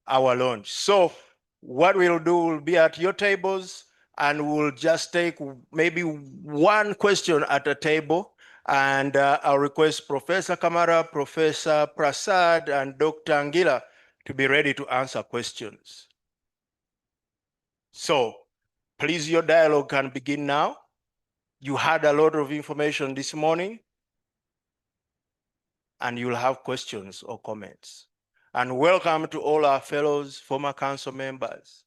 our launch. So what we'll do will be at your tables, and we'll just take maybe one question at a table. And I'll request Professor Kamara, Professor Prasad, and Dr. Angila to be ready to answer questions. So please, your dialogue can begin now. You had a lot of information this morning, and you'll have questions or comments. And welcome to all our fellows, former council members.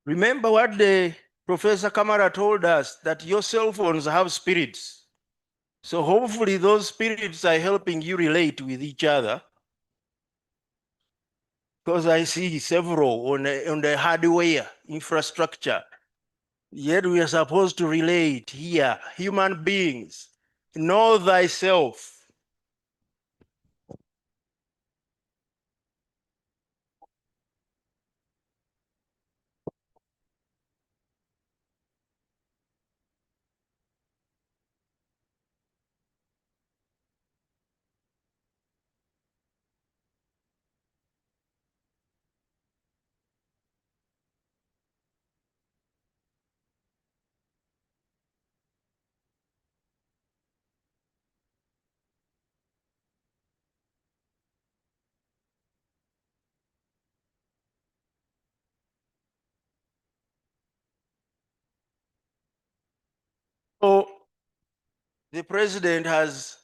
Remember what the Professor Kamara told us, that your cell phones have spirits. So hopefully those spirits are helping you relate with each other. Because I see several on the hardware infrastructure. Yet we are supposed to relate here, human beings. Know thyself. So the president has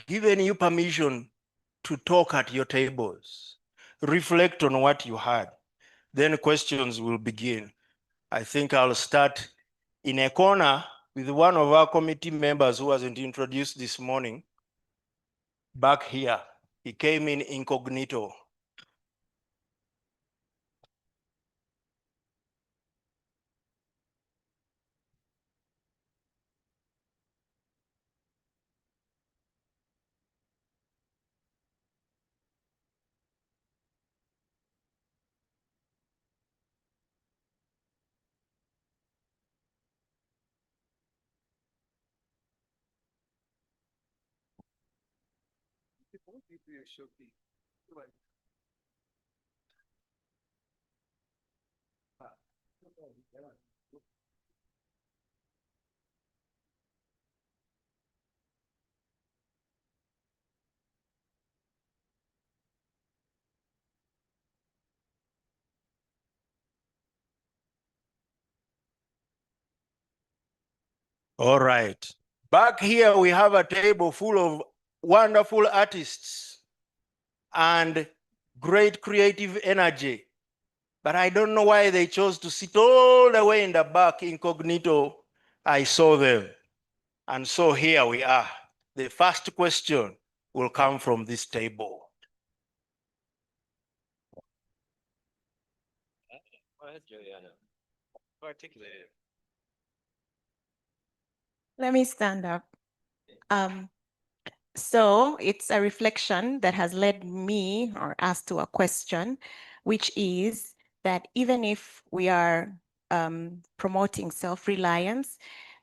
given you permission to talk at your tables. Reflect on what you had. Then questions will begin. I think I'll start in a corner with one of our committee members who wasn't introduced this morning. Back here, he came in incognito. All right. Back here, we have a table full of wonderful artists and great creative energy. But I don't know why they chose to sit all the way in the back incognito. I saw them. And so here we are. The first question will come from this table. Go ahead, Juliana. Articulate it. Let me stand up. So it's a reflection that has led me or us to a question, which is that even if we are promoting self-reliance,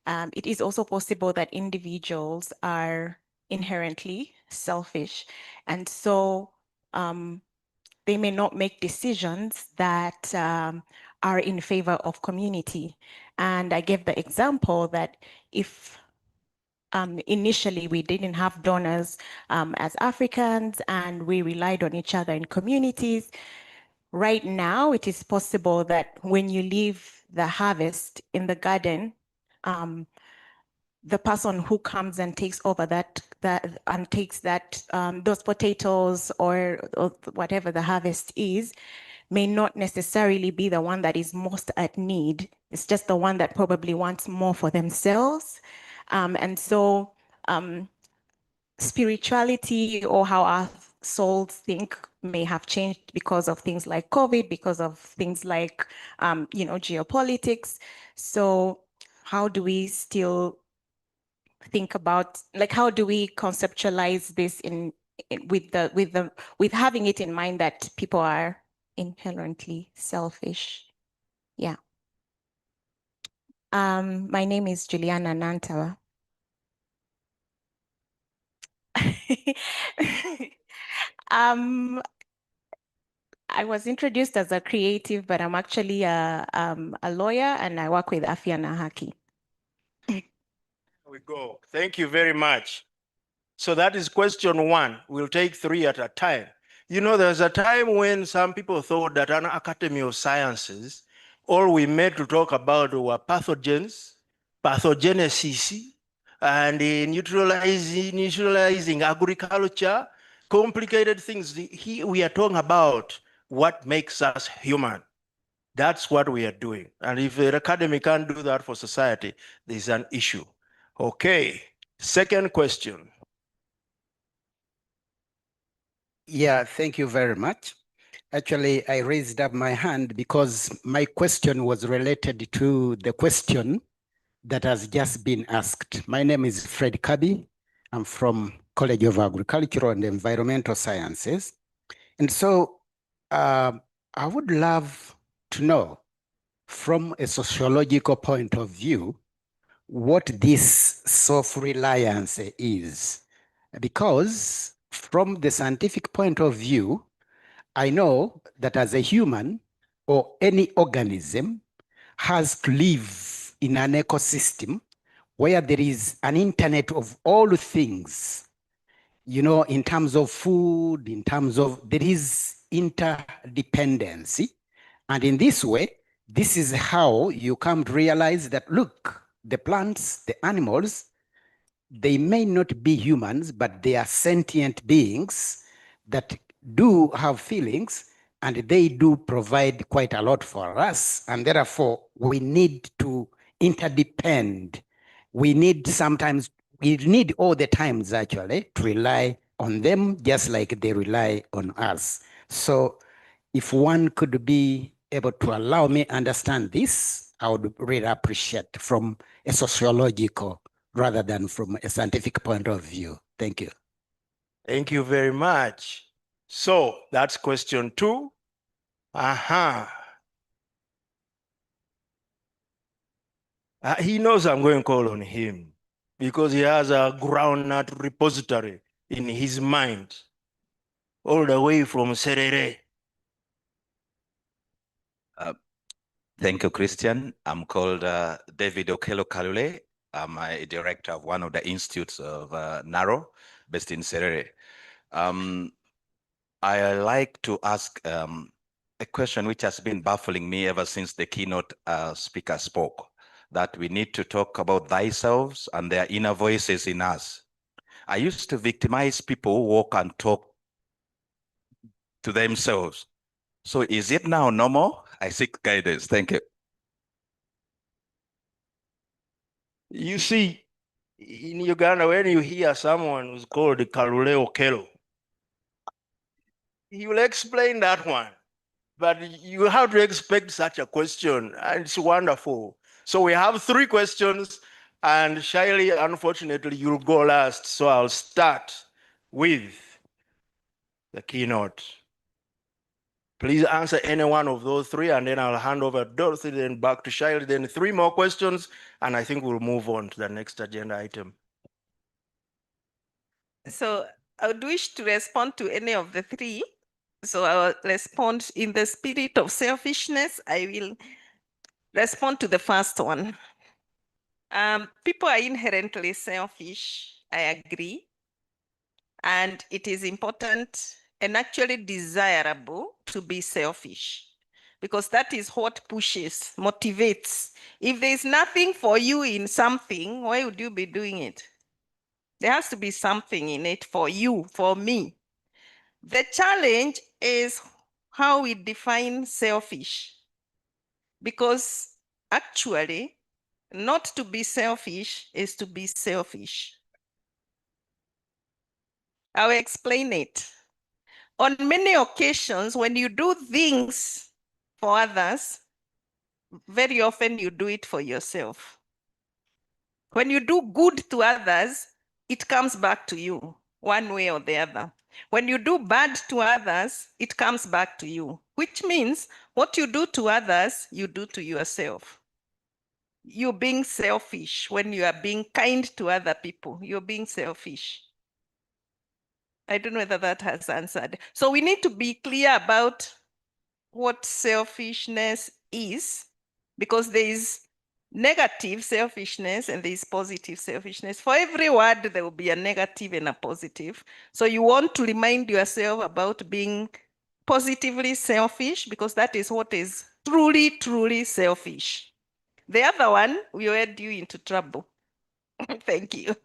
it is also possible that individuals are inherently selfish. And so they may not make decisions that are in favor of community. And I gave the example that if initially we didn't have donors as Africans and we relied on each other in communities, right now it is possible that when you leave the harvest in the garden, the person who comes and takes over those potatoes or whatever the harvest is, may not necessarily be the one that is most at need. It's just the one that probably wants more for themselves. And so spirituality or how our souls think may have changed because of things like COVID, because of things like, geopolitics. So how do we still think about, like, how do we conceptualize this with having it in mind that people are inherently selfish? Yeah. My name is Juliana Nantawa. I was introduced as a creative, but I'm actually a lawyer and I work with Afya na Haki. There we go. Thank you very much. So that is question one. We'll take three at a time. You know, there's a time when some people thought that an Academy of Sciences, all we made to talk about were pathogens, pathogenesis, and neutralizing agriculture, complicated things. Here we are talking about what makes us human. That's what we are doing. And if the academy can't do that for society, there's an issue. Okay, second question. Yeah, thank you very much. Actually, I raised up my hand because my question was related to the question that has just been asked. My name is Fred Kabi. I'm from College of Agricultural and Environmental Sciences. And so I would love to know, from a sociological point of view, what this self-reliance is. Because from the scientific point of view, I know that as a human or any organism has to live in an ecosystem where there is an internet of all things, in terms of food, in terms of, there is interdependency. And in this way, this is how you come to realize that, look, the plants, the animals, they may not be humans, but they are sentient beings that do have feelings, and they do provide quite a lot for us. And therefore, we need to interdepend. We need all the times actually to rely on them, just like they rely on us. So if one could be able to allow me understand this, I would really appreciate from a sociological rather than from a scientific point of view. Thank you. Thank you very much. So that's question two. He knows I'm going to call on him because he has a groundnut repository in his mind, all the way from Serere. Thank you, Christian. I'm called David Okelo Kalule. I'm a director of one of the institutes of NARO, based in Serere. I like to ask a question which has been baffling me ever since the keynote speaker spoke, that we need to talk about thyself and their inner voices in us. I used to victimize people who walk and talk to themselves. So is it now normal? I seek guidance. Thank you. You see, in Uganda, when you hear someone who's called Kalule Okelo, he will explain that one. But you have to expect such a question, and it's wonderful. So we have three questions, and Shaili, unfortunately, you'll go last. So I'll start with the keynote. Please answer any one of those three, and then I'll hand over Dorothy, then back to Shaili, then three more questions, and I think we'll move on to the next agenda item. So I would wish to respond to any of the three. So I will respond in the spirit of selfishness. I will respond to the first one. People are inherently selfish, I agree. And it is important and actually desirable to be selfish, because that is what pushes, motivates. If there's nothing for you in something, why would you be doing it? There has to be something in it for you, for me. The challenge is how we define selfish. Because actually, not to be selfish is to be selfish. I'll explain it. On many occasions, when you do things for others, very often you do it for yourself. When you do good to others, it comes back to you one way or the other. When you do bad to others, it comes back to you, which means what you do to others, you do to yourself. You're being selfish when you are being kind to other people. You're being selfish. I don't know whether that has answered. So we need to be clear about what selfishness is, because there is negative selfishness and there is positive selfishness. For every word, there will be a negative and a positive. So you want to remind yourself about being positively selfish, because that is what is truly, truly selfish. The other one will lead you into trouble. Thank you. There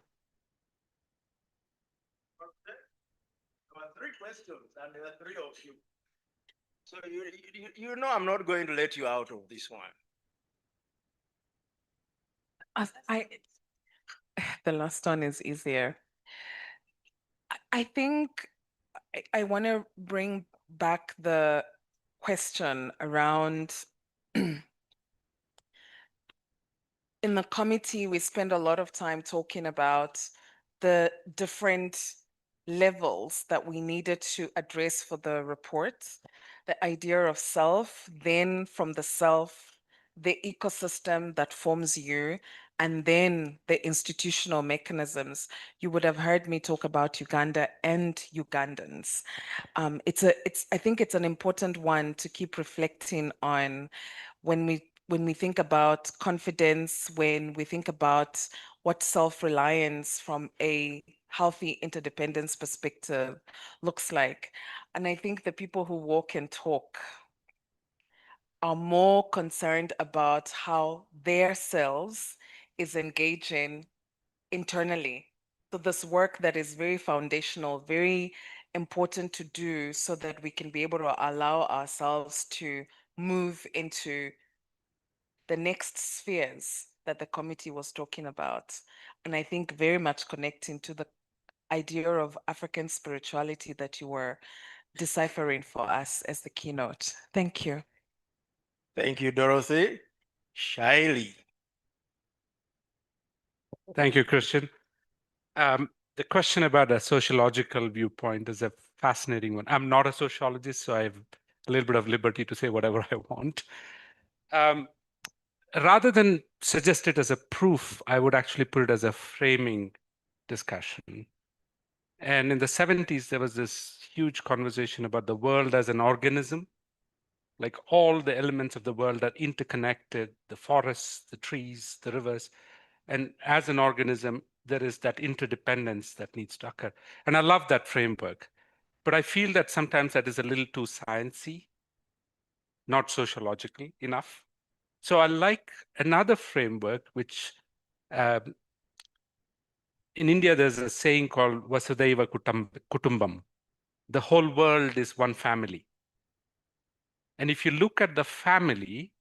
were 3 questions and there are 3 of you. So you know I'm not going to let you out of this one. The last one is easier. I think I want to bring back the question around in the committee, we spend a lot of time talking about the different levels that we needed to address for the report, the idea of self, then from the self, the ecosystem that forms you, and then the institutional mechanisms. You would have heard me talk about Uganda and Ugandans. I think it's an important one to keep reflecting on when we think about confidence, when we think about what self-reliance from a healthy interdependence perspective looks like. And I think the people who walk and talk are more concerned about how their selves is engaging internally. So this work that is very foundational, very important to do so that we can be able to allow ourselves to move into the next spheres that the committee was talking about. And I think very much connecting to the idea of African spirituality that you were deciphering for us as the keynote. Thank you. Thank you, Dorothy. Shaili. Thank you, Christian. The question about a sociological viewpoint is a fascinating one. I'm not a sociologist, so I have a little bit of liberty to say whatever I want. Rather than suggest it as a proof, I would actually put it as a framing discussion. And in the 70s, there was this huge conversation about the world as an organism. Like all the elements of the world are interconnected, the forests, the trees, the rivers. And as an organism, there is that interdependence that needs to occur. And I love that framework. But I feel that sometimes that is a little too sciencey, not sociological enough. So I like another framework, which in India, there's a saying called Vasudhaiva Kutumbam. The whole world is one family. And if you look at the family,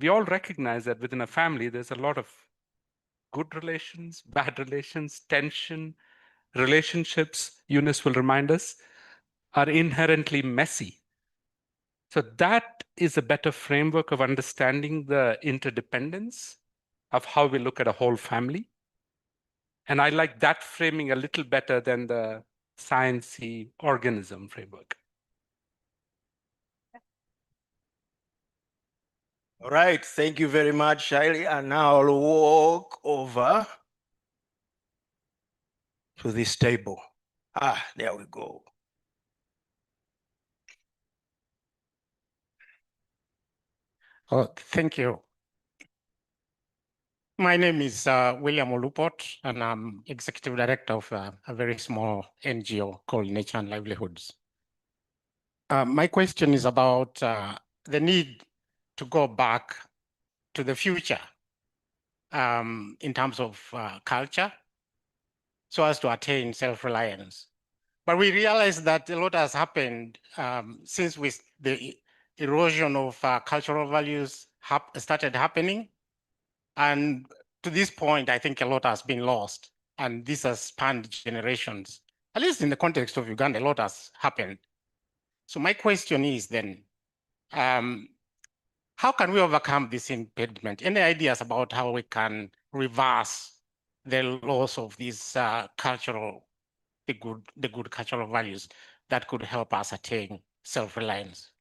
we all recognize that within a family, there's a lot of good relations, bad relations, tension, relationships, UNAS will remind us, are inherently messy. So that is a better framework of understanding the interdependence of how we look at a whole family. And I like that framing a little better than the sciencey organism framework. All right, thank you very much, Shaili. And now I'll walk over to this table. There we go. Oh, thank you. My name is William Olupot, and I'm executive director of a very small NGO called Nature and Livelihoods. My question is about the need to go back to the future in terms of culture so as to attain self-reliance. But we realize that a lot has happened since the erosion of cultural values started happening. And to this point, I think a lot has been lost. And this has spanned generations. At least in the context of Uganda, a lot has happened. So my question is then, how can we overcome this impediment? Any ideas about how we can reverse the loss of these the good cultural values that could help us attain self-reliance?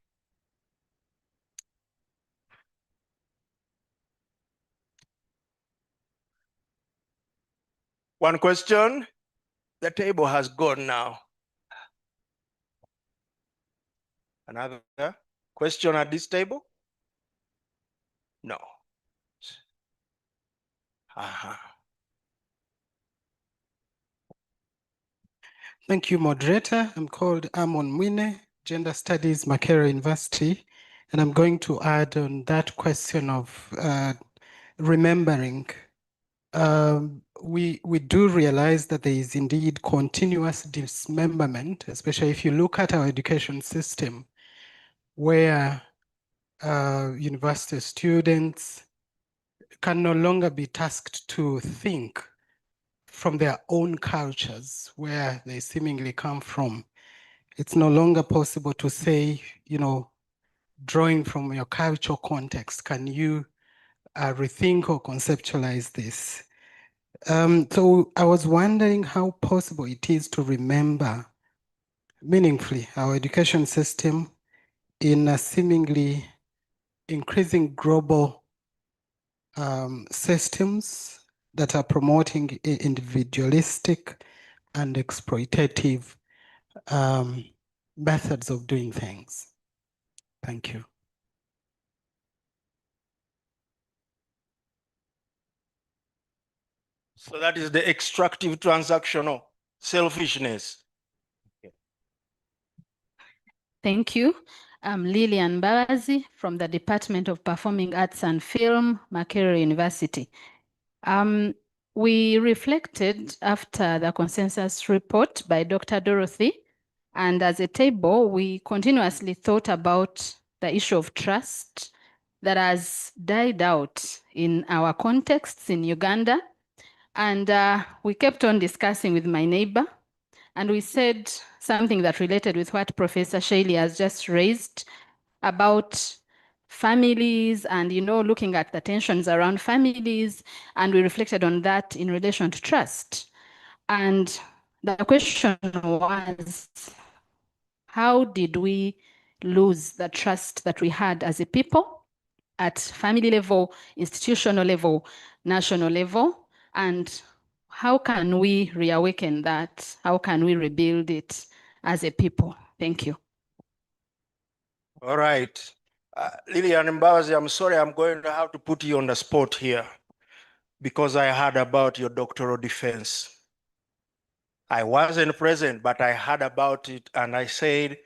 One question. The table has gone now. Another question at this table? No. Thank you, moderator. I'm called Amon Mwine, Gender Studies, Makerere University, and I'm going to add on that question of remembering. We do realize that there is indeed continuous dismemberment, especially if you look at our education system, where university students can no longer be tasked to think from their own cultures, where they seemingly come from. It's no longer possible to say, drawing from your cultural context, can you rethink or conceptualize this? So I was wondering how possible it is to remember meaningfully our education system in a seemingly increasing global systems that are promoting individualistic and exploitative methods of doing things. Thank you. So that is the extractive transactional selfishness. Thank you. I'm Lilian Bawazi from the Department of Performing Arts and Film, Makerere University. We reflected after the consensus report by Dr. Dorothy, and as a table, we continuously thought about the issue of trust that has died out in our contexts in Uganda. And we kept on discussing with my neighbor, and we said something that related with what Professor Shaili has just raised about families and, looking at the tensions around families. And we reflected on that in relation to trust. And the question was, how did we lose the trust that we had as a people at family level, institutional level, national level? And how can we reawaken that? How can we rebuild it as a people? Thank you. All right. Lilian Mbabazi, I'm sorry, I'm going to have to put you on the spot here because I heard about your doctoral defense. I wasn't present, but I heard about it and I said,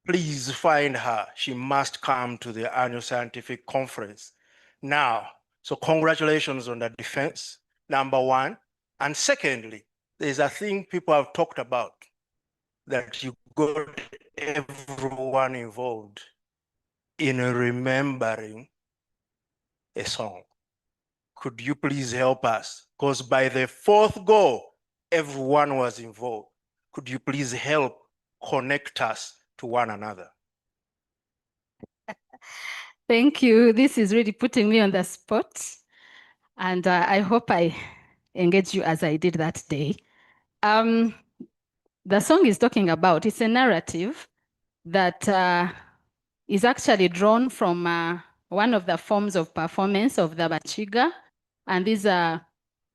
please find her. She must come to the annual scientific conference. Now, so congratulations on the defense, number one. And secondly, there's a thing people have talked about, that you got everyone involved in remembering a song. Could you please help us? Because by the fourth goal, everyone was involved. Could you please help connect us to one another? Thank you. This is really putting me on the spot. And I hope I engage you as I did that day. The song is talking about, it's a narrative that is actually drawn from one of the forms of performance of the Bachiga. And these are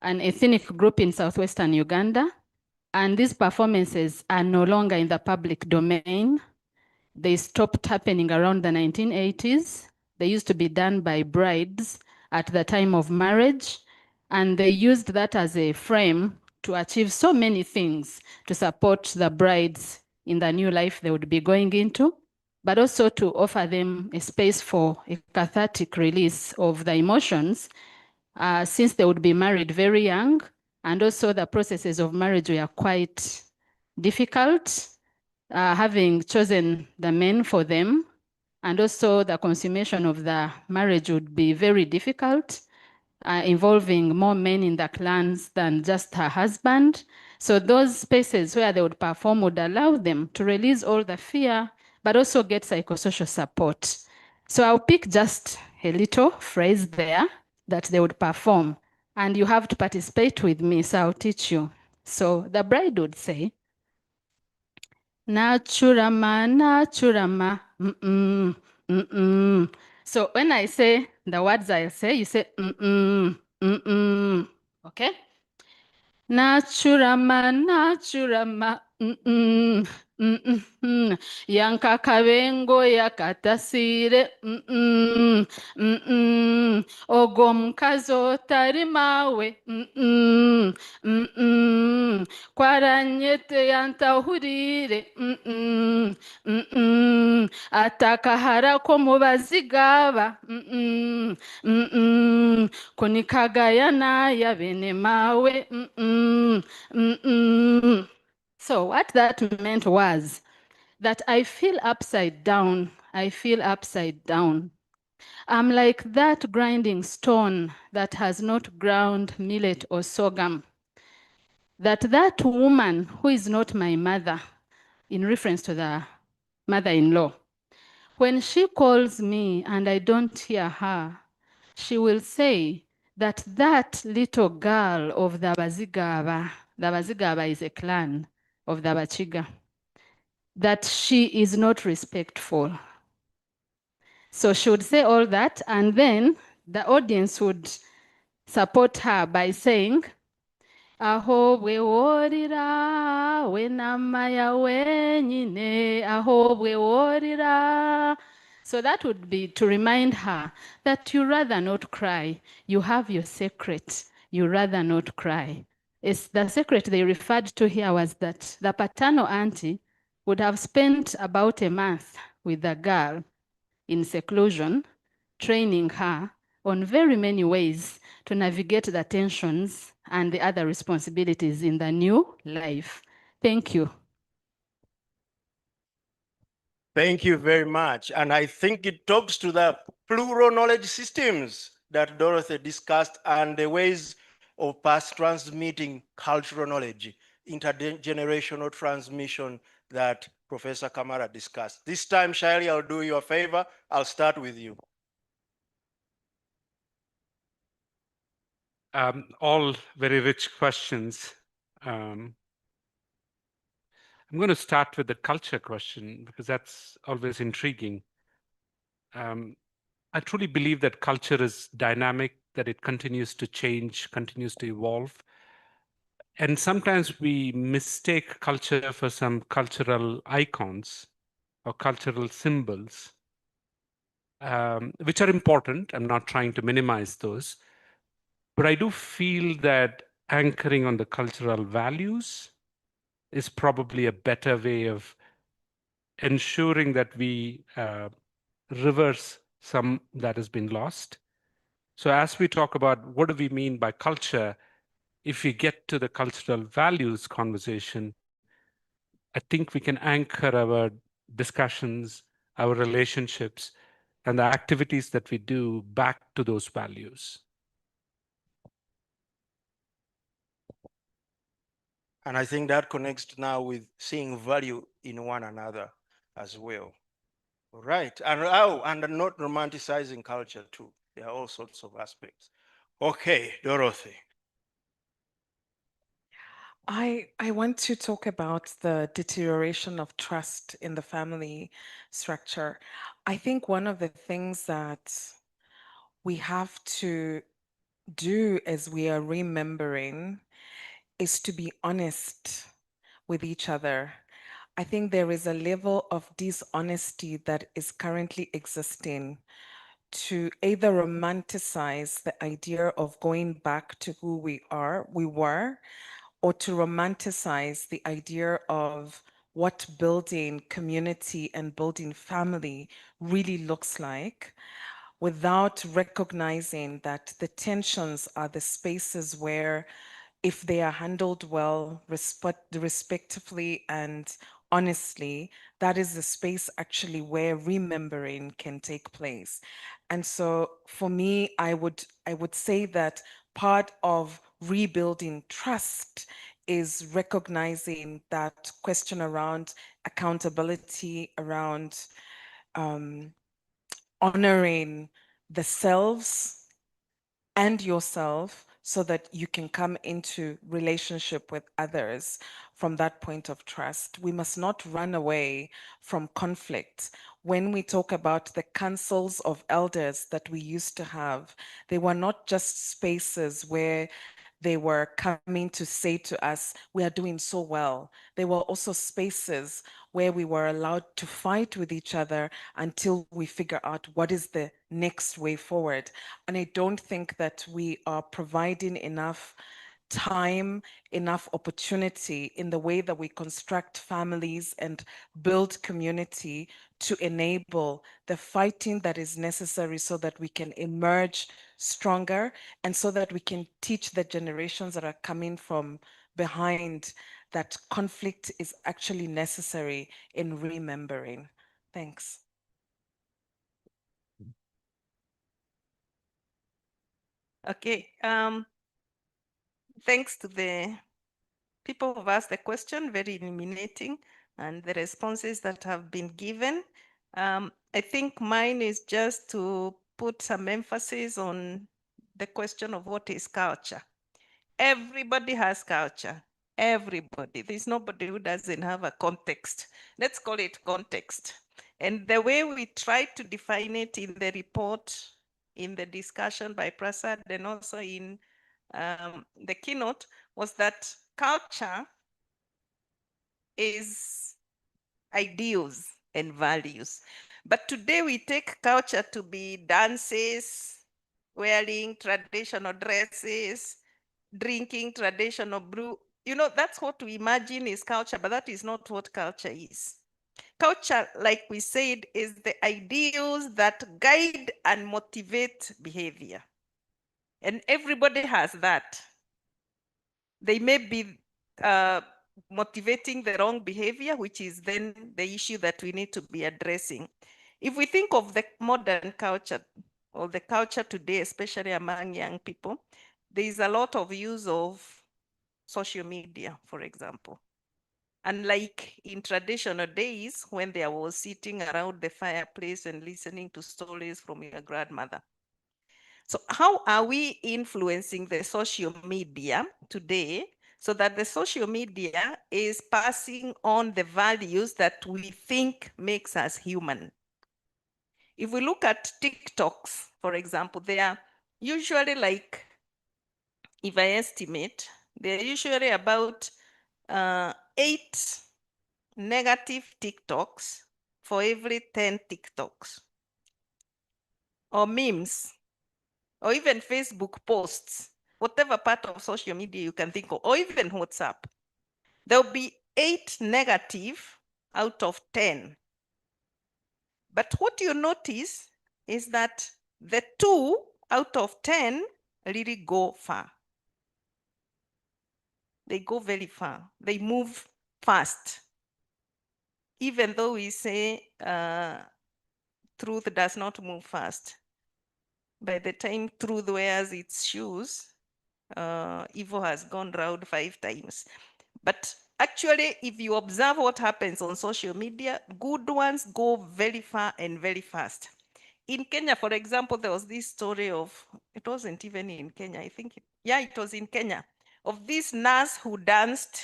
an ethnic group in southwestern Uganda. And these performances are no longer in the public domain. They stopped happening around the 1980s. They used to be done by brides at the time of marriage. And they used that as a frame to achieve so many things to support the brides in the new life they would be going into, but also to offer them a space for a cathartic release of the emotions since they would be married very young. And also the processes of marriage were quite difficult, having chosen the men for them, and also the consummation of the marriage would be very difficult, involving more men in the clans than just her husband. So those spaces where they would perform would allow them to release all the fear, but also get psychosocial support. So I'll pick just a little phrase there that they would perform, and you have to participate with me, so I'll teach you. So the bride would say, Nachurama, Nachurama, mm-mm, mm-mm. So when I say the words I say, you say mm-mm, mm-mm, okay? Nachurama, Nachurama, mm-mm, mm-mm, Yankakabengo yakatasire, mm-mm, mm-mm, Ogomkazo tarimawe, mm-mm, mm-mm, Kwaranyete yantahurire, mm-mm, mm-mm, Atakahara ko mubazigaba, mm-mm, mm-mm, Kunikagayana ya bene mawe, mm-mm, mm-mm. So what that meant was that I feel upside down. I feel upside down. I'm like that grinding stone that has not ground millet or sorghum. That woman who is not my mother, in reference to the mother-in-law, when she calls me and I don't hear her, she will say that little girl of the Bazigaba is a clan of the Bachiga, that she is not respectful. So she would say all that, and then the audience would support her by saying, Aho we worira, we namaya wenyine, aho we worira. So that would be to remind her that you rather not cry. You have your secret. You rather not cry. It's the secret they referred to here was that the paternal auntie would have spent about a month with the girl in seclusion, training her on very many ways to navigate the tensions and the other responsibilities in the new life. Thank you. Thank you very much. And I think it talks to the plural knowledge systems that Dorothy discussed and the ways of past transmitting cultural knowledge, intergenerational transmission that Professor Kamara discussed. This time, Shaili, I'll do you a favor. I'll start with you. All very rich questions. I'm going to start with the culture question because that's always intriguing. I truly believe that culture is dynamic, that it continues to change, continues to evolve. And sometimes we mistake culture for some cultural icons or cultural symbols, which are important. I'm not trying to minimize those. But I do feel that anchoring on the cultural values is probably a better way of ensuring that we reverse some that has been lost. So as we talk about what do we mean by culture, if we get to the cultural values conversation, I think we can anchor our discussions, our relationships, and the activities that we do back to those values. And I think that connects now with seeing value in one another as well. Right. And not romanticizing culture too. There are all sorts of aspects. Okay, Dorothy. I want to talk about the deterioration of trust in the family structure. I think one of the things that we have to do as we are remembering is to be honest with each other. I think there is a level of dishonesty that is currently existing to either romanticize the idea of going back to who we were, or to romanticize the idea of what building community and building family really looks like, without recognizing that the tensions are the spaces where if they are handled well, respectively and honestly, that is the space actually where remembering can take place. And so for me, I would say that part of rebuilding trust is recognizing that question around accountability, around honoring the selves and yourself so that you can come into relationship with others from that point of trust. We must not run away from conflict. When we talk about the councils of elders that we used to have, they were not just spaces where they were coming to say to us, we are doing so well. They were also spaces where we were allowed to fight with each other until we figure out what is the next way forward. And I don't think that we are providing enough time, enough opportunity in the way that we construct families and build community to enable the fighting that is necessary so that we can emerge stronger and so that we can teach the generations that are coming from behind that conflict is actually necessary in remembering. Thanks. Okay. Thanks to the people who've asked the question, very illuminating, and the responses that have been given. I think mine is just to put some emphasis on the question of what is culture. Everybody has culture. Everybody. There's nobody who doesn't have a context. Let's call it context. And the way we try to define it in the report, in the discussion by Prasad, and also in the keynote, was that culture is ideals and values. But today we take culture to be dances, wearing traditional dresses, drinking traditional brew. You know, that's what we imagine is culture, but that is not what culture is. Culture, like we said, is the ideals that guide and motivate behavior. And everybody has that. They may be motivating the wrong behavior, which is then the issue that we need to be addressing. If we think of the modern culture or the culture today, especially among young people, there is a lot of use of social media, for example. Unlike in traditional days when there was sitting around the fireplace and listening to stories from your grandmother. So how are we influencing the social media today so that the social media is passing on the values that we think makes us human? If we look at TikToks, for example, they are usually like, if I estimate, they're usually about 8 negative TikToks for every 10 TikToks. Or memes, or even Facebook posts, whatever part of social media you can think of, or even WhatsApp. There'll be 8 negative out of 10. But what you notice is that the 2 out of 10 really go far. They go very far. They move fast. Even though we say truth does not move fast. By the time truth wears its shoes, evil has gone round 5 times. But actually, if you observe what happens on social media, good ones go very far and very fast. In Kenya, for example, there was this story of, it wasn't even in Kenya, I think, it was in Kenya, of this nurse who danced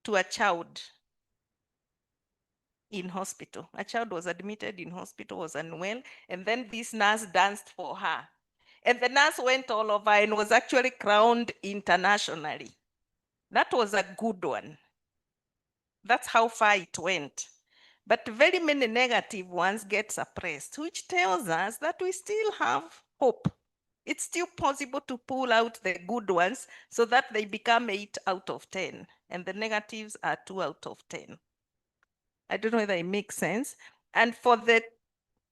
to a child in hospital. A child was admitted in hospital, was unwell, and then this nurse danced for her. And the nurse went all over and was actually crowned internationally. That was a good one. That's how far it went. But very many negative ones get suppressed, which tells us that we still have hope. It's still possible to pull out the good ones so that they become 8 out of 10, and the negatives are 2 out of 10. I don't know whether it makes sense. And for the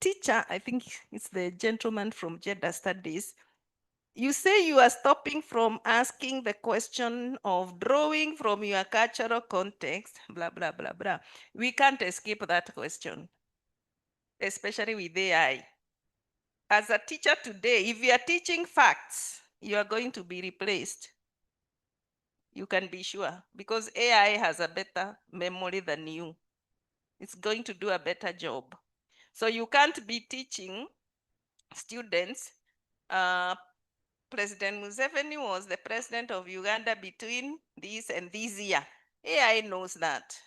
teacher, I think it's the gentleman from Gender Studies, You say you are stopping from asking the question of drawing from your cultural context, blah, blah, blah, blah. We can't escape that question, especially with AI. As a teacher today, if you are teaching facts, you are going to be replaced. You can be sure, because AI has a better memory than you. It's going to do a better job. So you can't be teaching students. President Museveni was the president of Uganda between this and this year. AI knows that.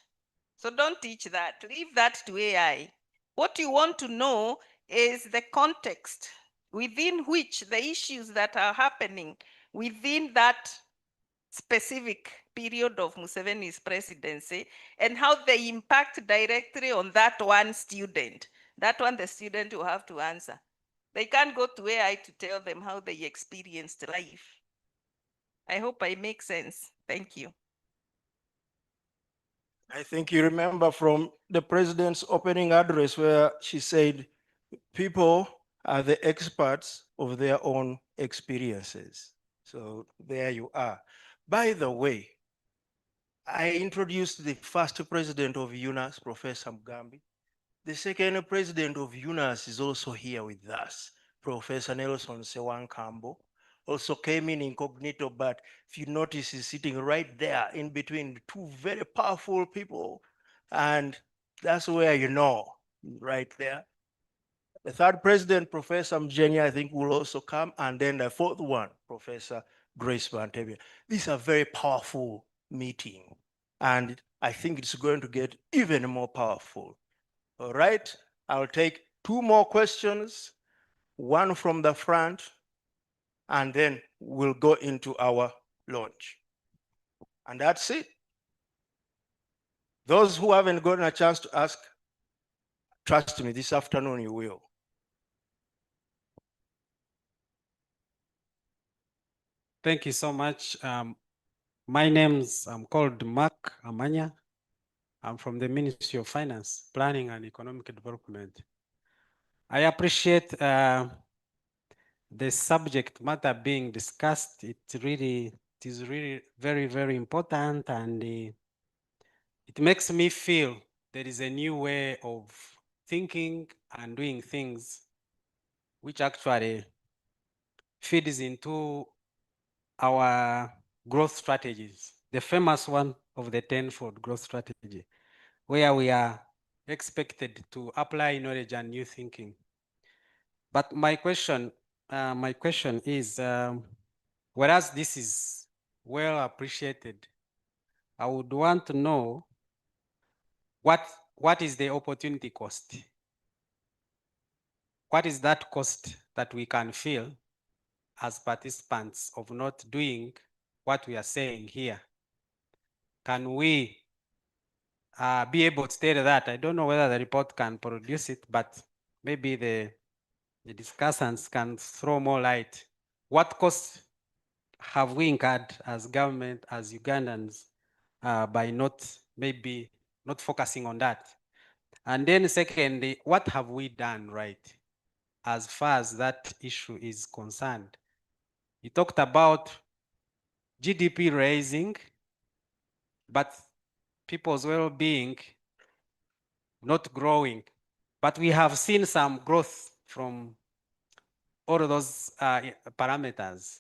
So don't teach that. Leave that to AI. What you want to know is the context within which the issues that are happening within that specific period of Museveni's presidency and how they impact directly on that one student. That one the student will have to answer. They can't go to AI to tell them how they experienced life. I hope I make sense. Thank you. I think you remember from the president's opening address where she said, people are the experts of their own experiences. So there you are. By the way, I introduced the first president of UNAS, Professor Mugambi. The second president of UNAS is also here with us, Professor Nelson Sewankambo. Also came in incognito, but if you notice, he's sitting right there in between two very powerful people. And that's where you know, right there. The third president, Professor Mjeni, I think will also come. And then the fourth one, Professor Grace Bantebia. These are very powerful meeting. And I think it's going to get even more powerful. All right, I'll take two more questions, one from the front, and then we'll go into our launch. And that's it. Those who haven't gotten a chance to ask, trust me, this afternoon you will. Thank you so much. My I'm called Mark Amanya. I'm from the Ministry of Finance, Planning and Economic Development. I appreciate the subject matter being discussed. It is really very, very important, and it makes me feel there is a new way of thinking and doing things, which actually feeds into our growth strategies, the famous one of the 10-fold growth strategy, where we are expected to apply knowledge and new thinking. But my question is, whereas this is well appreciated, I would want to know what is the opportunity cost? What is that cost that we can feel as participants of not doing what we are saying here? Can we be able to state that? I don't know whether the report can produce it, but maybe the discussants can throw more light. What costs have we incurred as government, as Ugandans, by not focusing on that? And then secondly, what have we done right as far as that issue is concerned? You talked about GDP raising, but people's well-being not growing. But we have seen some growth from all of those parameters.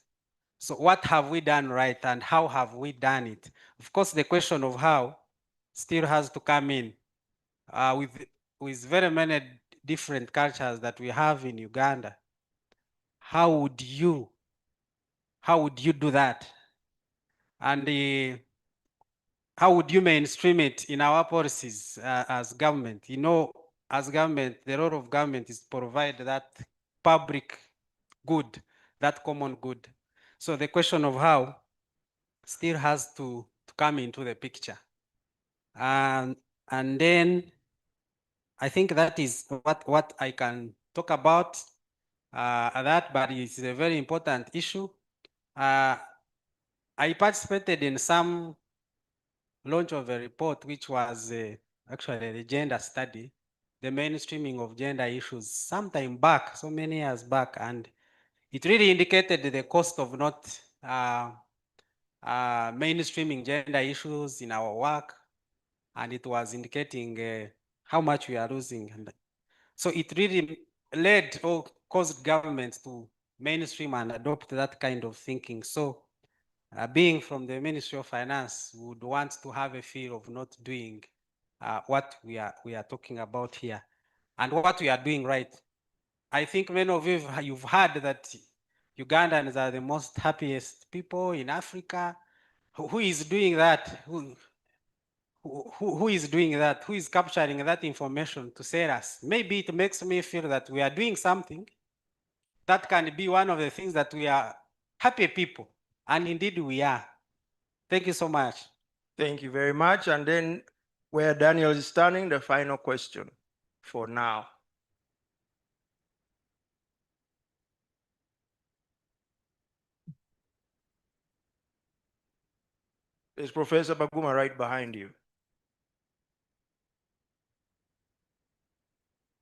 So what have we done right and how have we done it? Of course, the question of how still has to come in with very many different cultures that we have in Uganda. How would you do that? And how would you mainstream it in our policies as government? You know, as government, the role of government is to provide that public good, that common good. So the question of how still has to come into the picture. And then I think that is what I can talk about that, but it's a very important issue. I participated in some launch of a report, which was actually the gender study, the mainstreaming of gender issues sometime back, so many years back. And it really indicated the cost of not mainstreaming gender issues in our work, and it was indicating how much we are losing. And so it really led or caused governments to mainstream and adopt that kind of thinking. So being from the Ministry of Finance, we would want to have a feel of not doing what we are talking about here and what we are doing right. I think many of you, you've heard that Ugandans are the most happiest people in Africa. Who is doing that? Who is doing that? Who is capturing that information to sell us? Maybe it makes me feel that we are doing something. That can be one of the things that we are happy people. And indeed we are. Thank you so much. Thank you very much. And then where Daniel is standing, the final question for now. Is Professor Baguma right behind you?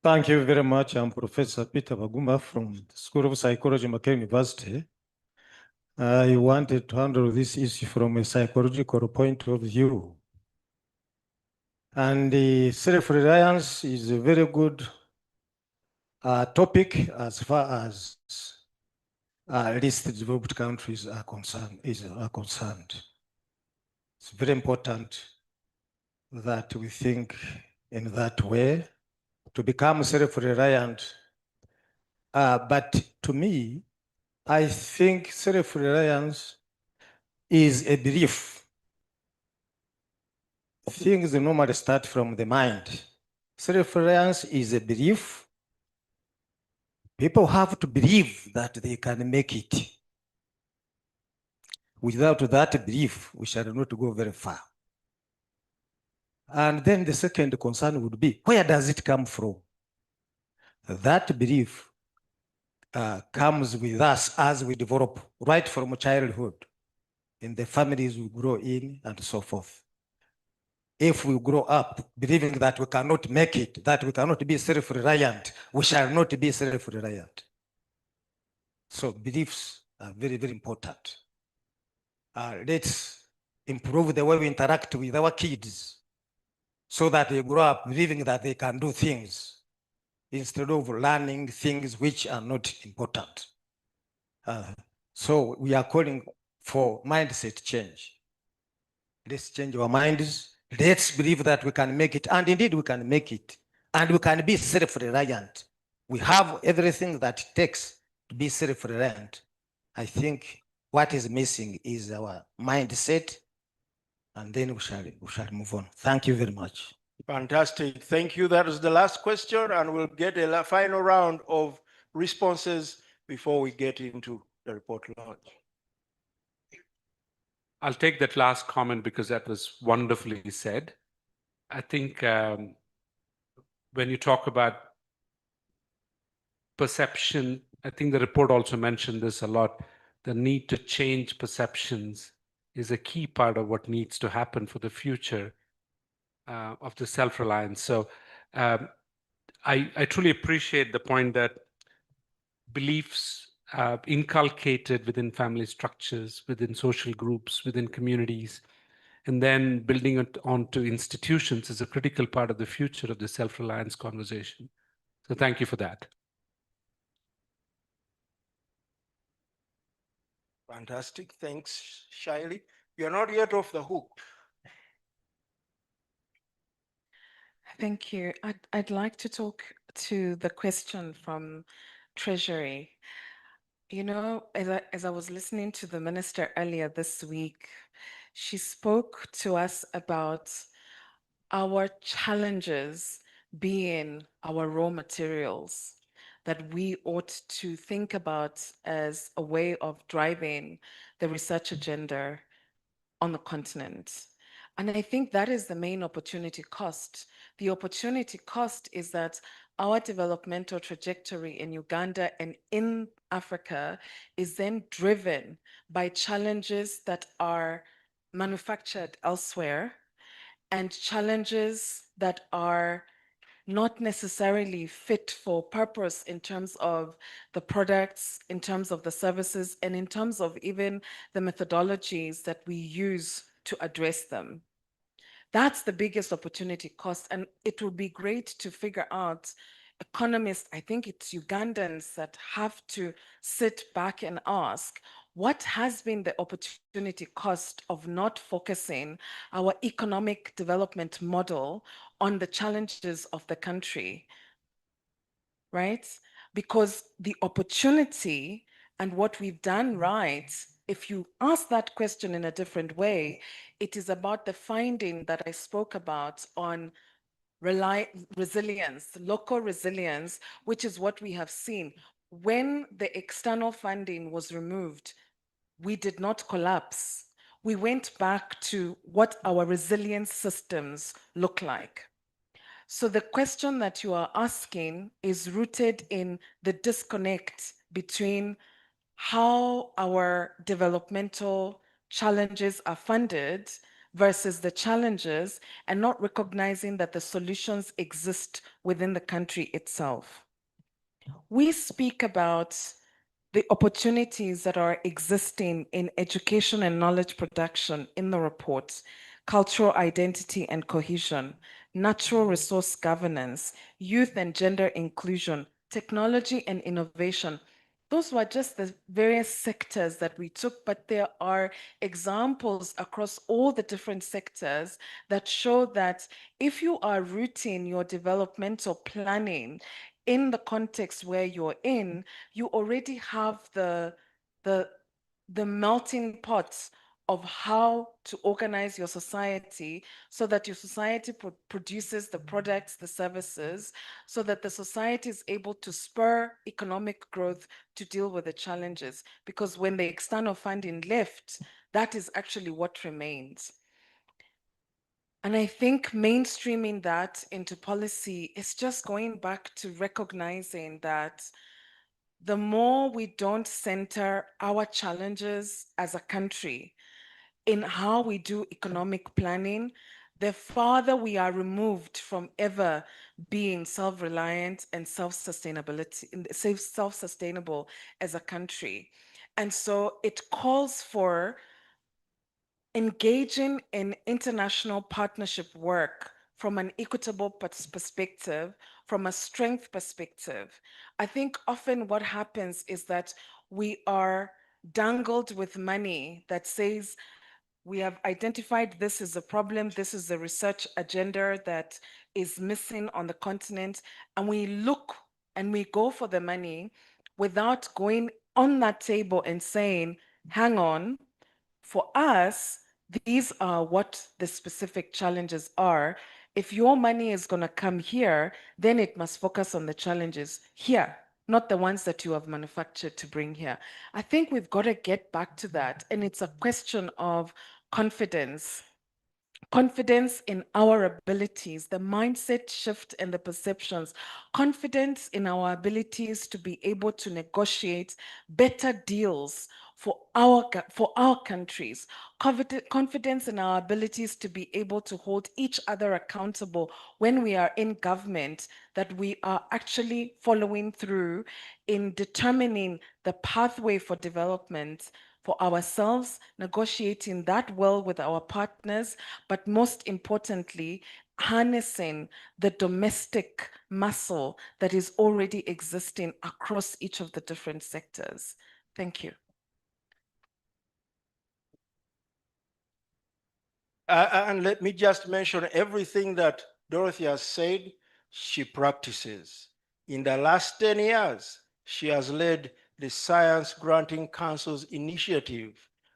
Thank you very much. I'm Professor Peter Baguma from the School of Psychology, Makerere University. I wanted to handle this issue from a psychological point of view. And the self-reliance is a very good topic as far as least developed countries are concerned. It's very important that we think in that way to become self-reliant. But to me, I think self-reliance is a belief. Things normally start from the mind. Self-reliance is a belief. People have to believe that they can make it. Without that belief, we shall not go very far. And then the second concern would be, where does it come from? That belief comes with us as we develop right from childhood, in the families we grow in and so forth. If we grow up believing that we cannot make it, that we cannot be self-reliant, we shall not be self-reliant. So beliefs are very, very important. Let's improve the way we interact with our kids so that they grow up believing that they can do things instead of learning things which are not important. So we are calling for mindset change. Let's change our minds. Let's believe that we can make it. And indeed we can make it. And we can be self-reliant. We have everything that it takes to be self-reliant. I think what is missing is our mindset. And then we shall move on. Thank you very much. Fantastic. Thank you. That is the last question, and we'll get a final round of responses before we get into the report launch. I'll take that last comment because that was wonderfully said. I think when you talk about perception, I think the report also mentioned this a lot. The need to change perceptions is a key part of what needs to happen for the future of the self-reliance. So I truly appreciate the point that beliefs inculcated within family structures, within social groups, within communities, and then building it onto institutions is a critical part of the future of the self-reliance conversation. So thank you for that. Fantastic. Thanks, Shaili. You're not yet off the hook. Thank you. I'd like to talk to the question from Treasury. You know, as I was listening to the minister earlier this week, she spoke to us about our challenges being our raw materials that we ought to think about as a way of driving the research agenda on the continent. And I think that is the main opportunity cost. The opportunity cost is that our developmental trajectory in Uganda and in Africa is then driven by challenges that are manufactured elsewhere and challenges that are not necessarily fit for purpose in terms of the products, in terms of the services, and in terms of even the methodologies that we use to address them. That's the biggest opportunity cost. And it will be great to figure out, economists, I think it's Ugandans that have to sit back and ask, what has been the opportunity cost of not focusing our economic development model on the challenges of the country, right? Because the opportunity and what we've done right, if you ask that question in a different way, it is about the finding that I spoke about on resilience, local resilience, which is what we have seen. When the external funding was removed, we did not collapse. We went back to what our resilience systems look like. So the question that you are asking is rooted in the disconnect between how our developmental challenges are funded versus the challenges, and not recognizing that the solutions exist within the country itself. We speak about the opportunities that are existing in education and knowledge production in the report, cultural identity and cohesion, natural resource governance, youth and gender inclusion, technology and innovation. Those were just the various sectors that we took, but there are examples across all the different sectors that show that if you are rooting your developmental planning in the context where you're in, you already have the melting pots of how to organize your society so that your society produces the products, the services, so that the society is able to spur economic growth to deal with the challenges. Because when the external funding left, that is actually what remains. And I think mainstreaming that into policy is just going back to recognizing that the more we don't center our challenges as a country in how we do economic planning, the farther we are removed from ever being self-reliant and self-sustainable as a country. And so it calls for engaging in international partnership work from an equitable perspective, from a strength perspective. I think often what happens is that we are dangled with money that says, we have identified this is a problem, this is the research agenda that is missing on the continent, and we look and we go for the money without going on that table and saying, hang on, for us, these are what the specific challenges are. If your money is going to come here, then it must focus on the challenges here, not the ones that you have manufactured to bring here. I think we've got to get back to that. And it's a question of confidence. Confidence in our abilities, the mindset shift and the perceptions, confidence in our abilities to be able to negotiate better deals for our countries, confidence in our abilities to be able to hold each other accountable when we are in government, that we are actually following through in determining the pathway for development for ourselves, negotiating that well with our partners, but most importantly, harnessing the domestic muscle that is already existing across each of the different sectors. Thank you. And let me just mention everything that Dorothy has said, she practices. In the last 10 years, she has led the Science Granting Council's initiative,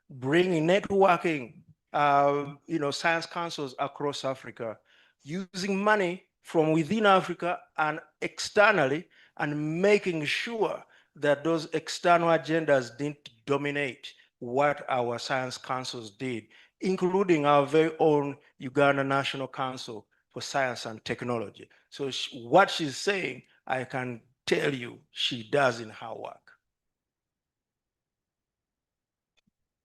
bringing networking, science councils across Africa, using money from within Africa and externally, and making sure that those external agendas didn't dominate what our science councils did, including our very own Uganda National Council for Science and Technology. So what she's saying, I can tell you she does in her work.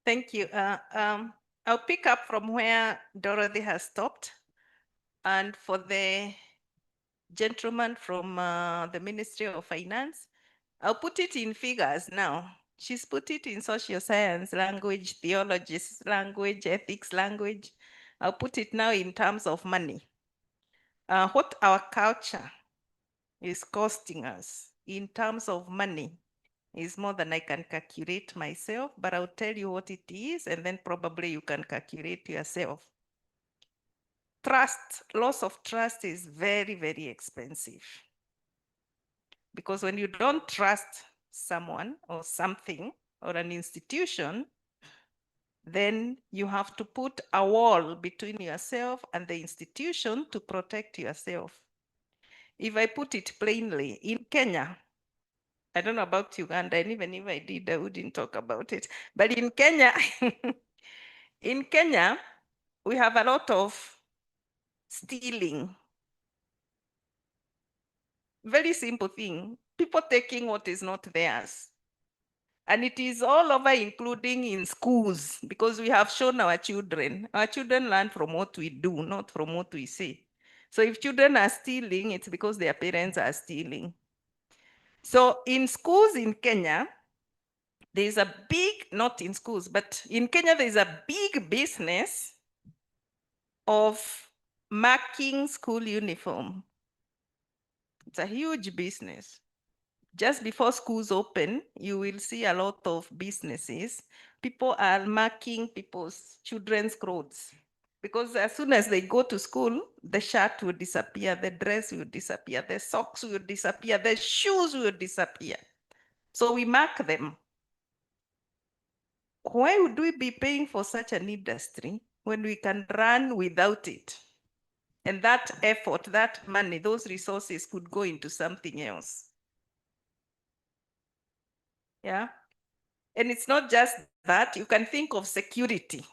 Thank you. I'll pick up from where Dorothy has stopped. And for the gentleman from the Ministry of Finance. I'll put it in figures now. She's put it in social science, language, theologies, language, ethics, language. I'll put it now in terms of money. What our culture is costing us in terms of money is more than I can calculate myself, but I'll tell you what it is, and then probably you can calculate yourself. Trust, loss of trust is very, very expensive. Because when you don't trust someone or something or an institution, then you have to put a wall between yourself and the institution to protect yourself. If I put it plainly, in Kenya, I don't know about Uganda, and even if I did, I wouldn't talk about it. But in Kenya, in Kenya, we have a lot of stealing. Very simple thing, people taking what is not theirs. And it is all over, including in schools, because we have shown our children learn from what we do, not from what we say. So if children are stealing, it's because their parents are stealing. So in schools in Kenya, there's a big, not in schools, but in Kenya, there's a big business of marking school uniform. It's a huge business. Just before schools open, you will see a lot of businesses. People are marking people's children's clothes because as soon as they go to school, the shirt will disappear, the dress will disappear, the socks will disappear, the shoes will disappear. So we mark them. Why would we be paying for such an industry when we can run without it? And that effort, that money, those resources could go into something else. Yeah. And it's not just that, you can think of security.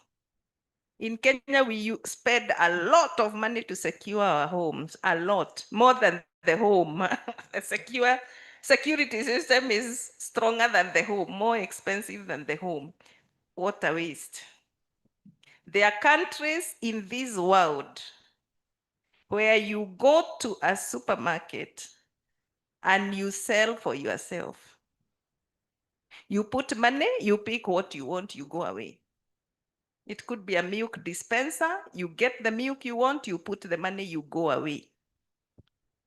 In Kenya, we spend a lot of money to secure our homes, a lot, more than the home. A security system is stronger than the home, more expensive than the home. What a waste. There are countries in this world where you go to a supermarket and you sell for yourself. You put money, you pick what you want, you go away. It could be a milk dispenser. You get the milk you want, you put the money, you go away.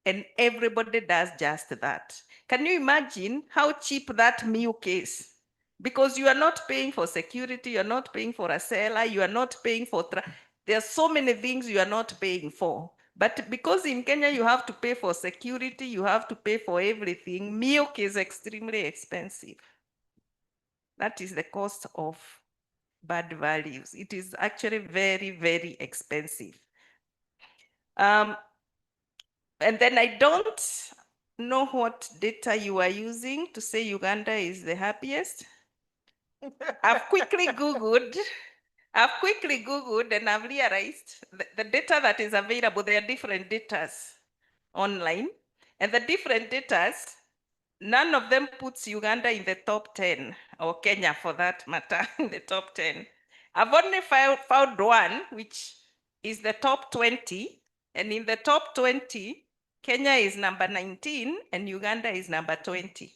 And everybody does just that. Can you imagine how cheap that milk is? Because you are not paying for security, you're not paying for a seller, you are not paying for, there are so many things you are not paying for. But because in Kenya you have to pay for security, you have to pay for everything, milk is extremely expensive. That is the cost of bad values. It is actually very, very expensive. And then I don't know what data you are using to say Uganda is the happiest. I've quickly Googled and I've realized the data that is available, there are different data online, and the different data, none of them puts Uganda in the top 10, or Kenya for that matter, in the top 10. I've only found one, which is the top 20, and in the top 20, Kenya is number 19 and Uganda is number 20.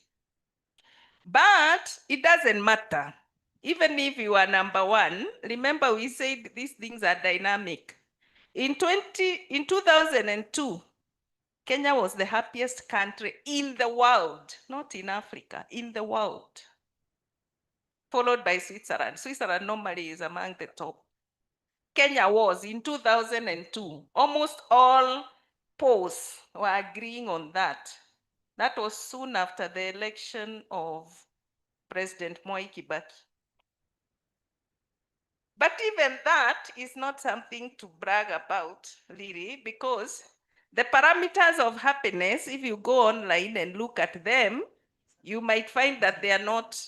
But it doesn't matter. Even if you are number one, remember we said these things are dynamic. In 2002, Kenya was the happiest country in the world, not in Africa, in the world, followed by Switzerland. Switzerland normally is among the top. Kenya was in 2002. Almost all polls were agreeing on that. That was soon after the election of President Moi Kibaki. But even that is not something to brag about, really, because the parameters of happiness, if you go online and look at them, you might find that they are not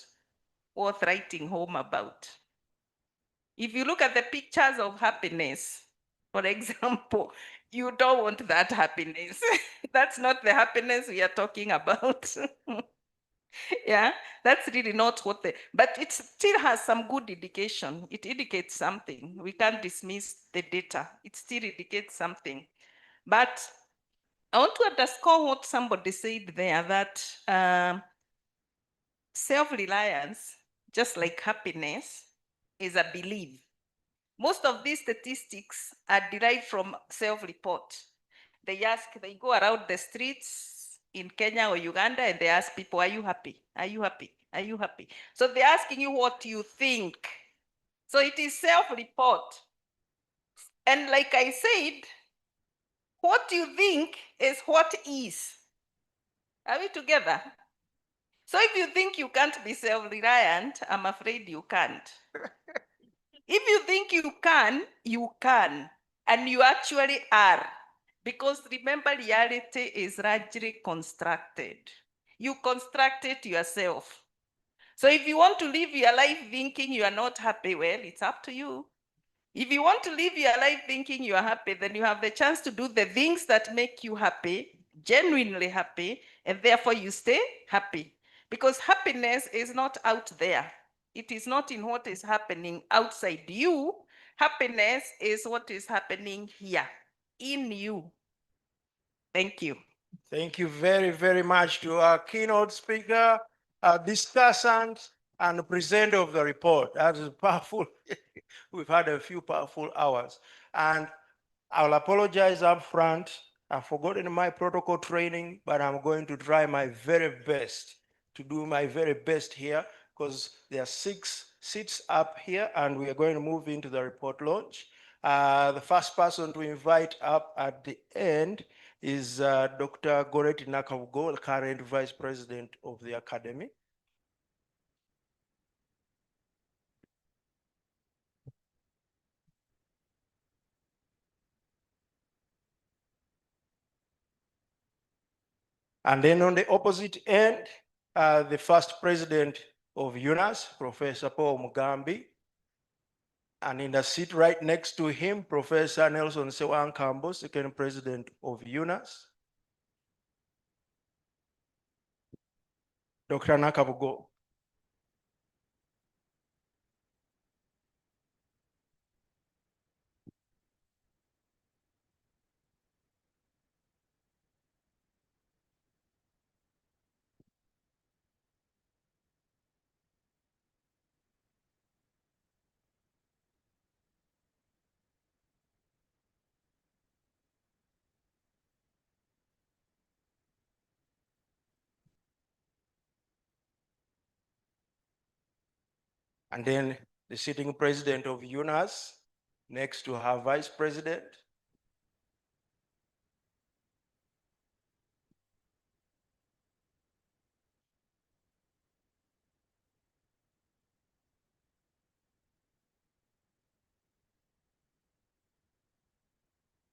worth writing home about. If you look at the pictures of happiness, for example, you don't want that happiness. That's not the happiness we are talking about. Yeah, that's really not what but it still has some good indication. It indicates something. We can't dismiss the data. It still indicates something. But I want to underscore what somebody said there, that self-reliance, just like happiness, is a belief. Most of these statistics are derived from self-report. They go around the streets in Kenya or Uganda and they ask people, are you happy? Are you happy? Are you happy? So they're asking you what you think. So it is self-report. And like I said, what you think is what is. Are we together? So if you think you can't be self-reliant, I'm afraid you can't. If you think you can, and you actually are. Because remember, reality is largely constructed. You construct it yourself. So if you want to live your life thinking you are not happy, well, it's up to you. If you want to live your life thinking you are happy, then you have the chance to do the things that make you happy, genuinely happy, and therefore you stay happy. Because happiness is not out there. It is not in what is happening outside you. Happiness is what is happening here, in you. Thank you. Thank you very, very much to our keynote speaker, our discussant, and presenter of the report. That is powerful. We've had a few powerful hours. And I'll apologize up front. I've forgotten my protocol training, but I'm going to try my very best to do my very best here, because there are 6 seats up here and we are going to move into the report launch. The first person to invite up at the end is Dr. Goreti Nakavugo, the current Vice President of the Academy. And then on the opposite end, the first president of UNAS, Professor Paul Mugambi. And in the seat right next to him, Professor Nelson Sewan Kambo, second president of UNAS. Dr. Nakavugo. And then the sitting president of UNAS, next to her vice president.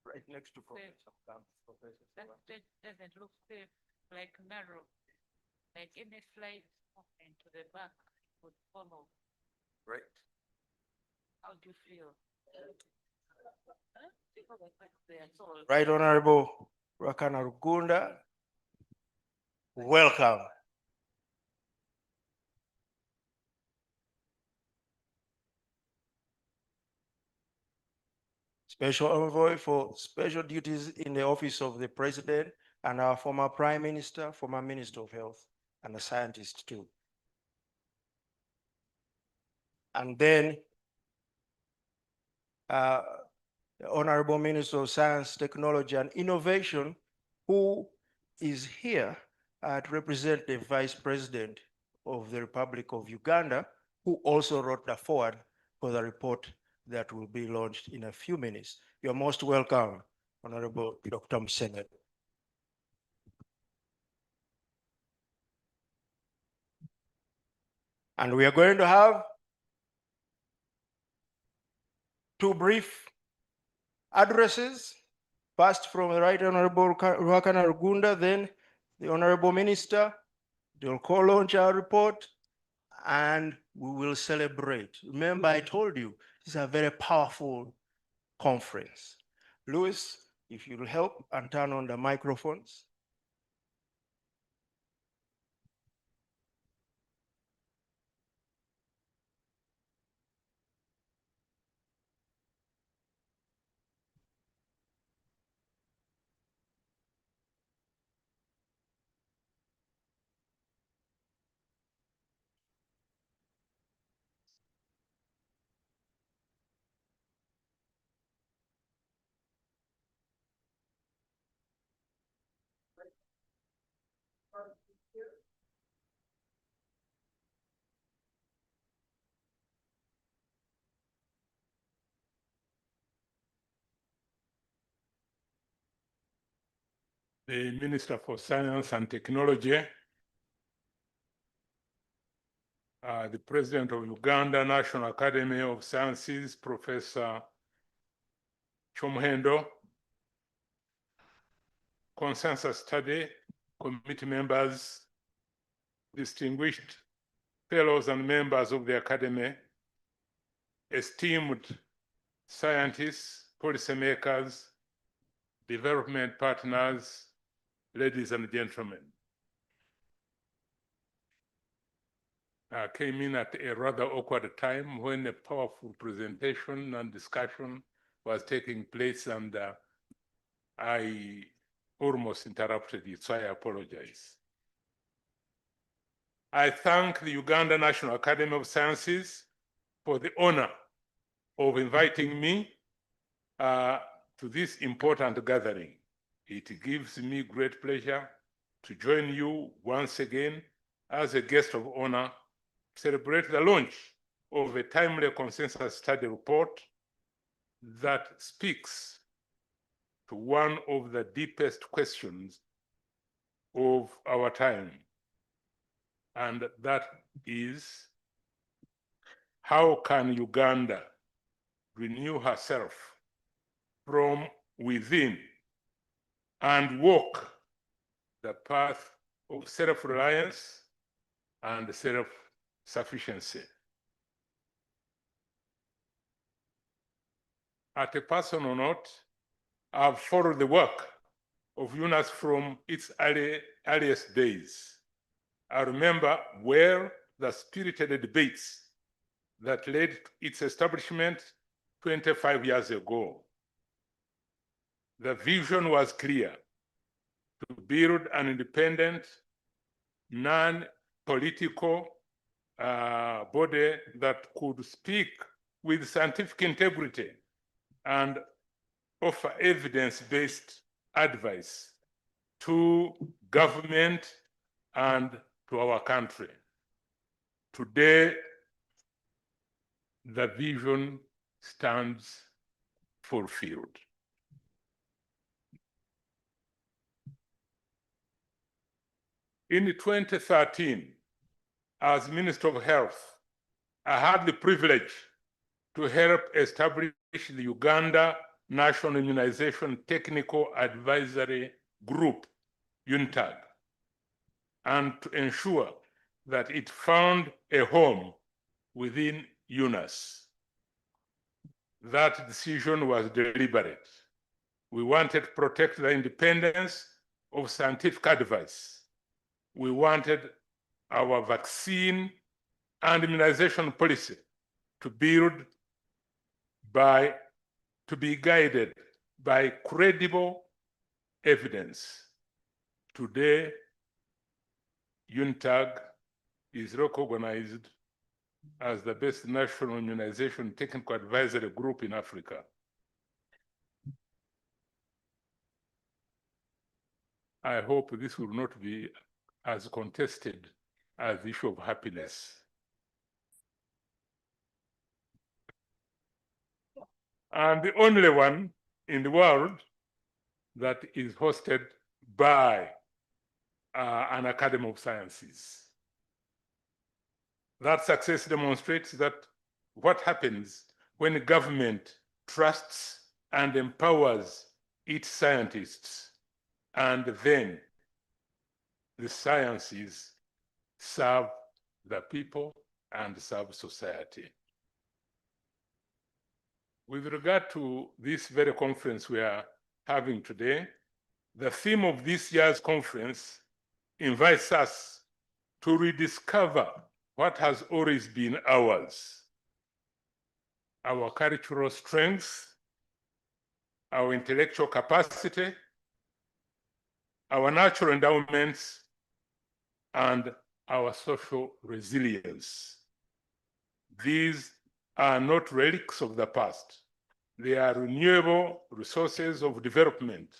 Right next to Professor Kambo. That doesn't look safe, like narrow, like any slide into the back would follow. Right. How do you feel? Right Honorable Rakana Rugunda, welcome. Special Envoy for Special Duties in the Office of the President, and our former Prime Minister, former Minister of Health, and a scientist too. And then the Honorable Minister of Science, Technology, and Innovation, who is here to represent the Vice President of the Republic of Uganda, who also wrote the foreword for the report that will be launched in a few minutes. You're most welcome, Honorable Dr. Msene. And we are going to have 2 brief addresses. First from the Right Honorable Ruhakana Rugunda, then the Honorable Minister. They'll co-launch our report and we will celebrate. Remember, I told you, this is a very powerful conference. Louis, if you'll help and turn on the microphones. the Minister for Science and Technology, the President of Uganda National Academy of Sciences, Professor Chomhendo, Consensus Study Committee members, distinguished fellows and members of the Academy, esteemed scientists, policymakers, development partners, ladies and gentlemen. I came in at a rather awkward time when a powerful presentation and discussion was taking place, and I almost interrupted it, so I apologize. I thank the Uganda National Academy of Sciences for the honor of inviting me to this important gathering. It gives me great pleasure to join you once again as a guest of honor to celebrate the launch of a timely consensus study report that speaks to one of the deepest questions of our time, and that is, how can Uganda renew herself from within and walk the path of self-reliance and self-sufficiency? At a personal note, I've followed the work of UNAS from its earliest days. I remember well the spirited debates that led to its establishment 25 years ago. The vision was clear: to build an independent, non-political body that could speak with scientific integrity and offer evidence-based advice to government and to our country. Today, the vision stands fulfilled. In 2013, as Minister of Health, I had the privilege to help establish the Uganda National Immunization Technical Advisory Group, UNTAG, and to ensure that it found a home within UNAS. That decision was deliberate. We wanted to protect the independence of scientific advice. We wanted our vaccine and immunization policy to be guided by credible evidence. Today, UNTAG is recognized as the best national immunization technical advisory group in Africa. I hope this will not be as contested as the issue of happiness. And the only one in the world that is hosted by an Academy of Sciences. That success demonstrates that what happens when government trusts and empowers its scientists, and then the sciences serve the people and serve society. With regard to this very conference we are having today, the theme of this year's conference invites us to rediscover what has always been ours: our cultural strengths, our intellectual capacity, our natural endowments, and our social resilience. These are not relics of the past. They are renewable resources of development,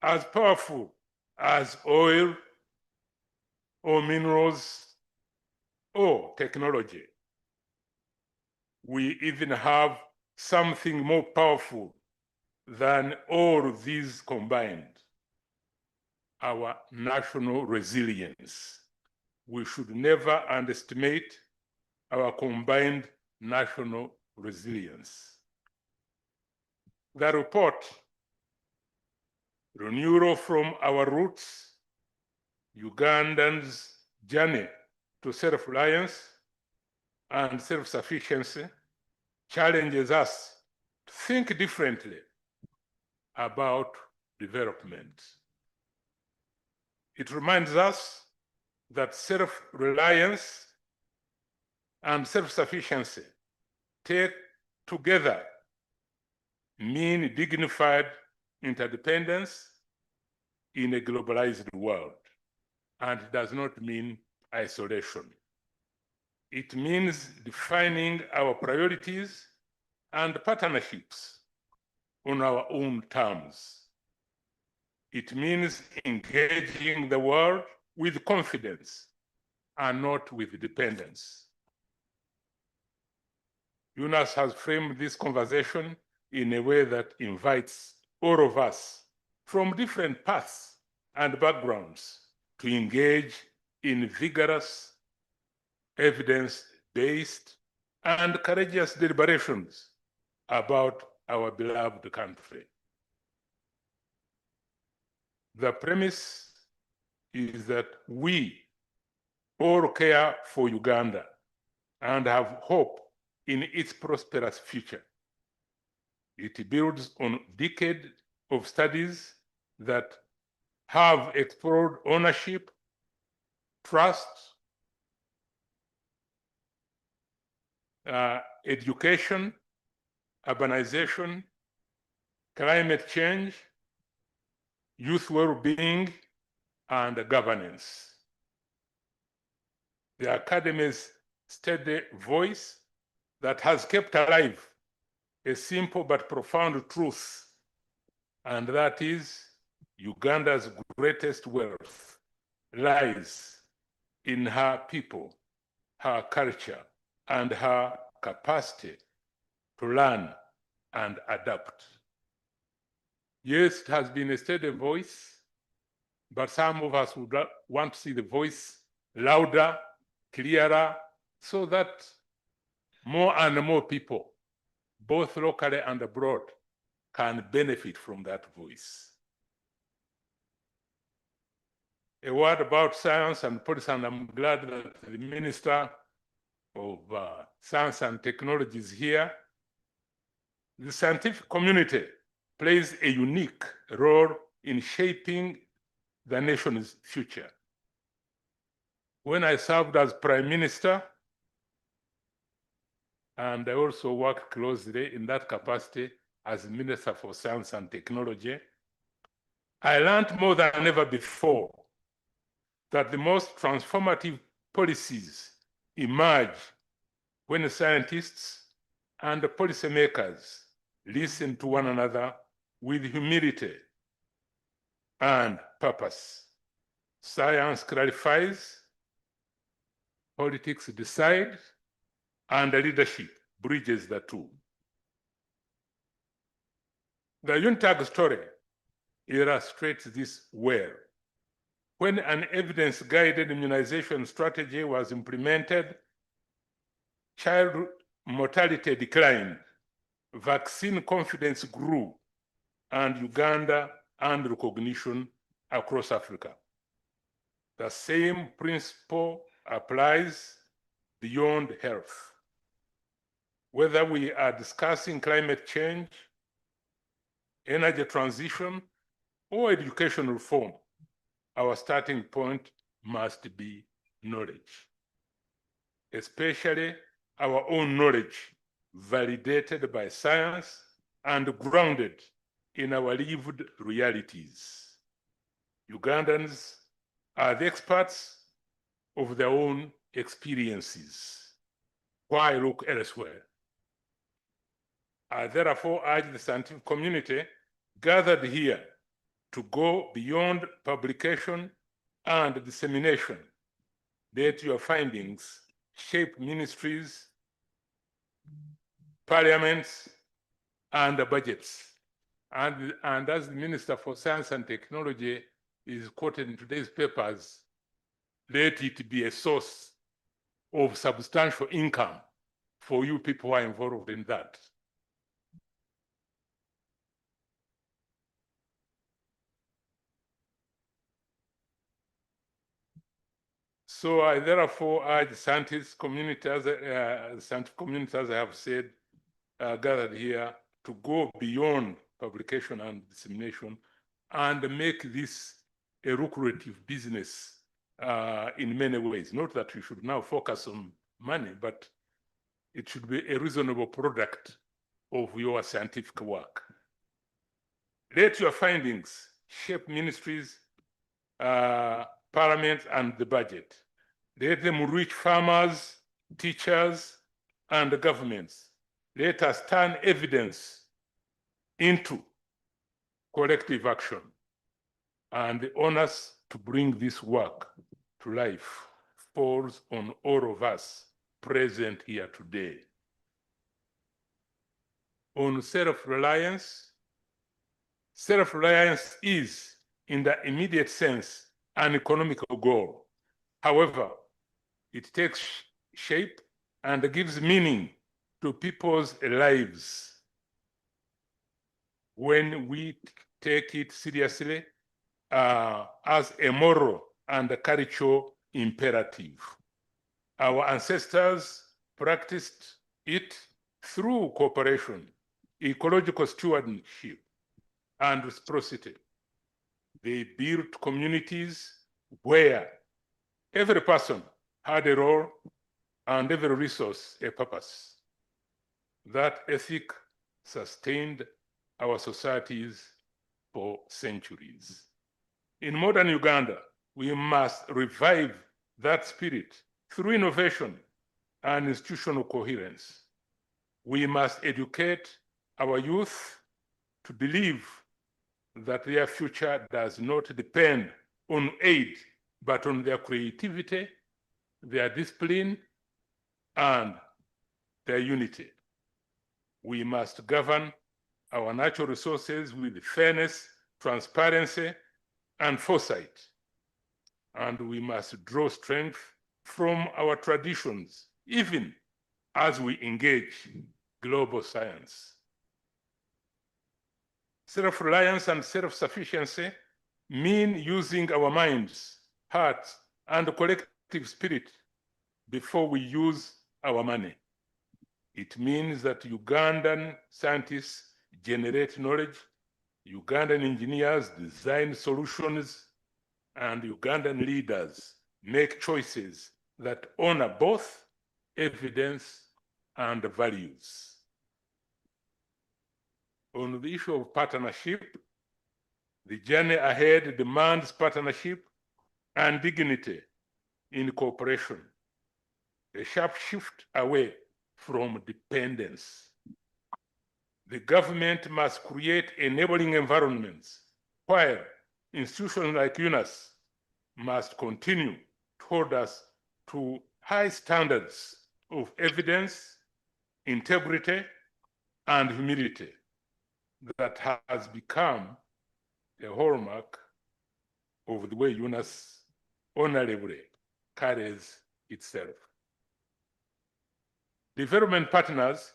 as powerful as oil or minerals or technology. We even have something more powerful than all of these combined: our national resilience. We should never underestimate our combined national resilience. The report, Renewal from Our Roots, Ugandans' Journey to Self-Reliance and Self-Sufficiency, challenges us to think differently about development. It reminds us that self-reliance and self-sufficiency take together mean dignified interdependence in a globalized world, and it does not mean isolation. It means defining our priorities and partnerships on our own terms. It means engaging the world with confidence and not with dependence. UNAS has framed this conversation in a way that invites all of us from different paths and backgrounds to engage in vigorous, evidence-based, and courageous deliberations about our beloved country. The premise is that we all care for Uganda and have hope in its prosperous future. It builds on decades of studies that have explored ownership, trust, education, urbanization, climate change, youth well-being, and governance. The Academy's steady voice that has kept alive a simple but profound truth, and that is Uganda's greatest wealth lies in her people, her culture, and her capacity to learn and adapt. Yes, it has been a steady voice, but some of us would want to see the voice louder, clearer, so that more and more people, both locally and abroad, can benefit from that voice. A word about science and policy, and I'm glad that the Minister of Science and Technology is here. The scientific community plays a unique role in shaping the nation's future. When I served as Prime Minister, and I also worked closely in that capacity as Minister for Science and Technology, I learned more than ever before that the most transformative policies emerge when scientists and policymakers listen to one another with humility and purpose. Science clarifies, politics decide, and leadership bridges the two. The UNTAG story illustrates this well. When an evidence-guided immunization strategy was implemented, child mortality declined, vaccine confidence grew, and Uganda earned recognition across Africa. The same principle applies beyond health. Whether we are discussing climate change, energy transition, or education reform, our starting point must be knowledge, especially our own knowledge, validated by science and grounded in our lived realities. Ugandans are the experts of their own experiences. Why look elsewhere? I therefore urge the scientific community gathered here to go beyond publication and dissemination. Let your findings shape ministries, parliaments, and budgets. And as the Minister for Science and Technology, is quoted in today's papers, let it be a source of substantial income for you people who are involved in that. So I therefore urge scientific community, as I have said, gathered here, to go beyond publication and dissemination and make this a lucrative business in many ways. Not that we should now focus on money, but it should be a reasonable product of your scientific work. Let your findings shape ministries, parliament, and the budget. Let them reach farmers, teachers, and the governments. Let us turn evidence into collective action. And the onus to bring this work to life falls on all of us present here today. On self-reliance, self-reliance is, in the immediate sense, an economical goal. However, it takes shape and gives meaning to people's lives when we take it seriously as a moral and a cultural imperative. Our ancestors practiced it through cooperation, ecological stewardship, and reciprocity. They built communities where every person had a role and every resource a purpose. That ethic sustained our societies for centuries. In modern Uganda, we must revive that spirit through innovation and institutional coherence. We must educate our youth to believe that their future does not depend on aid, but on their creativity, their discipline, and their unity. We must govern our natural resources with fairness, transparency, and foresight. And we must draw strength from our traditions, even as we engage global science. Self-reliance and self-sufficiency mean using our minds, hearts, and collective spirit before we use our money. It means that Ugandan scientists generate knowledge, Ugandan engineers design solutions, and Ugandan leaders make choices that honor both evidence and values. On the issue of partnership, the journey ahead demands partnership and dignity in cooperation, a sharp shift away from dependence. The government must create enabling environments while institutions like UNAS must continue to hold us to high standards of evidence, integrity, and humility that has become a hallmark of the way UNAS honorably carries itself. Development partners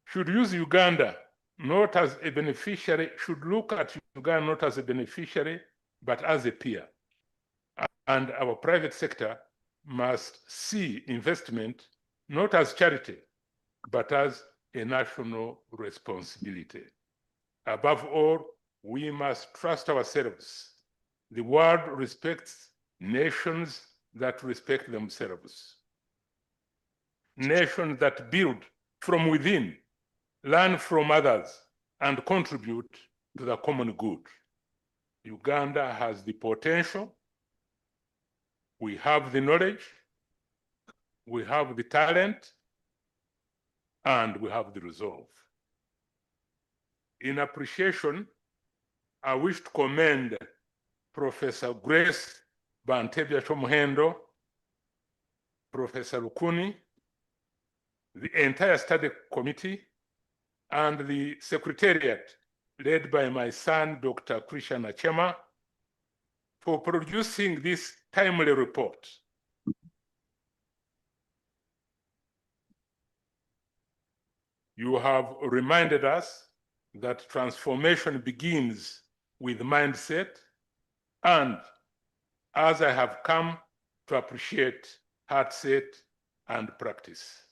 should use Uganda not as a beneficiary, should look at Uganda not as a beneficiary, but as a peer. And our private sector must see investment not as charity, but as a national responsibility. Above all, we must trust ourselves. The world respects nations that respect themselves. Nations that build from within, learn from others, and contribute to the common good. Uganda has the potential, we have the knowledge, we have the talent, and we have the resolve. In appreciation, I wish to commend Professor Grace Bantebya Chomuhendo, Professor Lukuni, the entire study committee, and the secretariat led by my son, Dr. Krishna Chema, for producing this timely report. You have reminded us that transformation begins with mindset, and as I have come to appreciate, heart set and practice.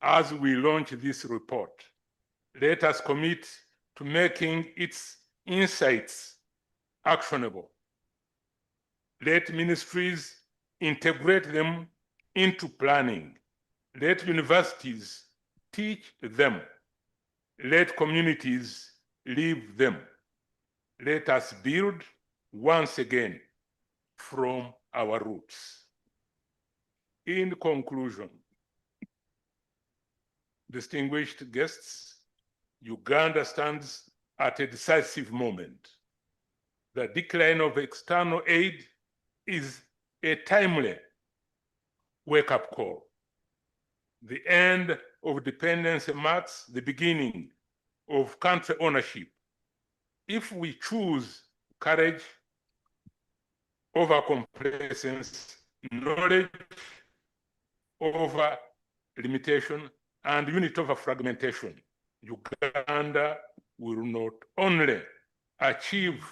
As we launch this report, let us commit to making its insights actionable. Let ministries integrate them into planning. Let universities teach them. Let communities live them. Let us build once again from our roots. In conclusion, distinguished guests, Uganda stands at a decisive moment. The decline of external aid is a timely wake-up call. The end of dependency marks the beginning of country ownership. If we choose courage over complacency, knowledge over limitation, and unity over fragmentation, Uganda will not only achieve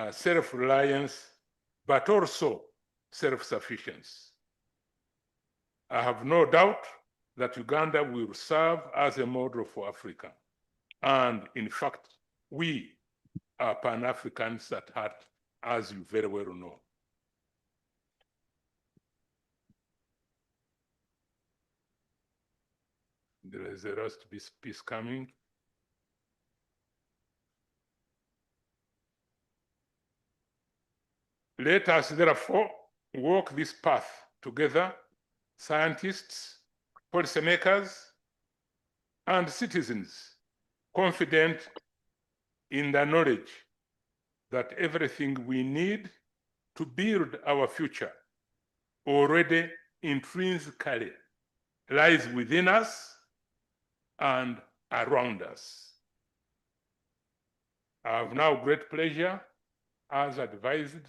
self-reliance, but also self-sufficiency. I have no doubt that Uganda will serve as a model for Africa. And in fact, we are Pan-Africans at heart, as you very well know. There is a rest peace coming. Let us therefore walk this path together, scientists, policymakers, and citizens, confident in the knowledge that everything we need to build our future already intrinsically lies within us and around us. I have now great pleasure, as advised,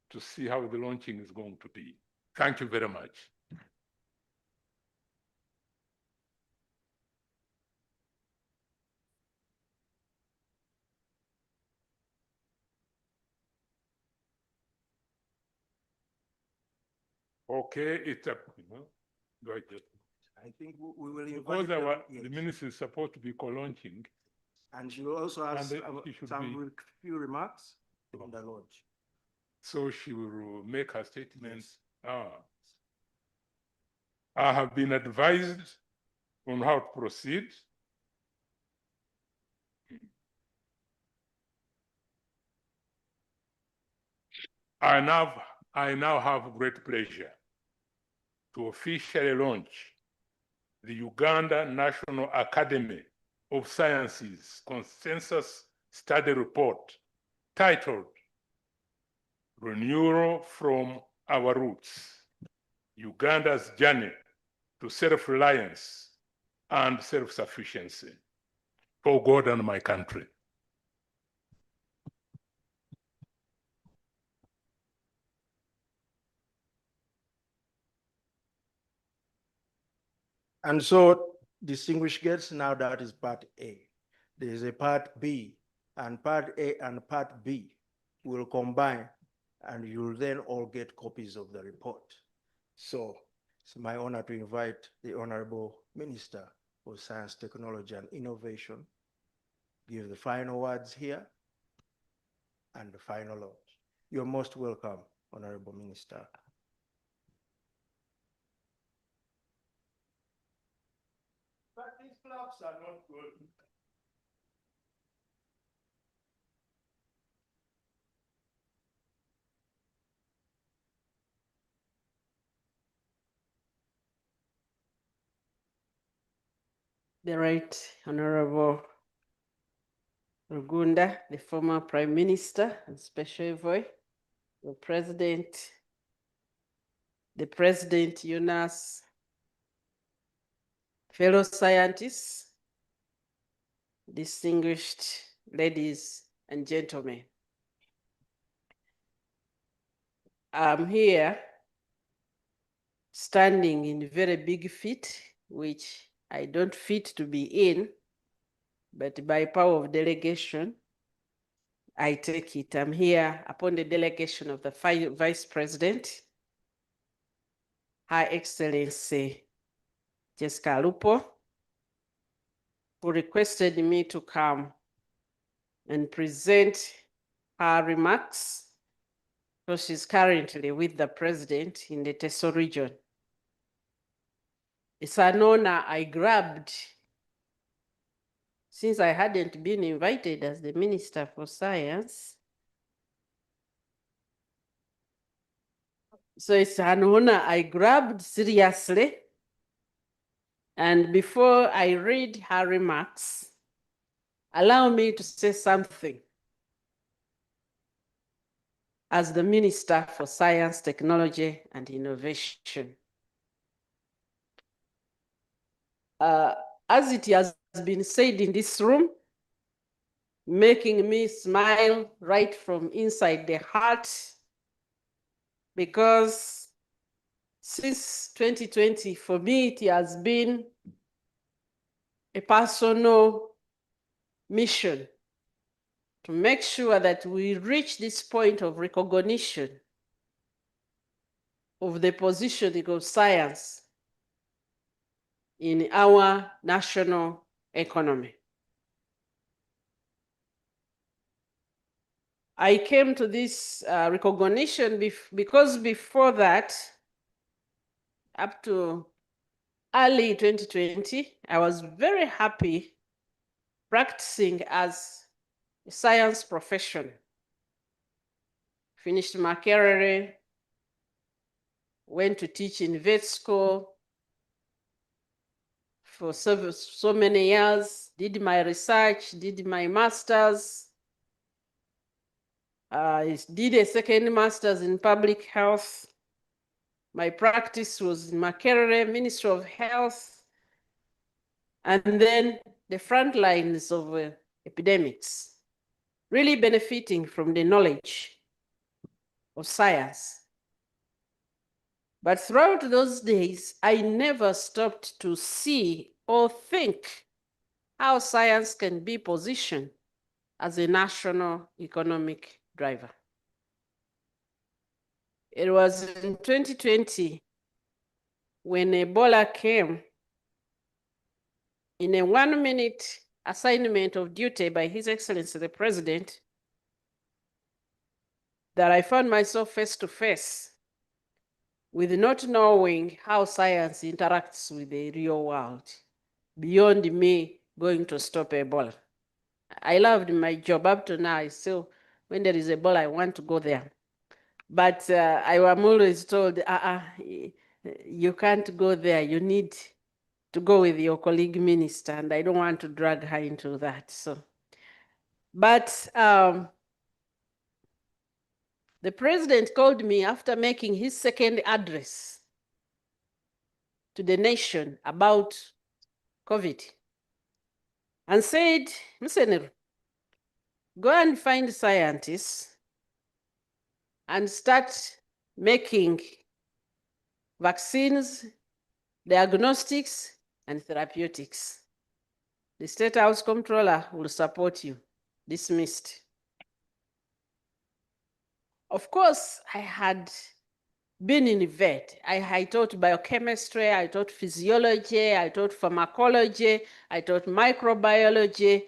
to see how the launching is going to be. Thank you very much. Okay, it's up. Do I just? I think we will Because invite the minister is supposed to be co-launching. and she will also have she should some few remarks on the launch. So she will make her statements. Yes. I have been advised on how to proceed. I now have great pleasure to officially launch the Uganda National Academy of Sciences Consensus Study Report titled Renewal from Our Roots, Uganda's Journey to Self-Reliance and Self-Sufficiency for God and my country. And so, distinguished guests, now that is part A. There is a part B, and part A and part B will combine, and you'll then all get copies of the report. So it's my honor to invite the Honorable Minister for Science, Technology, and Innovation, give the final words here and the final launch. You're most welcome, Honorable Minister. But these flaps are not good. The Right Honorable Rugunda, the former Prime Minister and Special Envoy, the President, UNAS, fellow scientists, distinguished ladies and gentlemen. I'm here standing in very big feet, which I don't fit to be in, but by power of delegation, I take it. I'm here upon the delegation of the Vice President, Her Excellency Jessica Lupo, who requested me to come and present her remarks, because she's currently with the president in the Teso region. It's an honor I grabbed since I hadn't been invited as the Minister for Science. So it's an honor I grabbed seriously. And before I read her remarks, allow me to say something as the Minister for Science, Technology, and Innovation. As it has been said in this room, making me smile right from inside the heart, because since 2020, for me, it has been a personal mission to make sure that we reach this point of recognition of the positioning of science in our national economy. I came to this recognition because before that, up to early 2020, I was very happy practicing as a science profession. Finished Makerere, went to teach in vet school for so many years, did my research, did my master's, did a second master's in public health. My practice was in Makerere, Ministry of Health, and then the front lines of epidemics, really benefiting from the knowledge of science. But throughout those days, I never stopped to see or think how science can be positioned as a national economic driver. It was in 2020 when Ebola came, in a 1-minute assignment of duty by His Excellency the President, that I found myself face to face with not knowing how science interacts with the real world, beyond me going to stop Ebola. I loved my job up to now. I still, when there is Ebola, I want to go there. But I am always told, you can't go there. You need to go with your colleague minister, and I don't want to drag her into that. So, but the president called me after making his second address to the nation about COVID and said, "Mr. Go and find scientists and start making vaccines, diagnostics, and therapeutics. The State House Comptroller will support you." Dismissed. Of course, I had been in vet. I taught biochemistry, I taught physiology, I taught pharmacology, I taught microbiology,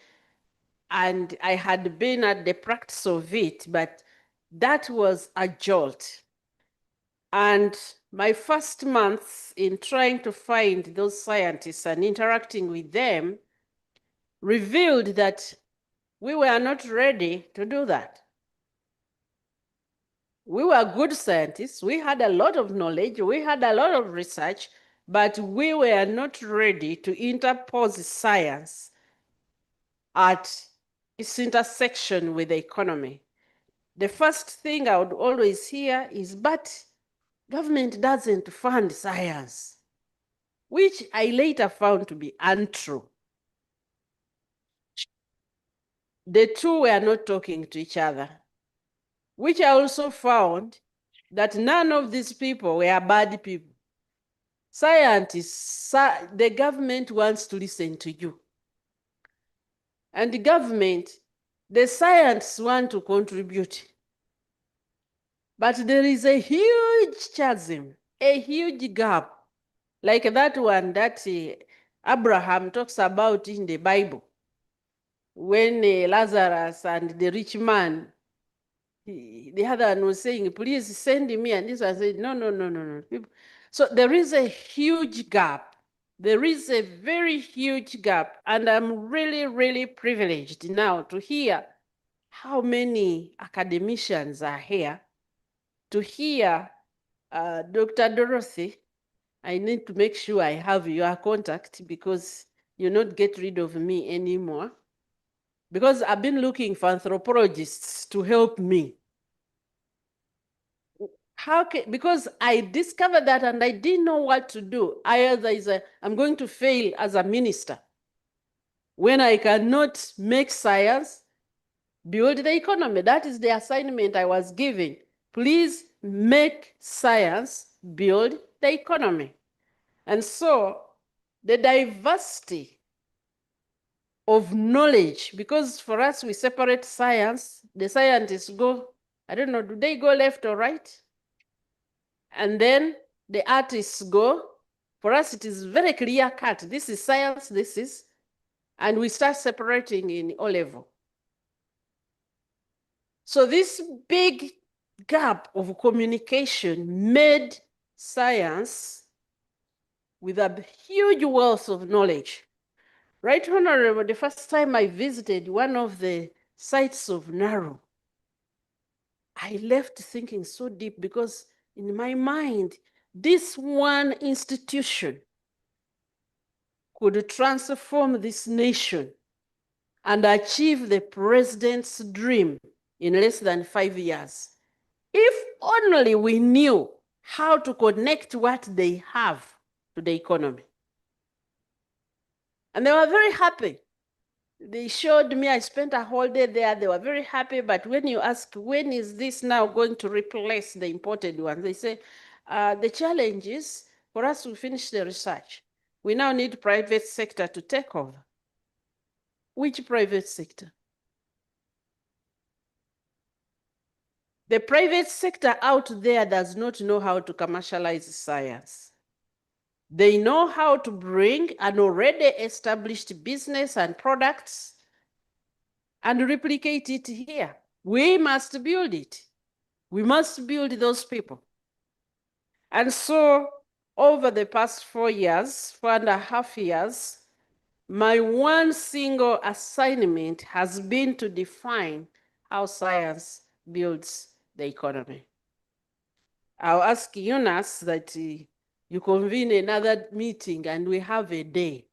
and I had been at the practice of it, but that was a jolt. And my first months in trying to find those scientists and interacting with them revealed that we were not ready to do that. We were good scientists, we had a lot of knowledge, we had a lot of research, but we were not ready to interpose science at its intersection with the economy. The first thing I would always hear is, but government doesn't fund science, which I later found to be untrue. The two were not talking to each other, which I also found that none of these people were bad people. Scientists, the government wants to listen to you. And the government, the scientists want to contribute. But there is a huge chasm, a huge gap, like that one that Abraham talks about in the Bible. When Lazarus and the rich man, the other one was saying, please send me. And this one said, no, no, no, no, no. So there is a huge gap. There is a very huge gap. And I'm really, really privileged now to hear how many academicians are here, to hear Dr. Dorothy. I need to make sure I have your contact because you not get rid of me anymore. Because I've been looking for anthropologists to help me. Because I discovered that and I didn't know what to do. I'm going to fail as a minister when I cannot make science build the economy. That is the assignment I was given. Please make science build the economy. And so the diversity of knowledge, because for us we separate science, the scientists go, I don't know, do they go left or right? And then the artists go. For us, it is very clear cut. This is science, this is, and we start separating in O level. So this big gap of communication made science with a huge wealth of knowledge. Right Honorable, the first time I visited one of the sites of Naru, I left thinking so deep because in my mind, this one institution could transform this nation and achieve the president's dream in less than 5 years. If only we knew how to connect what they have to the economy. And they were very happy. They showed me, I spent a whole day there. They were very happy. But when you ask, when is this now going to replace the imported ones? They say, the challenge is for us to finish the research. We now need private sector to take over. Which private sector? The private sector out there does not know how to commercialize science. They know how to bring an already established business and products and replicate it here. We must build it. We must build those people. And so over the past 4 years, 4.5 years, my one single assignment has been to define how science builds the economy. I'll ask UNAS that you convene another meeting and we have a day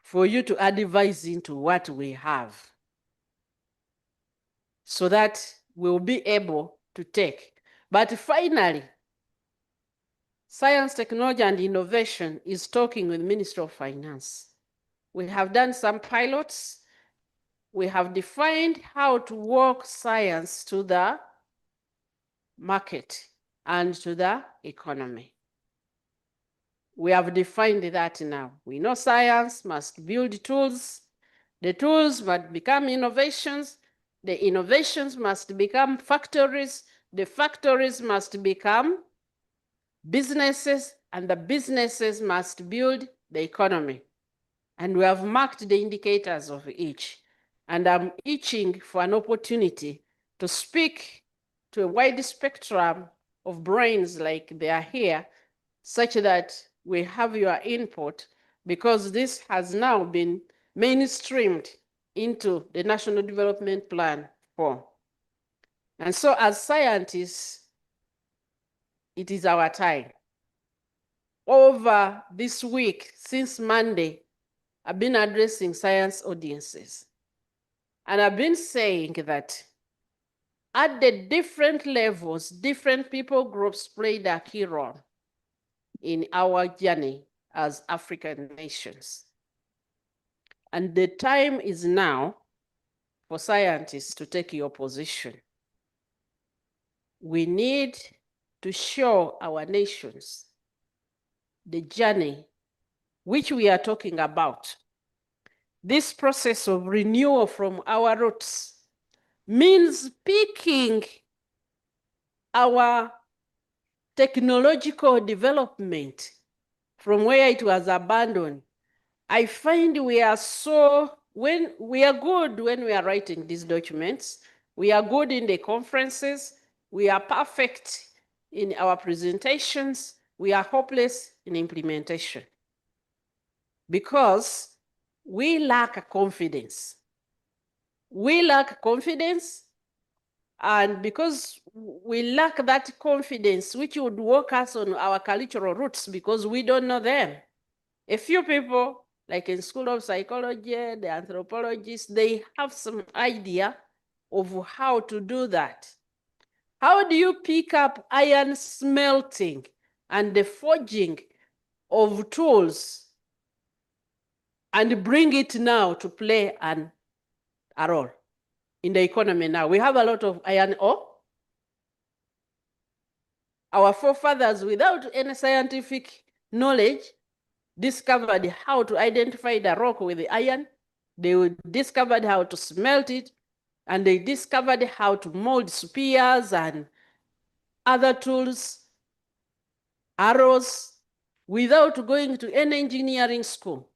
for you to advise into what we have so that we'll be able to take. But finally, Science, Technology, and Innovation is talking with the Ministry of Finance. We have done some pilots. We have defined how to work science to the market and to the economy. We have defined that now. We know science must build tools. The tools must become innovations. The innovations must become factories. The factories must become businesses, and the businesses must build the economy. And we have marked the indicators of each. And I'm itching for an opportunity to speak to a wide spectrum of brains like they are here, such that we have your input, because this has now been mainstreamed into the National Development Plan 4. And so as scientists, it is our time. Over this week, since Monday, I've been addressing science audiences. And I've been saying that at the different levels, different people groups played a key role in our journey as African nations. And the time is now for scientists to take your position. we need to show our nations the journey which we are talking about. This process of renewal from our roots means picking our technological development from where it was abandoned. I find we are when we are good when we are writing these documents, we are good in the conferences, we are perfect in our presentations, we are hopeless in implementation. Because we lack confidence. We lack confidence, and because we lack that confidence, which would walk us on our cultural roots because we don't know them. A few people, like in School of Psychology, the anthropologists, they have some idea of how to do that. How do you pick up iron smelting and the forging of tools and bring it now to play a role in the economy now? We have a lot of iron ore. Our forefathers, without any scientific knowledge, discovered how to identify the rock with the iron. They discovered how to smelt it, and they discovered how to mold spears and other tools, arrows, without going to any engineering school.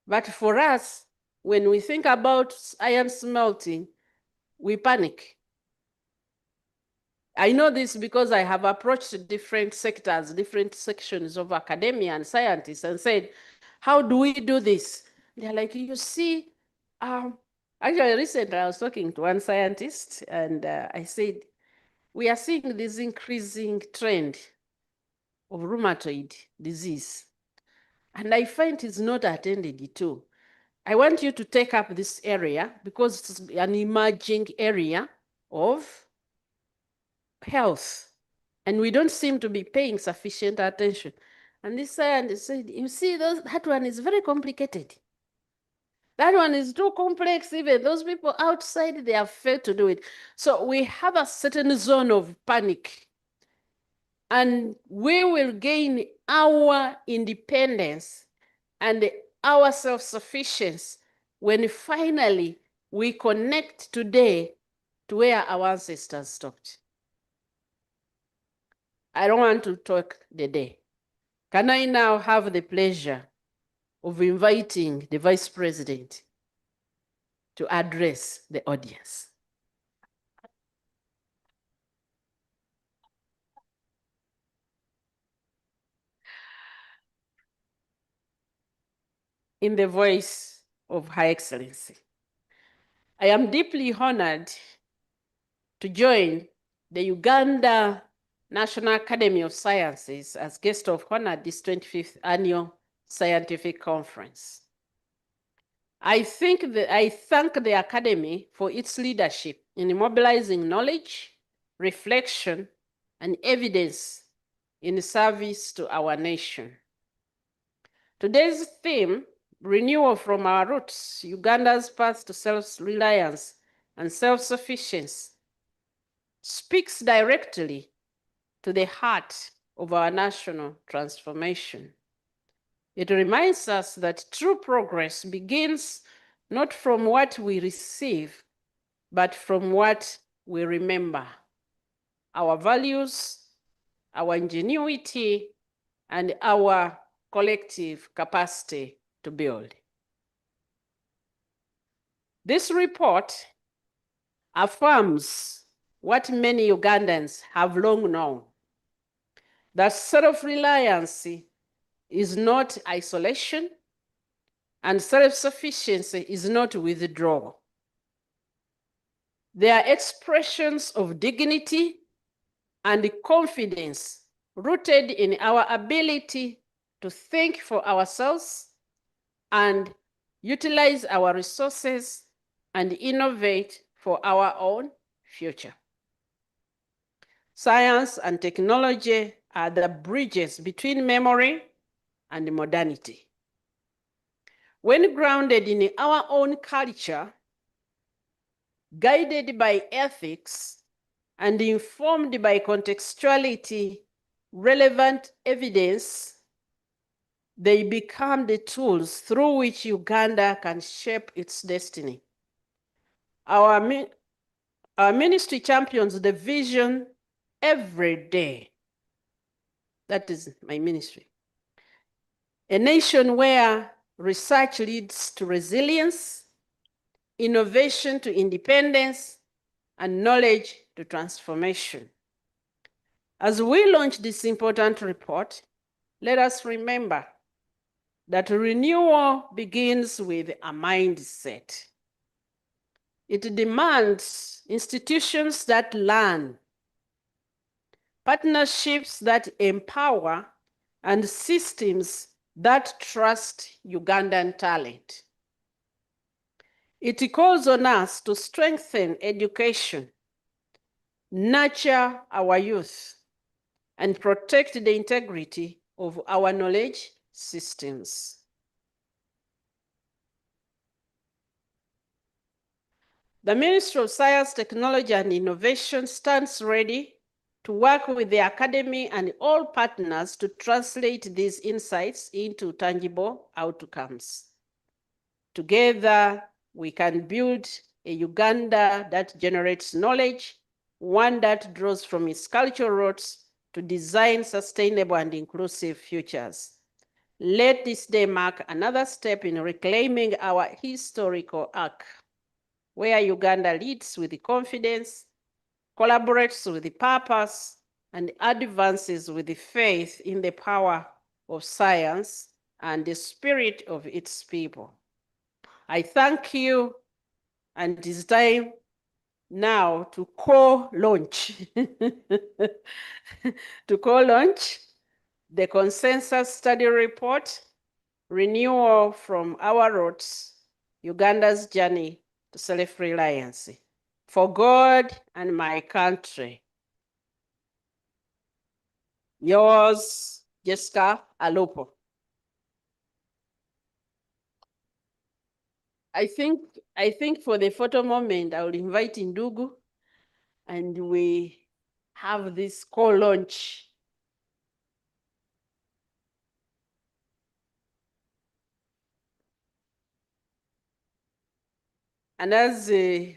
But for us, when we think about iron smelting, we panic. I know this because I have approached different sectors, different sections of academia and scientists and said, how do we do this? They're like, you see, actually recently I was talking to one scientist and I said, we are seeing this increasing trend of rheumatoid disease. And I find it's not attended to. I want you to take up this area because it's an emerging area of health, and we don't seem to be paying sufficient attention. And this scientist said, you see, that one is very complicated. That one is too complex. Even those people outside, they have failed to do it. So we have a certain zone of panic, and we will gain our independence and our self-sufficiency when finally we connect today to where our ancestors stopped. I don't want to talk the day. Can I now have the pleasure of inviting the Vice President to address the audience? In the voice of Her Excellency, I am deeply honored to join the Uganda National Academy of Sciences as guest of honor at this 25th Annual Scientific Conference. I thank the Academy for its leadership in mobilizing knowledge, reflection, and evidence in service to our nation. Today's theme, Renewal from Our Roots, Uganda's Path to Self-Reliance and Self-Sufficiency, speaks directly to the heart of our national transformation. It reminds us that true progress begins not from what we receive, but from what we remember. Our values, our ingenuity, and our collective capacity to build. This report affirms what many Ugandans have long known, that self-reliance is not isolation, and self-sufficiency is not withdrawal. They are expressions of dignity and confidence rooted in our ability to think for ourselves and utilize our resources and innovate for our own future. Science and technology are the bridges between memory and modernity. When grounded in our own culture, guided by ethics, and informed by contextuality, relevant evidence, they become the tools through which Uganda can shape its destiny. Our ministry champions the vision every day. That is my ministry. A nation where research leads to resilience, innovation to independence, and knowledge to transformation. As we launch this important report, let us remember that renewal begins with a mindset. It demands institutions that learn, partnerships that empower, and systems that trust Ugandan talent. It calls on us to strengthen education, nurture our youth, and protect the integrity of our knowledge systems. The Ministry of Science, Technology, and Innovation stands ready to work with the academy and all partners to translate these insights into tangible outcomes. Together, we can build a Uganda that generates knowledge, one that draws from its cultural roots to design sustainable and inclusive futures. Let this day mark another step in reclaiming our historical arc, where Uganda leads with confidence, collaborates with purpose, and advances with faith in the power of science and the spirit of its people. I thank you, and it is time now to co-launch the consensus study report, Renewal from Our Roots, Uganda's Journey to Self-Reliance, for God and my country. Yours, Jessica Alupo. I think for the photo moment, I will invite Ndugu, and we have this co-launch. And as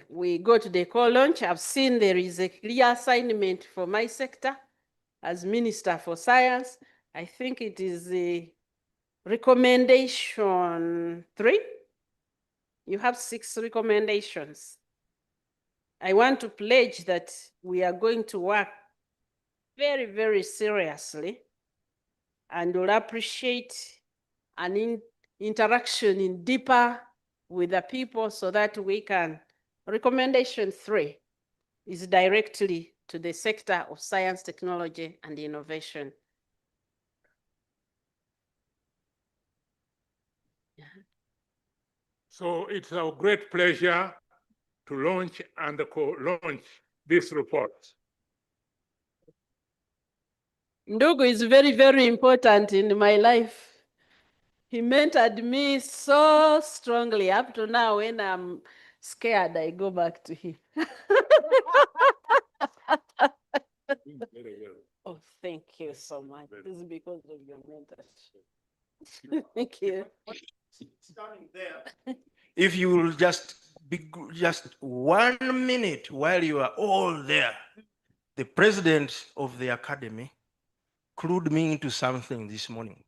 we go to the co-launch, I've seen there is a clear assignment for my sector as Minister for Science. I think it is the recommendation 3. You have 6 recommendations. I want to pledge that we are going to work very, very seriously, and will appreciate an interaction in deeper with the people so that we can. Recommendation 3 is directly to the sector of science, technology, and innovation. So it's our great pleasure to launch and co-launch this report. Ndugu is very, very important in my life. He mentored me so strongly. Up to now, when I'm scared, I go back to him. Oh, thank you so much. This is because of your mentorship. Thank you. If you will just be just 1 minute while you are all there, the president of the academy clued me into something this morning,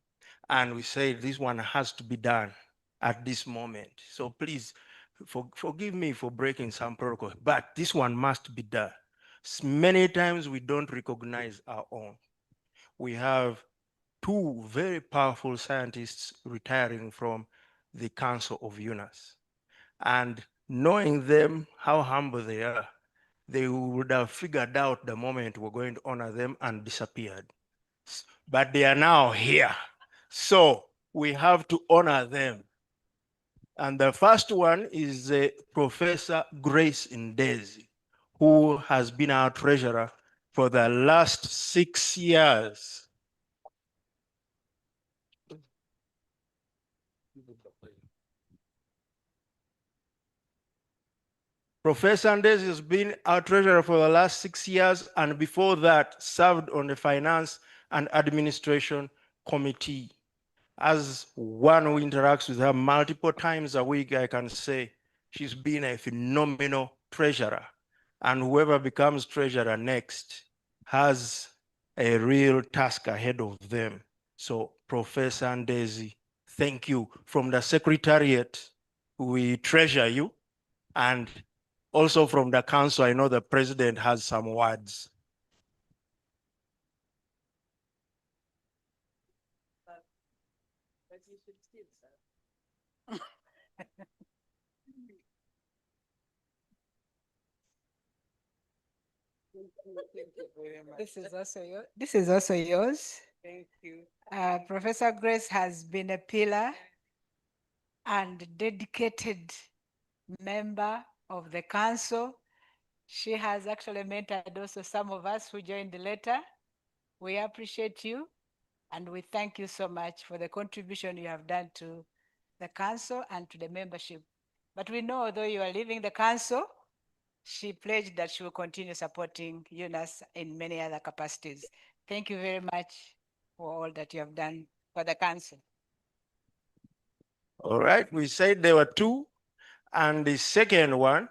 and we said this one has to be done at this moment. So please forgive me for breaking some protocol, but this one must be done. Many times we don't recognize our own. We have 2 very powerful scientists retiring from the Council of UNAS. And knowing them, how humble they are, they would have figured out the moment we're going to honor them and disappeared. But they are now here. So we have to honor them. And the first one is Professor Grace Ndezi, who has been our treasurer for the last 6 years. Professor Andes has been our treasurer for the last 6 years, and before that served on the Finance and Administration Committee. As one who interacts with her multiple times a week, I can say she's been a phenomenal treasurer. And whoever becomes treasurer next has a real task ahead of them. So Professor Ndezi, thank you. From the Secretariat, we treasure you. And also from the council, I know the president has some words. This is also yours. Thank you. Professor Grace has been a pillar and dedicated member of the council. She has actually mentored also some of us who joined later. We appreciate you and we thank you so much for the contribution you have done to the council and to the membership. But we know although you are leaving the council, she pledged that she will continue supporting UNAS in many other capacities. Thank you very much for all that you have done for the council. All right, we said there were two, and the second one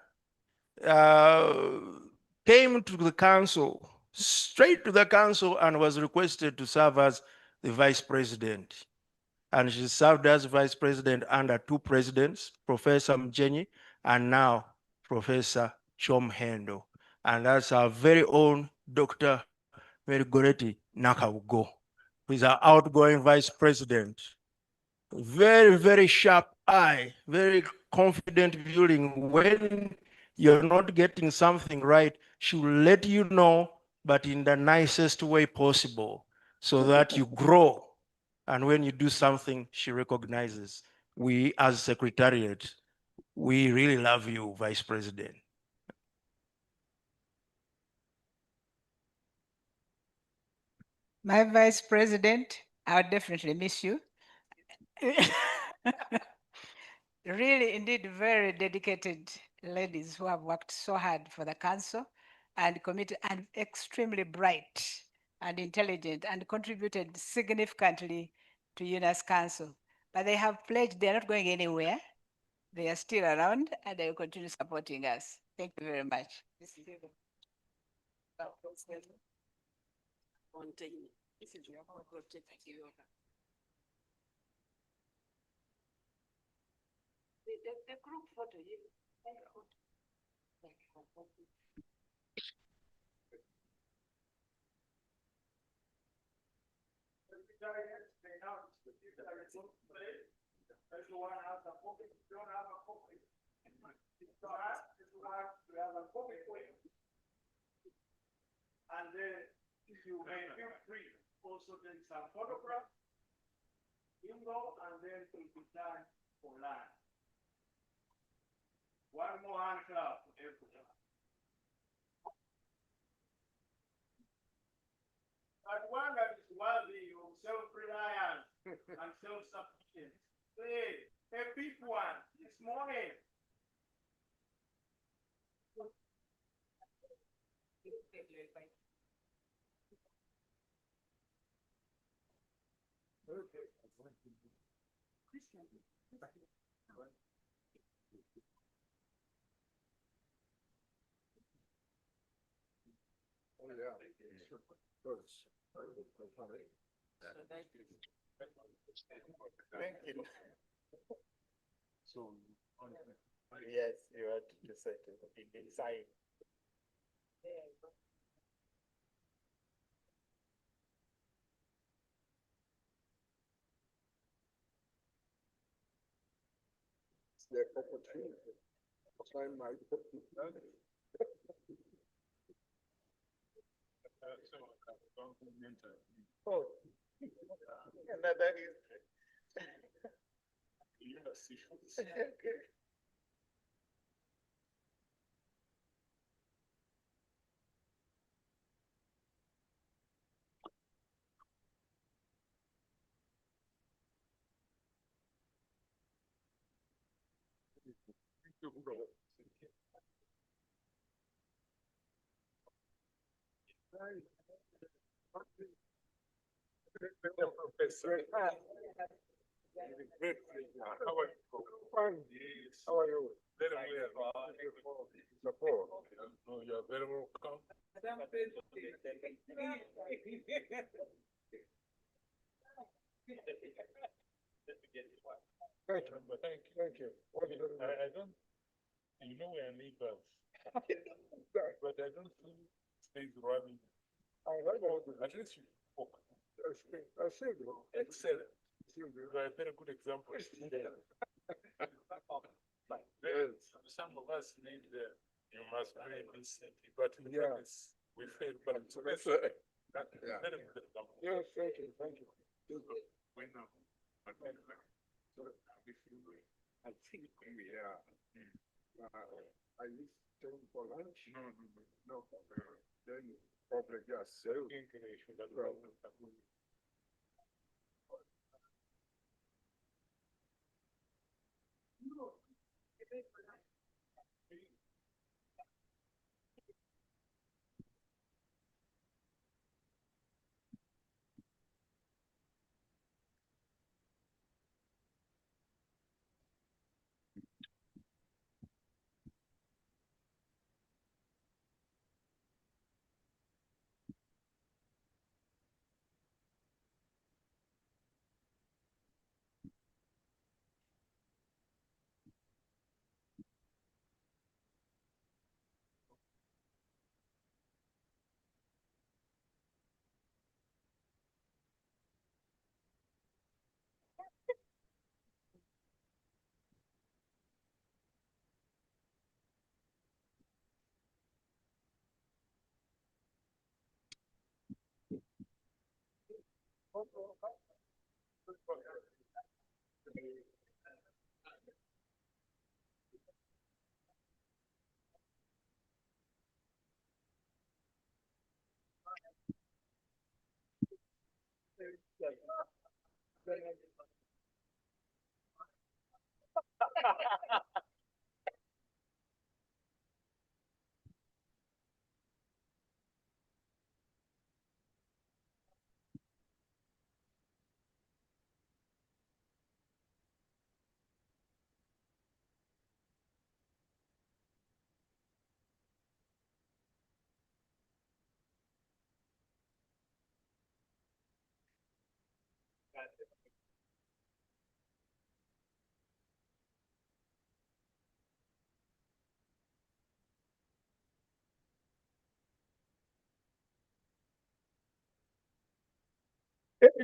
came to the council, straight to the council, and was requested to serve as the vice president. And she served as vice president under two presidents, Professor Mjenyi and now Professor Chomhendo. And that's our very own Dr. Merigoreti Nakaugo, who is our outgoing vice president. Very, very sharp eye, very confident viewing. When you're not getting something right, she will let you know, but in the nicest way possible, so that you grow. And when you do something, she recognizes. We, as Secretariat, we really love you, Vice President. My vice president, I'll definitely miss you. Really, indeed, very dedicated ladies who have worked so hard for the council and committed and extremely bright and intelligent and contributed significantly to UNAS Council. But they have pledged they're not going anywhere. They are still around and they will continue supporting us. Thank you very much. This is your the group photo. And then you may feel free also take some photographs, and then it will be time for lunch. One more hand clap for everyone. But one that is worthy of self-reliance and self-sufficiency. Say, a big one this morning. Thank you. So, yes, you have to say it inside. The opportunity to find my oh, and that is yes. Okay. Professor. Great. How are you? Fine. Yes. How are you? Very well. Support. No, you are very welcome. Thank you. Thank you. I don't, you know, we are neighbors. But I don't think stays running. At least you spoke. I see. Excellent. You are a very good example. Some of us need you must pray decently, but yes, we fail. But that's very good example. Yes, thank you. We know. I think we are. Are you staying for lunch? No. Then probably just so.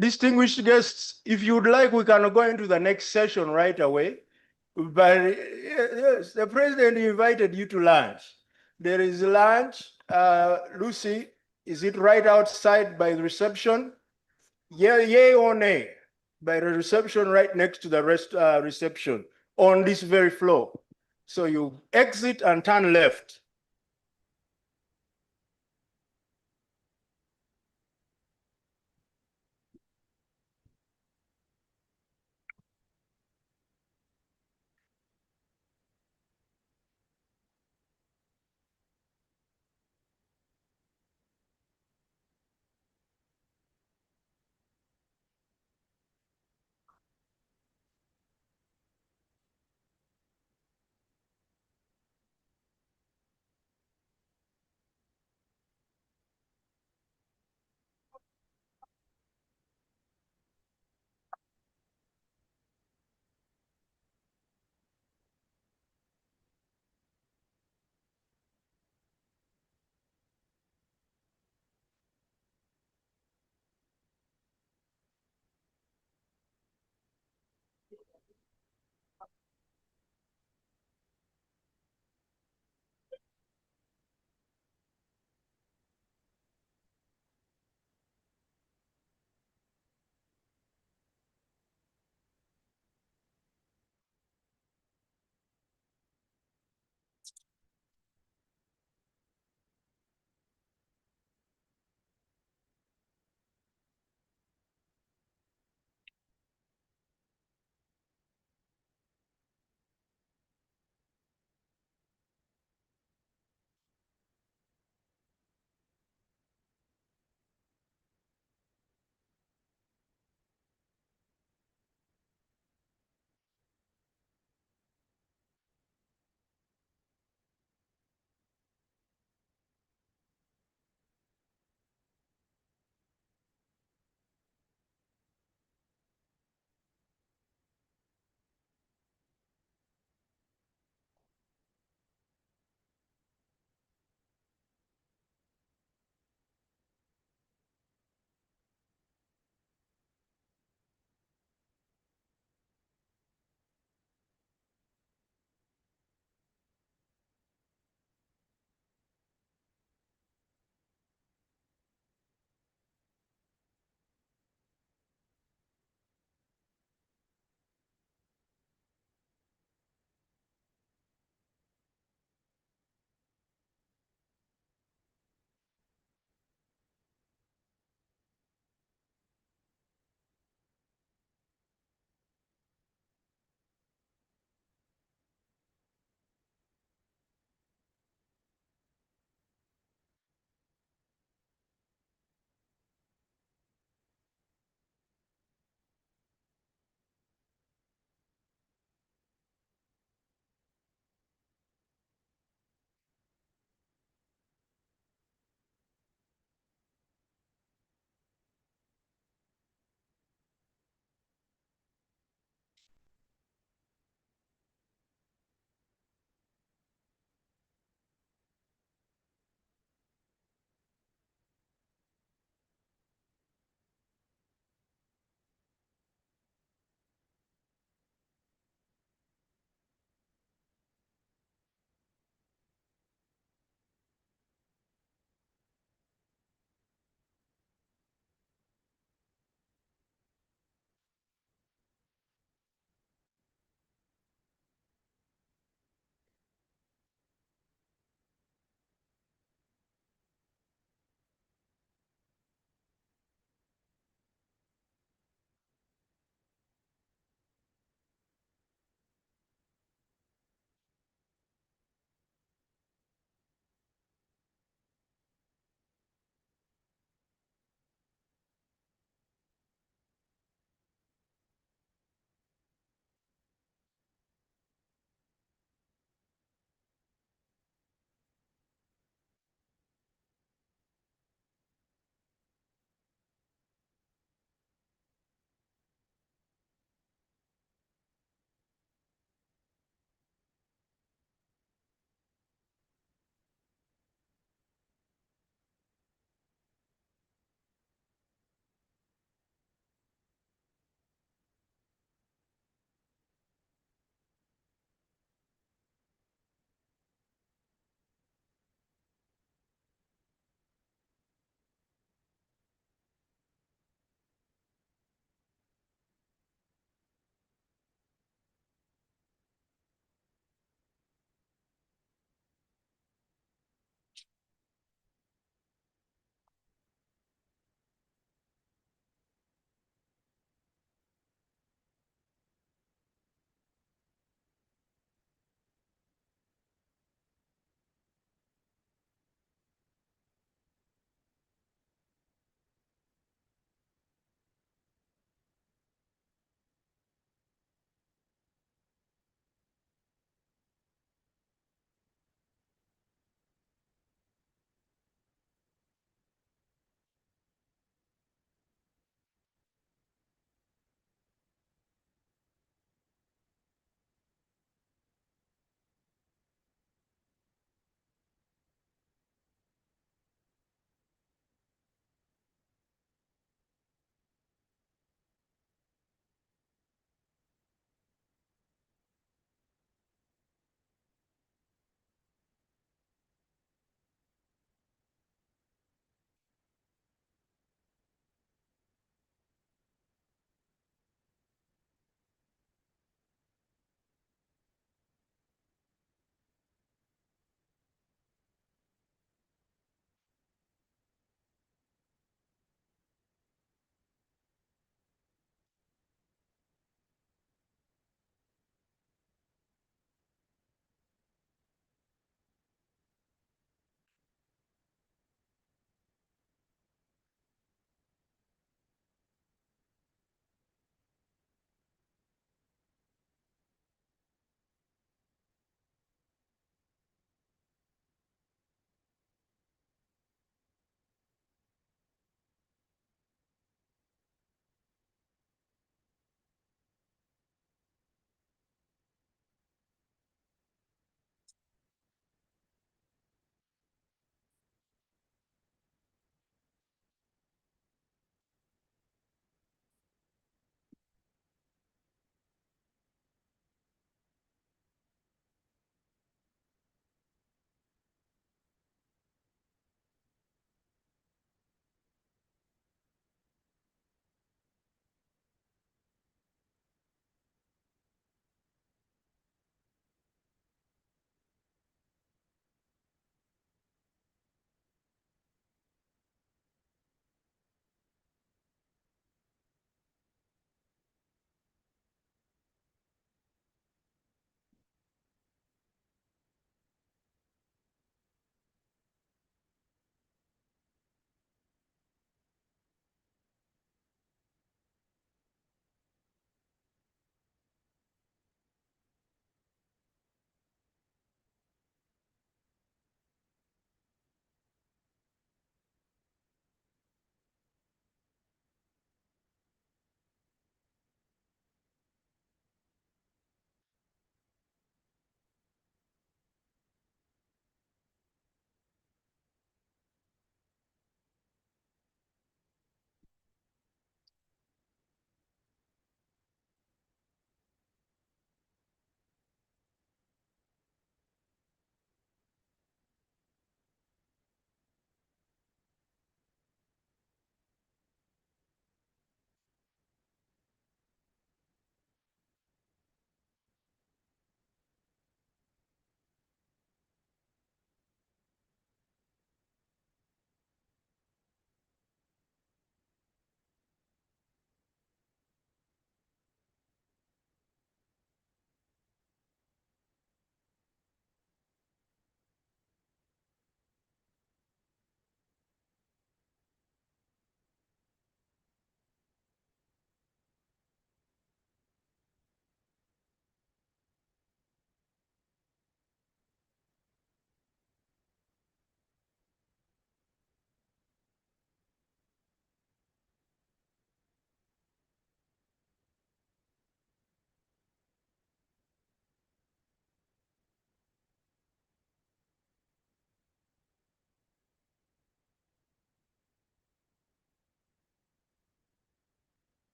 Distinguished guests, if you would like, we can go into the next session right away. But yes, the president invited you to lunch. There is lunch. Lucy, is it right outside by the reception? Yeah, yay or nay? By the reception right next to the reception on this very floor. So you exit and turn left.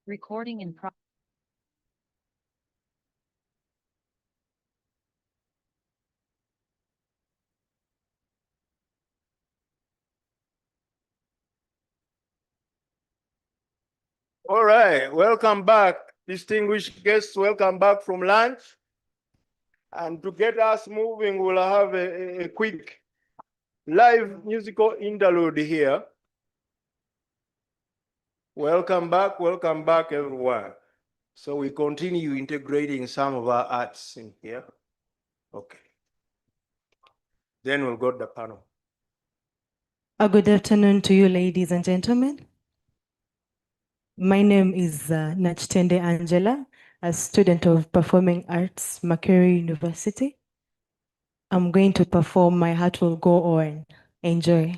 Recording in progress. All right, welcome back, distinguished guests. Welcome back from lunch. And to get us moving, we'll have a quick live musical interlude here. Welcome back, everyone. So we continue integrating some of our arts in here. Okay. Then we'll go to the panel. Good afternoon to you, ladies and gentlemen. My name is Nachtende Angela, a student of Performing Arts, Makerere University. I'm going to perform My Heart Will Go On. Enjoy.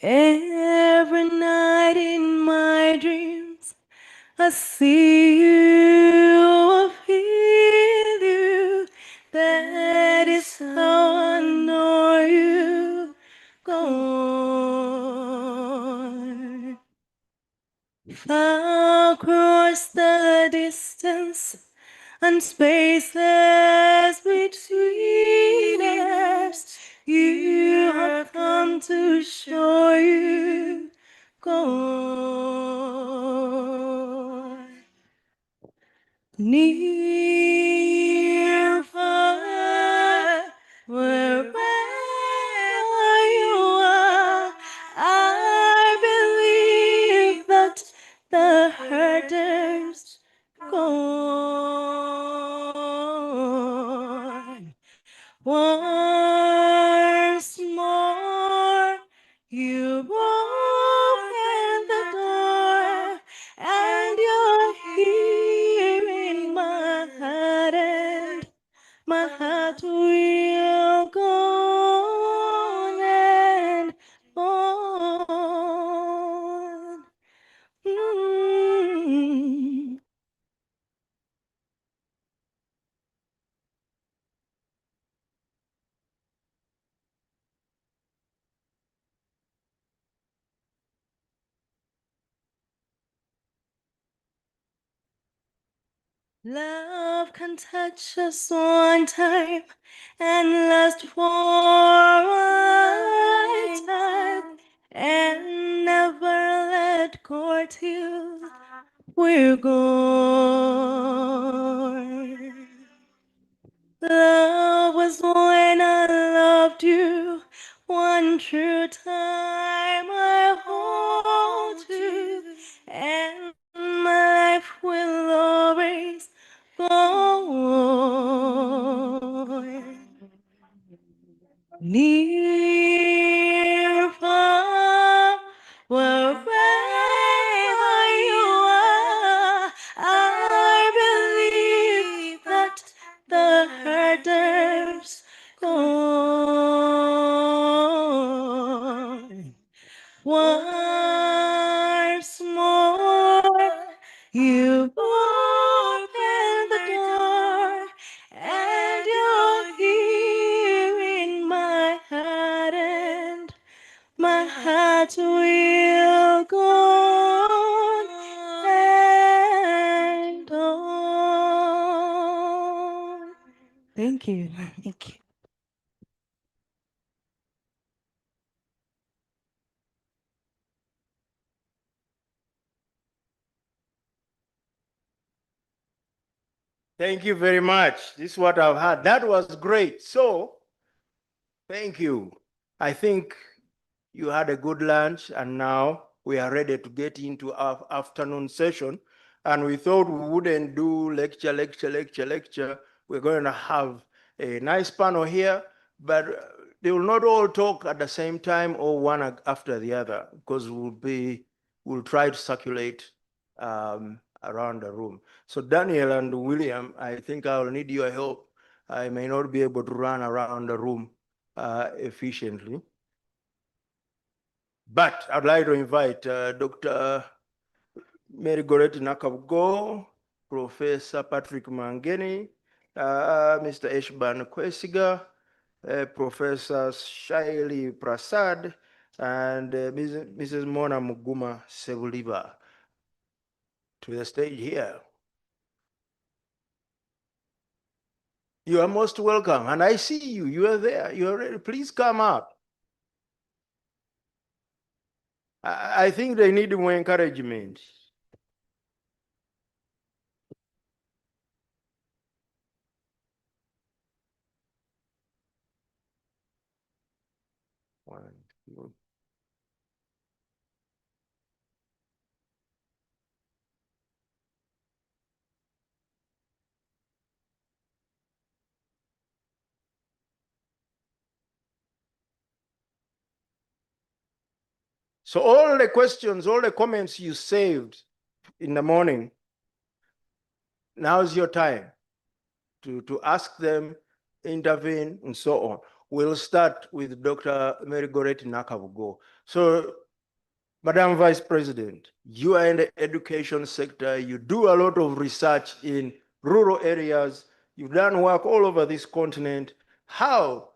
Every night in my dreams, I see you, I feel you. That is how I know you go on. Far across the distance and spaces between us, you have come to show you go on. Near, far, wherever you are, I believe that the hurters go on. Once more, you open the door, and you're here in my heart, and my heart will go on and on. Mm. Love can touch us one time and last for a lifetime and never let go till we're gone. Love was when I loved you one true time. I hold you, and my life will always go on. Near, far, wherever you are, I believe that the hurters go on. Once more, you open the door, and you're here in my heart, and my heart will go on and on. Thank you. Thank you. Thank you very much. This is what I've had. That was great. So, thank you. I think you had a good lunch, and now we are ready to get into our afternoon session. And we thought we wouldn't do lecture. We're going to have a nice panel here, but they will not all talk at the same time or one after the other, because we'll try to circulate around the room. So Daniel and William, I think I'll need your help. I may not be able to run around the room efficiently. But I'd like to invite Dr. Mary Goreti Nakabgo, Professor Patrick Mangeni, Mr. Eshban Kwesiga, Professor Shaili Prasad, and Mrs. Mona Muguma Sevuliva to the stage here. You are most welcome, and I see you. You are there. You are ready. Please come up. I think they need more encouragement. One, two. So all the questions, all the comments you saved in the morning, now's your time to ask them, intervene, and so on. We'll start with Dr. Mary Goreti Nakavugo. So, Madam Vice President, you are in the education sector. You do a lot of research in rural areas. You've done work all over this continent. How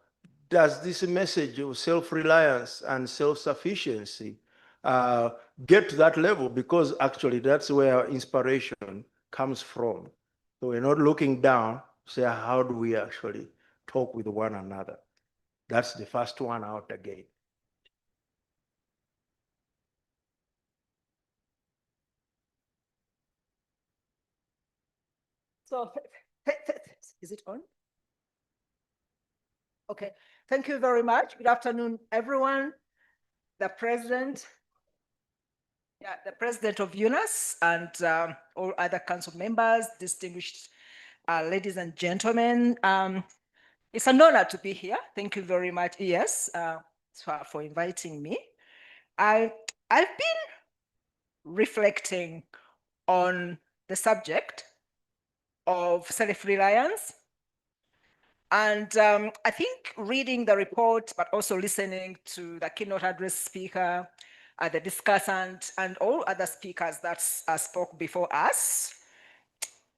does this message of self-reliance and self-sufficiency get to that level? Because actually that's where inspiration comes from. So we're not looking down, say, how do we actually talk with one another? That's the first one out again. So, is it on? Okay, thank you very much. Good afternoon, everyone. The president, the president of UNAS and all other council members, distinguished ladies and gentlemen. It's an honor to be here. Thank you very much, ES, for inviting me. I've been reflecting on the subject of self-reliance. And I think reading the report, but also listening to the keynote address speaker, the discussant, and all other speakers that spoke before us,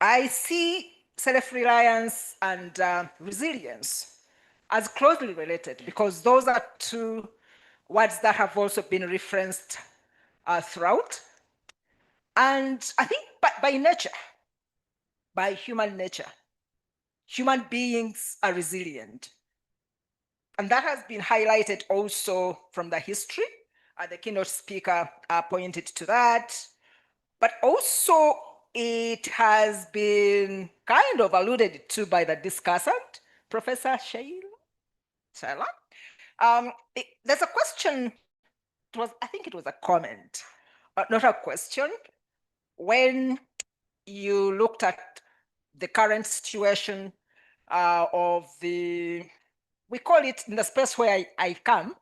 I see self-reliance and resilience as closely related, because those are two words that have also been referenced throughout. And I think by nature, by human nature, human beings are resilient. And that has been highlighted also from the history. The keynote speaker pointed to that. But also it has been kind of alluded to by the discussant, Professor Shaila. There's a question, I think it was a comment, not a question. When you looked at the current situation of we call it in the space where I come,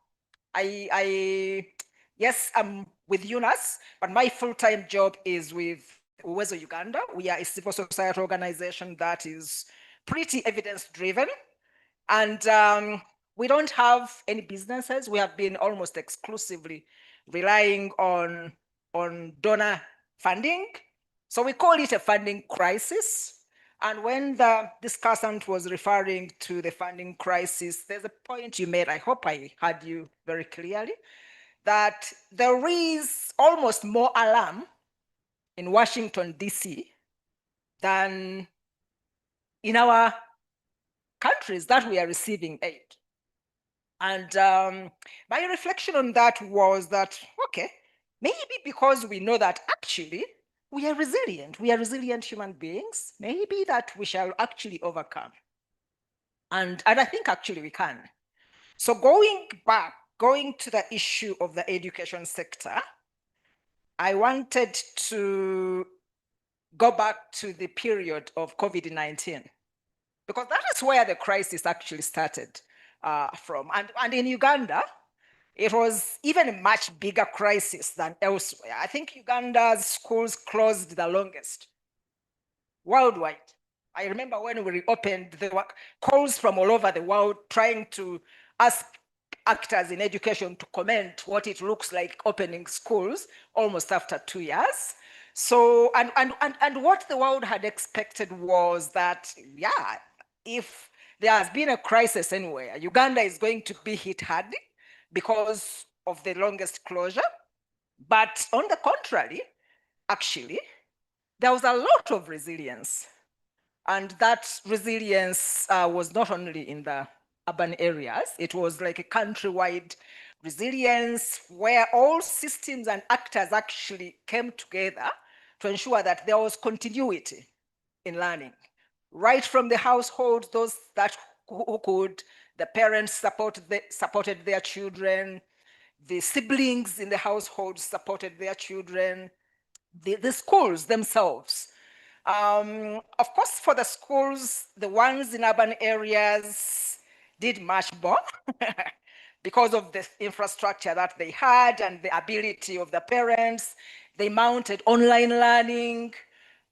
yes, I'm with UNAS, but my full-time job is with Uwezo Uganda. We are a civil society organization that is pretty evidence-driven. And we don't have any businesses. We have been almost exclusively relying on donor funding. So we call it a funding crisis. And when the discussant was referring to the funding crisis, there's a point you made, I hope I heard you very clearly, that there is almost more alarm in Washington, DC than in our countries that we are receiving aid. And my reflection on that was that, okay, maybe because we know that actually we are resilient human beings, maybe that we shall actually overcome. And I think actually we can. So going back going to the issue of the education sector, I wanted to go back to the period of COVID-19, because that is where the crisis actually started from. And in Uganda, it was even a much bigger crisis than elsewhere. I think Uganda's schools closed the longest worldwide. I remember when we reopened, there were calls from all over the world trying to ask actors in education to comment what it looks like opening schools almost after 2 years. So, and what the world had expected was that, yeah, if there has been a crisis anywhere, Uganda is going to be hit hard because of the longest closure. But on the contrary, actually, there was a lot of resilience. And that resilience was not only in the urban areas, it was like a countrywide resilience where all systems and actors actually came together to ensure that there was continuity in learning. Right from the household, those that who could, the parents supported their children, the siblings in the household supported their children, the schools themselves. Of course, for the schools, the ones in urban areas did much more because of the infrastructure that they had and the ability of the parents. They mounted online learning.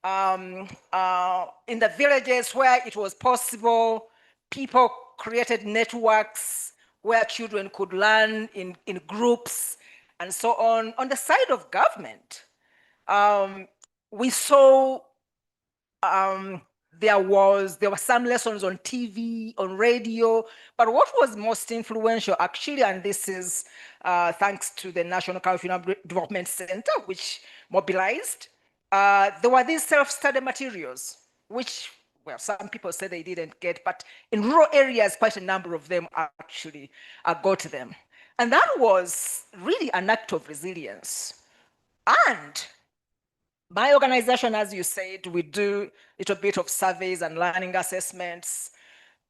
In the villages where it was possible, people created networks where children could learn in groups and so on. On the side of government, we saw there were some lessons on TV, on radio, but what was most influential actually, and this is thanks to the National Curriculum Development Center, which mobilized, there were these self-study materials, which, well, some people say they didn't get, but in rural areas, quite a number of them actually got them. And that was really an act of resilience. And my organization, as you said, we do a little bit of surveys and learning assessments.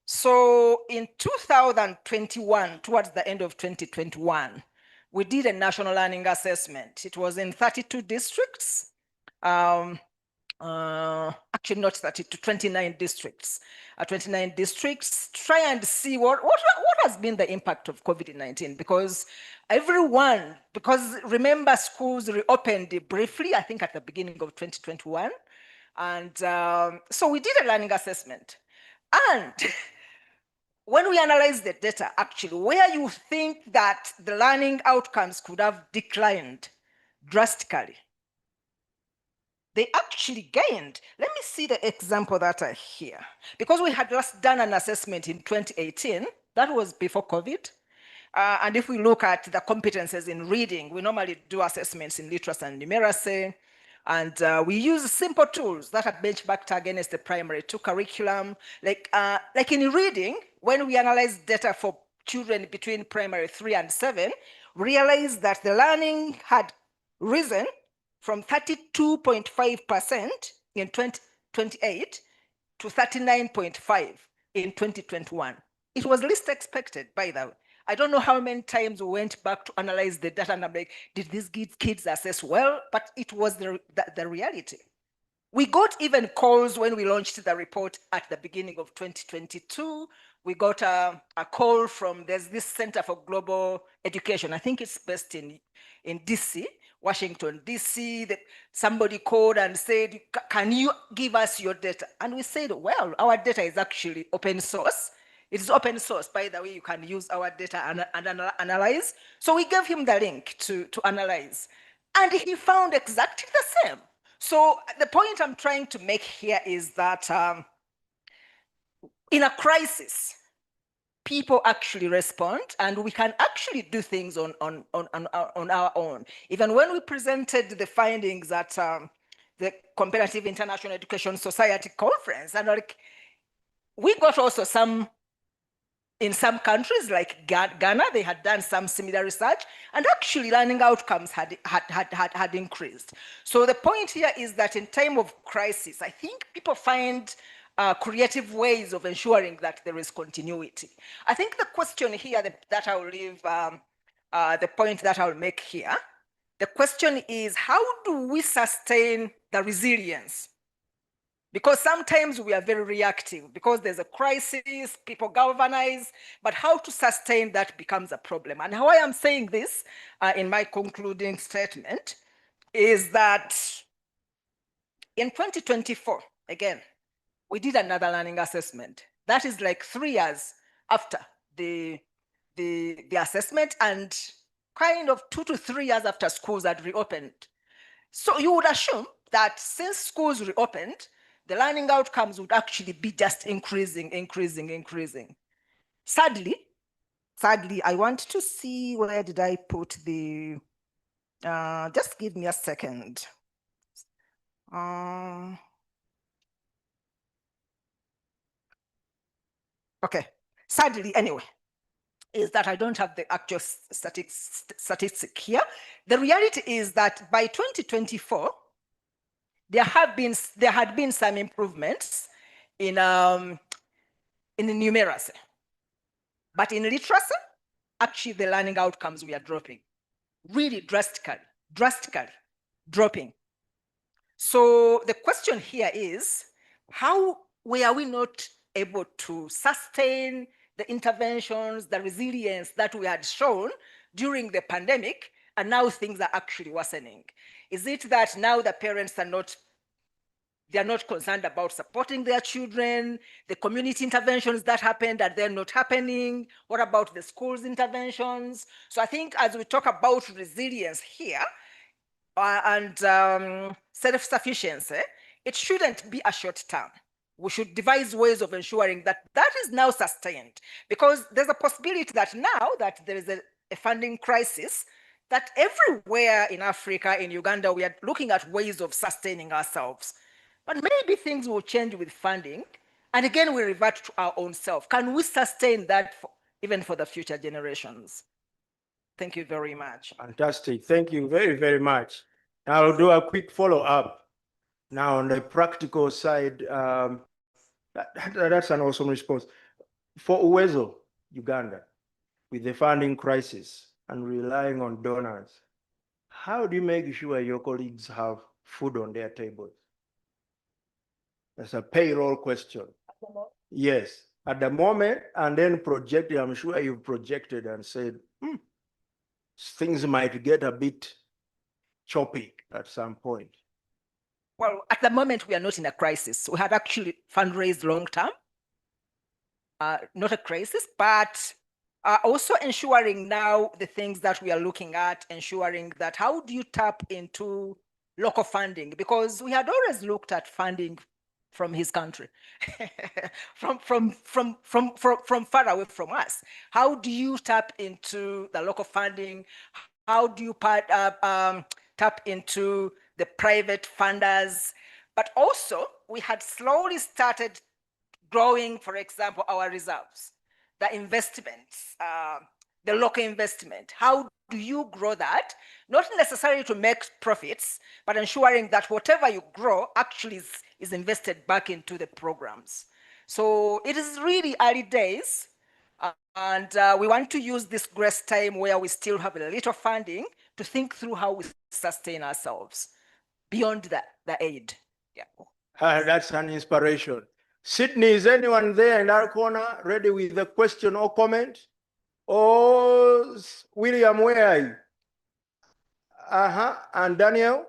So in 2021, towards the end of 2021, we did a national learning assessment. It was in 32 districts. Actually not 32, 29 districts. 29 districts, try and see what has been the impact of COVID-19, because remember, schools reopened briefly, I think at the beginning of 2021. And so we did a learning assessment. And when we analyzed the data, actually, where you think that the learning outcomes could have declined drastically, they actually gained. Let me see the example that I hear. Because we had just done an assessment in 2018, that was before COVID. And if we look at the competences in reading, we normally do assessments in literacy and numeracy. And we use simple tools that are benchmarked against the primary 2 curriculum. Like in reading, when we analyze data for children between primary 3 and 7, we realized that the learning had risen from 32.5% in 2028 to 39.5% in 2021. It was least expected, by the way. I don't know how many times we went back to analyze the data and I'm like, did these kids assess well? But it was the reality. We got even calls when we launched the report at the beginning of 2022. We got a call from, there's this Center for Global Education. I think it's based in DC, Washington, DC, that somebody called and said, can you give us your data? And we said, well, our data is actually open source. It is open source, by the way, you can use our data and analyze. So we gave him the link to analyze. And he found exactly the same. So the point I'm trying to make here is that in a crisis, people actually respond, and we can actually do things on our own. Even when we presented the findings at the Comparative International Education Society conference, and like, we got also some, in some countries like Ghana, they had done some similar research, and actually learning outcomes had increased. So the point here is that in time of crisis, I think people find creative ways of ensuring that there is continuity. I think the question here that I will leave the point that I'll make here. The question is, how do we sustain the resilience? Because sometimes we are very reactive because there's a crisis, people galvanize, but how to sustain that becomes a problem. And how I am saying this in my concluding statement is that in 2024, again, we did another learning assessment. That is like 3 years after the assessment and kind of 2 to 3 years after schools had reopened. So you would assume that since schools reopened, the learning outcomes would actually be just increasing. Sadly, I want to see, where did I put the, just give me a second. Okay, sadly, anyway, is that I don't have the actual statistic here. The reality is that by 2024, there had been some improvements in numeracy, but in literacy, actually the learning outcomes we are dropping, really drastically dropping. So the question here is, how were we not able to sustain the interventions, the resilience that we had shown during the pandemic, and now things are actually worsening? Is it that now the parents are not concerned about supporting their children? The community interventions that happened, are they not happening? What about the schools interventions? So I think as we talk about resilience here and self-sufficiency, it shouldn't be a short term. We should devise ways of ensuring that that is now sustained, because there's a possibility that now that there is a funding crisis, that everywhere in Africa, in Uganda, we are looking at ways of sustaining ourselves. But maybe things will change with funding, and again, we revert to our own self. Can we sustain that even for the future generations? Thank you very much. Fantastic. Thank you very, very much. Now I'll do a quick follow-up. Now, on the practical side, that's an awesome response. For Uwezo, Uganda, with the funding crisis and relying on donors, how do you make sure your colleagues have food on their tables? That's a payroll question. Yes, at the moment, and then projected, I'm sure you've projected and said, things might get a bit choppy at some point. Well, at the moment, we are not in a crisis. We had actually fundraised long term, not a crisis, but also ensuring now the things that we are looking at, ensuring that how do you tap into local funding? Because we had always looked at funding from his country, from far away from us. How do you tap into the local funding? How do you tap into the private funders? But also, we had slowly started growing, for example, our reserves, the investments, the local investment. How do you grow that? Not necessarily to make profits, but ensuring that whatever you grow actually is invested back into the programs. So it is really early days. And we want to use this grace time where we still have a little funding to think through how we sustain ourselves beyond the aid. Yeah. That's an inspiration. Sydney, is anyone there in our corner ready with a question or comment? Oh, William, where are you? And Daniel?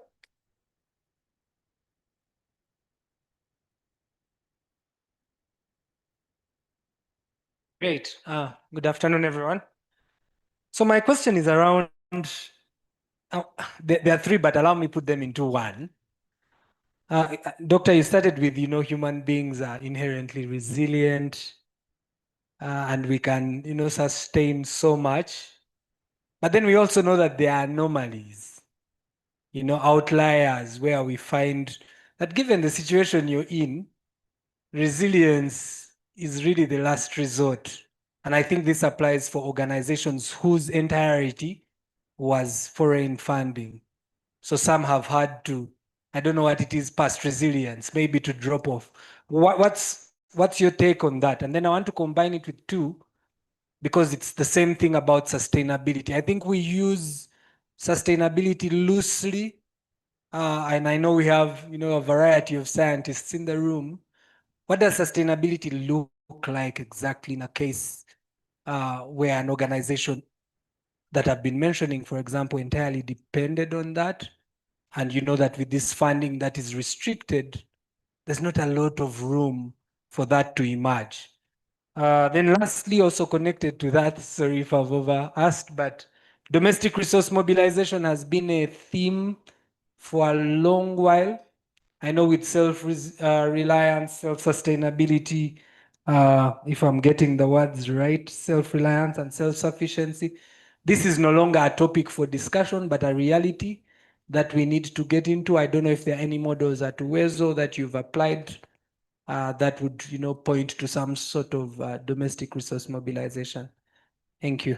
Great. Good afternoon, everyone. So my question is around, there are three, but allow me put them into one. Doctor, you started with, human beings are inherently resilient and we can, sustain so much. But then we also know that there are anomalies, outliers where we find that given the situation you're in, resilience is really the last resort. And I think this applies for organizations whose entirety was foreign funding. So some have had to, I don't know what it is, past resilience, maybe to drop off. What's your take on that? And then I want to combine it with two. because it's the same thing about sustainability. I think we use sustainability loosely, and I know we have, a variety of scientists in the room. What does sustainability look like exactly in a case where an organization that I've been mentioning, for example, entirely depended on that? And you know that with this funding that is restricted, there's not a lot of room for that to emerge. Then lastly, also connected to that, sorry if I've over asked, but domestic resource mobilization has been a theme for a long while. I know with self-reliance, self-sustainability, if I'm getting the words right, self-reliance and self-sufficiency, this is no longer a topic for discussion, but a reality that we need to get into. I don't know if there are any models at Uwezo that you've applied that would, point to some sort of domestic resource mobilization. Thank you.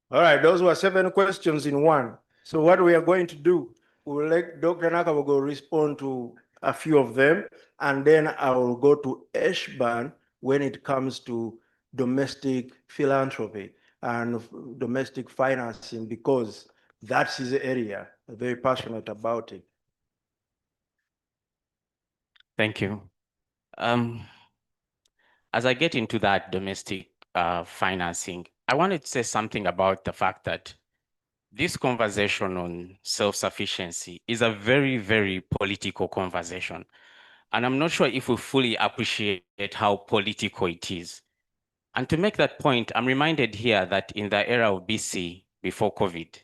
All right, those were 7 questions in one. So what we are going to do, we'll let Dr. Nakabogo respond to a few of them, and then I will go to Eshban when it comes to domestic philanthropy and domestic financing, because that's his area. I'm very passionate about it. Thank you. As I get into that domestic financing, I wanted to say something about the fact that this conversation on self-sufficiency is a very, very political conversation. And I'm not sure if we fully appreciate how political it is. And to make that point, I'm reminded here that in the era of BC, before COVID,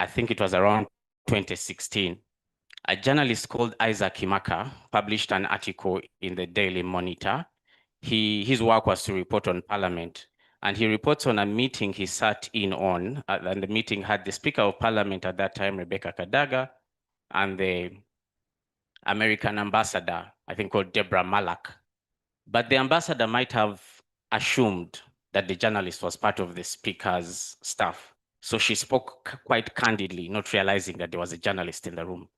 I think it was around 2016, a journalist called Isaac Himaka published an article in the Daily Monitor. His work was to report on Parliament, and he reports on a meeting he sat in on, and the meeting had the Speaker of Parliament at that time, Rebecca Kadaga, and the American ambassador, I think called Deborah Malak. But the ambassador might have assumed that the journalist was part of the Speaker's staff. So she spoke quite candidly, not realizing that there was a journalist in the room.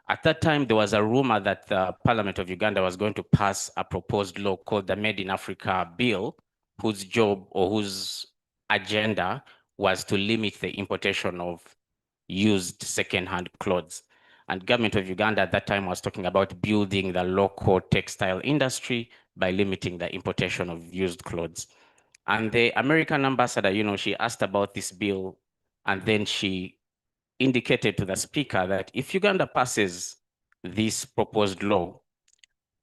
At that time, there was a rumor that the Parliament of Uganda was going to pass a proposed law called the Made in Africa Bill, whose job or whose agenda was to limit the importation of used second-hand clothes. And government of Uganda at that time was talking about building the local textile industry by limiting the importation of used clothes. And the American ambassador, she asked about this bill, and then she indicated to the speaker that if Uganda passes this proposed law,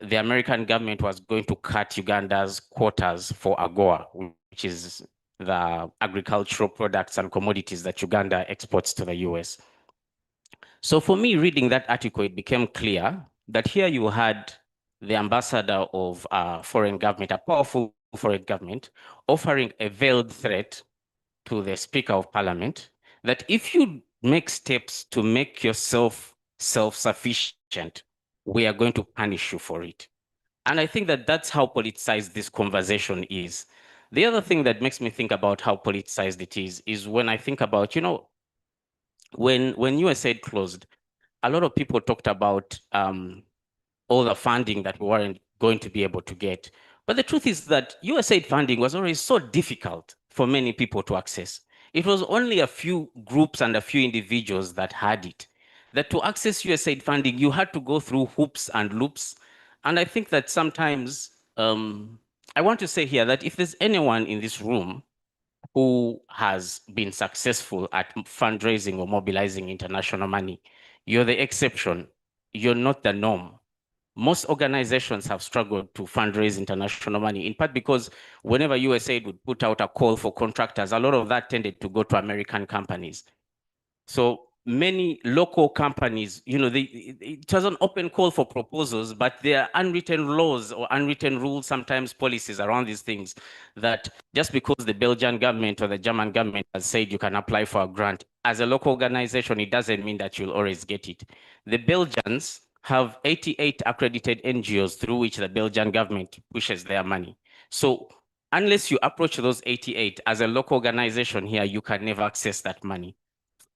the American government was going to cut Uganda's quotas for AGOA, which is the agricultural products and commodities that Uganda exports to the US. So for me, reading that article, it became clear that here you had the ambassador of a foreign government, a powerful foreign government, offering a veiled threat to the Speaker of Parliament that if you make steps to make yourself self-sufficient, we are going to punish you for it. And I think that that's how politicized this conversation is. The other thing that makes me think about how politicized it is when I think about, when USAID closed, a lot of people talked about all the funding that we weren't going to be able to get. But the truth is that USAID funding was already so difficult for many people to access. It was only a few groups and a few individuals that had it. That to access USAID funding, you had to go through hoops and loops. And I think that sometimes, I want to say here that if there's anyone in this room who has been successful at fundraising or mobilizing international money, you're the exception. You're not the norm. Most organizations have struggled to fundraise international money, in part because whenever USAID would put out a call for contractors, a lot of that tended to go to American companies. So many local companies, it was an open call for proposals, but there are unwritten laws or unwritten rules, sometimes policies around these things, that just because the Belgian government or the German government has said you can apply for a grant, as a local organization, it doesn't mean that you'll always get it. The Belgians have 88 accredited NGOs through which the Belgian government pushes their money. So unless you approach those 88 as a local organization here, you can never access that money.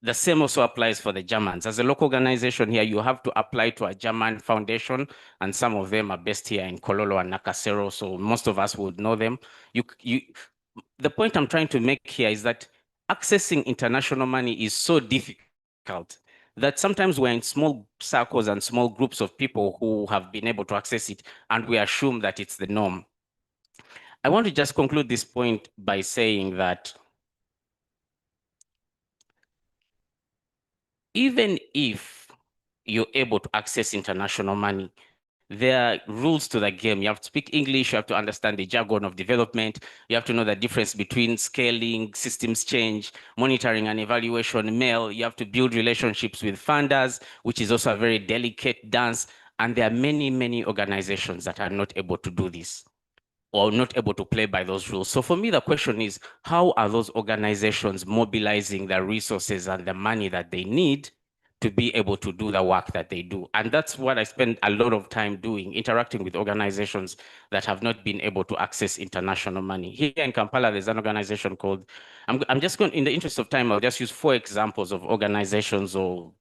the same also applies for the Germans. As a local organization here, you have to apply to a German foundation, and some of them are based here in Kololo and Nakasero, so most of us would know them. The point I'm trying to make here is that accessing international money is so difficult that sometimes we're in small circles and small groups of people who have been able to access it, and we assume that it's the norm. I want to just conclude this point by saying that even if you're able to access international money, there are rules to the game. You have to speak English, you have to understand the jargon of development, you have to know the difference between scaling, systems change, monitoring and evaluation, mail, you have to build relationships with funders, which is also a very delicate dance. And there are many, many organizations that are not able to do this or not able to play by those rules. So for me, the question is, how are those organizations mobilizing the resources and the money that they need to be able to do the work that they do? And that's what I spend a lot of time doing, interacting with organizations that have not been able to access international money. Here in Kampala, there's an organization called, I'm just going, in the interest of time, I'll just use 4 examples of organizations or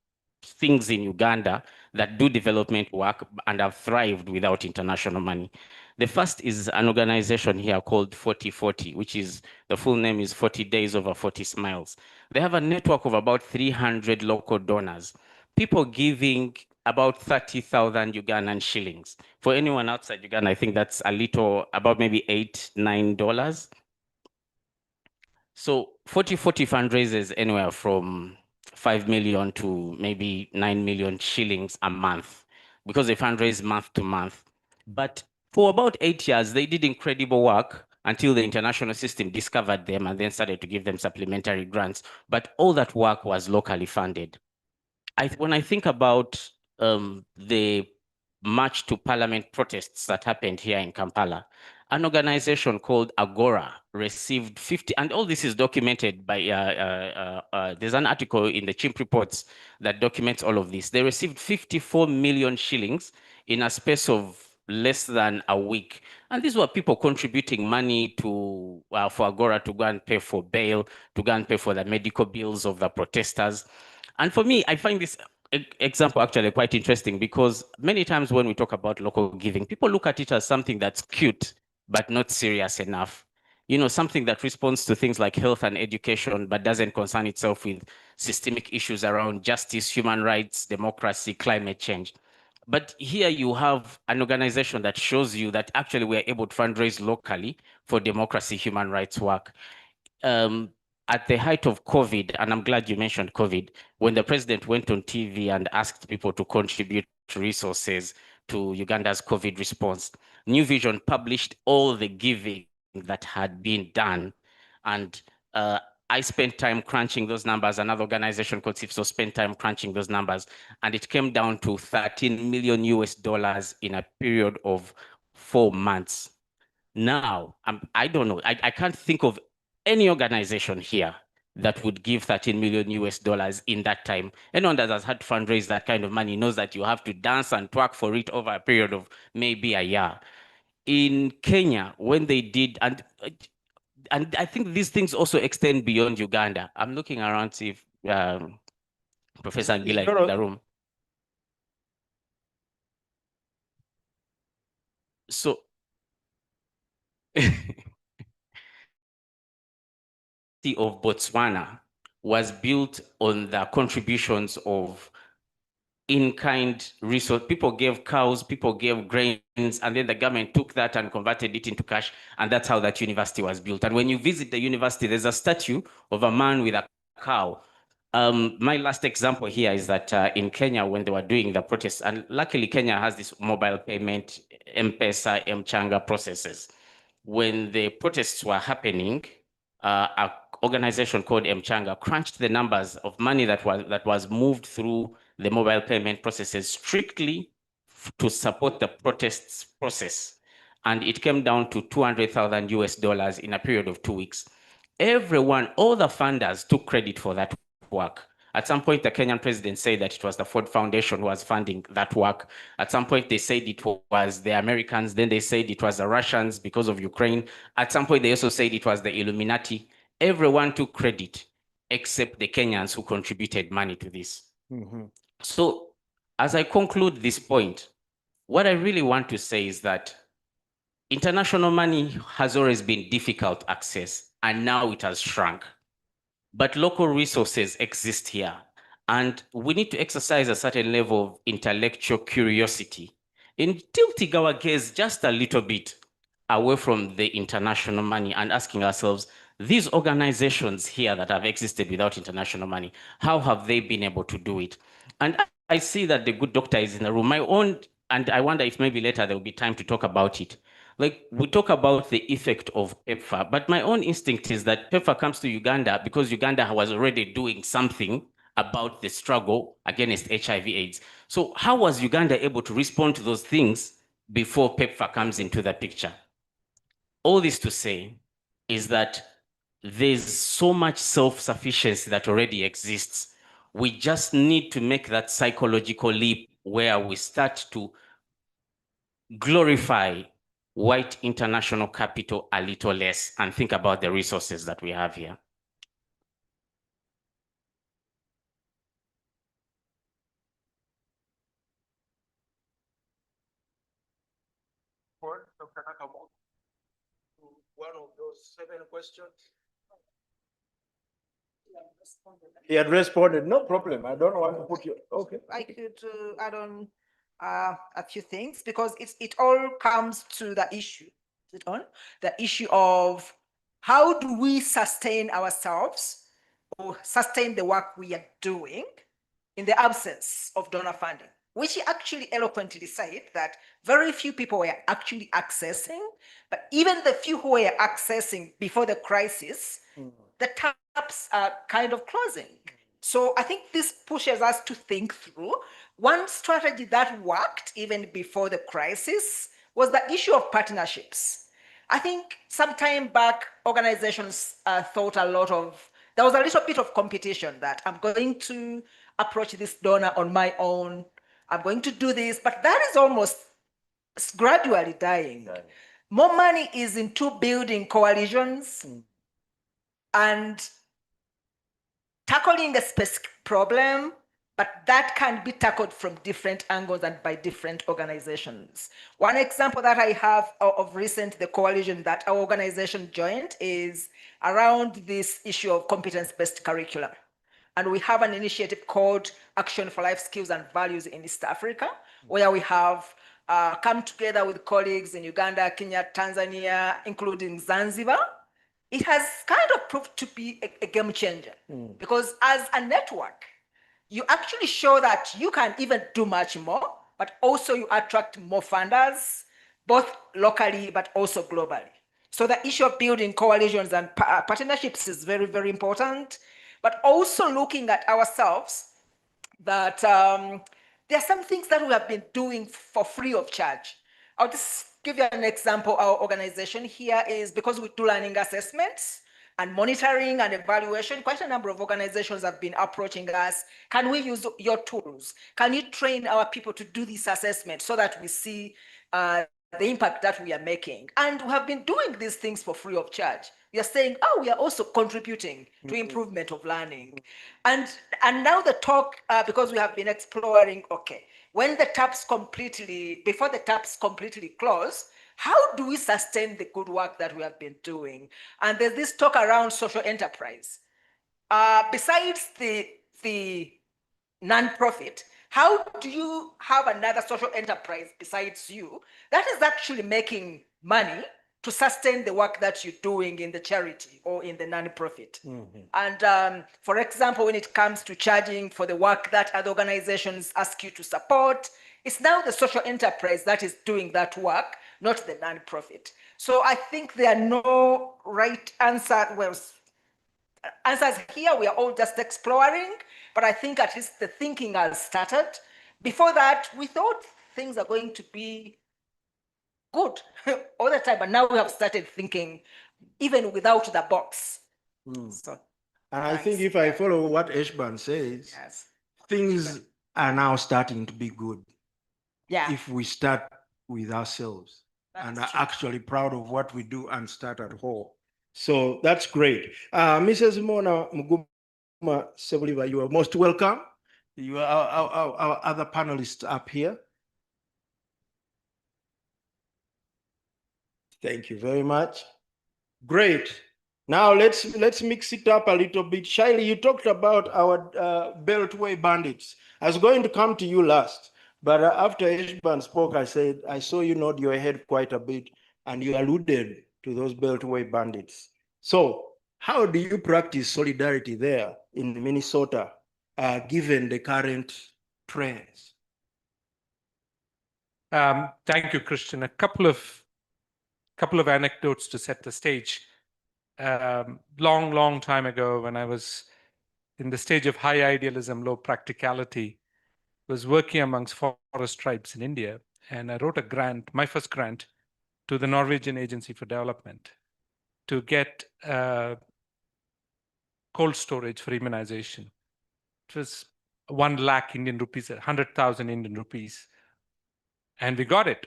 things in Uganda that do development work and have thrived without international money. The first is an organization here called 4040, which is, the full name is 40 Days Over 40 Smiles. They have a network of about 300 local donors, people giving about 30,000 Ugandan shillings. For anyone outside Uganda, I think that's a little, about maybe $8, $9. So 4040 fundraisers anywhere from 5 million to maybe 9 million shillings a month, because they fundraise month to month. But for about 8 years, they did incredible work until the international system discovered them and then started to give them supplementary grants. But all that work was locally funded. When I think about the March to Parliament protests that happened here in Kampala, an organization called Agora received 50, and all this is documented by, there's an article in the Chimp Reports that documents all of this. They received 54 million shillings in a space of less than a week. And these were people contributing money to for Agora to go and pay for bail, to go and pay for the medical bills of the protesters. And for me, I find this example actually quite interesting, because many times when we talk about local giving, people look at it as something that's cute, but not serious enough. You know, something that responds to things like health and education, but doesn't concern itself with systemic issues around justice, human rights, democracy, climate change. But here you have an organization that shows you that actually we are able to fundraise locally for democracy, human rights work. At the height of COVID, and I'm glad you mentioned COVID, when the president went on TV and asked people to contribute resources to Uganda's COVID response, New Vision published all the giving that had been done. And I spent time crunching those numbers. Another organization called CIFSO spent time crunching those numbers. And it came down to 13 million US dollars in a period of 4 months. Now, I don't know, I can't think of any organization here that would give 13 million US dollars in that time. Anyone that has had to fundraise that kind of money knows that you have to dance and twerk for it over a period of maybe a year. In Kenya, when they did, and I think these things also extend beyond Uganda. I'm looking around to see if Professor Angela is in the room. So of Botswana was built on the contributions of in-kind resource. People gave cows, people gave grains, and then the government took that and converted it into cash, and that's how that university was built. And when you visit the university, there's a statue of a man with a cow. My last example here is that in Kenya, when they were doing the protests, and luckily Kenya has this mobile payment, M-Pesa, M-Changa processes. When the protests were happening, an organization called M-Changa crunched the numbers of money that was moved through the mobile payment processes strictly to support the protests process. And it came down to 200,000 US dollars in a period of 2 weeks. Everyone, all the funders took credit for that work. At some point, the Kenyan president said that it was the Ford Foundation who was funding that work. At some point, they said it was the Americans. Then they said it was the Russians because of Ukraine. At some point, they also said it was the Illuminati. Everyone took credit. except the Kenyans who contributed money to this. Mhm. So as I conclude this point, what I really want to say is that international money has always been difficult access, and now it has shrunk. But local resources exist here, and we need to exercise a certain level of intellectual curiosity in tilting our gaze just a little bit away from the international money and asking ourselves, these organizations here that have existed without international money, how have they been able to do it? And I see that the good doctor is in the room. My own, and I wonder if maybe later there will be time to talk about it. Like, we talk about the effect of PEPFAR, but my own instinct is that PEPFAR comes to Uganda because Uganda was already doing something about the struggle against HIV/AIDS. So how was Uganda able to respond to those things before PEPFAR comes into the picture? All this to say is that there's so much self-sufficiency that already exists. We just need to make that psychological leap where we start to glorify white international capital a little less and think about the resources that we have here. Dr. Nakamoto, one of those 7 questions. He had responded, no problem. I don't want to put you. Okay. I could add on a few things because it all comes to the issue. Is it on? The issue of how do we sustain ourselves or sustain the work we are doing in the absence of donor funding, which he actually eloquently said that very few people were actually accessing, but even the few who were accessing before the crisis, the taps are kind of closing. So I think this pushes us to think through. One strategy that worked even before the crisis was the issue of partnerships. I think some time back, organizations thought a lot of, there was a little bit of competition that I'm going to approach this donor on my own, I'm going to do this, but that is almost gradually dying. More money is into building coalitions and tackling a specific problem, but that can be tackled from different angles and by different organizations. One example that I have of recent, the coalition that our organization joined is around this issue of competence-based curriculum. And we have an initiative called Action for Life Skills and Values in East Africa, where we have come together with colleagues in Uganda, Kenya, Tanzania, including Zanzibar. It has kind of proved to be a game changer because as a network, you actually show that you can even do much more, but also you attract more funders, both locally, but also globally. So the issue of building coalitions and partnerships is very, very important, but also looking at ourselves that there are some things that we have been doing for free of charge. I'll just give you an example. Our organization here is, because we do learning assessments and monitoring and evaluation, quite a number of organizations have been approaching us. Can we use your tools? Can you train our people to do this assessment so that we see the impact that we are making? And we have been doing these things for free of charge. We are saying, oh, we are also contributing to improvement of learning. And now the talk, because we have been exploring, okay, when the taps completely, before the taps completely close, how do we sustain the good work that we have been doing? And there's this talk around social enterprise. Besides the non-profit, how do you have another social enterprise besides you that is actually making money to sustain the work that you're doing in the charity or in the non-profit? And for example, when it comes to charging for the work that other organizations ask you to support, it's now the social enterprise that is doing that work, not the non-profit. So I think there are no right answers here. We are all just exploring, but I think at least the thinking has started. Before that, we thought things are going to be good all the time, but now we have started thinking even without the box. So, and I think if I follow what Eshban says, things are now starting to be good. Yeah. If we start with ourselves and are actually proud of what we do and start at home. So that's great. Mrs. Mona Mugum. Sebuliva, you are most welcome. You are our other panelists up here. Thank you very much. Great. Now let's mix it up a little bit. Shaili, you talked about our Beltway bandits. I was going to come to you last, but after Ishban spoke, I said, I saw you nod your head quite a bit, and you alluded to those Beltway bandits. So how do you practice solidarity there in Minnesota, given the current trends? Thank you, Christian. A couple of anecdotes to set the stage. Long time ago, when I was in the stage of high idealism, low practicality, was working amongst forest tribes in India, and I wrote a grant, my first grant, to the Norwegian Agency for Development to get cold storage for immunization. It was 1 lakh Indian rupees, 100,000 Indian rupees, and we got it.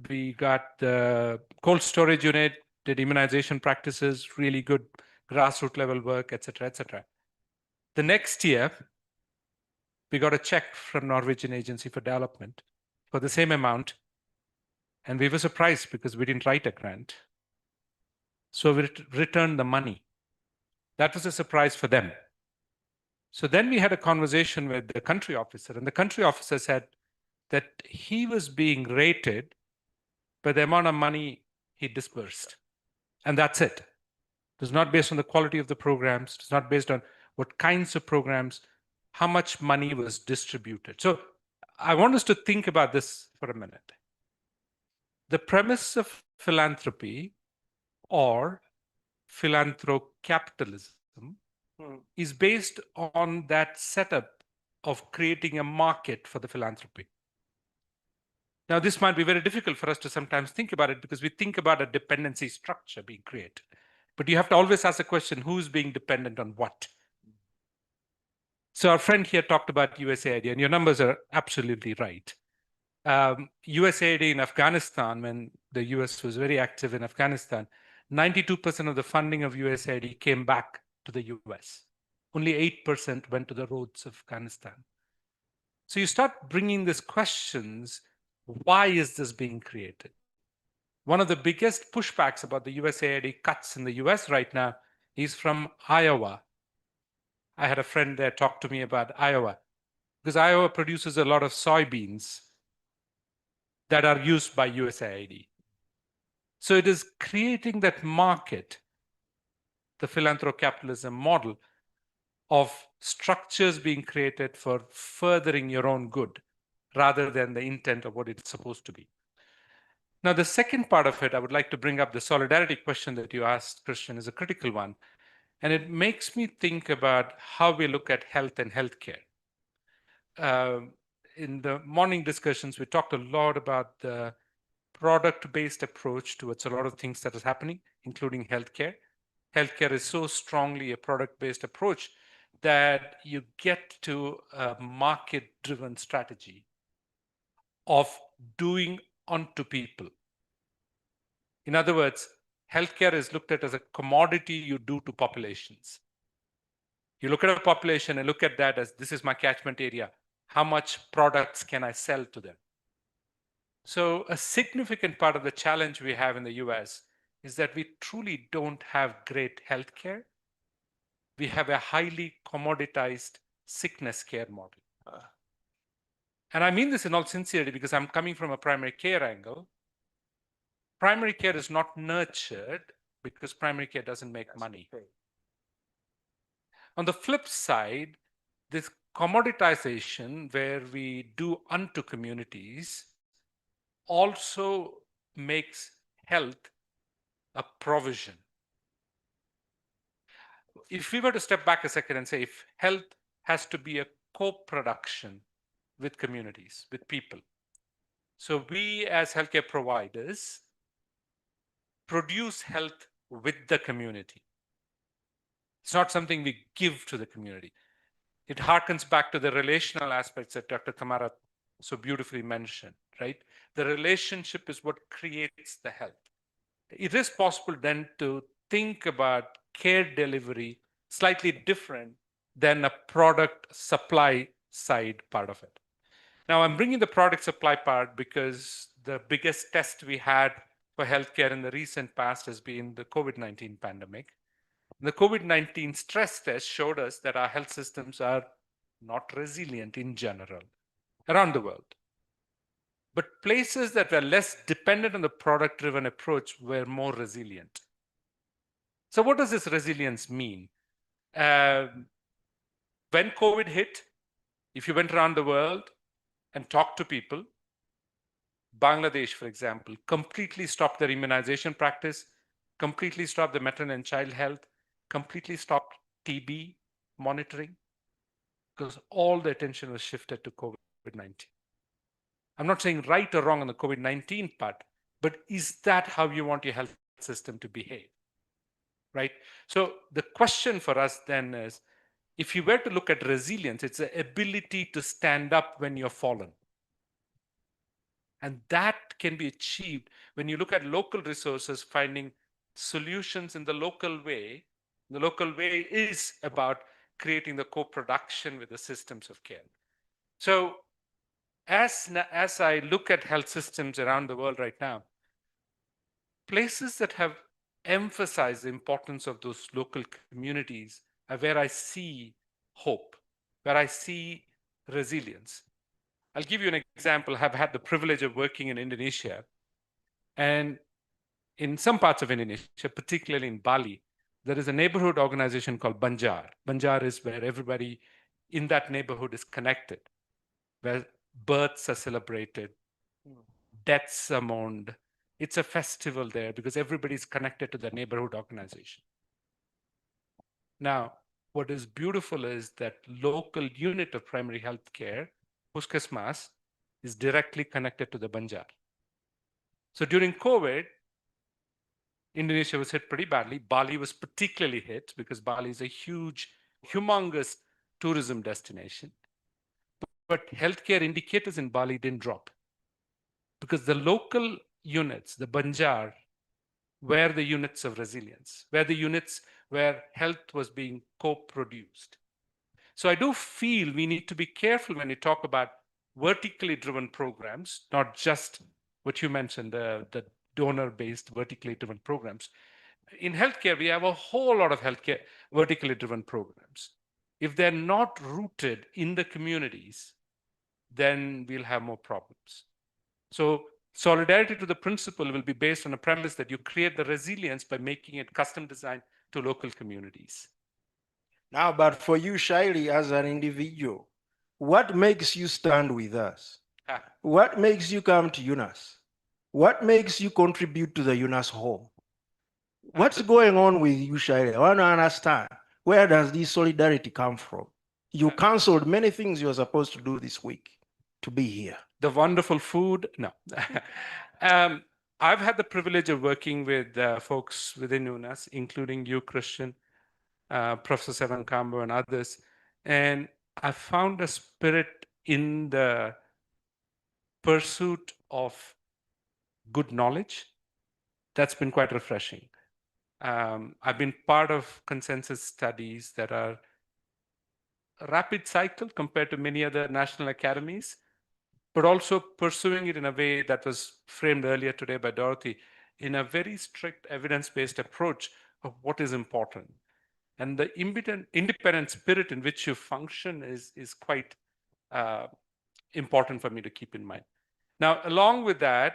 We got the cold storage unit, did immunization practices, really good grassroots level work, etc., etc. The next year, we got a check from Norwegian Agency for Development for the same amount, and we were surprised because we didn't write a grant. So we returned the money. That was a surprise for them. So then we had a conversation with the country officer, and the country officer said that he was being rated by the amount of money he disbursed. And that's it. It's not based on the quality of the programs. It's not based on what kinds of programs, how much money was distributed. So I want us to think about this for a minute. The premise of philanthropy or philanthrocapitalism is based on that setup of creating a market for the philanthropy. Now, this might be very difficult for us to sometimes think about it because we think about a dependency structure being created. But you have to always ask the question, who's being dependent on what? So our friend here talked about USAID, and your numbers are absolutely right. USAID in Afghanistan, when the US was very active in Afghanistan, 92% of the funding of USAID came back to the US. Only 8% went to the roads of Afghanistan. So you start bringing these questions, why is this being created? One of the biggest pushbacks about the USAID cuts in the US right now is from Iowa. I had a friend there talk to me about Iowa, because Iowa produces a lot of soybeans that are used by USAID. So it is creating that market, the philanthrocapitalism model of structures being created for furthering your own good rather than the intent of what it's supposed to be. Now, the second part of it, I would like to bring up the solidarity question that you asked, Christian, is a critical one. And it makes me think about how we look at health and healthcare. In the morning discussions, we talked a lot about the product-based approach towards a lot of things that is happening, including healthcare. Healthcare is so strongly a product-based approach that you get to a market-driven strategy of doing unto people. In other words, healthcare is looked at as a commodity you do to populations. You look at a population and look at that as, this is my catchment area. How much products can I sell to them? So a significant part of the challenge we have in the US is that we truly don't have great healthcare. We have a highly commoditized sickness care model. And I mean this in all sincerity because I'm coming from a primary care angle. Primary care is not nurtured because primary care doesn't make money. On the flip side, this commoditization where we do unto communities also makes health a provision. If we were to step back a second and say, if health has to be a co-production with communities, with people. So we as healthcare providers produce health with the community. It's not something we give to the community. It harkens back to the relational aspects that Dr. Tamara so beautifully mentioned, right? The relationship is what creates the health. It is possible then to think about care delivery slightly different than a product supply side part of it. Now, I'm bringing the product supply part because the biggest test we had for healthcare in the recent past has been the COVID-19 pandemic. The COVID-19 stress test showed us that our health systems are not resilient in general around the world. But places that were less dependent on the product-driven approach were more resilient. So what does this resilience mean? When COVID hit, if you went around the world and talked to people, Bangladesh, for example, completely stopped their immunization practice, completely stopped the maternal and child health, completely stopped TB monitoring, because all the attention was shifted to COVID-19. I'm not saying right or wrong on the COVID-19 part, but is that how you want your health system to behave? Right? So the question for us then is, if you were to look at resilience, it's the ability to stand up when you're fallen. And that can be achieved when you look at local resources, finding solutions in the local way. The local way is about creating the co-production with the systems of care. So as I look at health systems around the world right now, places that have emphasized the importance of those local communities are where I see hope, where I see resilience. I'll give you an example. I've had the privilege of working in Indonesia. And in some parts of Indonesia, particularly in Bali, there is a neighborhood organization called Banjar. Banjar is where everybody in that neighborhood is connected, where births are celebrated, deaths are mourned. It's a festival there because everybody's connected to the neighborhood organization. Now, what is beautiful is that local unit of primary health care, Puskesmas, is directly connected to the Banjar. So during COVID, Indonesia was hit pretty badly. Bali was particularly hit because Bali is a huge, humongous tourism destination. But healthcare indicators in Bali didn't drop because the local units, the Banjar, were the units of resilience, were the units where health was being co-produced. So I do feel we need to be careful when we talk about vertically driven programs, not just what you mentioned, the donor-based vertically driven programs. In healthcare, we have a whole lot of healthcare vertically driven programs. If they're not rooted in the communities, then we'll have more problems. So solidarity to the principle will be based on a premise that you create the resilience by making it custom designed to local communities. Now, but for you, Shaili, as an individual, what makes you stand with us? What makes you come to UNAS? What makes you contribute to the UNAS whole? What's going on with you, Shaili? I want to understand, where does this solidarity come from? You canceled many things you were supposed to do this week to be here. The wonderful food, no. I've had the privilege of working with folks within UNAS, including you, Christian, Professor Sevan Kambo and others. And I found a spirit in the pursuit of good knowledge that's been quite refreshing. I've been part of consensus studies that are a rapid cycle compared to many other national academies, but also pursuing it in a way that was framed earlier today by Dorothy, in a very strict evidence-based approach of what is important. And the independent spirit in which you function is quite important for me to keep in mind. Now, along with that,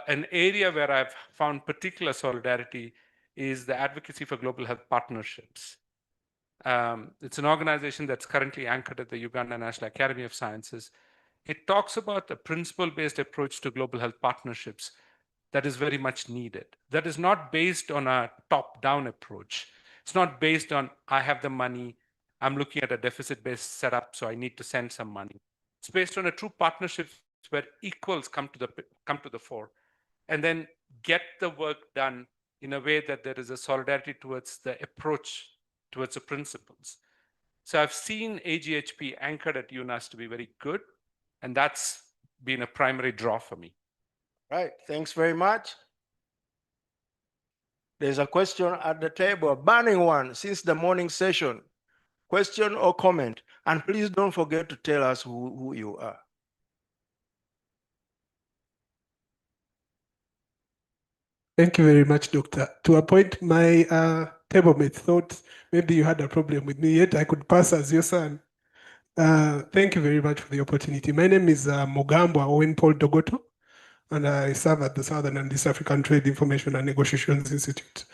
an area where I've found particular solidarity is the advocacy for global health partnerships. It's an organization that's currently anchored at the Uganda National Academy of Sciences. It talks about a principle-based approach to global health partnerships that is very much needed. That is not based on a top-down approach. It's not based on, I have the money, I'm looking at a deficit-based setup, so I need to send some money. It's based on a true partnership where equals come to the fore, and then get the work done in a way that there is a solidarity towards the approach, towards the principles. So I've seen AGHP anchored at UNAS to be very good, and that's been a primary draw for me. Right, thanks very much. There's a question at the table, a burning one since the morning session. Question or comment? And please don't forget to tell us who you are. Thank you very much, Doctor. To a point, my table mate thought maybe you had a problem with me, yet I could pass as your son. Thank you very much for the opportunity. My name is Mogambwa Owen Paul Dogoto, and I serve at the Southern and East African Trade Information and Negotiations Institute,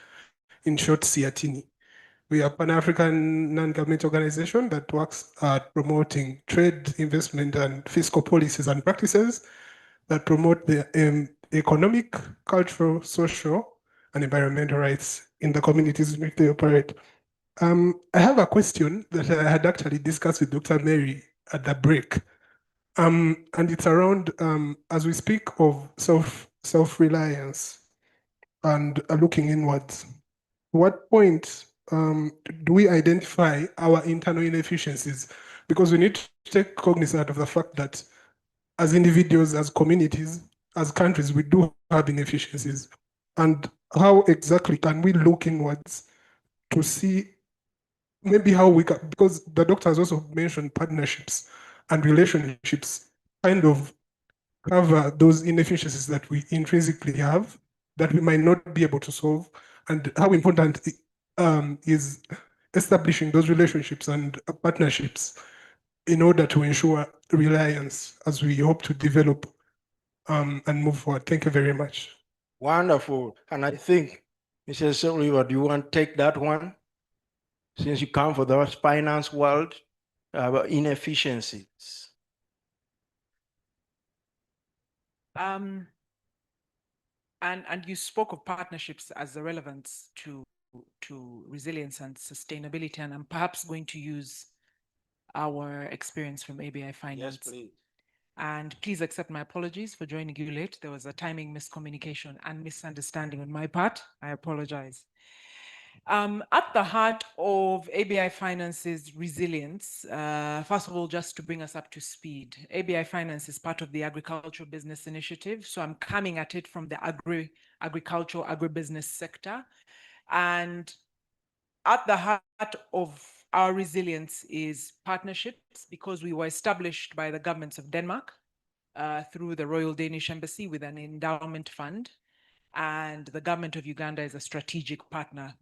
in short, CIATINI. We are a Pan-African non-government organization that works at promoting trade, investment, and fiscal policies and practices that promote the economic, cultural, social, and environmental rights in the communities in which they operate. I have a question that I had actually discussed with Dr. Mary at the break. And it's around, as we speak of self-reliance and looking inwards, what point do we identify our internal inefficiencies? Because we need to take cognizance of the fact that as individuals, as communities, as countries, we do have inefficiencies. And how exactly can we look inwards to see maybe how we can, because the doctor has also mentioned partnerships and relationships kind of cover those inefficiencies that we intrinsically have that we might not be able to solve, and how important is establishing those relationships and partnerships in order to ensure reliance as we hope to develop and move forward. Thank you very much. Wonderful. And I think, Mrs. Oliver, do you want to take that one? Since you come from the finance world, inefficiencies. And you spoke of partnerships as the relevance to resilience and sustainability, and I'm perhaps going to use our experience from ABI Finance. Yes, please. And please accept my apologies for joining you late. There was a timing miscommunication and misunderstanding on my part. I apologize. At the heart of ABI Finance's resilience, first of all, just to bring us up to speed, ABI Finance is part of the Agricultural Business Initiative. So I'm coming at it from the agricultural agribusiness sector. And at the heart of our resilience is partnerships, because we were established by the governments of Denmark through the Royal Danish Embassy with an endowment fund, and the government of Uganda is a strategic partner.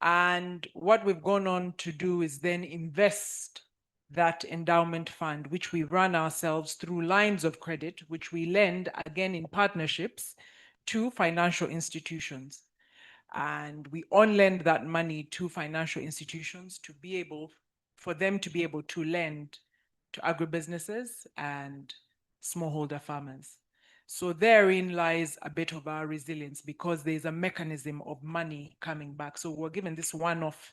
And what we've gone on to do is then invest that endowment fund, which we run ourselves through lines of credit, which we lend again in partnerships to financial institutions. And we on-lend that money to financial institutions to be able, for them to be able to lend to agribusinesses and smallholder farmers. So therein lies a bit of our resilience, because there's a mechanism of money coming back. So we're given this one-off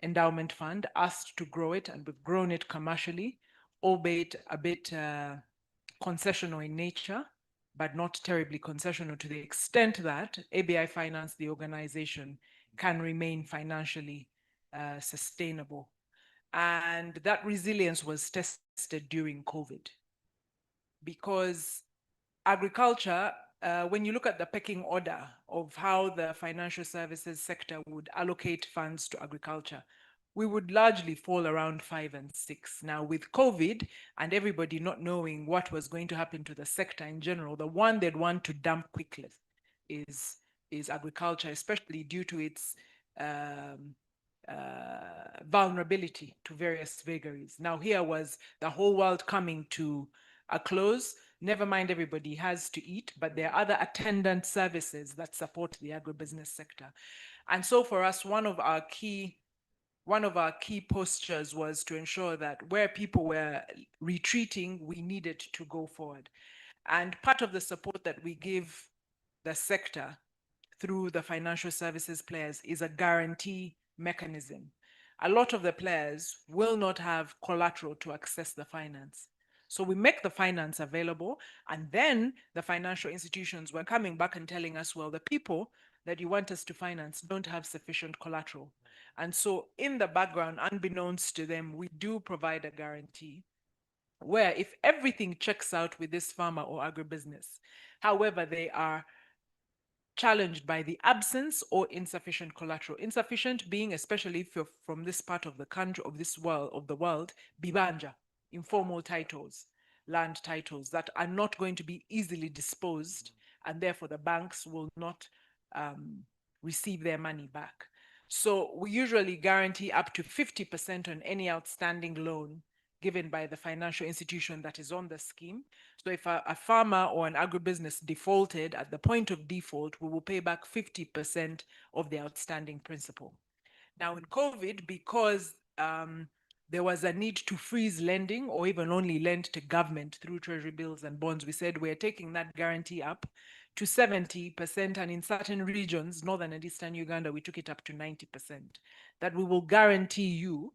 endowment fund, asked to grow it, and we've grown it commercially, albeit a bit concessional in nature, but not terribly concessional, to the extent that ABI Finance, the organization, can remain financially sustainable. And that resilience was tested during COVID, because agriculture, when you look at the pecking order of how the financial services sector would allocate funds to agriculture, we would largely fall around 5 and 6. Now, with COVID and everybody not knowing what was going to happen to the sector in general, the one they'd want to dump quickly is agriculture, especially due to its vulnerability to various vagaries. Now, here was the whole world coming to a close. Never mind, everybody has to eat, but there are other attendant services that support the agribusiness sector. And so for us, one of our key postures was to ensure that where people were retreating, we needed to go forward. And part of the support that we give the sector through the financial services players is a guarantee mechanism. A lot of the players will not have collateral to access the finance. So we make the finance available, and then the financial institutions were coming back and telling us, well, the people that you want us to finance don't have sufficient collateral. And so in the background, unbeknownst to them, we do provide a guarantee where if everything checks out with this farmer or agribusiness, however, they are challenged by the absence or insufficient collateral. Insufficient being, especially if you're from this part of the country, of the world, bibanja, informal titles, land titles that are not going to be easily disposed, and therefore the banks will not receive their money back. So we usually guarantee up to 50% on any outstanding loan given by the financial institution that is on the scheme. So if a farmer or an agribusiness defaulted, at the point of default, we will pay back 50% of the outstanding principal. Now in COVID, because there was a need to freeze lending or even only lend to government through treasury bills and bonds, we said we're taking that guarantee up to 70%, and in certain regions, northern and eastern Uganda, we took it up to 90%, that we will guarantee you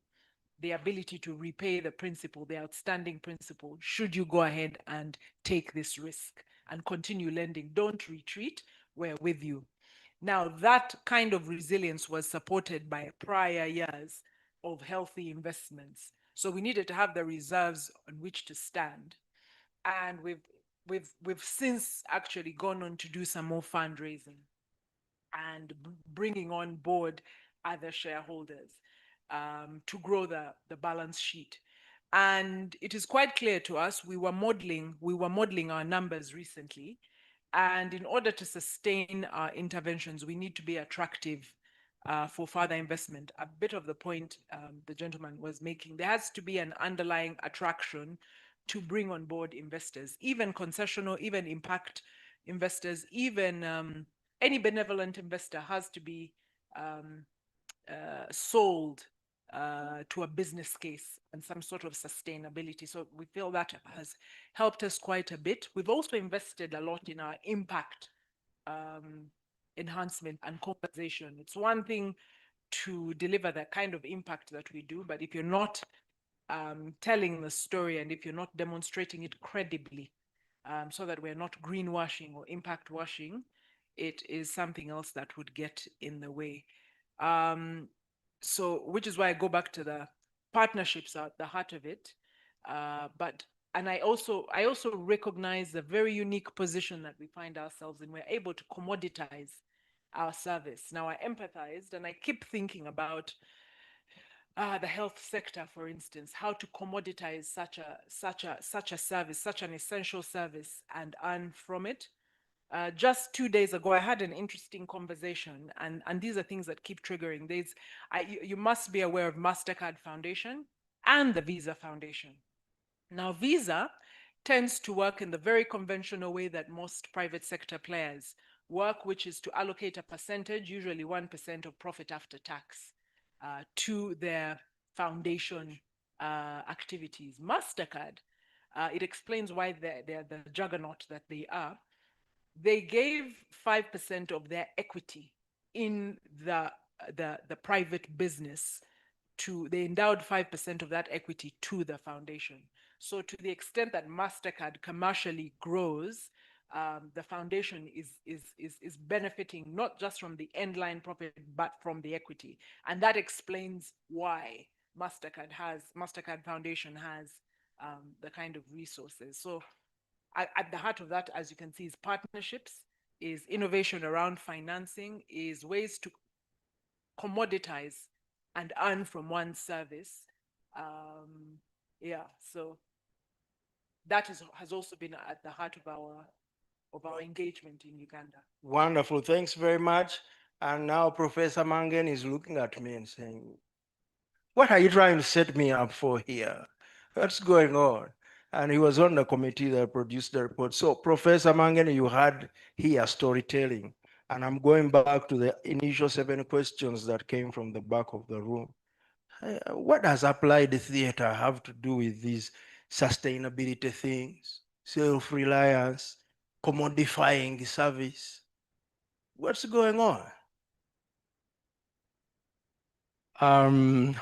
the ability to repay the principal, the outstanding principal, should you go ahead and take this risk and continue lending. Don't retreat, we're with you. Now, that kind of resilience was supported by prior years of healthy investments. So we needed to have the reserves on which to stand. And we've since actually gone on to do some more fundraising and bringing on board other shareholders to grow the balance sheet. And it is quite clear to us, we were modeling our numbers recently. And in order to sustain our interventions, we need to be attractive for further investment. A bit of the point the gentleman was making, there has to be an underlying attraction to bring on board investors, even concessional, even impact investors, even any benevolent investor has to be sold to a business case and some sort of sustainability. So we feel that has helped us quite a bit. We've also invested a lot in our impact enhancement and compensation. It's one thing to deliver the kind of impact that we do, but if you're not telling the story and if you're not demonstrating it credibly, so that we're not greenwashing or impact washing, it is something else that would get in the way. So, which is why I go back to the partnerships at the heart of it. And I also recognize the very unique position that we find ourselves in. We're able to commoditize our service. Now, I empathized and I keep thinking about the health sector, for instance, how to commoditize such a service, such an essential service, and earn from it. Just 2 days ago, I had an interesting conversation, and these are things that keep triggering. You must be aware of MasterCard Foundation and the Visa Foundation. Now, Visa tends to work in the very conventional way that most private sector players work, which is to allocate a percentage, usually 1% of profit after tax, to their foundation activities. MasterCard, it explains why they're the juggernaut that they are. They gave 5% of their equity in the private business they endowed 5% of that equity to the foundation. So to the extent that MasterCard commercially grows, the foundation is benefiting not just from the end line profit, but from the equity. And that explains why MasterCard Foundation has the kind of resources. So at the heart of that, as you can see, is partnerships, is innovation around financing, is ways to commoditize and earn from one service. So that has also been at the heart of our engagement in Uganda. Wonderful, thanks very much. And now Professor Mangen is looking at me and saying, what are you trying to set me up for here? What's going on? And he was on the committee that produced the report. So Professor Mangen, you had here storytelling. And I'm going back to the initial 7 questions that came from the back of the room. What does applied theater have to do with these sustainability things, self-reliance, commodifying the service? What's going on? I'm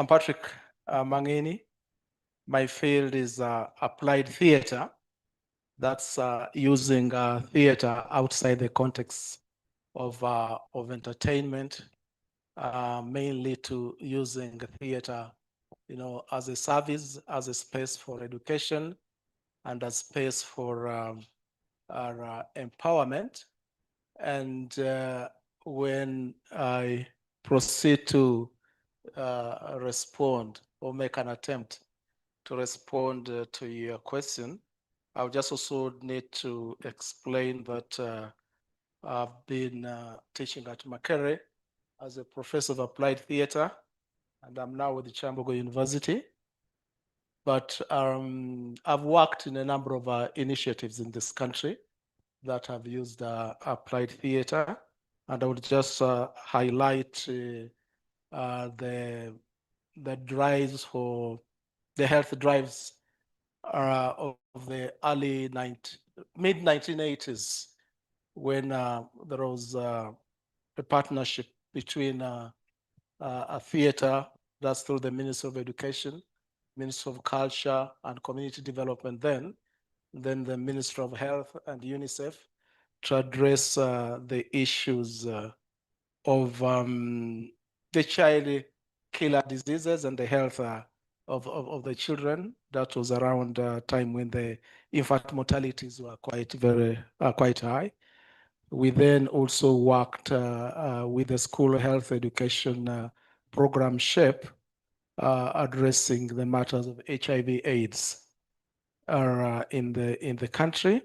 Patrick Mangeni. My field is applied theater. That's using theater outside the context of entertainment, mainly to using theater, as a service, as a space for education, and a space for our empowerment, And when I proceed to respond or make an attempt to respond to your question, I'll just also need to explain that I've been teaching at Makerere as a professor of applied theater, and I'm now with the Chambogo University. But I've worked in a number of initiatives in this country that have used applied theater, and I would just highlight the drives for the health drives of the mid 1980s, when there was a partnership between a theater, that's through the Ministry of Education, Ministry of Culture and Community Development then the Ministry of Health and UNICEF, to address the issues of the child killer diseases and the health of the children. That was around time when the infant mortalities were quite high. We then also worked with the school health education program SHAPE, addressing the matters of HIV/AIDS in the country.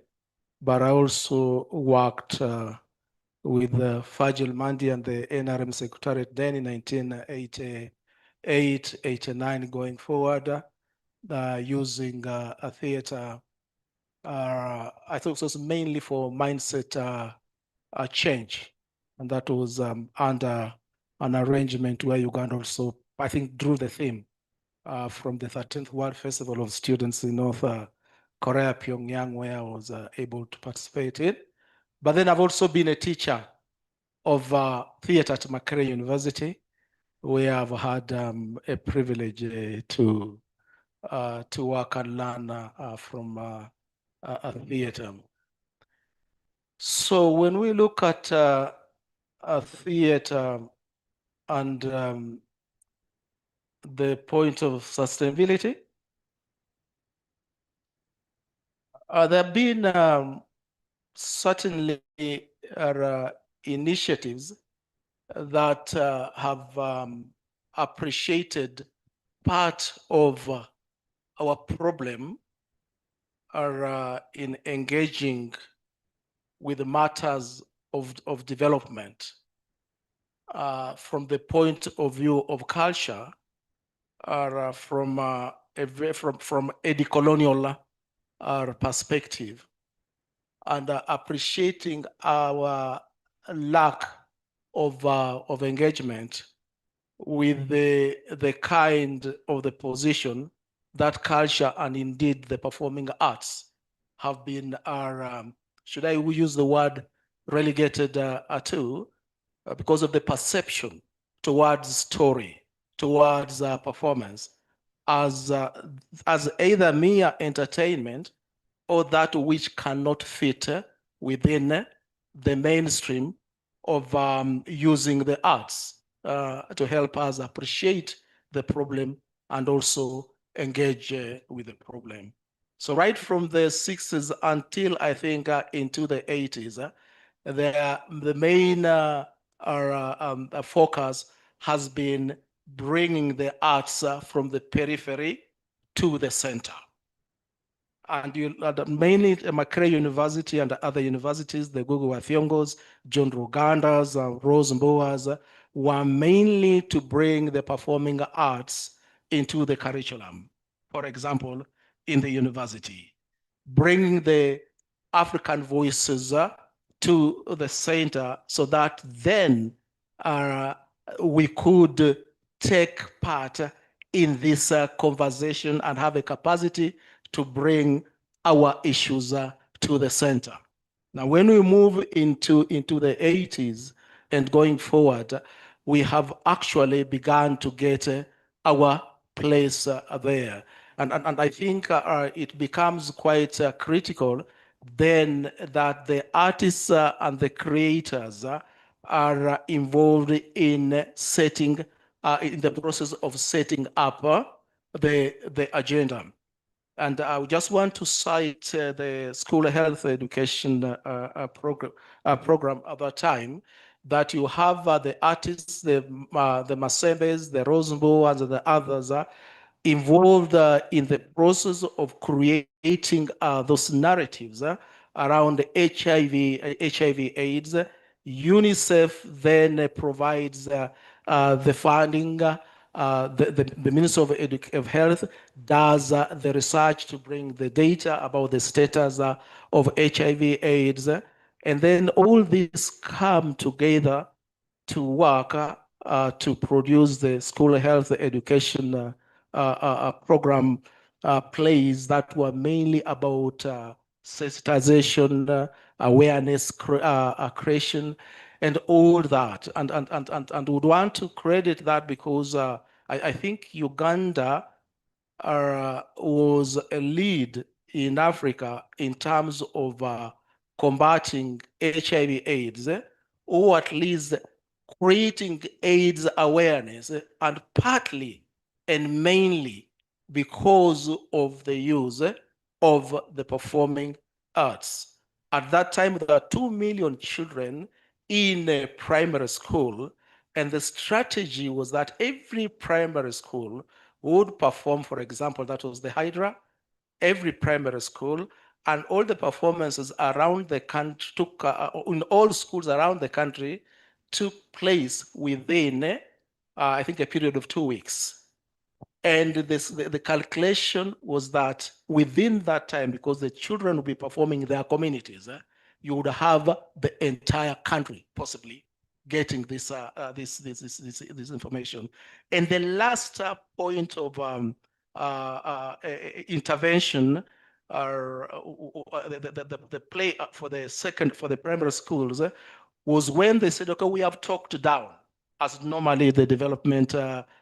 But I also worked with Fajil Mandi and the NRM Secretariat then in 1988, 89 going forward, using a theater. I think it was mainly for mindset change. And that was under an arrangement where Uganda also, I think, drew the theme from the 13th World Festival of Students in North Korea, Pyongyang, where I was able to participate in. But then I've also been a teacher of theater at Makerere University, where I've had a privilege to work and learn from a theater. So when we look at a theater and the point of sustainability, there have been certainly initiatives that have appreciated part of our problem are in engaging with the matters of development from the point of view of culture, or from a decolonial perspective, and appreciating our lack of engagement with the kind of the position that culture and indeed the performing arts have been should I use the word relegated to, because of the perception towards story, towards performance as either mere entertainment or that which cannot fit within the mainstream of using the arts to help us appreciate the problem and also engage with the problem. So right from the 60s until I think into the 80s, the main focus has been bringing the arts from the periphery to the center. And mainly Makerere University and other universities, the Gugu wa Thiongos, John Rugandas, Rose Mboas, were mainly to bring the performing arts into the curriculum. For example, in the university, bringing the African voices to the center so that then we could take part in this conversation and have a capacity to bring our issues to the center. Now, when we move into the 80s and going forward, we have actually begun to get our place there. And I think it becomes quite critical then that the artists and the creators are involved in setting, in the process of setting up the agenda. And I just want to cite the school health education program at that time, that you have the artists, the Masebes, the Rosenbow, and the others involved in the process of creating those narratives around HIV/AIDS. UNICEF then provides the funding. The Minister of Health does the research to bring the data about the status of HIV/AIDS, and then all these come together to work to produce the school health education program plays that were mainly about sensitization, awareness creation, and all that. And would want to credit that because I think Uganda was a lead in Africa in terms of combating HIV/AIDS, or at least creating AIDS awareness, and partly and mainly because of the use of the performing arts. At that time, there were 2 million children in a primary school, and the strategy was that every primary school would perform, for example, that was the Hydra, every primary school, and all the performances around the country took, in all schools around the country, took place within, I think, a period of 2 weeks. And the calculation was that within that time, because the children would be performing in their communities, you would have the entire country possibly getting this information. And the last point of intervention, the play for the primary schools was when they said, okay, we have talked down, as normally the development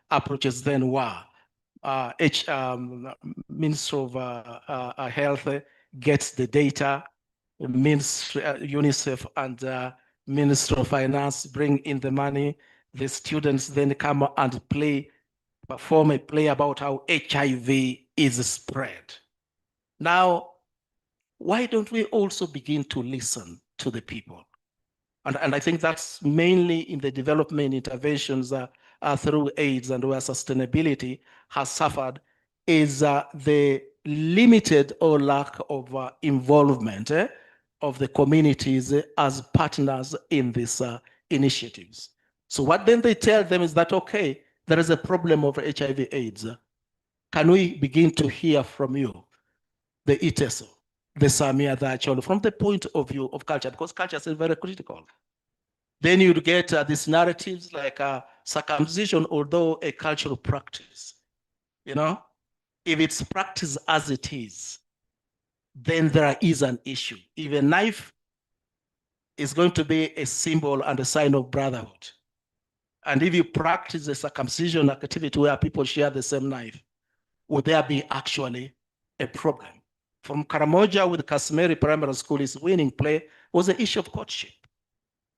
approaches then were. Minister of Health gets the data, UNICEF and Minister of Finance bring in the money. The students then come and perform a play about how HIV is spread. Now, why don't we also begin to listen to the people? And I think that's mainly in the development interventions through AIDS, and where sustainability has suffered is the limited or lack of involvement of the communities as partners in these initiatives. So what then they tell them is that, okay, there is a problem of HIV/AIDS. Can we begin to hear from you, the ITESO, the Samia, the Acholo, from the point of view of culture, because culture is very critical. Then you'd get these narratives like circumcision, although a cultural practice, if it's practiced as it is, then there is an issue. If a knife is going to be a symbol and a sign of brotherhood, and if you practice the circumcision activity where people share the same knife, would there be actually a problem? From Karamoja with Kasimeri Primary School, his winning play was the issue of courtship.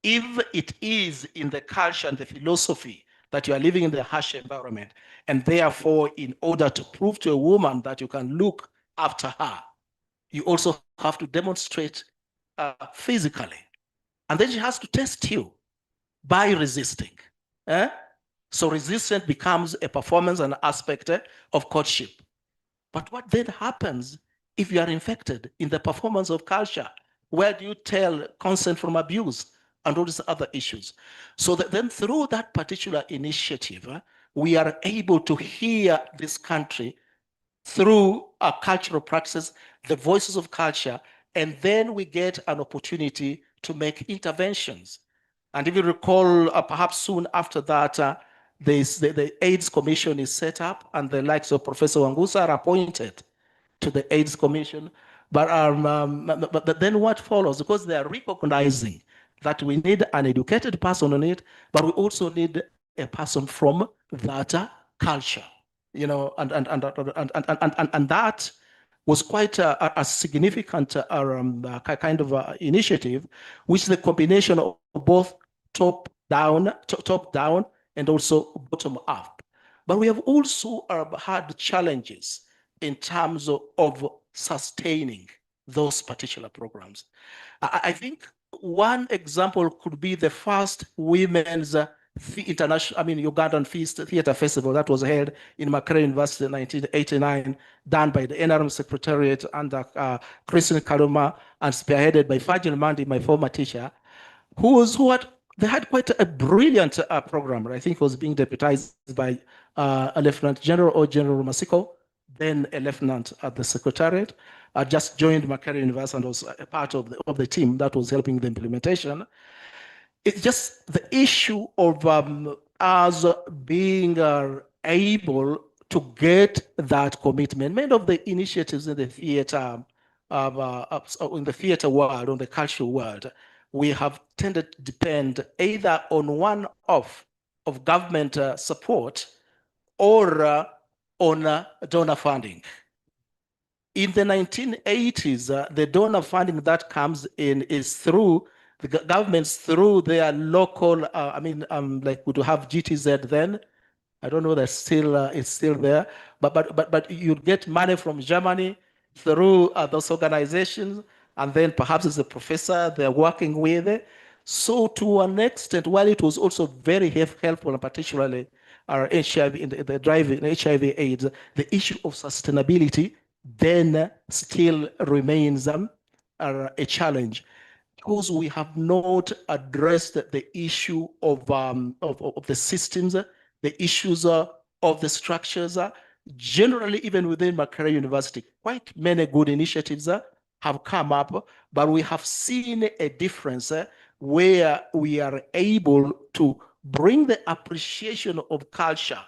If it is in the culture and the philosophy that you are living in the harsh environment, and therefore, in order to prove to a woman that you can look after her, you also have to demonstrate physically. And then she has to test you by resisting. So resistance becomes a performance and aspect of courtship. But what then happens if you are infected in the performance of culture? Where do you tell consent from abuse and all these other issues? So that then through that particular initiative, we are able to hear this country through our cultural practices, the voices of culture, and then we get an opportunity to make interventions. And if you recall, perhaps soon after that, the AIDS Commission is set up, and the likes of Professor Wangusa are appointed to the AIDS Commission. But then what follows? Because they are recognizing that we need an educated person on it, but we also need a person from that culture, and that was quite a significant kind of initiative, which the combination of both top down and also bottom up. But we have also had challenges in terms of sustaining those particular programs. I think one example could be the first women's Ugandan Theatre Festival that was held in Makerere University in 1989, done by the NRM Secretariat under Christine Kaluma and spearheaded by Fajil Mandi, my former teacher, they had quite a brilliant program. I think it was being deputized by a Lieutenant General or General Masiko, then a lieutenant at the Secretariat. I just joined Makerere University and was a part of the team that was helping the implementation. It's just the issue of us being able to get that commitment. Many of the initiatives in the theater, in the theater world, on the cultural world, we have tended to depend either on one-off of government support or on donor funding. In the 1980s, the donor funding that comes in is through the governments, through their local, like we do have GTZ then. I don't know that it's still there, but you get money from Germany through those organizations, and then perhaps as a professor they're working with. So to an extent, while it was also very helpful, and particularly our HIV in the drive in HIV/AIDS, the issue of sustainability then still remains a challenge, because we have not addressed the issue of the systems, the issues of the structures. Generally, even within Makerere University, quite many good initiatives have come up, but we have seen a difference where we are able to bring the appreciation of culture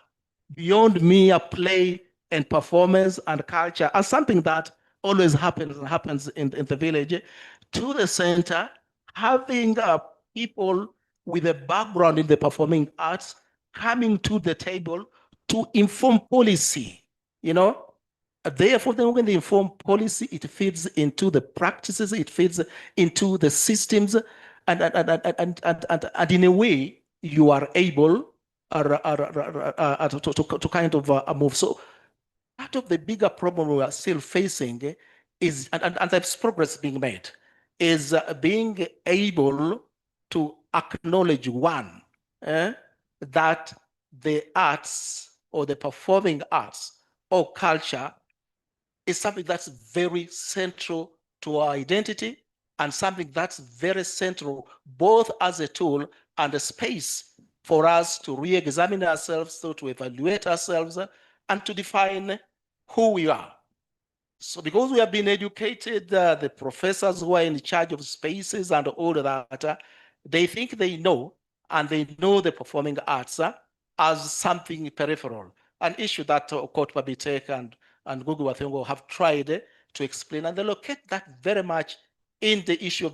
beyond mere play and performance and culture as something that always happens in the village to the center, having people with a background in the performing arts coming to the table to inform policy, Therefore, then when they inform policy, it feeds into the practices, it feeds into the systems, and in a way, you are able to kind of move. So part of the bigger problem we are still facing is, and there's progress being made, is being able to acknowledge that the arts or the performing arts or culture is something that's very central to our identity and something that's very central both as a tool and a space for us to re-examine ourselves, so to evaluate ourselves and to define who we are. So because we have been educated, the professors who are in charge of spaces and all of that, they think they know, and they know the performing arts as something peripheral, an issue that Okot Babitek and Gugu Wathiongo have tried to explain, and they locate that very much in the issue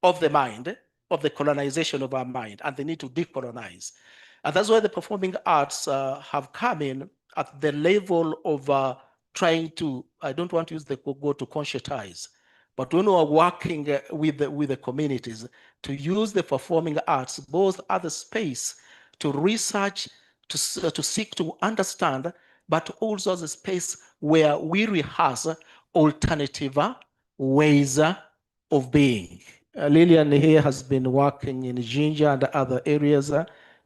of the mind, of the colonization of our mind, and they need to decolonize. And that's why the performing arts have come in at the level of trying to, I don't want to use the word to conscientize, but when we are working with the communities to use the performing arts both as a space to research, to seek to understand, but also as a space where we rehearse alternative ways of being. Lillian here has been working in Jinja and other areas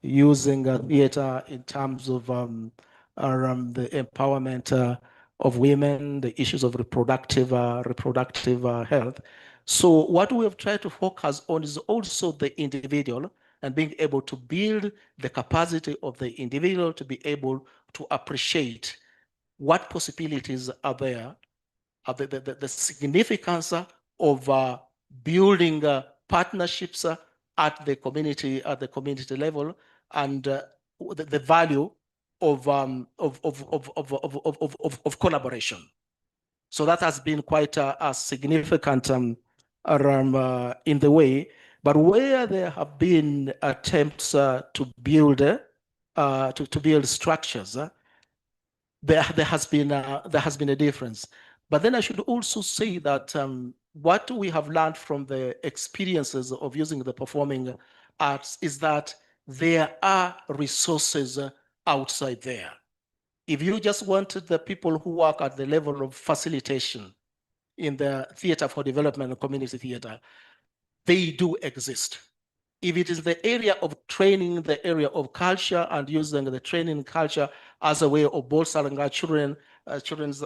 using theater in terms of the empowerment of women, the issues of reproductive health. So what we have tried to focus on is also the individual and being able to build the capacity of the individual to be able to appreciate what possibilities are there, the significance of building partnerships at the community level, and the value of collaboration. So that has been quite a significant in the way. But where there have been attempts to build structures, there has been a difference. But then I should also say that what we have learned from the experiences of using the performing arts is that there are resources outside there. if you just wanted the people who work at the level of facilitation in the Theatre for Development and Community Theatre, they do exist. If it is the area of training, the area of culture, and using the training culture as a way of bolstering our children's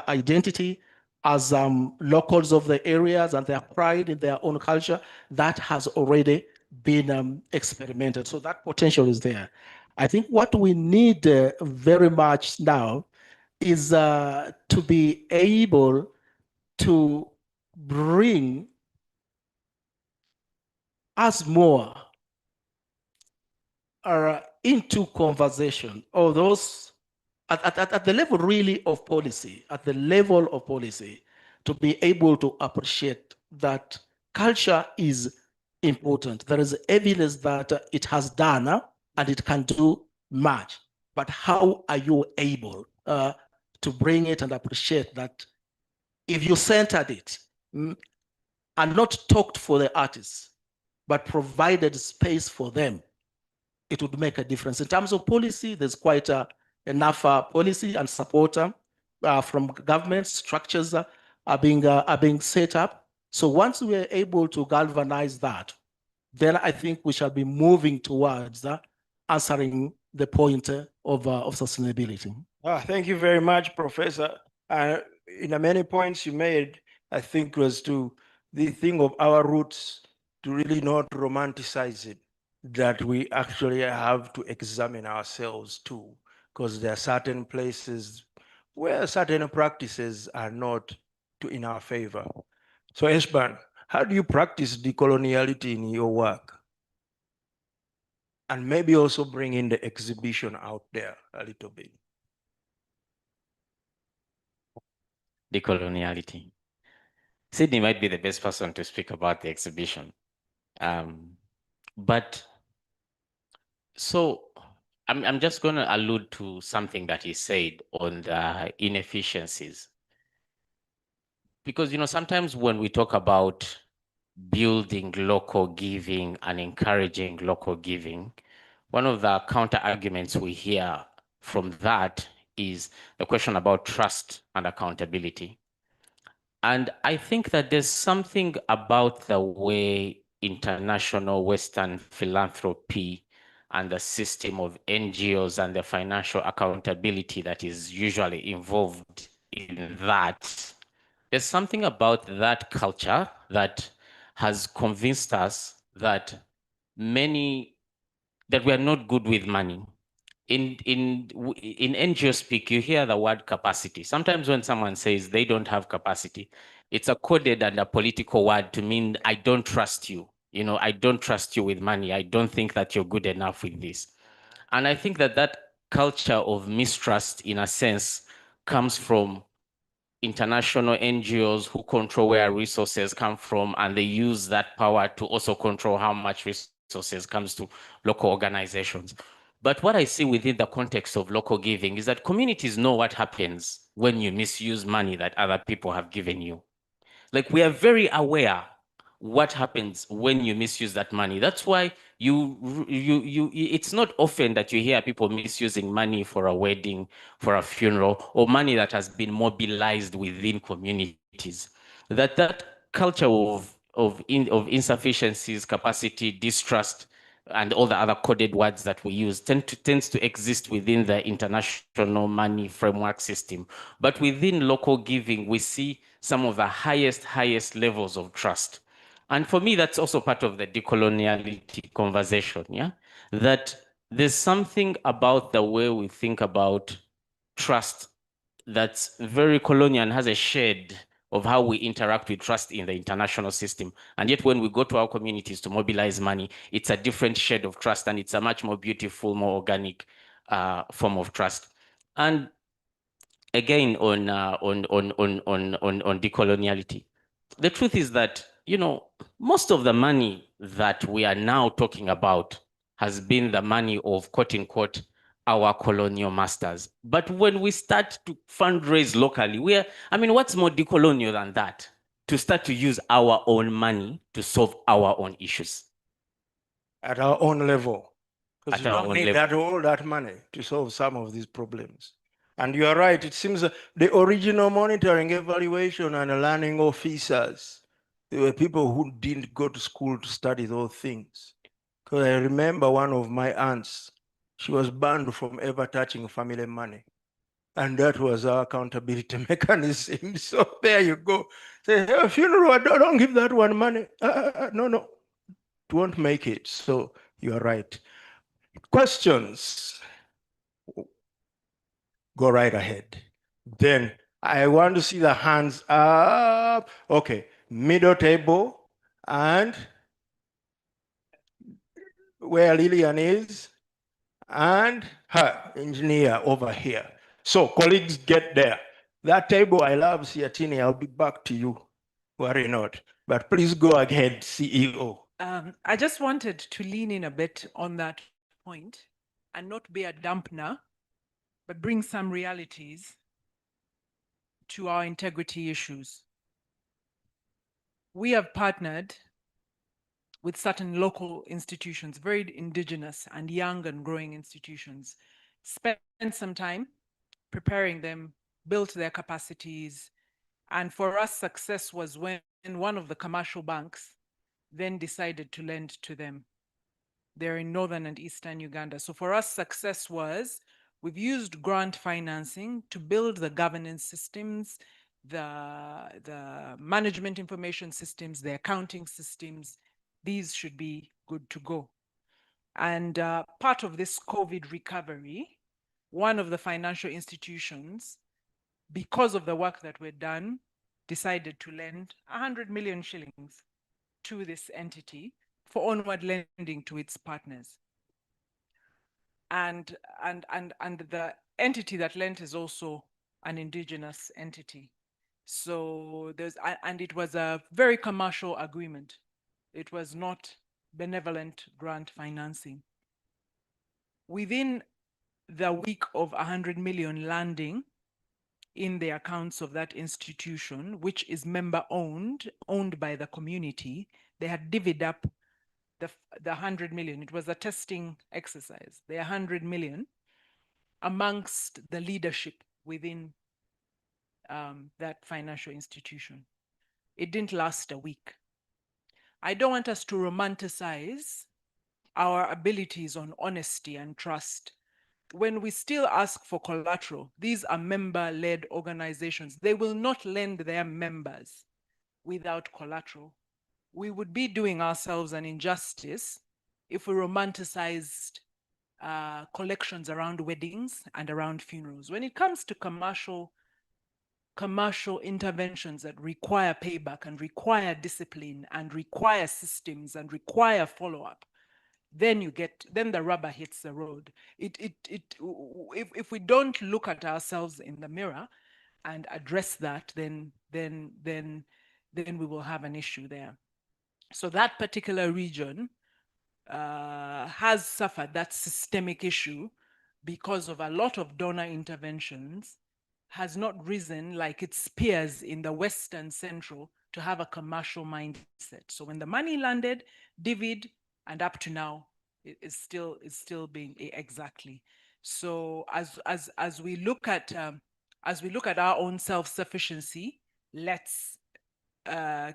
identity as locals of the areas and their pride in their own culture, that has already been experimented. So that potential is there. I think what we need very much now is to be able to bring us more into conversation, or those at the level really of policy, at the level of policy, to be able to appreciate that culture is important. There is evidence that it has done and it can do much, but how are you able to bring it and appreciate that if you centered it and not talked for the artists, but provided space for them, it would make a difference. In terms of policy, there's quite enough policy and support from government structures are being set up. So once we are able to galvanize that, then I think we shall be moving towards answering the point of sustainability. Thank you very much, Professor. In the many points you made, I think was to the thing of our roots, to really not romanticize it, that we actually have to examine ourselves too, because there are certain places where certain practices are not in our favor. So Eshban, how do you practice decoloniality in your work? And maybe also bring in the exhibition out there a little bit. Decoloniality. Sydney might be the best person to speak about the exhibition. But so I'm just going to allude to something that he said on the inefficiencies. Because, sometimes when we talk about building local giving and encouraging local giving, one of the counter arguments we hear from that is the question about trust and accountability. And I think that there's something about the way international Western philanthropy and the system of NGOs and the financial accountability that is usually involved in that. There's something about that culture that has convinced us that that we are not good with money. In NGO speak, you hear the word capacity. Sometimes when someone says they don't have capacity, it's a coded and a political word to mean I don't trust you. I don't trust you with money. I don't think that you're good enough with this. And I think that culture of mistrust, in a sense, comes from international NGOs who control where resources come from, and they use that power to also control how much resources comes to local organizations. But what I see within the context of local giving is that communities know what happens when you misuse money that other people have given you. Like, we are very aware what happens when you misuse that money. That's why it's not often that you hear people misusing money for a wedding, for a funeral, or money that has been mobilized within communities. That culture of insufficiencies, capacity, distrust, and all the other coded words that we use tends to exist within the international money framework system. But within local giving, we see some of the highest levels of trust. And for me, that's also part of the decoloniality conversation, yeah? That there's something about the way we think about trust that's very colonial and has a shade of how we interact with trust in the international system. And yet when we go to our communities to mobilize money, it's a different shade of trust, and it's a much more beautiful, more organic form of trust. And again, on decoloniality, the truth is that, most of the money that we are now talking about has been the money of, quote unquote, our colonial masters. But when we start to fundraise locally, what's more decolonial than that? To start to use our own money to solve our own issues. At our own level. Because you at our don't own need level. all that money to solve some of these problems. And you are right, it seems the original monitoring, evaluation, and learning officers, they were people who didn't go to school to study those things. Because I remember one of my aunts, she was banned from ever touching family money. And that was our accountability mechanism. So there you go. Say, hey, funeral, don't give that one money. No, it won't make it. So you are right. Questions? Go right ahead. Then I want to see the hands up. Okay, middle table and where Lillian is and her engineer over here. So colleagues, get there. That table, I love Siatini. I'll be back to you. Worry not. But please go ahead, CEO. I just wanted to lean in a bit on that point and not be a dampener, but bring some realities to our integrity issues. We have partnered with certain local institutions, very indigenous and young and growing institutions, spent some time preparing them, built their capacities. And for us, success was when one of the commercial banks then decided to lend to them. They're in northern and eastern Uganda. So for us, success was we've used grant financing to build the governance systems, the management information systems, the accounting systems. These should be good to go. And part of this COVID recovery, one of the financial institutions, because of the work that we'd done, decided to lend 100 million shillings to this entity for onward lending to its partners. And the entity that lent is also an indigenous entity. So and it was a very commercial agreement. It was not benevolent grant financing. Within the week of 100 million landing in the accounts of that institution, which is member owned by the community, they had divvied up the 100 million. It was a testing exercise. The 100 million amongst the leadership within that financial institution. It didn't last a week. I don't want us to romanticize our abilities on honesty and trust. When we still ask for collateral, these are member-led organizations. They will not lend their members without collateral. We would be doing ourselves an injustice if we romanticized collections around weddings and around funerals. When it comes to commercial interventions that require payback and require discipline and require systems and require follow-up, then the rubber hits the road. If we don't look at ourselves in the mirror and address that, then we will have an issue there. So that particular region has suffered that systemic issue because of a lot of donor interventions, has not risen like its peers in the West and Central to have a commercial mindset. So when the money landed, divvied, and up to now, it is still being exactly. So as we look at our own self-sufficiency, let's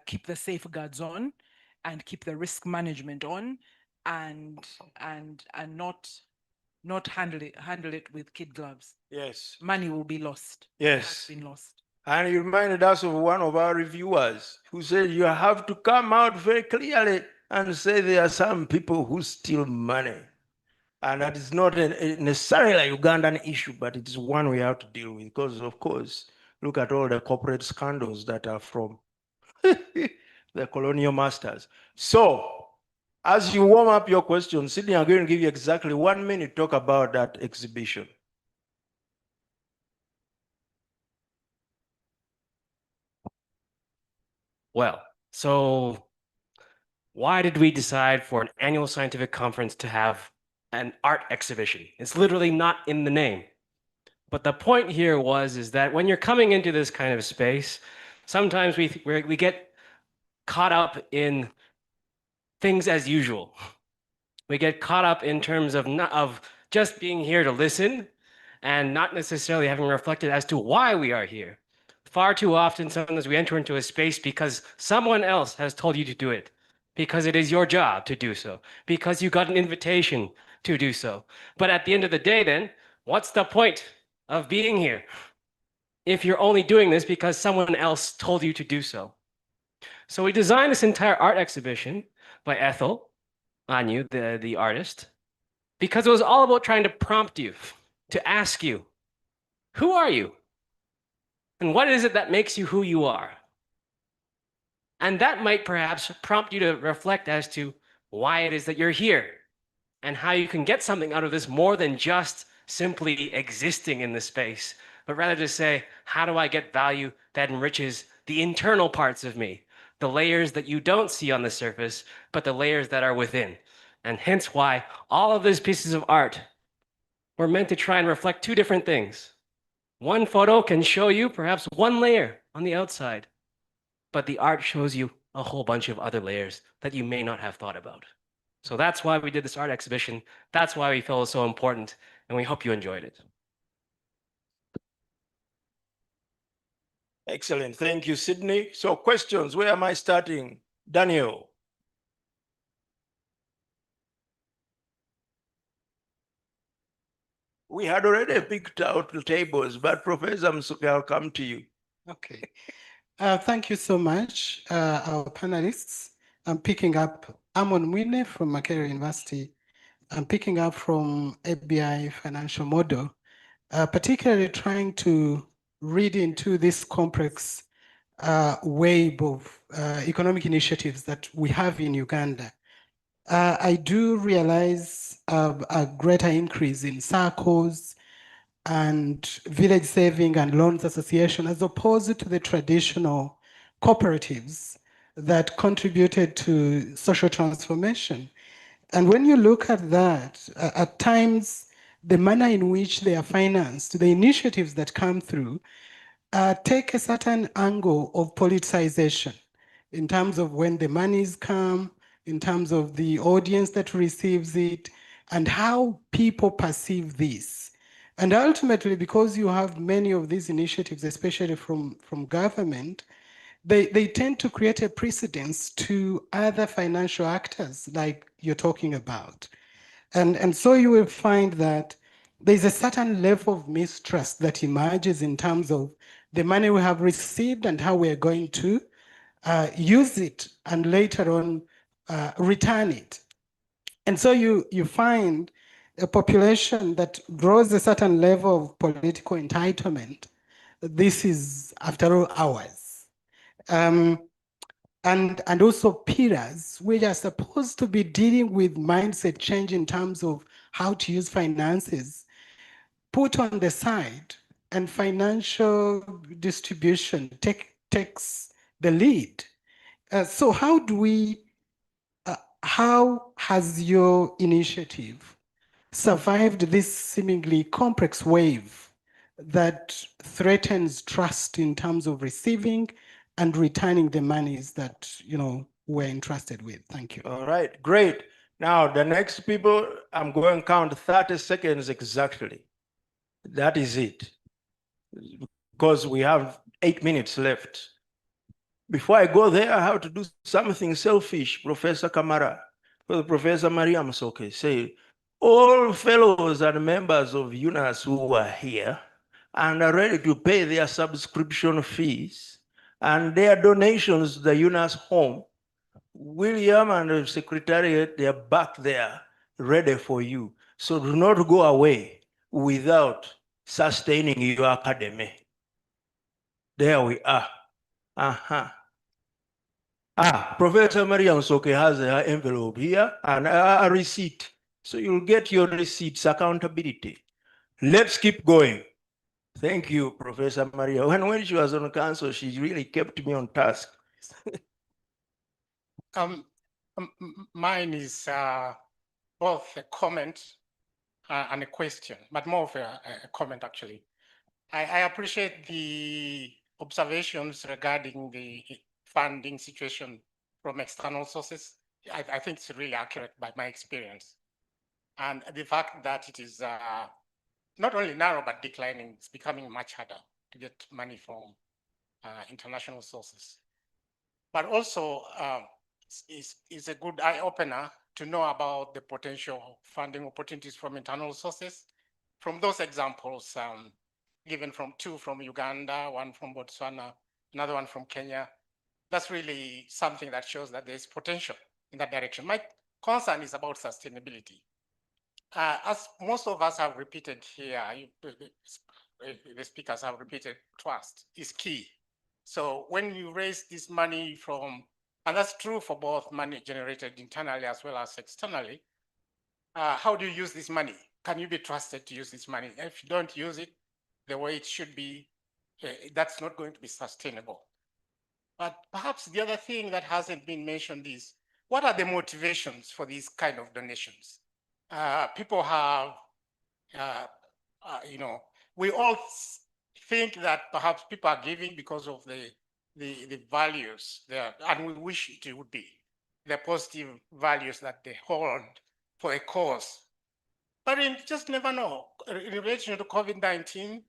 keep the safeguards on and keep the risk management on, and not handle it with kid gloves. Yes. Money will be lost. Yes. It has been lost. And you reminded us of one of our reviewers who said you have to come out very clearly and say there are some people who steal money. And that is not necessarily a Ugandan issue, but it is one we have to deal with because, of course, look at all the corporate scandals that are from the colonial masters. So, as you warm up your questions, Sydney, I'm going to give you exactly 1 minute to talk about that exhibition. Well, so why did we decide for an annual scientific conference to have an art exhibition? It's literally not in the name. But the point here is that when you're coming into this kind of space, sometimes we get caught up in things as usual. We get caught up in terms of of just being here to listen and not necessarily having reflected as to why we are here. Far too often, sometimes we enter into a space because someone else has told you to do it, because it is your job to do so, because you got an invitation to do so. But at the end of the day, then, what's the point of being here if you're only doing this because someone else told you to do so? So we designed this entire art exhibition by Ethel Anyu, the artist, because it was all about trying to prompt you, to ask you, who are you? And what is it that makes you who you are? And that might perhaps prompt you to reflect as to why it is that you're here and how you can get something out of this more than just simply existing in the space, but rather to say, how do I get value that enriches the internal parts of me, the layers that you don't see on the surface, but the layers that are within. And hence why all of these pieces of art were meant to try and reflect two different things. One photo can show you perhaps one layer on the outside, but the art shows you a whole bunch of other layers that you may not have thought about. So that's why we did this art exhibition. That's why we felt it was so important, and we hope you enjoyed it. Excellent. Thank you, Sydney. So questions, where am I starting? Daniel. We had already picked out the tables, but Professor Msuke, I'll come to you. Okay. Thank you so much, our panelists. I'm picking up Amon Mwine from Makerere University. I'm picking up from ABI Financial Model, particularly trying to read into this complex wave of economic initiatives that we have in Uganda. I do realize a greater increase in SACCOs and village saving and loans association, as opposed to the traditional cooperatives that contributed to social transformation. And when you look at that, at times, the manner in which they are financed, the initiatives that come through, take a certain angle of politicization in terms of when the monies come, in terms of the audience that receives it, and how people perceive this. And ultimately, because you have many of these initiatives, especially from government, they tend to create a precedence to other financial actors like you're talking about. And so you will find that there's a certain level of mistrust that emerges in terms of the money we have received and how we're going to use it and later on return it. And so you find a population that grows a certain level of political entitlement. This is, after all, ours. And also pillars, which are supposed to be dealing with mindset change in terms of how to use finances, put on the side, and financial distribution takes the lead. So how do we, how has your initiative survived this seemingly complex wave that threatens trust in terms of receiving and returning the monies that we're entrusted with? Thank you. All right, great. Now the next people, I'm going to count 30 seconds exactly. That is it, because we have 8 minutes left. Before I go there, I have to do something selfish, Professor Kamara. Professor Maria Msoke, say, all fellows and members of UNAS who are here and are ready to pay their subscription fees and their donations to the UNAS home, William and the Secretariat, they are back there ready for you. So do not go away without sustaining your academy. There we are. Professor Mariam Soke has her envelope here and a receipt. So you'll get your receipts, accountability. Let's keep going. Thank you, Professor Maria. When she was on council, she really kept me on task. Mine is both a comment and a question, but more of a comment actually. I appreciate the observations regarding the funding situation from external sources, I think it's really accurate by my experience. And the fact that it is not only narrow but declining, it's becoming much harder to get money from international sources. But also is a good eye opener to know about the potential funding opportunities from internal sources. From those examples, given from two from Uganda, one from Botswana, another one from Kenya, that's really something that shows that there's potential in that direction. My concern is about sustainability. As most of us have repeated here, the speakers have repeated, trust is key. So when you raise this money from, and that's true for both money generated internally as well as externally, how do you use this money? Can you be trusted to use this money? If you don't use it the way it should be, that's not going to be sustainable. But perhaps the other thing that hasn't been mentioned is, what are the motivations for these kind of donations? People have, we all think that perhaps people are giving because of the values there, and we wish it would be the positive values that they hold for a cause. But you just never know. In relation to COVID-19,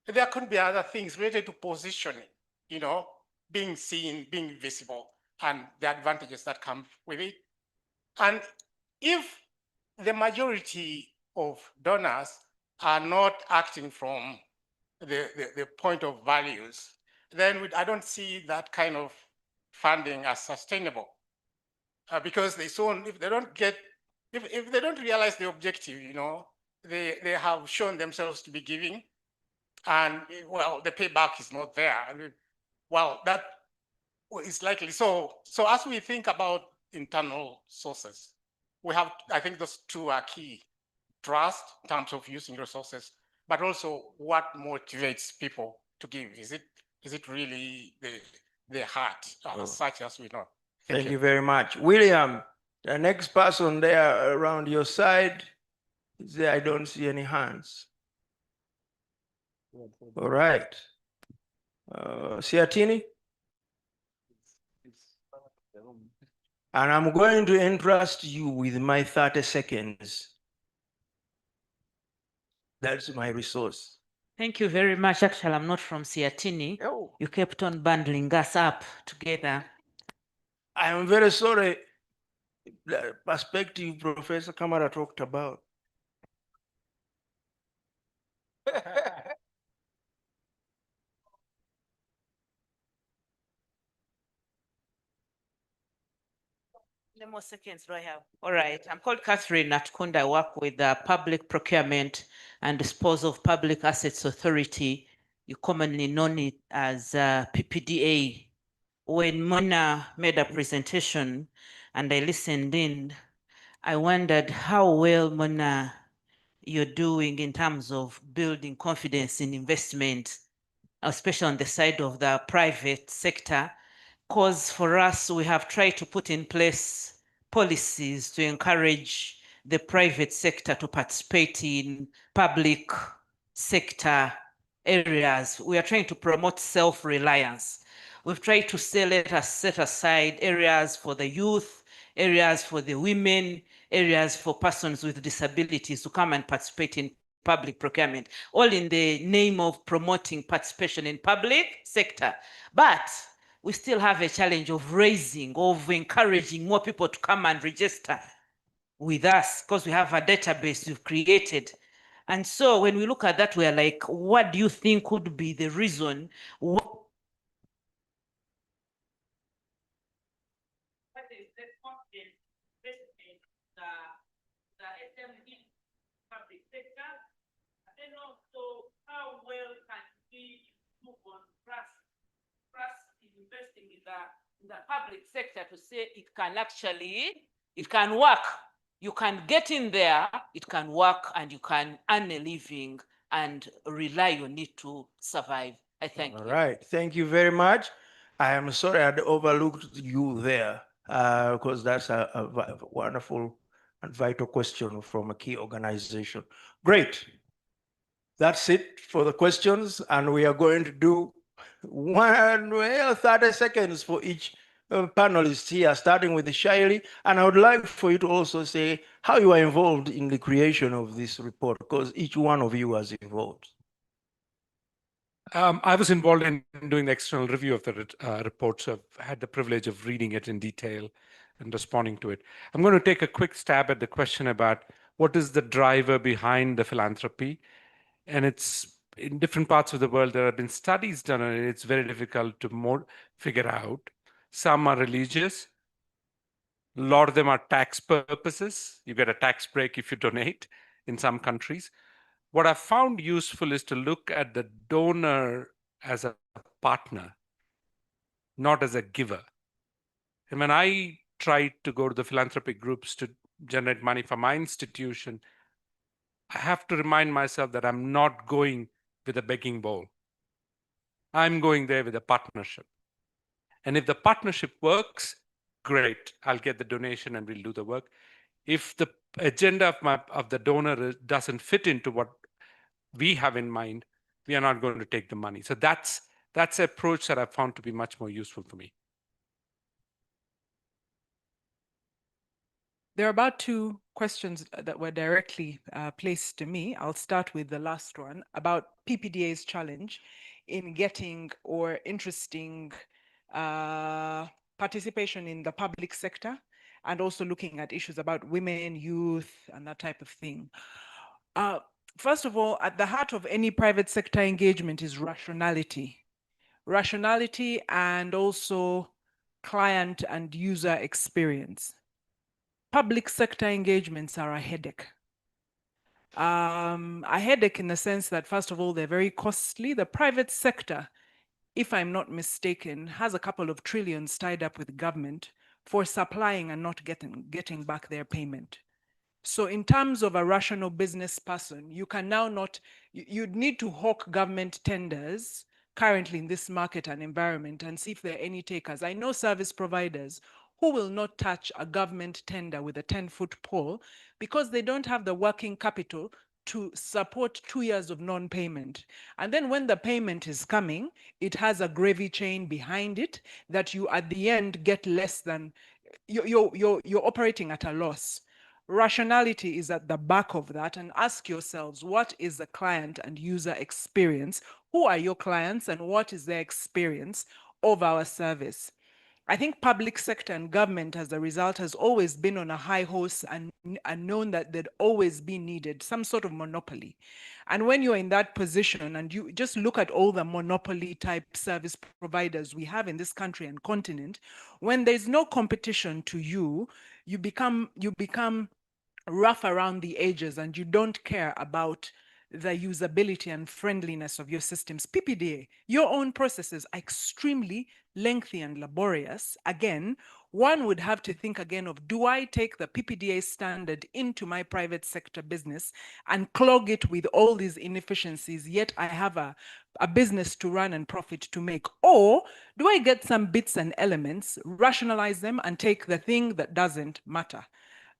there could be other things related to positioning, being seen, being visible, and the advantages that come with it. And if the majority of donors are not acting from the point of values, then I don't see that kind of funding as sustainable. Because if they don't get, if they don't realize the objective, they have shown themselves to be giving, and well, the payback is not there. Well, that is likely. So as we think about internal sources, we have, I think those two are key: trust in terms of using resources, but also what motivates people to give. Is it really the heart, such as we know? Thank you very much. William, the next person there around your side is there. I don't see any hands. All right. Siatini? And I'm going to entrust you with my 30 seconds. That's my resource. Thank you very much. Actually, I'm not from Siatini. Oh. You kept on bundling us up together. I am very sorry. The perspective Professor Kamara talked about. How many more seconds do I have? All right. I'm called Catherine Natkunda. I work with the Public Procurement and Disposal of Public Assets Authority. You commonly known it as PPDA. When Mona made a presentation and I listened in, I wondered how well, Mona, you're doing in terms of building confidence in investment, especially on the side of the private sector. Because for us, we have tried to put in place policies to encourage the private sector to participate in public sector areas. We are trying to promote self-reliance. We've tried to let us set aside areas for the youth, areas for the women, areas for persons with disabilities to come and participate in public procurement, all in the name of promoting participation in public sector. But we still have a challenge of encouraging more people to come and register with us because we have a database we've created. And so when we look at that, we're like, what do you think could be the reason? What is the confidence investment the SME public sector? And then also, how well can we move on trust in investing in the public sector to say it can work. You can get in there, it can work, and you can earn a living and rely on it to survive. I thank you. All right. Thank you very much. I am sorry I'd overlooked you there because that's a wonderful and vital question from a key organization. Great. That's it for the questions, and we are going to do 30 seconds for each panelists here, starting with Shaili, and I would like for you to also say how you are involved in the creation of this report, because each one of you was involved. I was involved in doing the external review of the report, so I've had the privilege of reading it in detail and responding to it. I'm going to take a quick stab at the question about what is the driver behind the philanthropy. And it's in different parts of the world, there have been studies done on it. It's very difficult to figure out. Some are religious. A lot of them are tax purposes. You get a tax break if you donate in some countries. What I found useful is to look at the donor as a partner, not as a giver. And when I tried to go to the philanthropic groups to generate money for my institution, I have to remind myself that I'm not going with a begging bowl. I'm going there with a partnership. And if the partnership works, great, I'll get the donation and we'll do the work. If the agenda of the donor doesn't fit into what we have in mind, we are not going to take the money. So that's an approach that I found to be much more useful for me. There are about two questions that were directly placed to me. I'll start with the last one about PPDA's challenge in getting or interesting participation in the public sector, and also looking at issues about women, youth, and that type of thing. First of all, at the heart of any private sector engagement is rationality. Rationality and also client and user experience. Public sector engagements are a headache. A headache in the sense that, first of all, they're very costly. The private sector, if I'm not mistaken, has a couple of trillions tied up with government for supplying and not getting back their payment. So in terms of a rational business person, you can now not, you'd need to hawk government tenders currently in this market and environment and see if there are any takers. I know service providers who will not touch a government tender with a 10-foot pole because they don't have the working capital to support 2 years of non-payment. And then when the payment is coming, it has a gravy chain behind it that you at the end get less than, you're operating at a loss. Rationality is at the back of that, and ask yourselves, what is the client and user experience? Who are your clients and what is their experience of our service? I think public sector and government as a result has always been on a high horse and known that they'd always be needed, some sort of monopoly. And when you're in that position and you just look at all the monopoly type service providers we have in this country and continent, when there's no competition to you, you become rough around the edges and you don't care about the usability and friendliness of your systems. PPDA, your own processes are extremely lengthy and laborious. Again, one would have to think again of, do I take the PPDA standard into my private sector business and clog it with all these inefficiencies, yet I have a business to run and profit to make? Or do I get some bits and elements, rationalize them, and take the thing that doesn't matter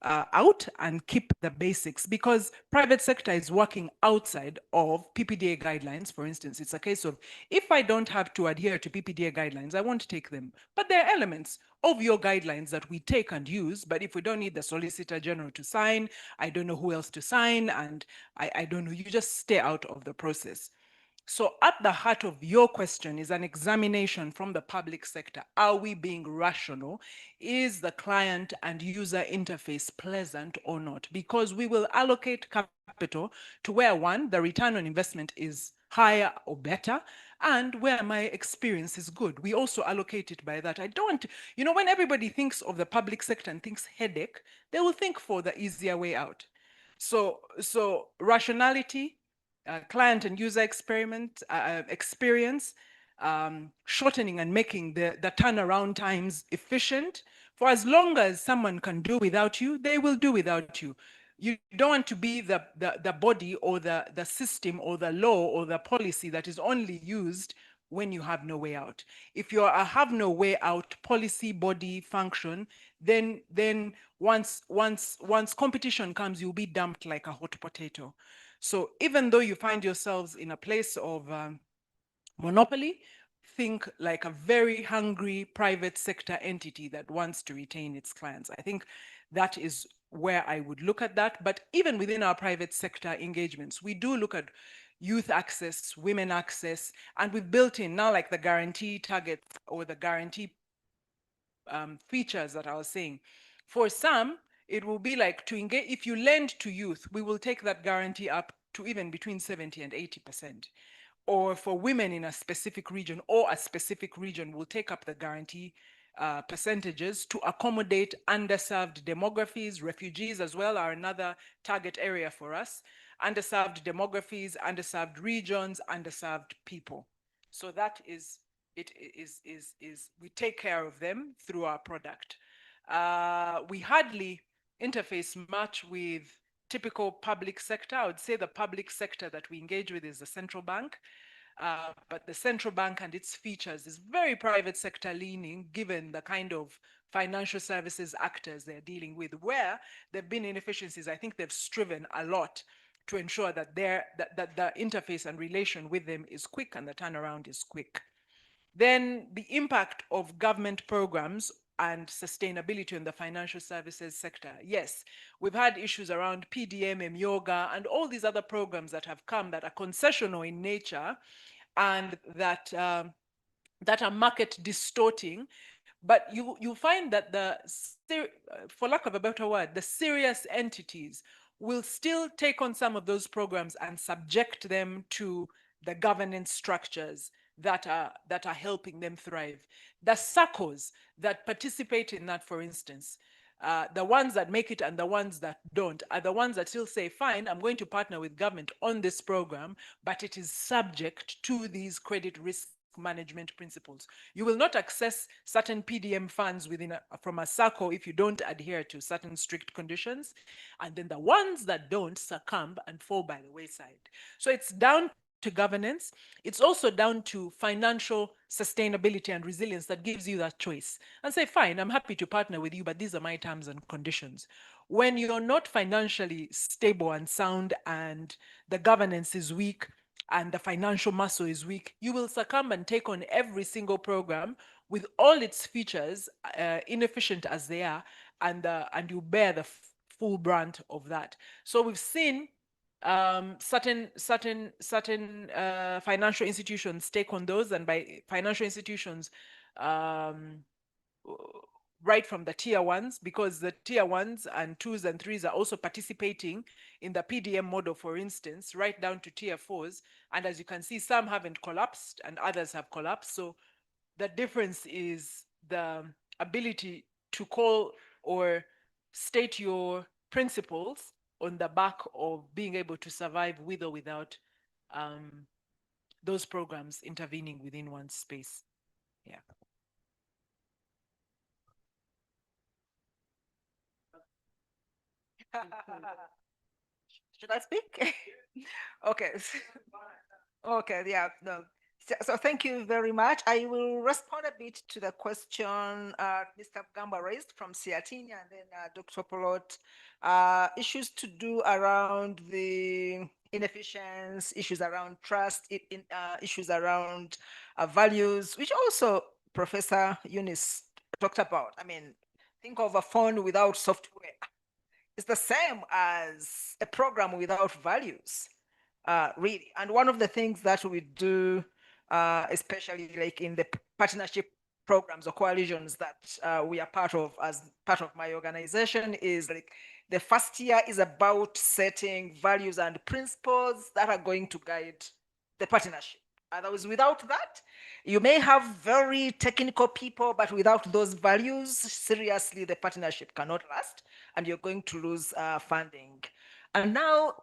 out and keep the basics? Because private sector is working outside of PPDA guidelines. For instance, it's a case of, if I don't have to adhere to PPDA guidelines, I won't take them. But there are elements of your guidelines that we take and use, but if we don't need the Solicitor General to sign, I don't know who else to sign, and I don't know, you just stay out of the process. So at the heart of your question is an examination from the public sector. Are we being rational? Is the client and user interface pleasant or not? Because we will allocate capital to where, one, the return on investment is higher or better, and where my experience is good. We also allocate it by that. I don't, you know, when everybody thinks of the public sector and thinks headache, they will think for the easier way out. So rationality, client and user experience, shortening and making the turnaround times efficient. For as long as someone can do without you, they will do without you. You don't want to be the body or the system or the law or the policy that is only used when you have no way out. If you have no way out policy, body, function, then once competition comes, you'll be dumped like a hot potato. So even though you find yourselves in a place of monopoly, think like a very hungry private sector entity that wants to retain its clients. I think that is where I would look at that. But even within our private sector engagements, we do look at youth access, women access, and we've built in now like the guarantee targets or the guarantee features that I was saying. For some, it will be like to engage, if you lend to youth, we will take that guarantee up to even between 70 and 80%. Or for women in a specific region or a specific region, will take up the guarantee percentages to accommodate underserved demographies. Refugees as well are another target area for us. Underserved demographies, underserved regions, underserved people. So that is, we take care of them through our product. We hardly interface much with typical public sector. I would say the public sector that we engage with is the central bank. But the central bank and its features is very private sector leaning, given the kind of financial services actors they're dealing with. Where there have been inefficiencies, I think they've striven a lot to ensure that that the interface and relation with them is quick and the turnaround is quick. Then the impact of government programs and sustainability in the financial services sector. Yes, we've had issues around PDM, Yoga, and all these other programs that have come that are concessional in nature and that that are market distorting. But you find that for lack of a better word, the serious entities will still take on some of those programs and subject them to the governance structures that are helping them thrive. The SACCOs that participate in that, for instance, the ones that make it and the ones that don't are the ones that still say, fine, I'm going to partner with government on this program, but it is subject to these credit risk management principles. You will not access certain PDM funds from a SACCO if you don't adhere to certain strict conditions. And then the ones that don't succumb and fall by the wayside. So it's down to governance. It's also down to financial sustainability and resilience that gives you that choice. And say, fine, I'm happy to partner with you, but these are my terms and conditions. When you're not financially stable and sound and the governance is weak and the financial muscle is weak, you will succumb and take on every single program with all its features, inefficient as they are, and you bear the full brunt of that. So we've seen certain financial institutions take on those, and by financial institutions, right from the tier ones, because the tier ones and twos and threes are also participating in the PDM model, for instance, right down to tier fours. And as you can see, some haven't collapsed and others have collapsed. So the difference is the ability to call or state your principles on the back of being able to survive with or without those programs intervening within one space. Yeah. Should I speak? Okay. Okay, yeah, no. So thank you very much. I will respond a bit to the question Mr. Gamba raised from Siatinia and then Dr. Polot. Issues to do around the inefficiency, issues around trust, issues around values, which also Professor UNAS talked about. I mean, think of a phone without software. It's the same as a program without values, really. And one of the things that we do, especially like in the partnership programs or coalitions that we are part of as part of my organization, is like the first year is about setting values and principles that are going to guide the partnership. Otherwise, without that, you may have very technical people, but without those values, seriously, the partnership cannot last and you're going to lose funding. And now,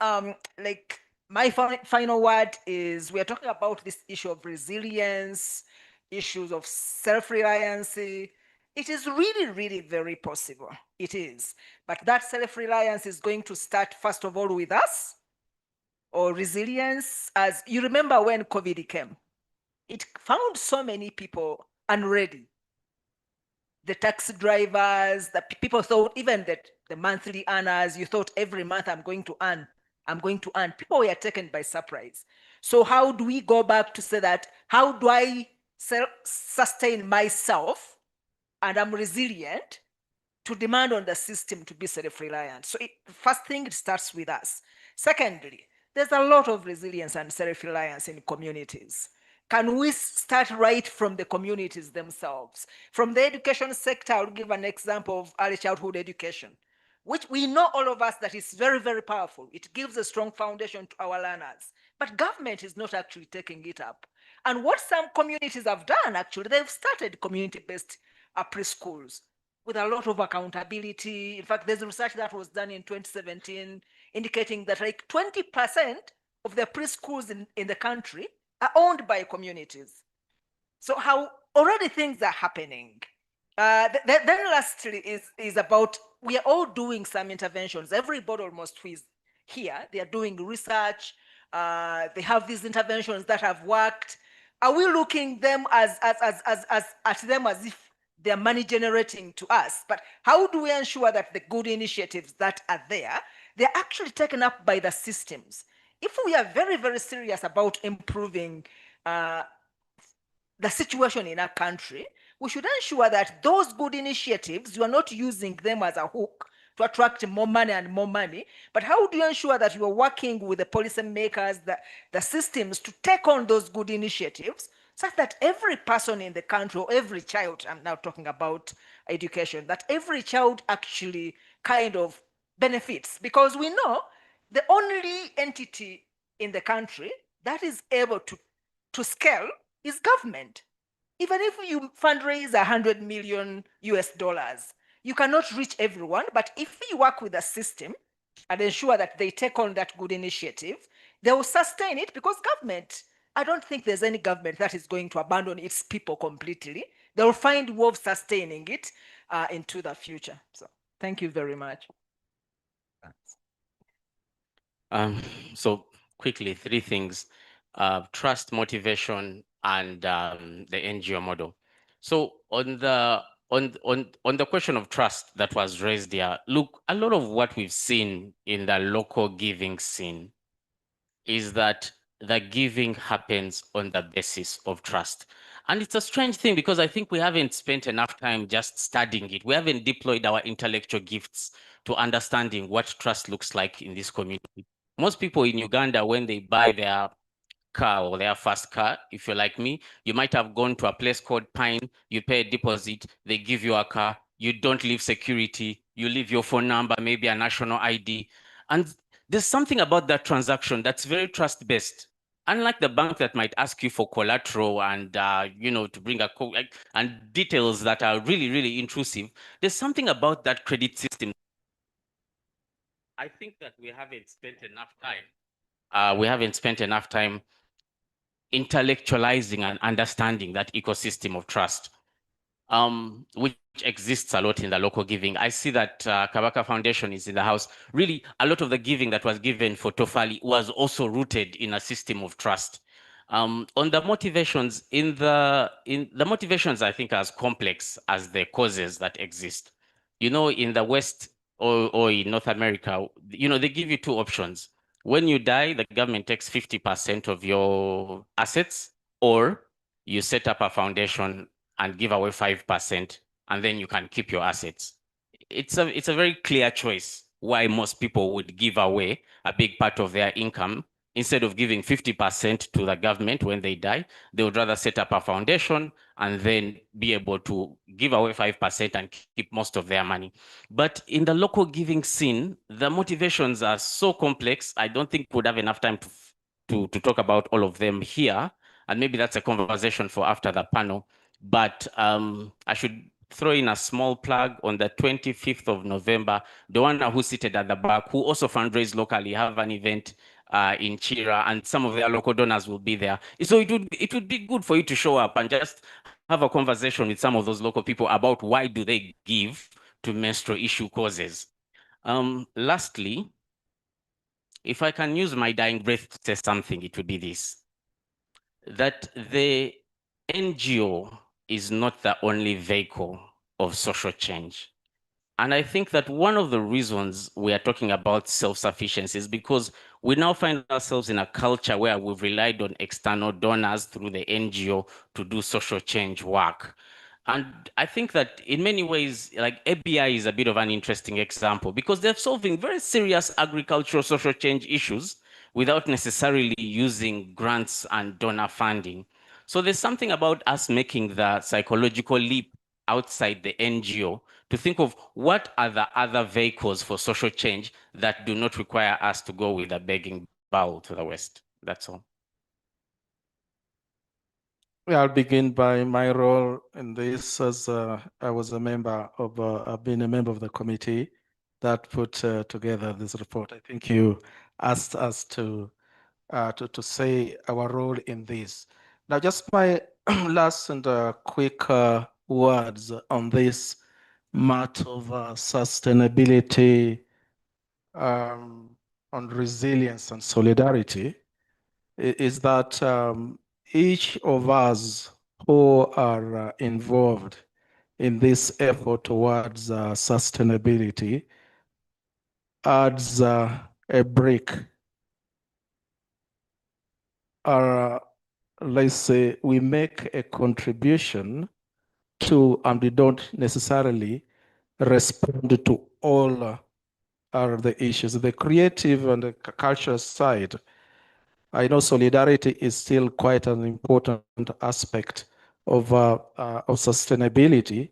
like my final word is, we are talking about this issue of resilience, issues of self-reliance. It is really, really very possible. It is. But that self-reliance is going to start, first of all, with us, or resilience. As you remember when COVID came, it found so many people unready. The taxi drivers, the people thought, even the monthly earners, you thought every month I'm going to earn. People were taken by surprise. So how do we go back to say that, how do I sustain myself and I'm resilient to demand on the system to be self-reliant. So first thing, it starts with us. Secondly, there's a lot of resilience and self-reliance in communities. Can we start right from the communities themselves? From the education sector, I'll give an example of early childhood education, which we know all of us that is very, very powerful. It gives a strong foundation to our learners, but government is not actually taking it up. And what some communities have done, actually, they've started community-based preschools with a lot of accountability. In fact, there's research that was done in 2017 indicating that like 20% of the preschools in the country are owned by communities. So how already things are happening. Then lastly is about, we are all doing some interventions. Everybody almost who is here, they are doing research. They have these interventions that have worked. Are we looking them at them as if they're money generating to us? But how do we ensure that the good initiatives that are there, they're actually taken up by the systems? If we are very, very serious about improving the situation in our country, we should ensure that those good initiatives, you are not using them as a hook to attract more money and more money, but how do you ensure that you are working with the policymakers, the systems to take on those good initiatives such that every person in the country, or every child, I'm now talking about education, that every child actually kind of benefits? Because we know the only entity in the country that is able to scale is government. Even if you fundraise $100 million US, you cannot reach everyone, but if you work with a system and ensure that they take on that good initiative, they will sustain it, because government, I don't think there's any government that is going to abandon its people completely. They will find ways of sustaining it into the future. So thank you very much. So quickly, three things: trust, motivation, and the NGO model. So on the question of trust that was raised here, look, a lot of what we've seen in the local giving scene is that the giving happens on the basis of trust. And it's a strange thing, because I think we haven't spent enough time just studying it. We haven't deployed our intellectual gifts to understanding what trust looks like in this community. Most people in Uganda, when they buy their car or their first car, if you're like me, you might have gone to a place called Pine, you pay a deposit, they give you a car, you don't leave security, you leave your phone number, maybe a national ID. And there's something about that transaction that's very trust-based. Unlike the bank that might ask you for collateral and, to bring a and details that are really, really intrusive, there's something about that credit system. I think that we haven't spent enough time intellectualizing and understanding that ecosystem of trust, which exists a lot in the local giving. I see that Kabaka Foundation is in the house. Really, a lot of the giving that was given for Tofali was also rooted in a system of trust. On the motivations, the motivations, I think, are as complex as the causes that exist. In the West or in North America, they give you two options. When you die, the government takes 50% of your assets, or you set up a foundation and give away 5%, and then you can keep your assets. It's a very clear choice why most people would give away a big part of their income. Instead of giving 50% to the government when they die, they would rather set up a foundation and then be able to give away 5% and keep most of their money. But in the local giving scene, the motivations are so complex. I don't think we'd have enough time to talk about all of them here. And maybe that's a conversation for after the panel. But I should throw in a small plug. On the 25th of November, the one who's seated at the back, who also fundraise locally, have an event in Chira, and some of their local donors will be there. So it would be good for you to show up and just have a conversation with some of those local people about why do they give to menstrual issue causes. Lastly, if I can use my dying breath to say something, it would be this: that the NGO is not the only vehicle of social change. And I think that one of the reasons we are talking about self-sufficiency is because we now find ourselves in a culture where we've relied on external donors through the NGO to do social change work. And I think that in many ways, like ABI is a bit of an interesting example because they're solving very serious agricultural social change issues without necessarily using grants and donor funding. So there's something about us making the psychological leap outside the NGO to think of what are the other vehicles for social change that do not require us to go with a begging bowl to the West. That's all. I'll begin by my role in this as I was a member of, I've been a member of the committee that put together this report. I think you asked us to say our role in this. Now, just my last and quick words on this matter of sustainability, on resilience and solidarity, is that each of us who are involved in this effort towards sustainability adds a brick, or let's say we make a contribution to, and we don't necessarily respond to all the issues. The creative and the cultural side, I know solidarity is still quite an important aspect of sustainability,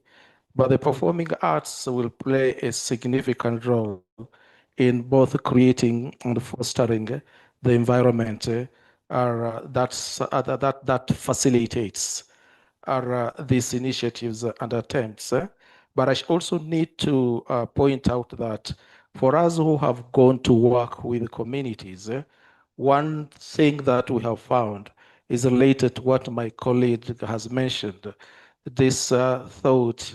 but the performing arts will play a significant role in both creating and fostering the environment that facilitates these initiatives and attempts. But I also need to point out that for us who have gone to work with communities, one thing that we have found is related to what my colleague has mentioned, this thought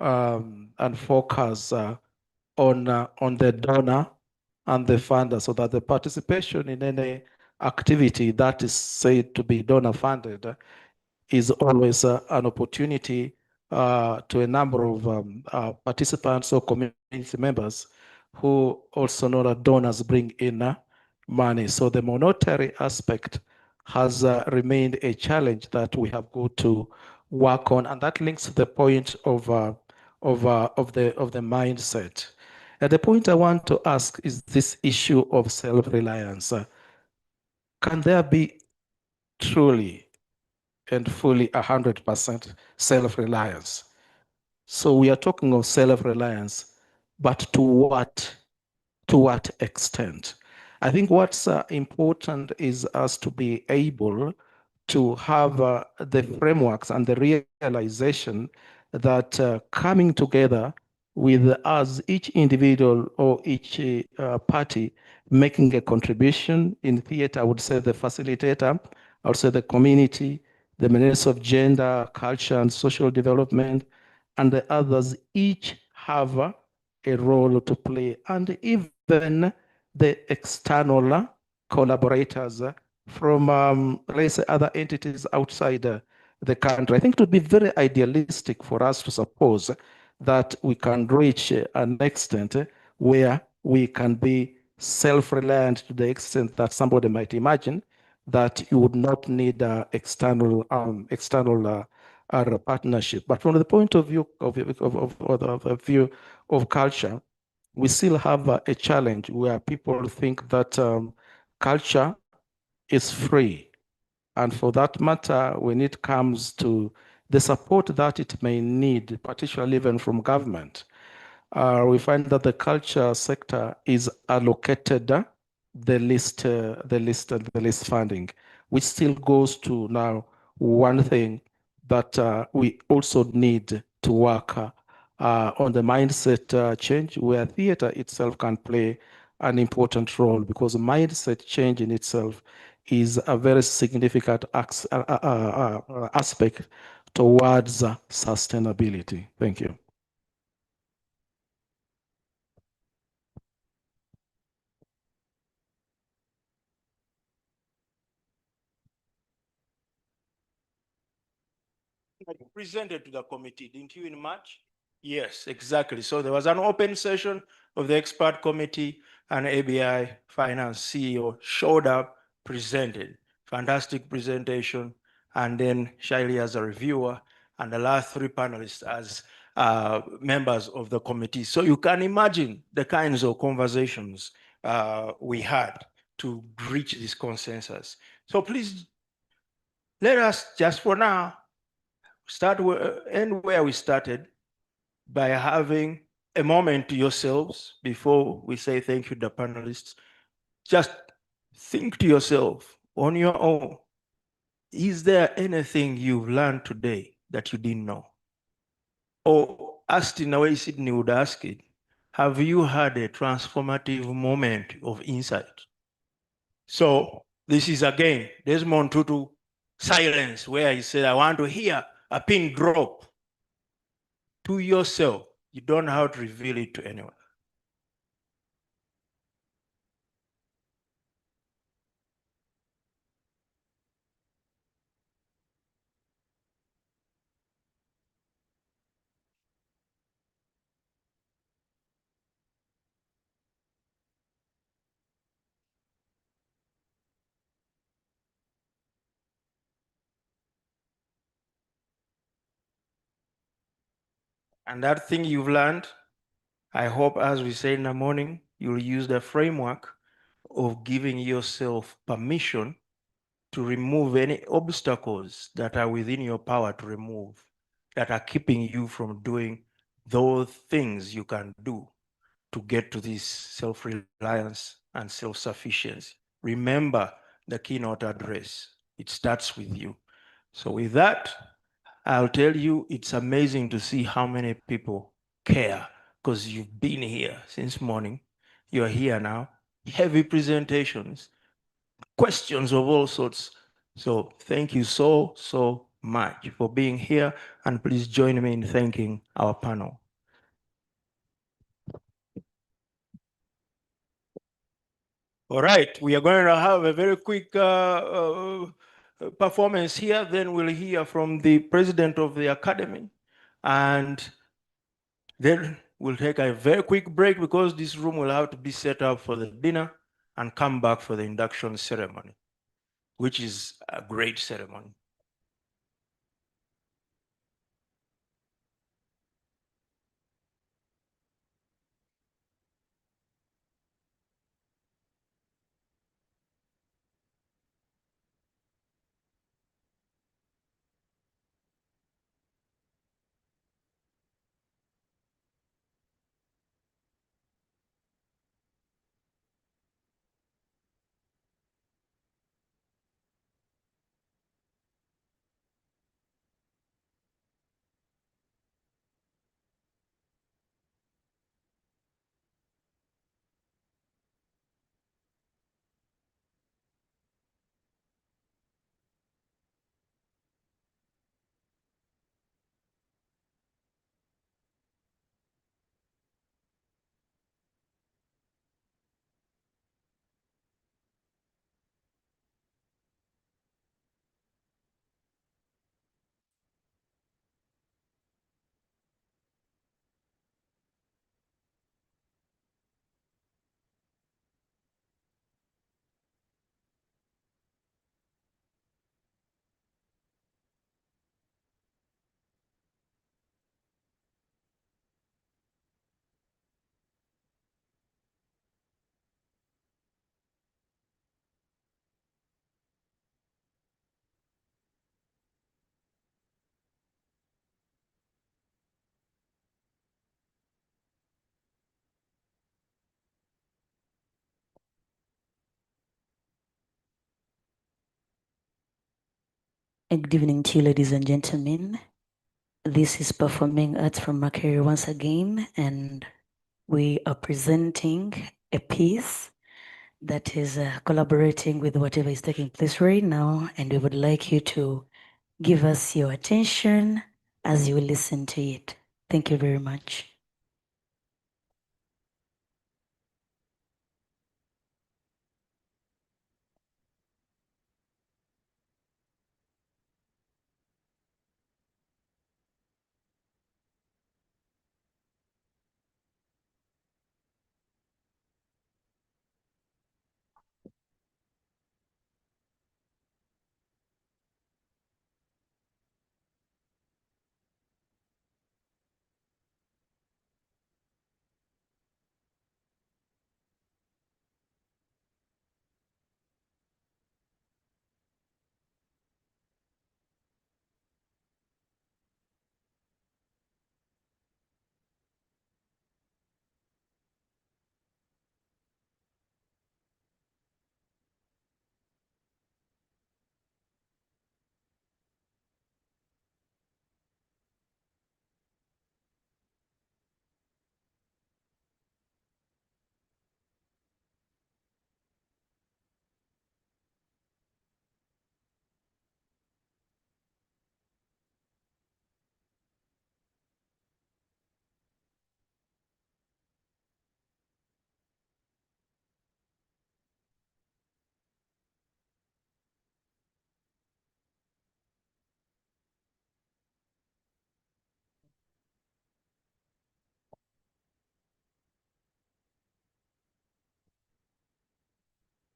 and focus on the donor and the funder, so that the participation in any activity that is said to be donor funded is always an opportunity to a number of participants or community members who also know that donors bring in money. So the monetary aspect has remained a challenge that we have got to work on, and that links to the point of the mindset. And the point I want to ask is this issue of self-reliance. Can there be truly and fully 100% self-reliance? So we are talking of self-reliance, but to what extent? I think what's important is us to be able to have the frameworks and the realization that coming together with us, each individual or each party making a contribution. In theater, I would say the facilitator, I would say the community, the Minister of Gender, Culture and Social Development, and the others each have a role to play. And even the external collaborators from, let's say, other entities outside the country. I think it would be very idealistic for us to suppose that we can reach an extent where we can be self-reliant to the extent that somebody might imagine that you would not need external partnership. But from the point of view of culture, we still have a challenge where people think that culture is free. And for that matter, when it comes to the support that it may need, particularly even from government, we find that the culture sector is allocated the least funding, which still goes to now one thing that we also need to work on the mindset change, where theater itself can play an important role, because mindset change in itself is a very significant aspect towards sustainability. Thank you. You presented to the committee, didn't you, in March? Yes, exactly. So there was an open session of the expert committee, and ABI Finance CEO showed up, presented. Fantastic presentation. And then Shaili as a reviewer, and the last three panelists as members of the committee. So you can imagine the kinds of conversations we had to reach this consensus. So please, let us just for now start end where we started, by having a moment to yourselves before we say thank you to the panelists. Just think to yourself on your own, is there anything you've learned today that you didn't know? Or asked in a way Sydney would ask it, have you had a transformative moment of insight? So this is again Desmond Tutu silence, where he said, I want to hear a pin drop to yourself. You don't have to reveal it to anyone. And that thing you've learned, I hope, as we say in the morning, you'll use the framework of giving yourself permission to remove any obstacles that are within your power to remove, that are keeping you from doing those things you can do to get to this self-reliance and self-sufficiency. Remember the keynote address. It starts with you. So with that, I'll tell you, it's amazing to see how many people care, because you've been here since morning. You're here now. Heavy presentations, questions of all sorts. So thank you so much for being here. And please join me in thanking our panel. All right, we are going to have a very quick performance here. Then we'll hear from the president of the academy. And then we'll take a very quick break, because this room will have to be set up for the dinner, and come back for the induction ceremony, which is a great ceremony. Good evening to you, ladies and gentlemen. This is Performing Arts from Makerere once again, and we are presenting a piece that is collaborating with whatever is taking place right now, and we would like you to give us your attention as you listen to it. Thank you very much.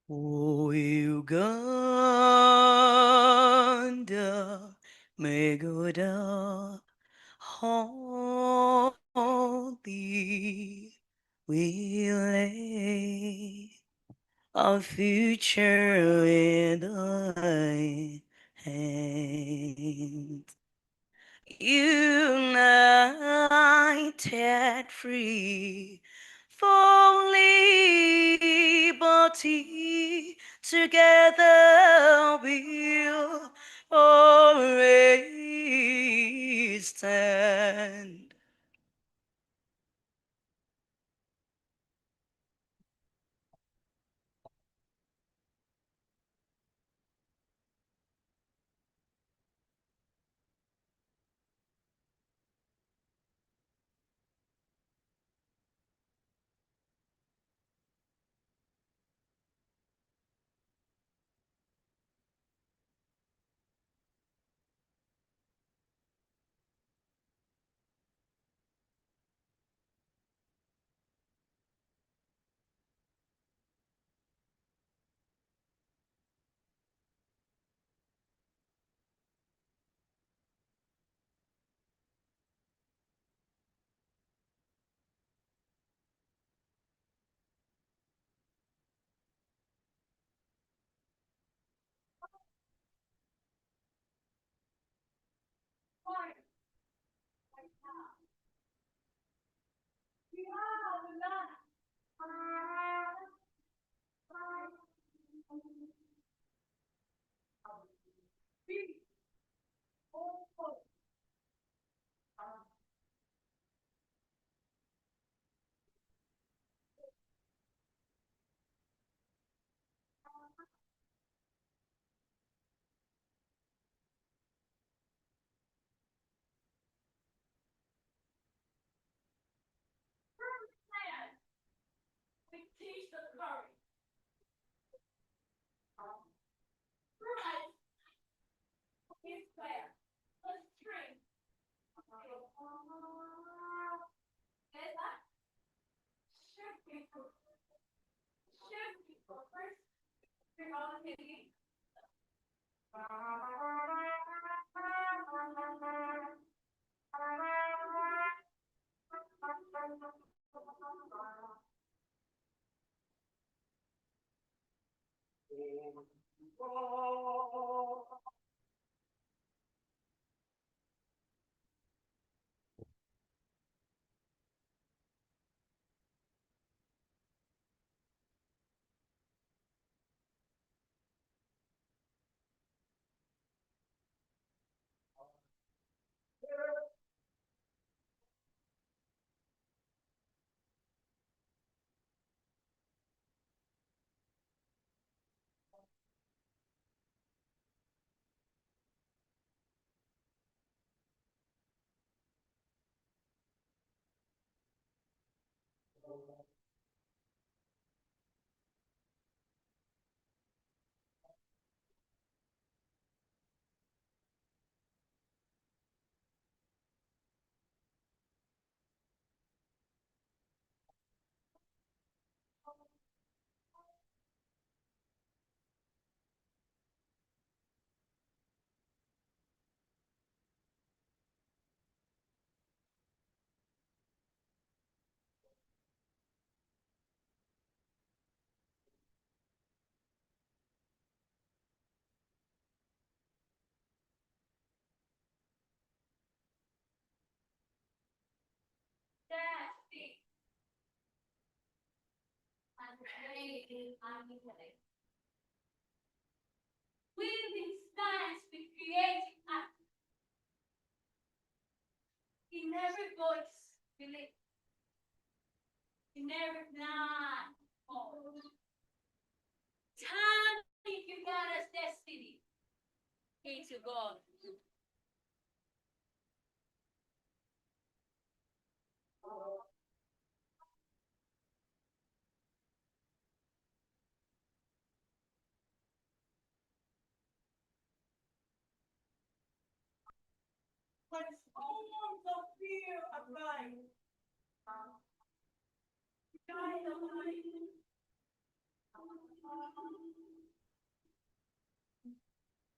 Oh, Uganda, may God hold thee. We lay our future in thy hands. United free for liberty, together we'll always stand.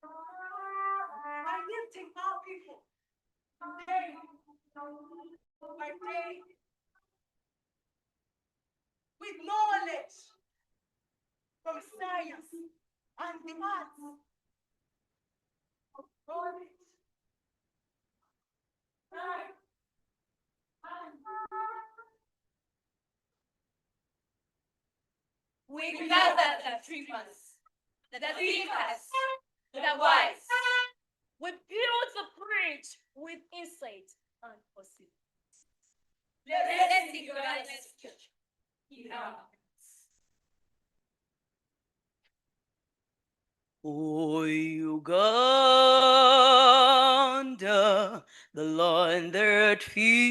I need to help people day by day with knowledge from science and the arts of knowledge. We gather the dreamers, the thinkers, the wise. We build the bridge with insight and possibility. Let's synchronize in our O Uganda, the land that feeds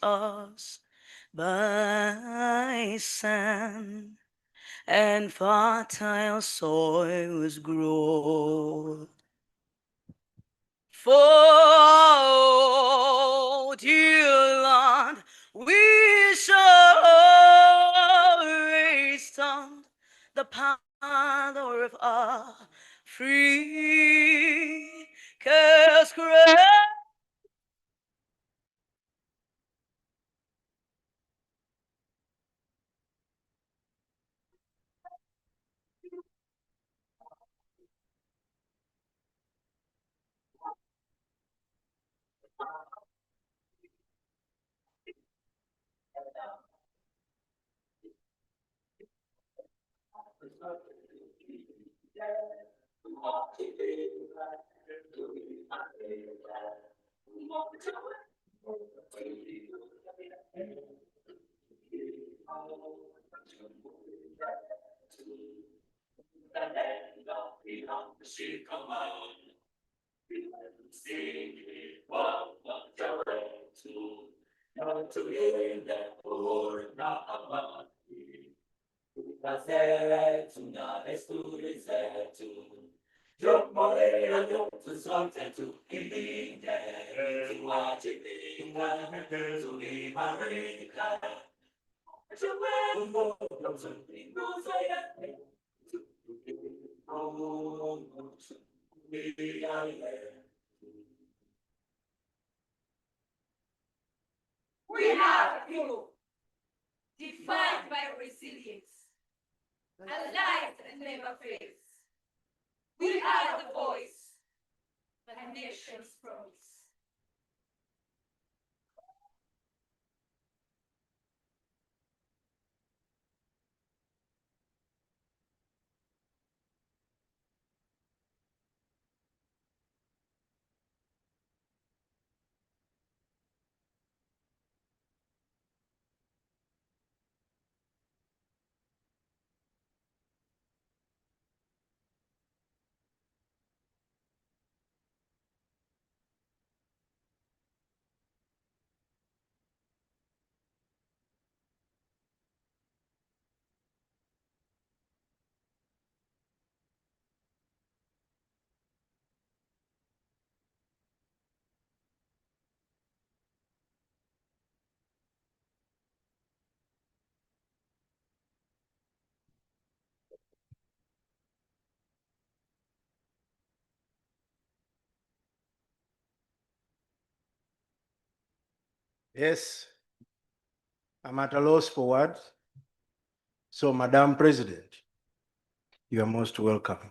us by sand and fertile soils grow. For dear land, we shall raise on the path of our free cast. We are you, defined by resilience, a life that never fades. We are the voice, the nation's promise. Yes, I'm at a loss for words. So, Madam President, you are most welcome.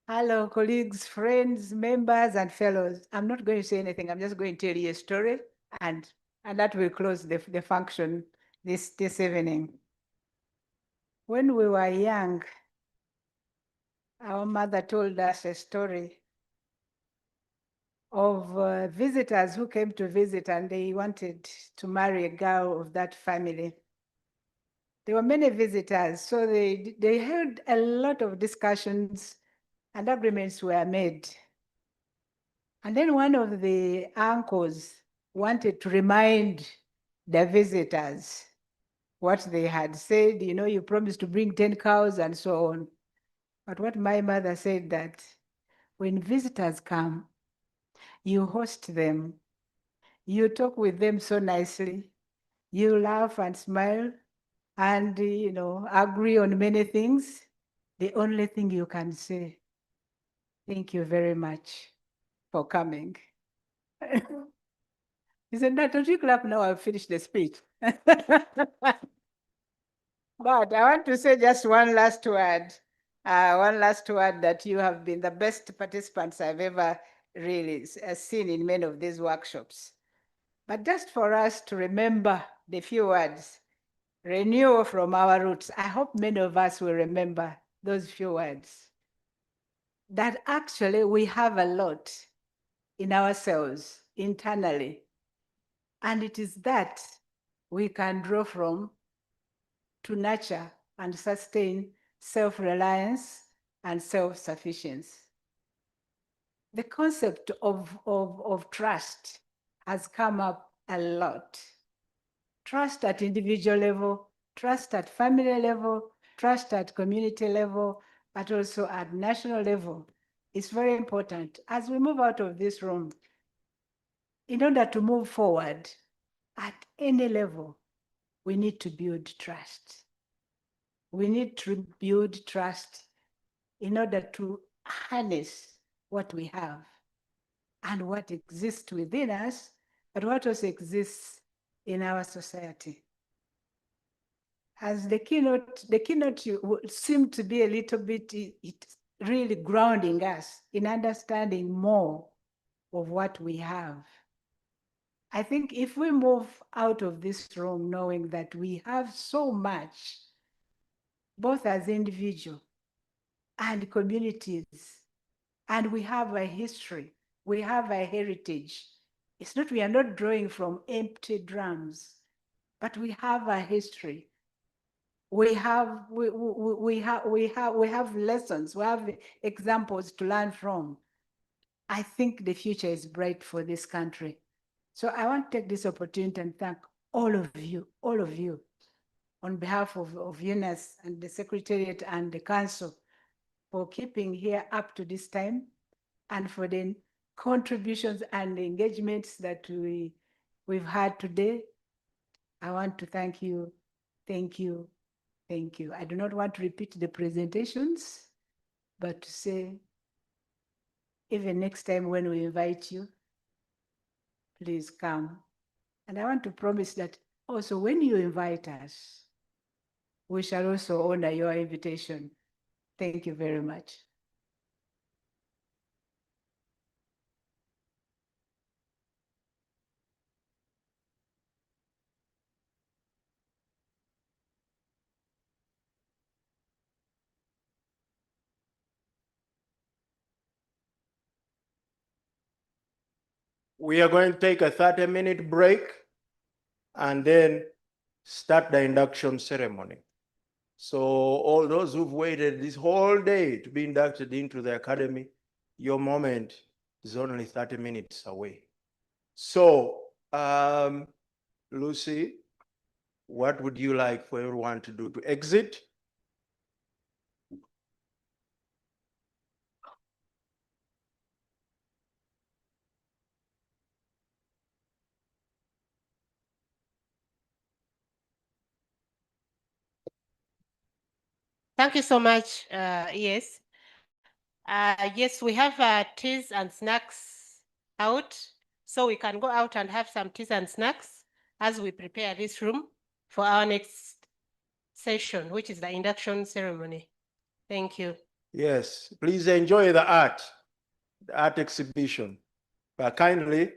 Hello, colleagues, friends, members, and fellows. I'm not going to say anything. I'm just going to tell you a story, and that will close the function this evening. When we were young, our mother told us a story of visitors who came to visit, and they wanted to marry a girl of that family. There were many visitors, so they held a lot of discussions and agreements were made. And then one of the uncles wanted to remind the visitors what they had said, you know, you promised to bring 10 cows and so on. But what my mother said that when visitors come, you host them, you talk with them so nicely, you laugh and smile and, you know, agree on many things. The only thing you can say, thank you very much for coming. He said, no, don't you clap now, I've finished the speech. But I want to say just one last word. That you have been the best participants I've ever really seen in many of these workshops. But just for us to remember the few words, renewal from our roots. I hope many of us will remember those few words. That actually we have a lot in ourselves internally. And it is that we can draw from to nurture and sustain self-reliance and self-sufficiency. The concept of trust has come up a lot. Trust at individual level, trust at family level, trust at community level, but also at national level. It's very important. As we move out of this room, in order to move forward at any level, we need to build trust. We need to build trust in order to harness what we have and what exists within us, but what also exists in our society. As the keynote seemed to be a little bit, it really grounding us in understanding more of what we have. I think if we move out of this room knowing that we have so much, both as individuals and communities, and we have a history, we have a heritage. It's not, we are not drawing from empty drums, but we have a history. We have lessons, we have examples to learn from. I think the future is bright for this country. So I want to take this opportunity and thank all of you, on behalf of UNAS and the Secretariat and the Council for keeping here up to this time and for the contributions and the engagements that we've had today. I want to thank you. Thank you. Thank you. I do not want to repeat the presentations, but to say, even next time when we invite you, please come. And I want to promise that also when you invite us, we shall also honor your invitation. Thank you very much. We are going to take a 30-minute break and then start the induction ceremony. So all those who've waited this whole day to be inducted into the academy, your moment is only 30 minutes away. So, Lucy, what would you like for everyone to do? To exit? Thank you so much. Yes. Yes, we have teas and snacks out, so we can go out and have some teas and snacks as we prepare this room for our next session, which is the induction ceremony. Thank you. Yes, please enjoy the art exhibition. But kindly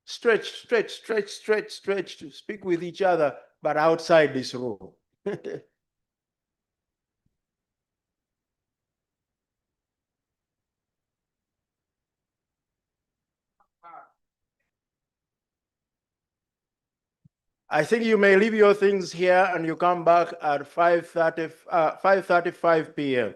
stretch to speak with each other, but outside this room. I think you may leave your things here and you come back at 5:35 p.m.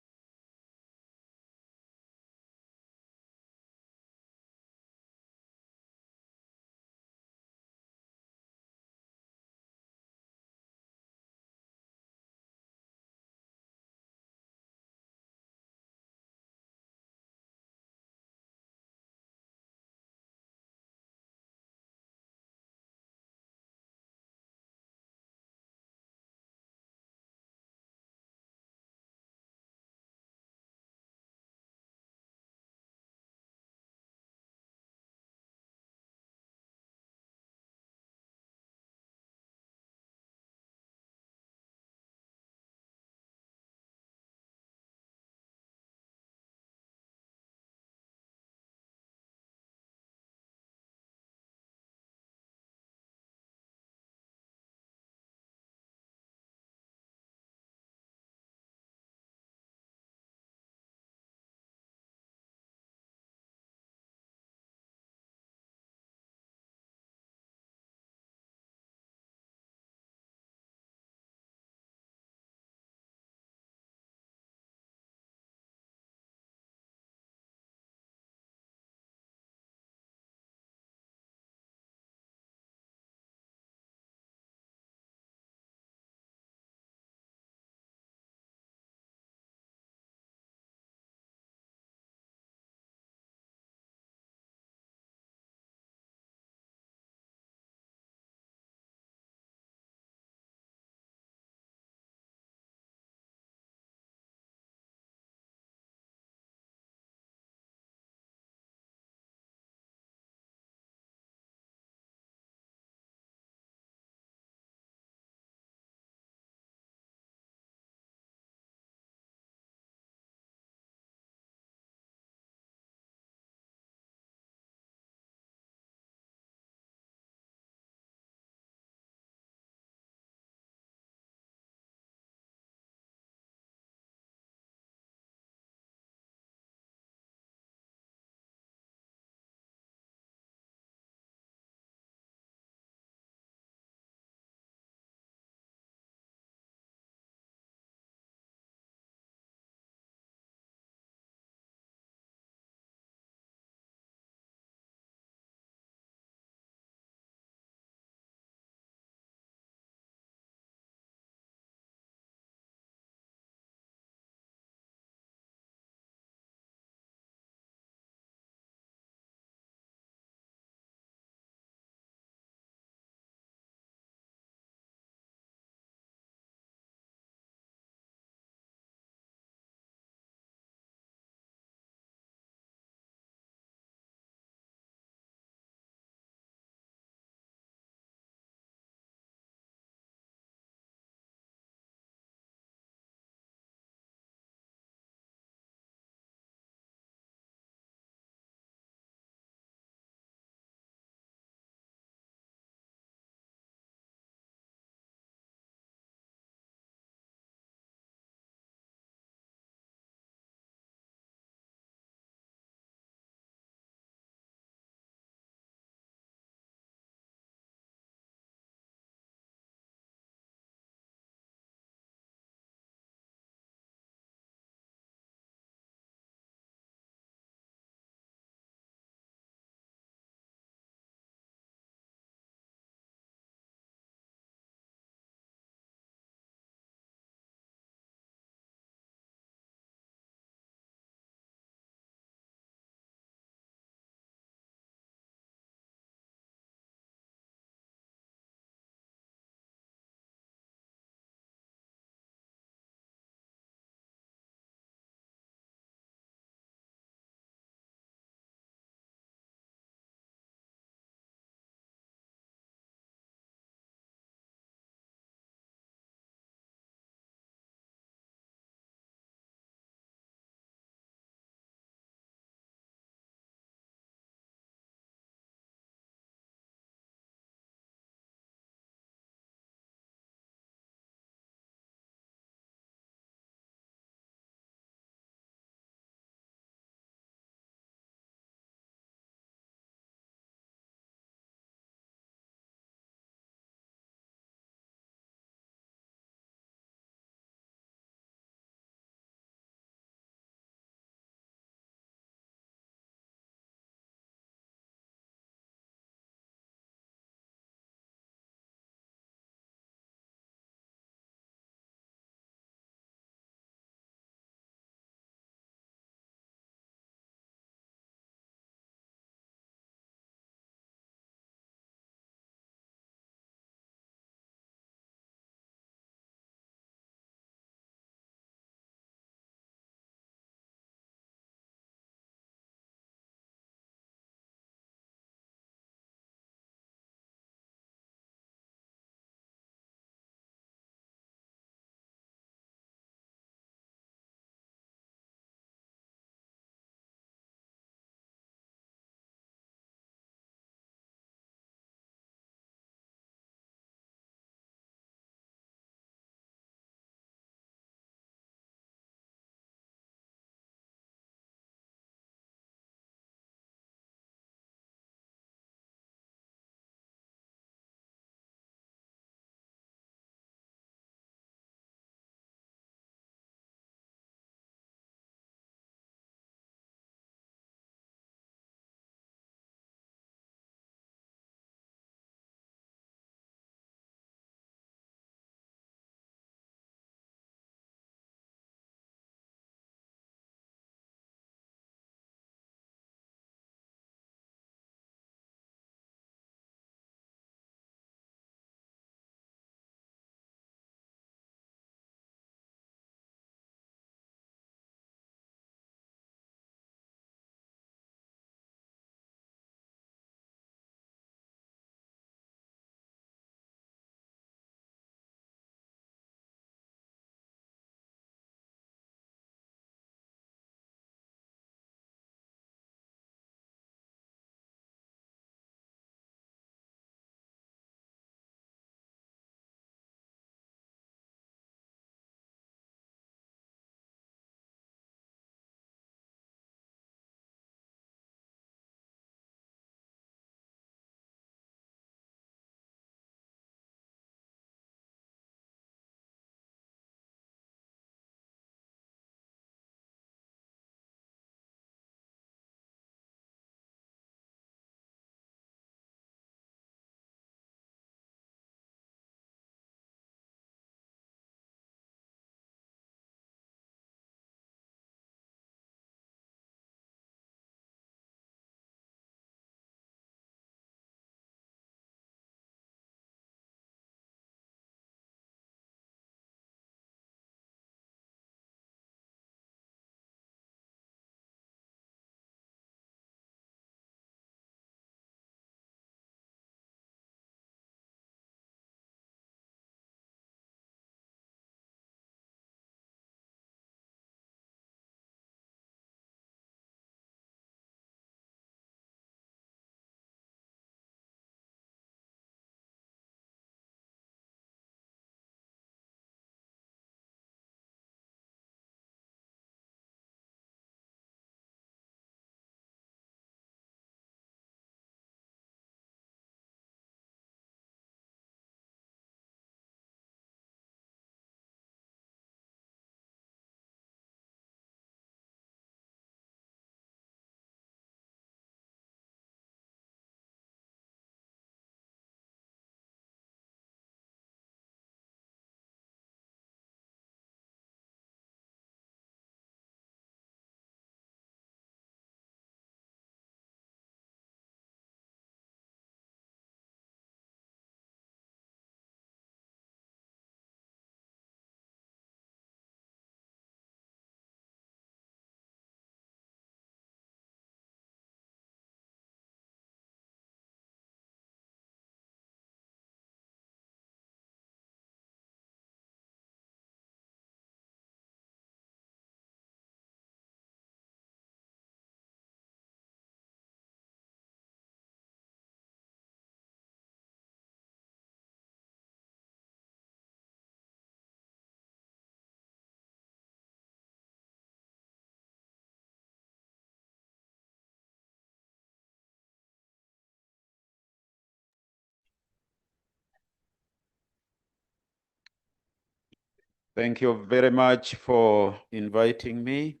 Thank you very much for inviting me.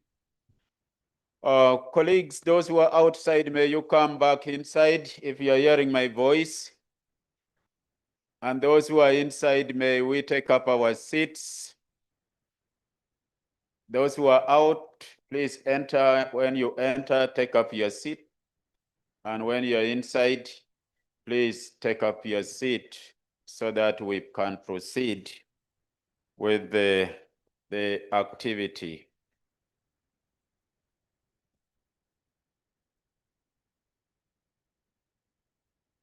Colleagues, those who are outside, may you come back inside if you are hearing my voice. And those who are inside, may we take up our seats. Those who are out, please enter. When you enter, take up your seat. And when you're inside, please take up your seat so that we can proceed with the activity.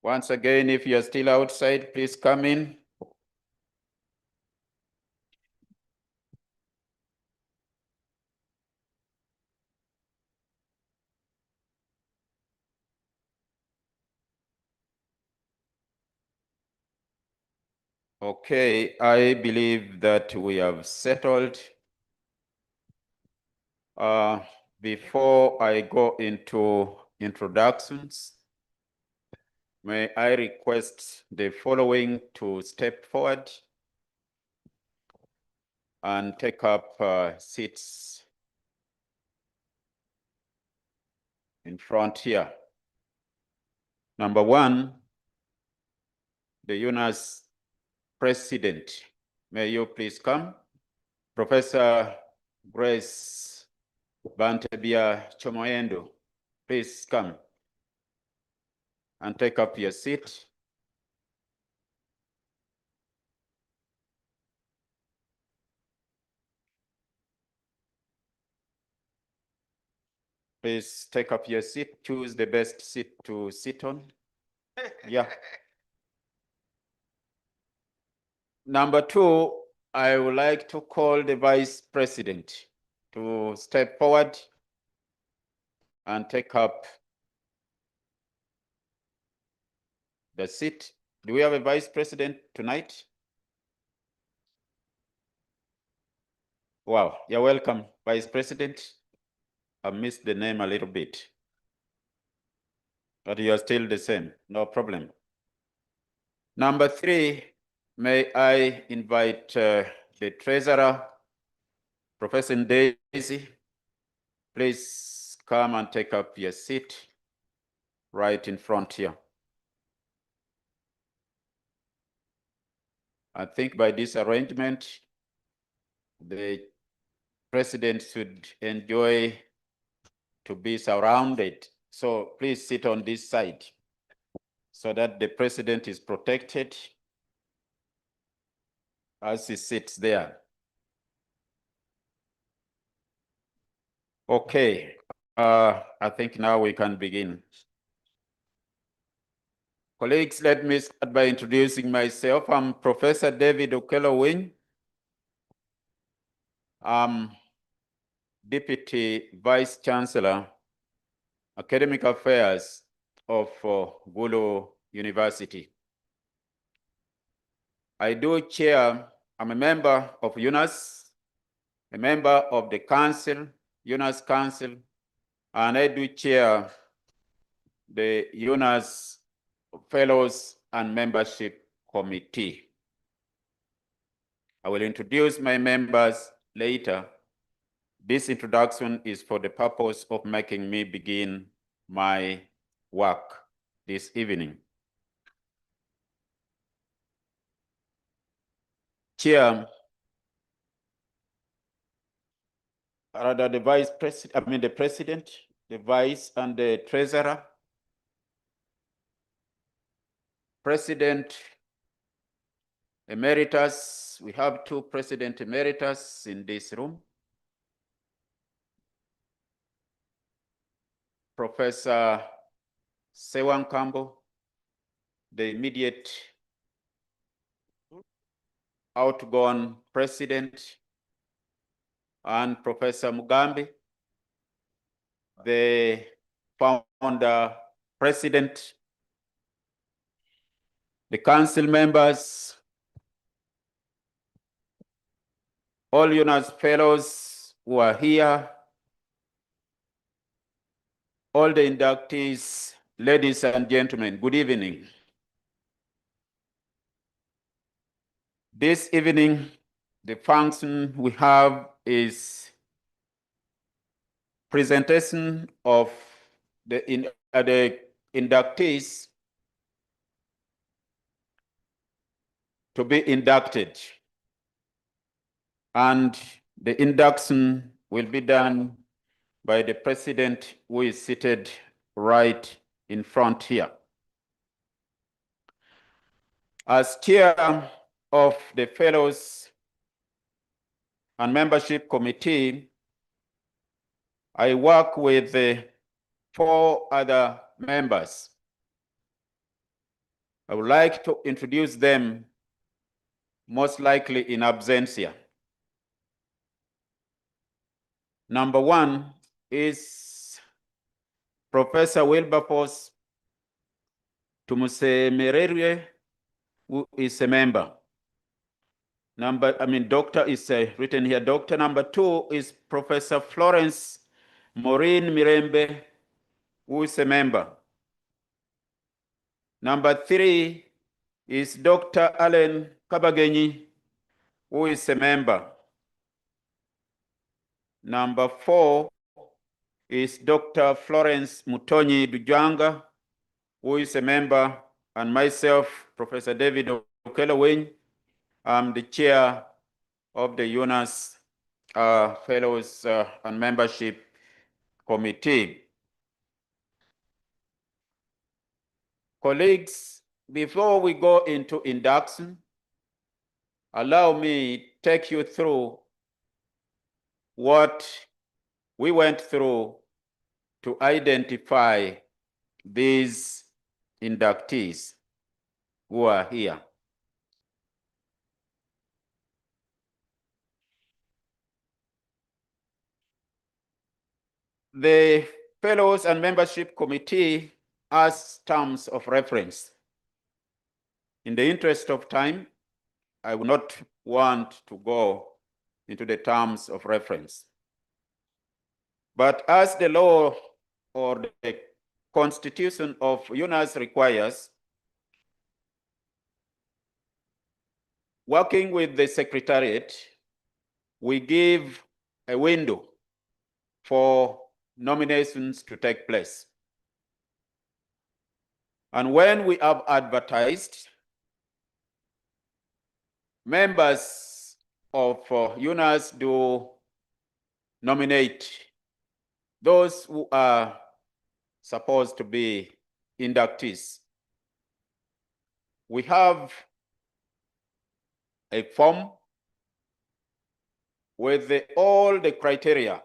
Once again, if you're still outside, please come in. Okay, I believe that we have settled. Before I go into introductions, may I request the following to step forward and take up seats in front here. Number one, the UNAS president. May you please come. Professor Grace Bantebia Chomoendo, please come and take up your seat. Please take up your seat. Choose the best seat to sit on. Yeah. Number two, I would like to call the vice president to step forward and take up the seat. Do we have a vice president tonight? Wow, you're welcome, vice president. I missed the name a little bit, but you are still the same, no problem. Number three, may I invite the treasurer, Professor Daisy. Please come and take up your seat right in front here. I think by this arrangement, the president should enjoy to be surrounded. So please sit on this side so that the president is protected as he sits there. Okay, I think now we can begin. Colleagues, let me start by introducing myself. I'm Professor David Okello-Wing. I'm Deputy Vice Chancellor, Academic Affairs of Gulu University. I'm a member of UNAS, a member of the council, UNAS Council, and I do chair the UNAS Fellows and Membership Committee. I will introduce my members later. This introduction is for the purpose of making me begin my work this evening. Chair, rather the vice president, the president, the vice and the treasurer. President Emeritus, we have two President Emeritus in this room. Professor Sewan Kambo, the immediate outgone president, and Professor Mugambi, the founder president, the council members, all UNAS fellows who are here, all the inductees, ladies and gentlemen, good evening. This evening, the function we have is presentation of the inductees to be inducted. And the induction will be done by the president, who is seated right in front here. As chair of the Fellows and Membership Committee, I work with 4 other members. I would like to introduce them, most likely in absentia. Number 1 is Professor Wilberforce Tumusemererwe, who is a member. Doctor is written here. Doctor number 2 is Professor Florence Maureen Mirembe, who is a member. Number 3 is Dr. Allen Kabagenyi, who is a member. Number 4 is Dr. Florence Mutonyi Dujanga, who is a member, and myself, Professor David Okelowin. I'm the chair of the UNAS Fellows and Membership Committee. Colleagues, before we go into induction, allow me take you through what we went through to identify these inductees who are here. The Fellows and Membership Committee has terms of reference. In the interest of time, I would not want to go into the terms of reference. But as the law or the Constitution of UNAS requires, working with the Secretariat, we give a window for nominations to take place. And when we have advertised, members of UNAS do nominate those who are supposed to be inductees. We have a form with all the criteria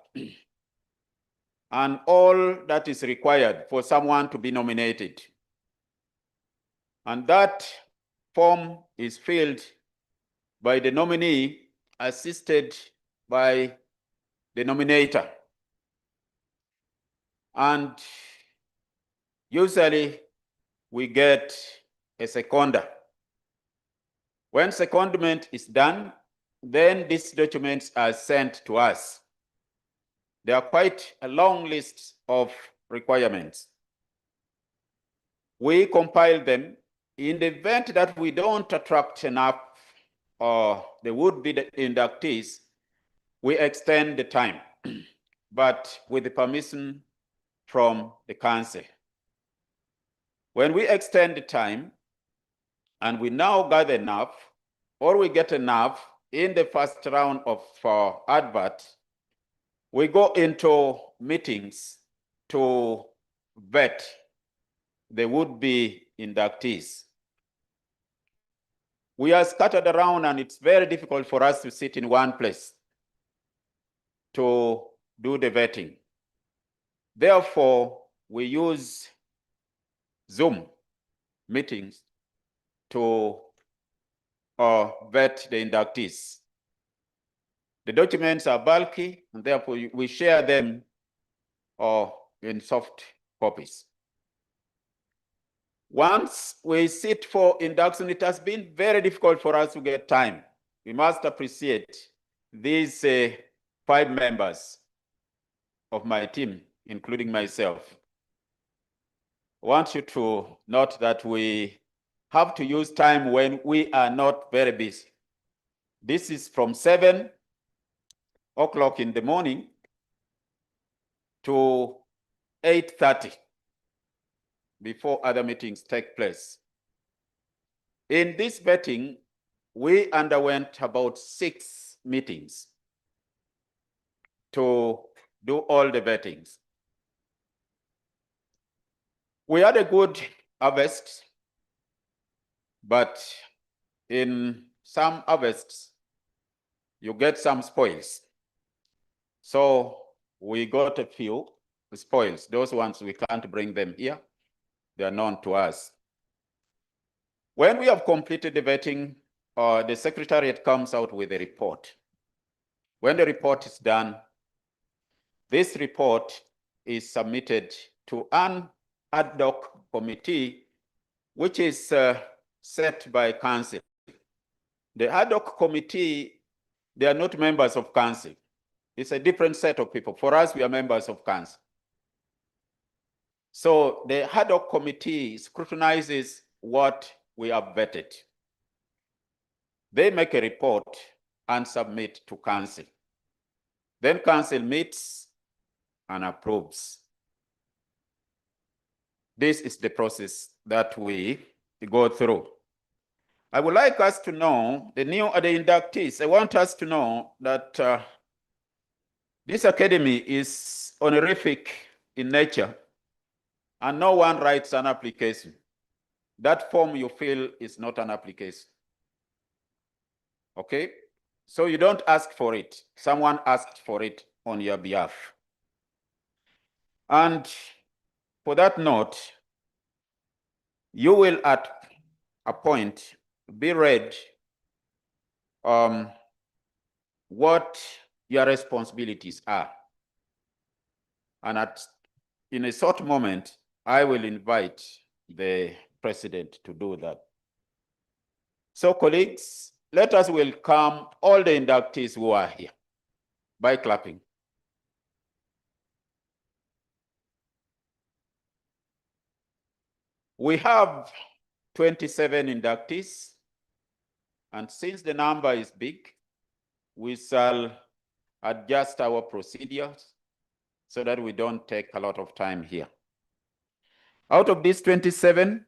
and all that is required for someone to be nominated. And that form is filled by the nominee, assisted by the nominator. And usually we get a seconder. When secondment is done, then these documents are sent to us. There are quite a long list of requirements. We compile them. In the event that we don't attract enough the would-be inductees, we extend the time, but with the permission from the council. When we extend the time and we now gather enough, or we get enough in the first round of advert, we go into meetings to vet the would-be inductees. We are scattered around, and it's very difficult for us to sit in one place to do the vetting. Therefore, we use Zoom meetings to vet the inductees. The documents are bulky, and therefore we share them in soft copies. Once we sit for induction, it has been very difficult for us to get time. We must appreciate these 5 members of my team, including myself. I want you to note that we have to use time when we are not very busy. This is from 7 o'clock in the morning to 8:30 before other meetings take place. In this vetting, we underwent about 6 meetings to do all the vettings. We had a good harvest, but in some harvests, you get some spoils. So we got a few spoils. Those ones, we can't bring them here. They are known to us. When we have completed the vetting, the Secretariat comes out with a report. When the report is done, this report is submitted to an ad hoc committee, which is set by council. The ad hoc committee, they are not members of council. It's a different set of people. For us, we are members of council. So the ad hoc committee scrutinizes what we have vetted. They make a report and submit to council. Then council meets and approves. This is the process that we go through. I would like us to know, the inductees, I want us to know that this academy is honorific in nature, and no one writes an application. That form you fill is not an application. Okay? So you don't ask for it. Someone asked for it on your behalf. And for that note, you will at a point be read what your responsibilities are. And in a short moment, I will invite the president to do that. So colleagues, let us welcome all the inductees who are here by clapping. We have 27 inductees, and since the number is big, we shall adjust our procedures so that we don't take a lot of time here. Out of these 27,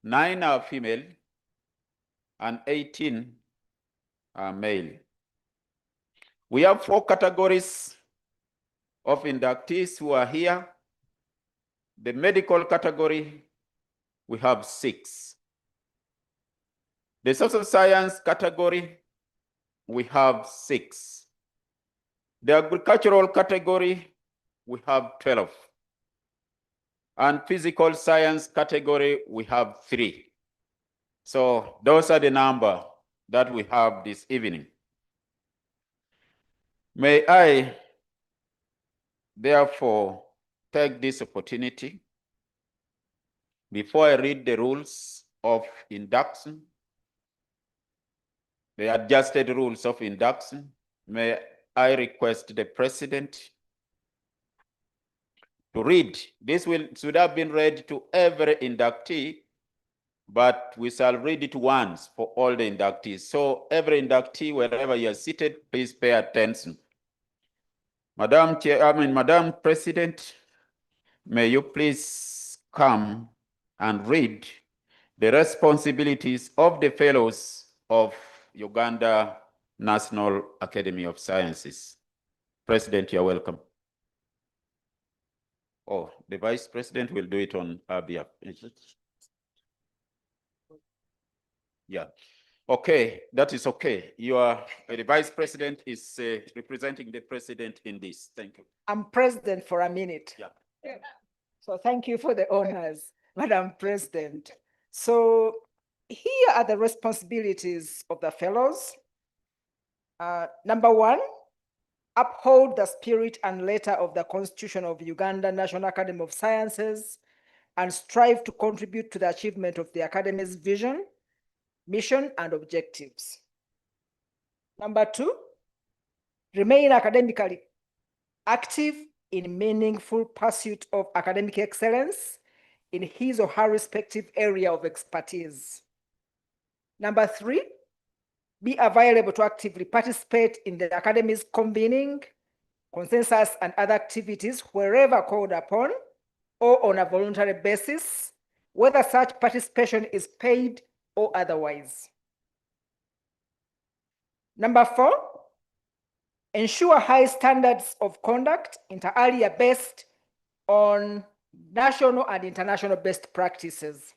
9 are female and 18 are male. We have 4 categories of inductees who are here. The medical category, we have 6. The social science category, we have 6. The agricultural category, we have 12. And physical science category, we have 3. So those are the number that we have this evening. May I therefore take this opportunity, before I read the rules of induction, the adjusted rules of induction, may I request the president to read. This should have been read to every inductee, but we shall read it once for all the inductees. So every inductee, wherever you are seated, please pay attention. Madam President, may you please come and read the responsibilities of the fellows of Uganda National Academy of Sciences. President, you're welcome. Oh, the Vice President will do it on our behalf. Yeah. Okay, that is okay. The Vice President is representing the President in this. Thank you. I'm President for a minute. Yeah. So thank you for the honors, Madam President. So here are the responsibilities of the fellows. Number 1, uphold the spirit and letter of the Constitution of Uganda National Academy of Sciences and strive to contribute to the achievement of the Academy's vision, mission, and objectives. Number 2, remain academically active in meaningful pursuit of academic excellence in his or her respective area of expertise. Number 3, be available to actively participate in the Academy's convening, consensus, and other activities wherever called upon or on a voluntary basis, whether such participation is paid or otherwise. Number 4, ensure high standards of conduct inter alia based on national and international best practices.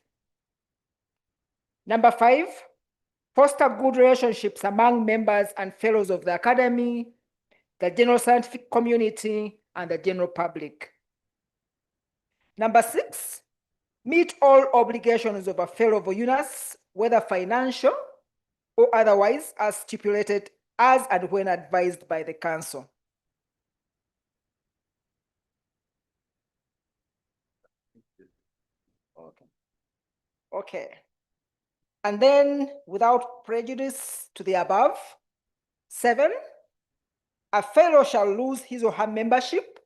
Number 5, foster good relationships among members and fellows of the Academy, the general scientific community, and the general public. Number 6, meet all obligations of a fellow of UNAS, whether financial or otherwise, as stipulated as and when advised by the Council. Okay. And then, without prejudice to the above, 7, a fellow shall lose his or her membership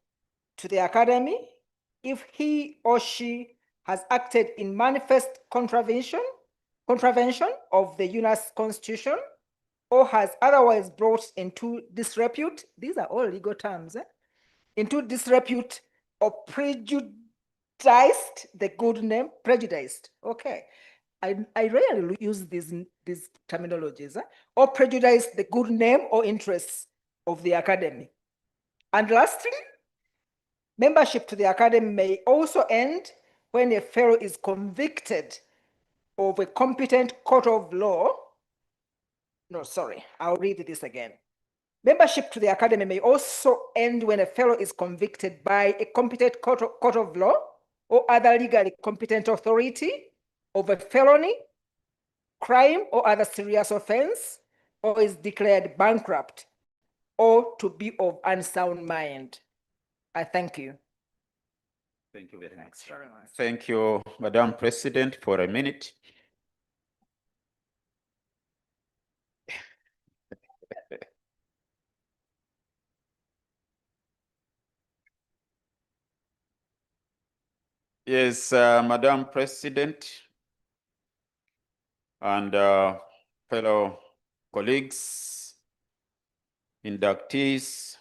to the Academy if he or she has acted in manifest contravention of the UNAS Constitution or has otherwise brought into disrepute, these are all legal terms, into disrepute or prejudiced the good name, prejudiced, okay. I rarely use these terminologies, or prejudice the good name or interests of the Academy. And lastly, membership to the Academy may also end when a fellow is convicted of a competent court of law. No, sorry, I'll read this again. Membership to the Academy may also end when a fellow is convicted by a competent court of law or other legally competent authority of a felony, crime, or other serious offense, or is declared bankrupt or to be of unsound mind. I thank you. Thank you very much. Thank you, Madam President, for a minute. Yes, Madam President and fellow colleagues, inductees,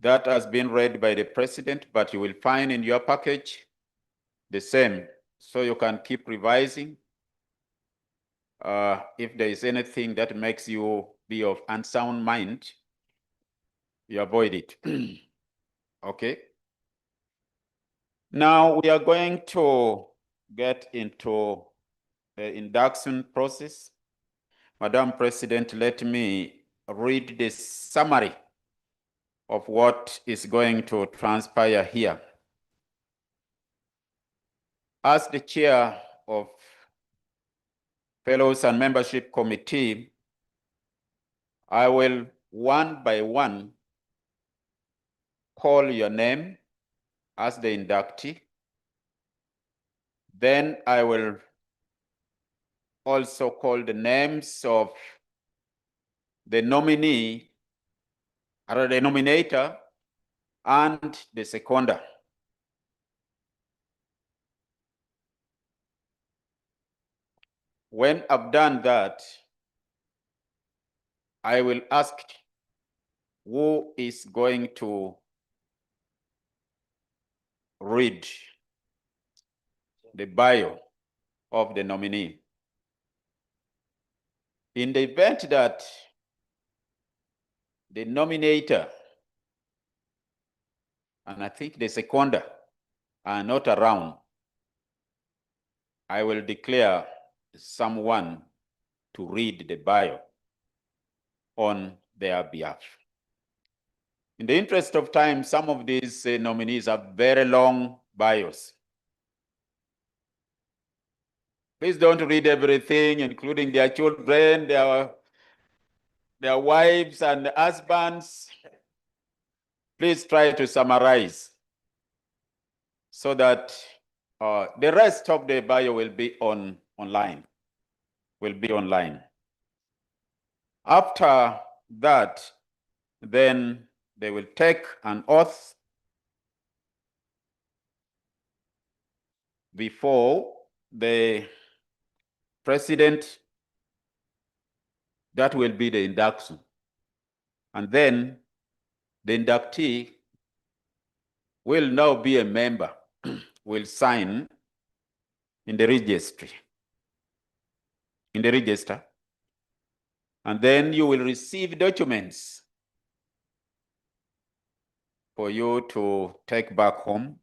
that has been read by the President, but you will find in your package the same, so you can keep revising. If there is anything that makes you be of unsound mind, you avoid it. Okay. Now we are going to get into the induction process. Madam President, let me read the summary of what is going to transpire here. As the chair of Fellows and Membership Committee, I will one by one call your name as the inductee. Then I will also call the names of the nominee, or the nominator, and the seconder. When I've done that, I will ask who is going to read the bio of the nominee. In the event that the nominator and I think the seconder are not around, I will declare someone to read the bio on their behalf. In the interest of time, some of these nominees have very long bios. Please don't read everything, including their children, their wives and husbands. Please try to summarize so that the rest of the bio will be online. After that, then they will take an oath before the President That will be the induction. And then the inductee will now be a member, will sign in the registry, in the register. And then you will receive documents for you to take back home.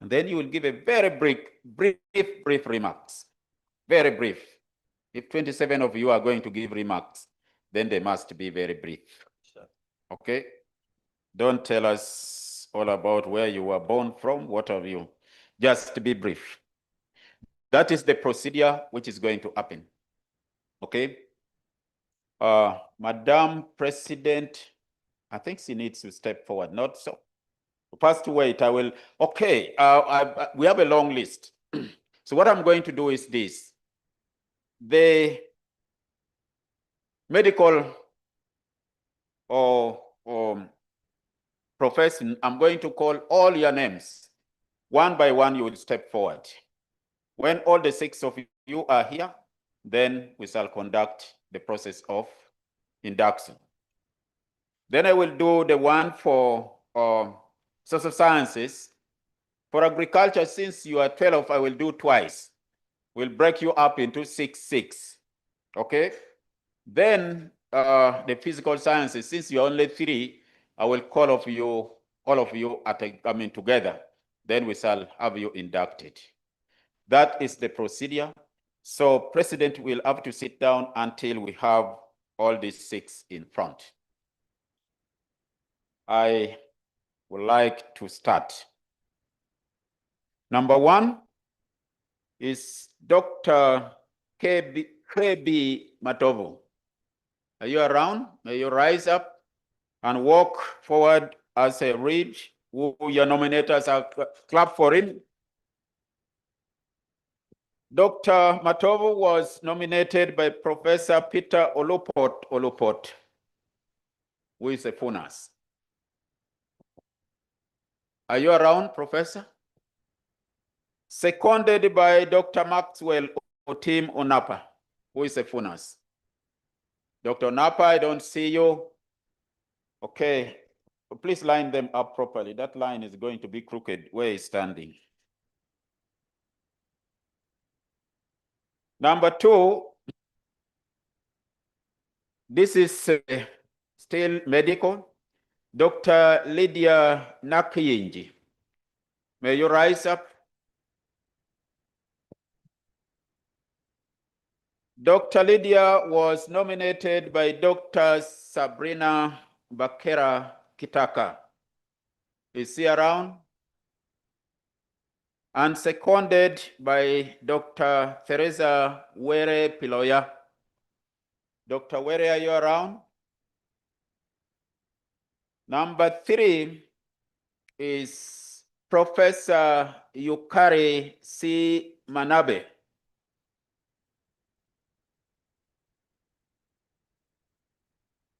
And then you will give a very brief remarks, very brief. If 27 of you are going to give remarks, then they must be very brief. Okay? Don't tell us all about where you were born from, what have you. Just be brief. That is the procedure which is going to happen. Okay? Madam President, I think she needs to step forward, not so. First, wait, I will. Okay, we have a long list. So what I'm going to do is this. The medical or profession, I'm going to call all your names. One by one, you will step forward. When all the 6 of you are here, then we shall conduct the process of induction. Then I will do the one for social sciences. For agriculture, since you are 12, I will do twice. We'll break you up into 6. Okay? Then the physical sciences, since you're only 3, I will call all of you together. Then we shall have you inducted. That is the procedure. So President will have to sit down until we have all these 6 in front. I would like to start. Number 1 is Dr. KB Matovu. Are you around? May you rise up and walk forward as I read who your nominators are. Clap for him. Dr. Matovu was nominated by Professor Peter Olupot, who is a FUNAS. Are you around, Professor? Seconded by Dr. Maxwell Otim Onapa, who is a FUNAS. Dr. Onapa, I don't see you. Okay, please line them up properly. That line is going to be crooked where he's standing. Number 2, this is still medical. Dr. Lydia Nakiyinji. May you rise up? Dr. Lydia was nominated by Dr. Sabrina Bakera Kitaka. Is she around? And seconded by Dr. Teresa Were Piloya. Dr. Were, are you around? Number 3 is Professor Yukari C. Manabe.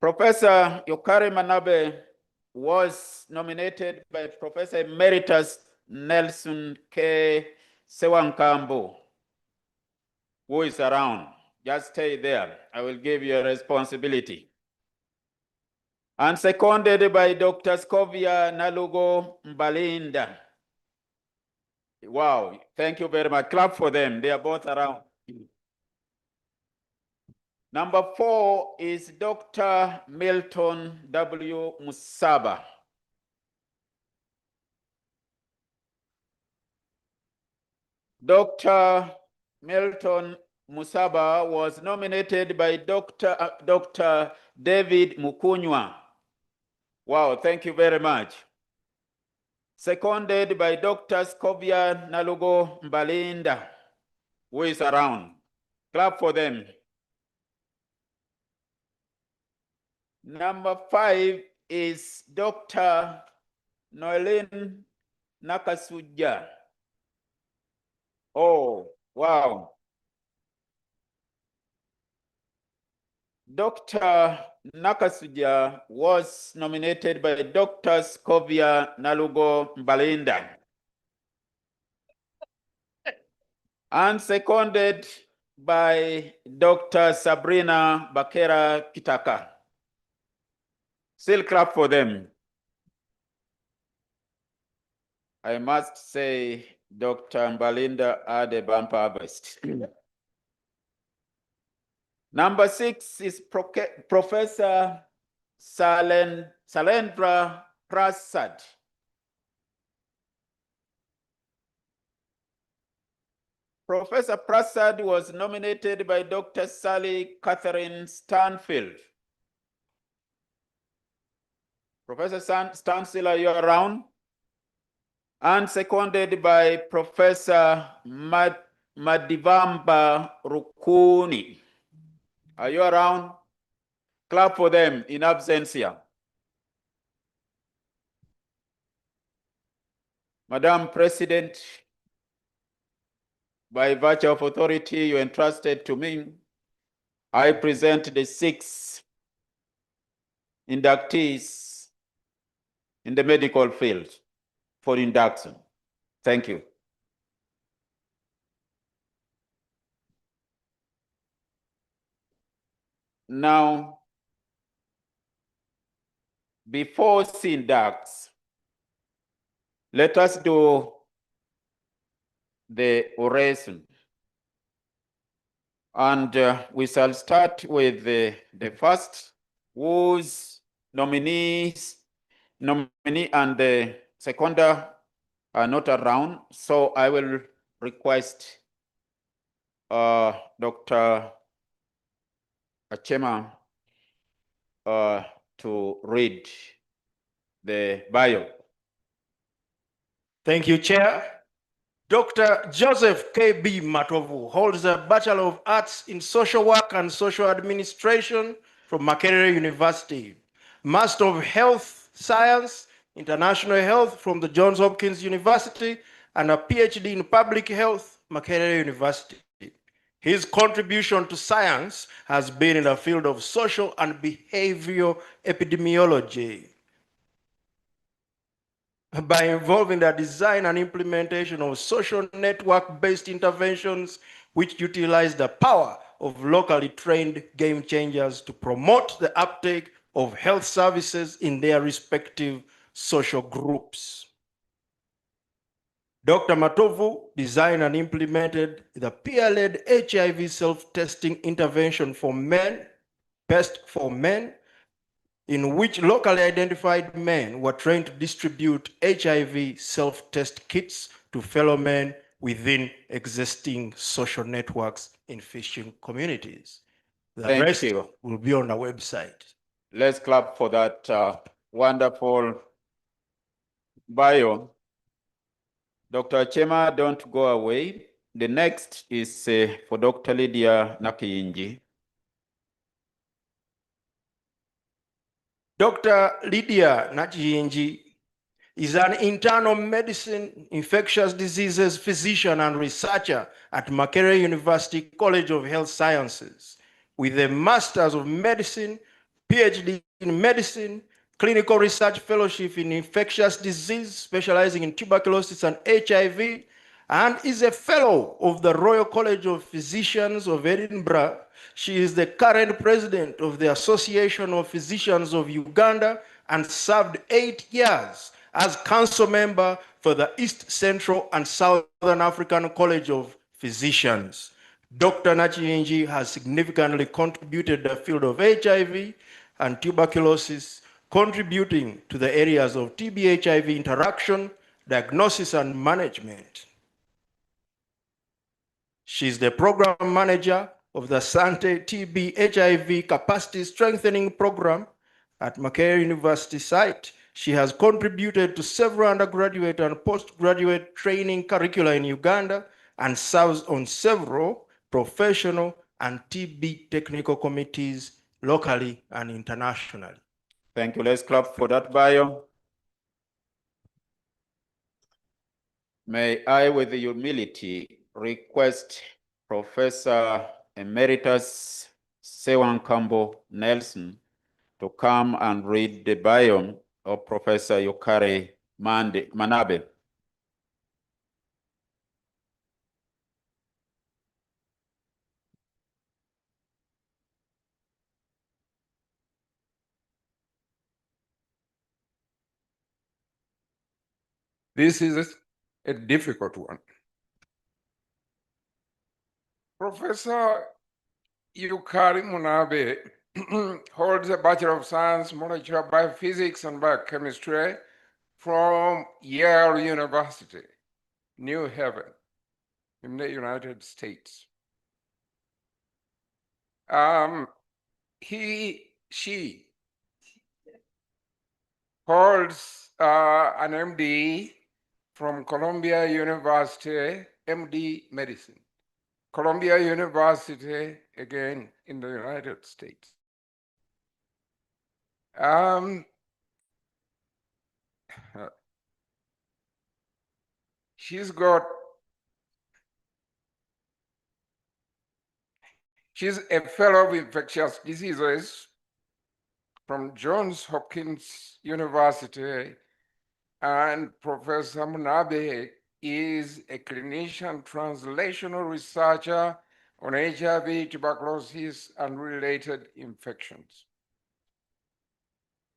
Professor Yukari Manabe was nominated by Professor Emeritus Nelson K. Sewankambo, who is around. Just stay there. I will give you a responsibility. And seconded by Dr. Scovia Nalugo Mbalinda. Wow, thank you very much. Clap for them. They are both around. Number 4 is Dr. Milton W. Musaba. Dr. Milton Musaba was nominated by Dr. David Mukunywa. Wow, thank you very much. Seconded by Dr. Scovia Nalugo Mbalinda, who is around. Clap for them. Number 5 is Dr. Noelin Nakasuja. Oh, wow. Dr. Nakasuja was nominated by Dr. Scovia Nalugo Mbalinda. And seconded by Dr. Sabrina Bakera Kitaka. Still clap for them. I must say, Dr. Mbalinda had a bumper harvest. Number 6 is Professor Salendra Prasad. Professor Prasad was nominated by Dr. Sally Catherine Stanfield. Professor Stanfield, are you around? And seconded by Professor Madivamba Rukuni. Are you around? Clap for them in absentia. Madam President, by virtue of authority you entrusted to me, I present the 6 inductees in the medical field for induction. Thank you. Now, before she inducts, let us do the oration. And we shall start with the first, whose nominee and the seconder are not around. So I will request Dr. Achema to read the bio. Thank you, Chair. Dr. Joseph K.B. Matovu holds a Bachelor of Arts in Social Work and Social Administration from Makerere University, Master of Health Science, International Health from the Johns Hopkins University, and a PhD in Public Health, Makerere University. His contribution to science has been in the field of social and behavioral epidemiology, by involving the design and implementation of social network-based interventions which utilize the power of locally trained game changers to promote the uptake of health services in their respective social groups. Dr. Matovu designed and implemented the peer-led HIV self-testing intervention for men, Best for Men, in which locally identified men were trained to distribute HIV self-test kits to fellow men within existing social networks in fishing communities. The rest will be on the website. Let's clap for that wonderful bio. Dr. Chema, don't go away. The next is for Dr. Lydia Nakiyinji. Dr. Lydia Nakiyinji is an internal medicine, infectious diseases physician and researcher at Makerere University College of Health Sciences, with a Master's of Medicine, PhD in Medicine, Clinical Research Fellowship in Infectious Disease, specializing in tuberculosis and HIV, and is a Fellow of the Royal College of Physicians of Edinburgh. She is the current president of the Association of Physicians of Uganda and served 8 years as council member for the East Central and Southern African College of Physicians. Dr. Nakiyinji has significantly contributed to the field of HIV and tuberculosis, contributing to the areas of TB-HIV interaction, diagnosis, and management. She's the program manager of the Sante TB-HIV Capacity Strengthening Program at Makerere University site. She has contributed to several undergraduate and postgraduate training curricula in Uganda and serves on several professional and TB technical committees locally and internationally. Thank you. Let's clap for that bio. May I, with humility, request Professor Emeritus Sewankambo Nelson to come and read the bio of Professor Yukari Manabe. This is a difficult one. Professor Yukari Munabe holds a Bachelor of Science, Molecular Biophysics and Biochemistry from Yale University, New Haven, in the United States. She holds an MD from Columbia University, MD Medicine. Columbia University, again, in the United States. She's a fellow of infectious diseases from Johns Hopkins University, and Professor Munabe is a clinician translational researcher on HIV, tuberculosis, and related infections.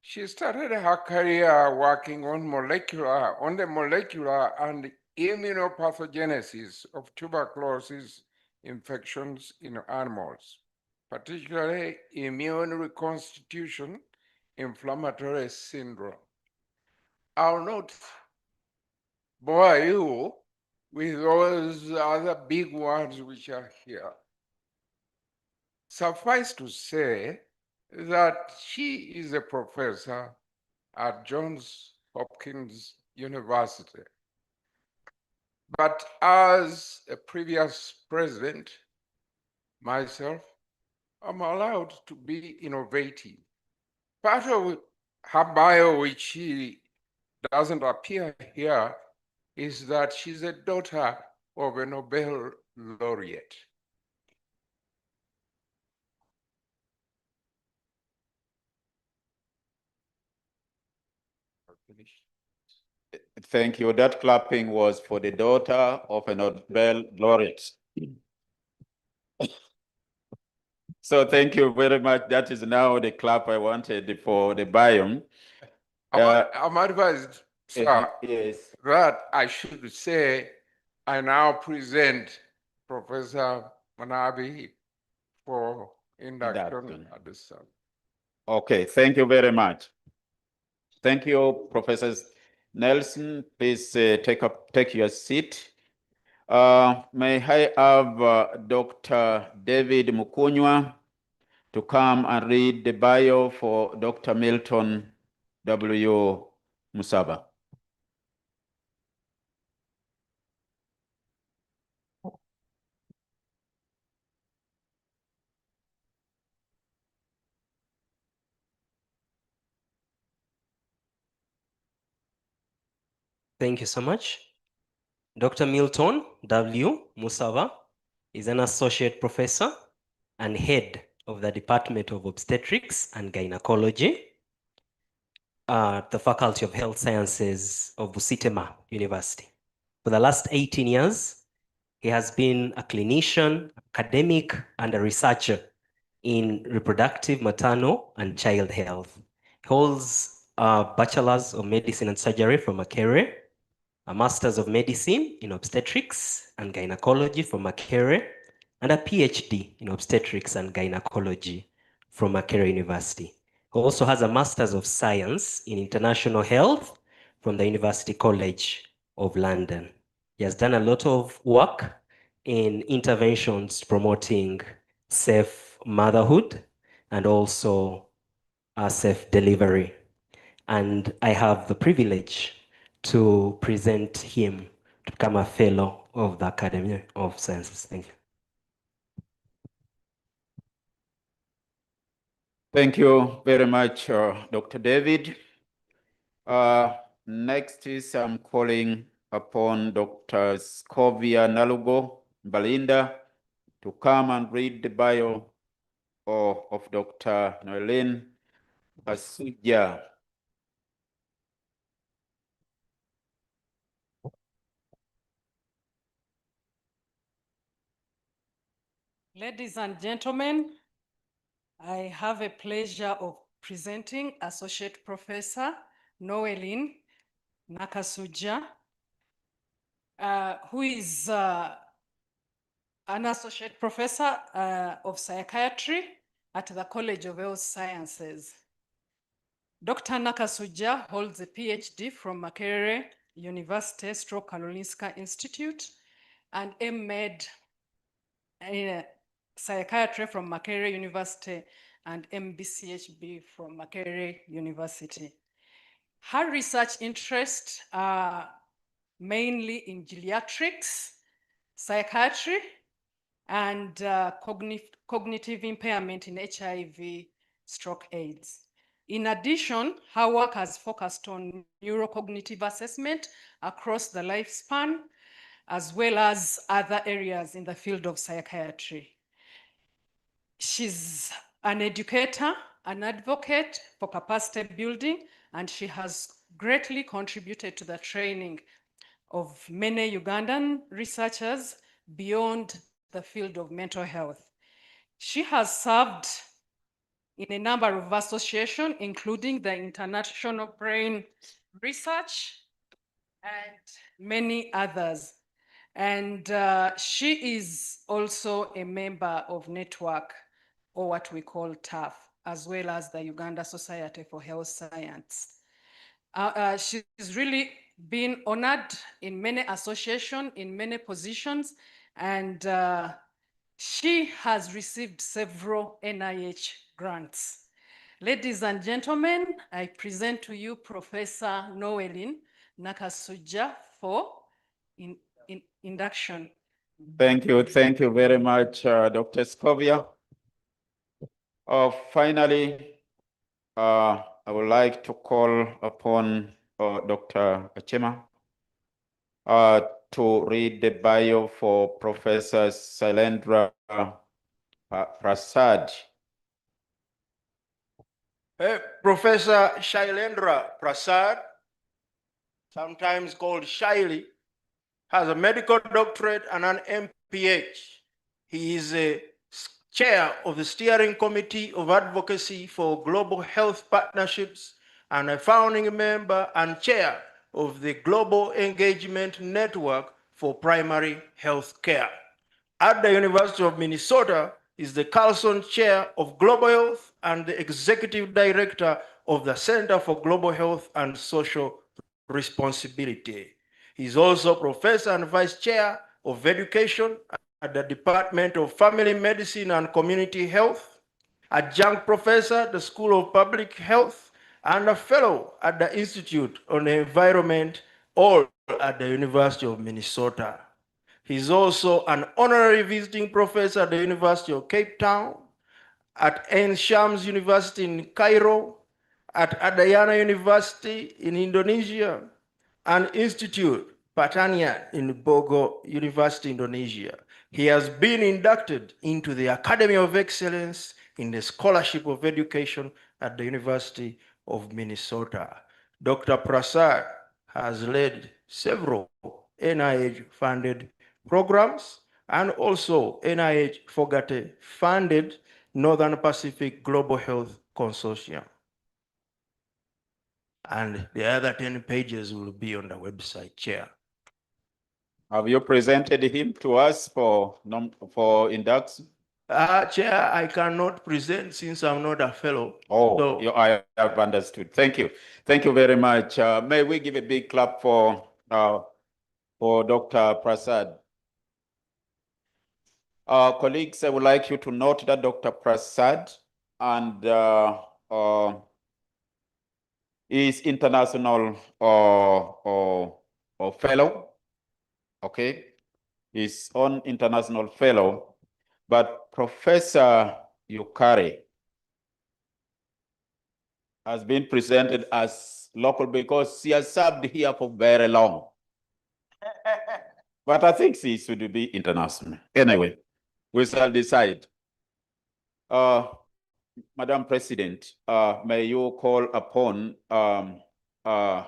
She started her career working on the molecular and immunopathogenesis of tuberculosis infections in animals, particularly immune reconstitution, inflammatory syndrome. I'll not bore you with those other big words which are here. Suffice to say that she is a professor at Johns Hopkins University. But as a previous president, myself, I'm allowed to be innovative. Part of her bio, which she doesn't appear here, is that she's a daughter of a Nobel laureate. Thank you. That clapping was for the daughter of a Nobel laureate. So thank you very much. That is now the clap I wanted for the biome. I'm advised, sir, yes, that I should say I now present Professor Munabe for induction at the Sun. Okay, thank you very much. Thank you, Professor Nelson. Please take your seat. May I have Dr. David Mukunywa to come and read the bio for Dr. Milton W. Musaba. Thank you so much. Dr. Milton W. Musaba is an associate professor and head of the Department of Obstetrics and Gynecology at the Faculty of Health Sciences of Busitema University. For the last 18 years, he has been a clinician, academic, and a researcher in reproductive, maternal, and child health. He holds a Bachelor's of Medicine and Surgery from Makerere, a Master's of Medicine in Obstetrics and Gynecology from Makerere, and a PhD in Obstetrics and Gynecology from Makerere University. He also has a Master's of Science in International Health from the University College of London. He has done a lot of work in interventions promoting safe motherhood and also safe delivery. And I have the privilege to present him to become a fellow of the Academy of Sciences. Thank you. Thank you very much, Dr. David. Next is I'm calling upon Dr. Scovia Nalugo Balinda to come and read the bio of Dr. Noelene Asuja. Ladies and gentlemen, I have a pleasure of presenting Associate Professor Noelene Nakasuja who is an associate professor of psychiatry at the College of Health Sciences. Dr. Nakasuja holds a PhD from Makerere University stroke Karolinska Institute and M.Med in psychiatry from Makerere University and MBCHB from Makerere University. Her research interests are mainly in geriatrics, psychiatry, and cognitive impairment in HIV, stroke AIDS. In addition, her work has focused on neurocognitive assessment across the lifespan, as well as other areas in the field of psychiatry. She's an educator, an advocate for capacity building, and she has greatly contributed to the training of many Ugandan researchers beyond the field of mental health. She has served in a number of associations, including the International Brain Research and many others. And she is also a member of Network, or what we call TAF, as well as the Uganda Society for Health Science. She's really been honored in many associations, in many positions, and she has received several NIH grants. Ladies and gentlemen, I present to you Professor Noeline Nakasuja for induction. Thank you very much, Dr. Scovia. Finally, I would like to call upon Dr. Achema to read the bio for Professor Sailendra Prasad. Professor Shailendra Prasad, sometimes called Shaili, has a medical doctorate and an MPH. He is a chair of the Steering Committee of Advocacy for Global Health Partnerships and a founding member and chair of the Global Engagement Network for Primary Health Care. At the University of Minnesota, is the Carlson Chair of Global Health and the Executive Director of the Center for Global Health and Social Responsibility. He's also Professor and Vice Chair of Education at the Department of Family Medicine and Community Health, Adjunct Professor at the School of Public Health, and a Fellow at the Institute on the Environment, all at the University of Minnesota. He's also an honorary visiting professor at the University of Cape Town, at Ain Shams University in Cairo, at Adayana University in Indonesia, and Institute Pertanian in Bogor University, Indonesia. He has been inducted into the Academy of Excellence in the Scholarship of Education at the University of Minnesota. Dr. Prasad has led several NIH-funded programs and also NIH Fogate-funded Northern Pacific Global Health Consortium. And the other 10 pages will be on the website, Chair. Have you presented him to us for induction? Chair, I cannot present since I'm not a fellow. Oh, so I have understood. Thank you. Thank you very much. May we give a big clap for Dr. Prasad. Colleagues, I would like you to note that Dr. Prasad and is international fellow, okay? His own international fellow, but Professor Yukari has been presented as local because he has served here for very long. But I think he should be international. Anyway, we shall decide. Madam President, may you call upon the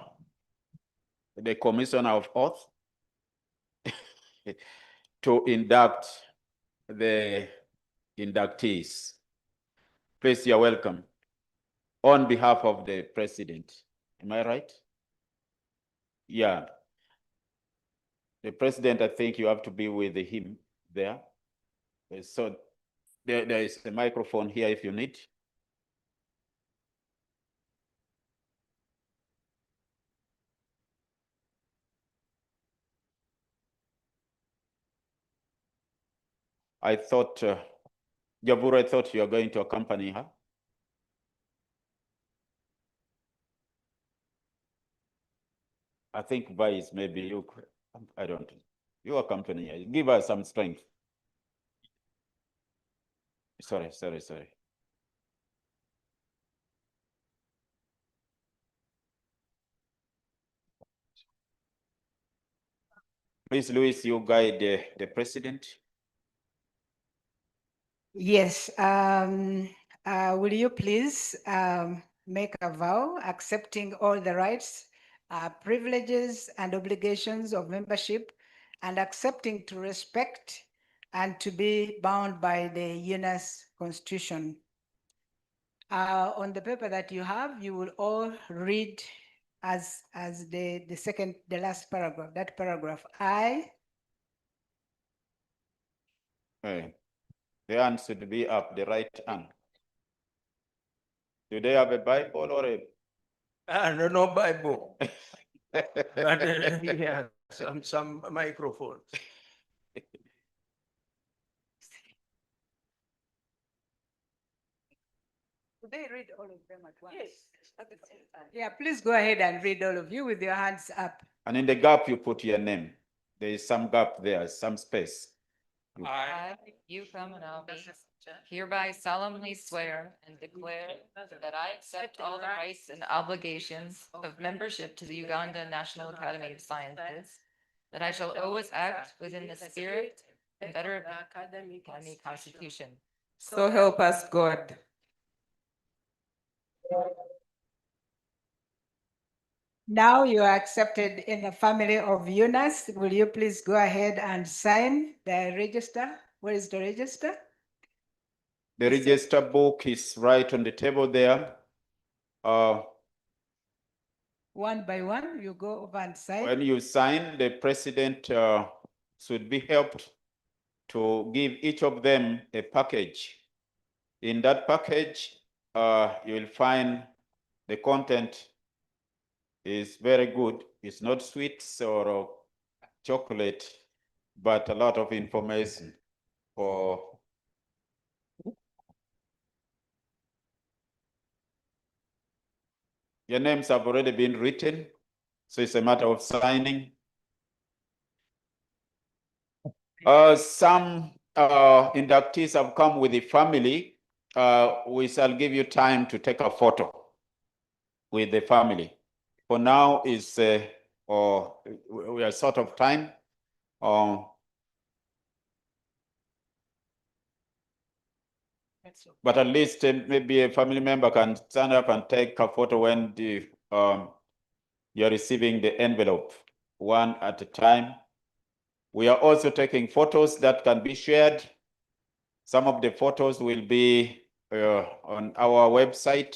Commissioner of Oath to induct the inductees. Please, you're welcome. On behalf of the President, am I right? Yeah. The president, I think you have to be with him there. So there is a microphone here if you need. I thought, Jabur, I thought you were going to accompany her. I think Vice, maybe you, I don't know. You accompany her. Give her some strength. Sorry. Please, Louis, you guide the president. Yes. Will you please make a vow accepting all the rights, privileges, and obligations of membership, and accepting to respect and to be bound by the UNAS Constitution. On the paper that you have, you will all read as the last paragraph, that paragraph. The hand should be up, the right hand. Do they have a Bible or a? No Bible. But yeah, some microphones. Do they read all of them at once? Yes. Yeah, please go ahead and read all of you with your hands up. And in the gap, you put your name. There is some gap there, some space. I, you come and I'll be hereby solemnly swear and declare that I accept all the rights and obligations of membership to the Uganda National Academy of Sciences, that I shall always act within the spirit and letter of the Academy Constitution. So help us God. Now you are accepted in the family of UNAS. Will you please go ahead and sign the register? Where is the register? The register book is right on the table there. One by one, you go over and sign. When you sign, the president should be helped to give each of them a package. In that package, you will find the content is very good. It's not sweets or chocolate, but a lot of information for your names have already been written, so it's a matter of signing. Some inductees have come with the family. We shall give you time to take a photo with the family. For now, we are short of time. But at least maybe a family member can stand up and take a photo when you're receiving the envelope, one at a time. We are also taking photos that can be shared. Some of the photos will be on our website.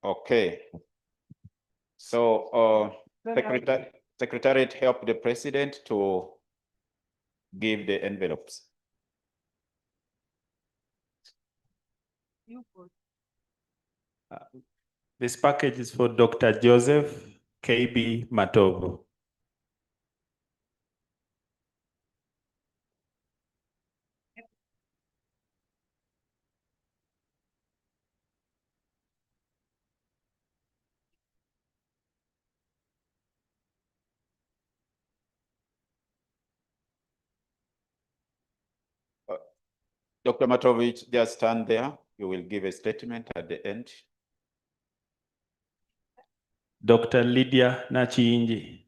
Okay. So Secretariat help the president to give the envelopes. This package is for Dr. Joseph KB Matovo. Dr. Matovich, just stand there. You will give a statement at the end. Dr. Lydia Nachiinji.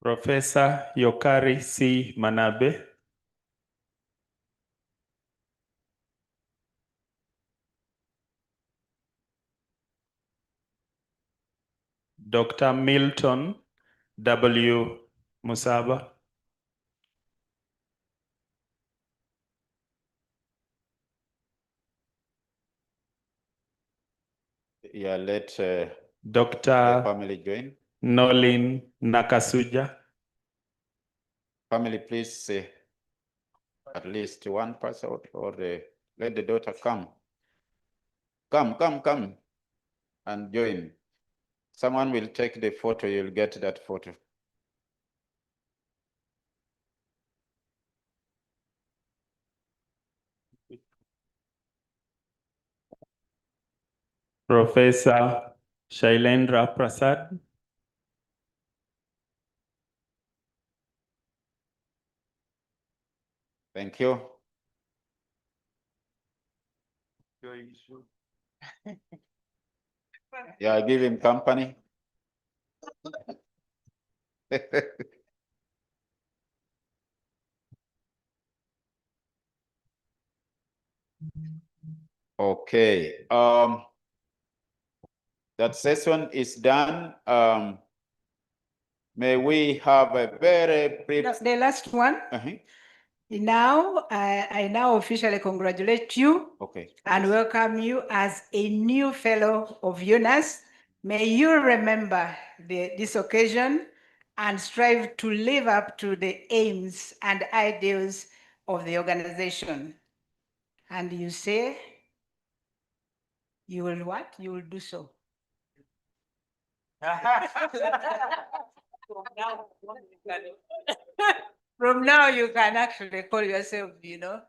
Professor Yokari C. Manabe. Dr. Milton W. Musaba. Yeah, let Dr. the family join. Nolin Nakasuja. Family, please say at least one person or let the daughter come. Come and join. Someone will take the photo, you'll get that photo. Professor Shailendra Prasad. Thank you. Yeah, give him company. Okay. That session is done. May we have a very brief. The last one. Now, I now officially congratulate you and welcome you as a new fellow of UNAS. May you remember this occasion and strive to live up to the aims and ideals of the organization. And you say, you will what? You will do so. From now, you can actually call yourself, yeah.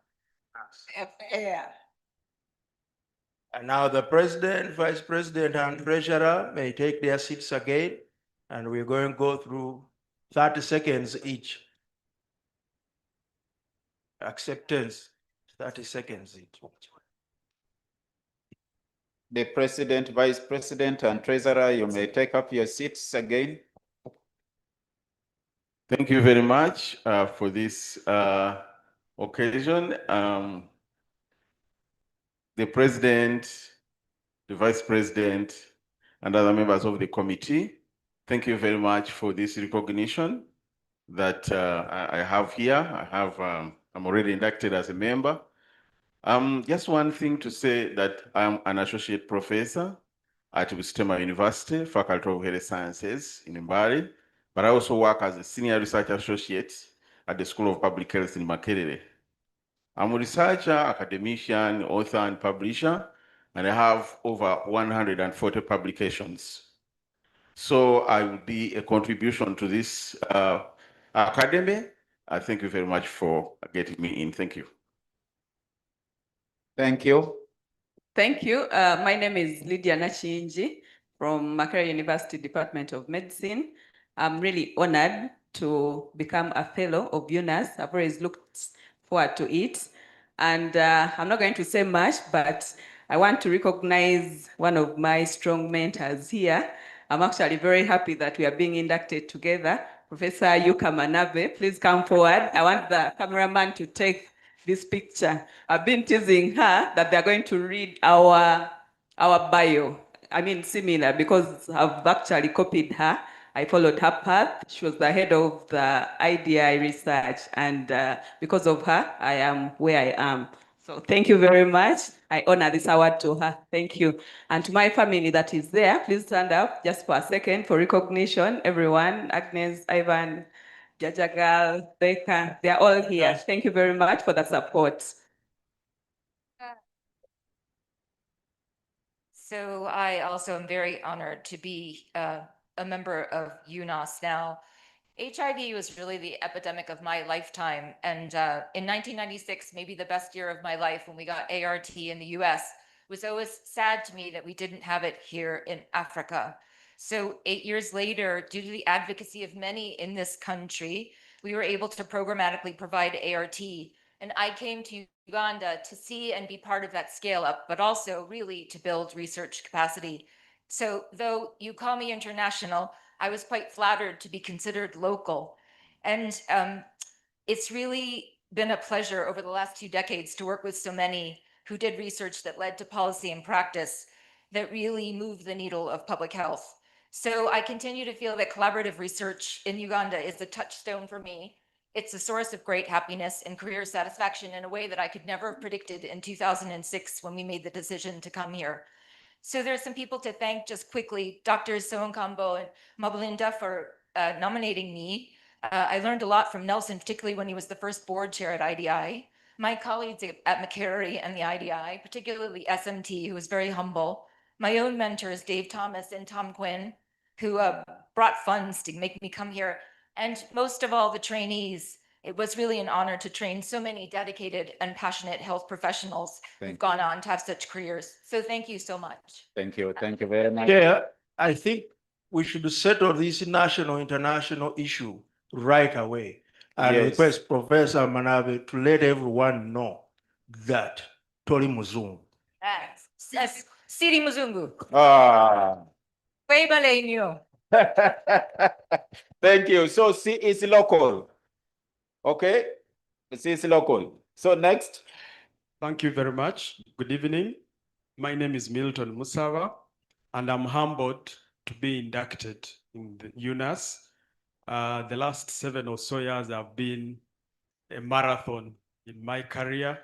And now the president, vice president, and treasurer may take their seats again, and we're going to go through 30 seconds each. Acceptance, 30 seconds each. The president, vice president, and treasurer, you may take up your seats again. Thank you very much for this occasion. The president, the vice president, and other members of the committee, thank you very much for this recognition that I have here. I'm already inducted as a member. Just one thing to say that I'm an associate professor at Bustema University, Faculty of Health Sciences in Mbale, but I also work as a senior research associate at the School of Public Health in Makerere. I'm a researcher, academician, author, and publisher, and I have over 140 publications. So I will be a contribution to this academy. I thank you very much for getting me in. Thank you. Thank you. Thank you. My name is Lydia Nachinji from Makerere University Department of Medicine. I'm really honored to become a fellow of UNAS. I've always looked forward to it. And I'm not going to say much, but I want to recognize one of my strong mentors here. I'm actually very happy that we are being inducted together. Professor Yuka Manabe, please come forward. I want the cameraman to take this picture. I've been teasing her that they're going to read our bio. I mean, similar, because I've actually copied her. I followed her path. She was the head of the IDI research, and because of her, I am where I am. So thank you very much. I honor this award to her. Thank you. And to my family that is there, please stand up just for a second for recognition. Everyone, Agnes, Ivan, Jajagal, Becca, they're all here. Thank you very much for the support. So I also am very honored to be a member of UNAS now. HIV was really the epidemic of my lifetime. And in 1996, maybe the best year of my life when we got ART in the US, it was always sad to me that we didn't have it here in Africa. So 8 years later, due to the advocacy of many in this country, we were able to programmatically provide ART. And I came to Uganda to see and be part of that scale up, but also really to build research capacity. So though you call me international, I was quite flattered to be considered local. And it's really been a pleasure over the last 2 decades to work with so many who did research that led to policy and practice that really moved the needle of public health. So I continue to feel that collaborative research in Uganda is a touchstone for me. It's a source of great happiness and career satisfaction in a way that I could never have predicted in 2006 when we made the decision to come here. So there's some people to thank just quickly, Drs. Soonkambo and Mabalinda for nominating me. I learned a lot from Nelson, particularly when he was the first board chair at IDI. My colleagues at McCary and the IDI, particularly SMT, who was very humble. My own mentors, Dave Thomas and Tom Quinn, who brought funds to make me come here. And most of all, the trainees. It was really an honor to train so many dedicated and passionate health professionals who've gone on to have such careers. So thank you so much. Thank you very much. Yeah, I think we should settle this national, international issue right away. And Yes. request Professor Manabe to let everyone know that Tori Muzungu. Siri Muzungu. Ah. Weibalenyo. Thank you. So C is local. Okay? C is local. So next. Thank you very much. Good evening. My name is Milton Musava, and I'm humbled to be inducted in the UNAS. The last 7 or so years have been a marathon in my career,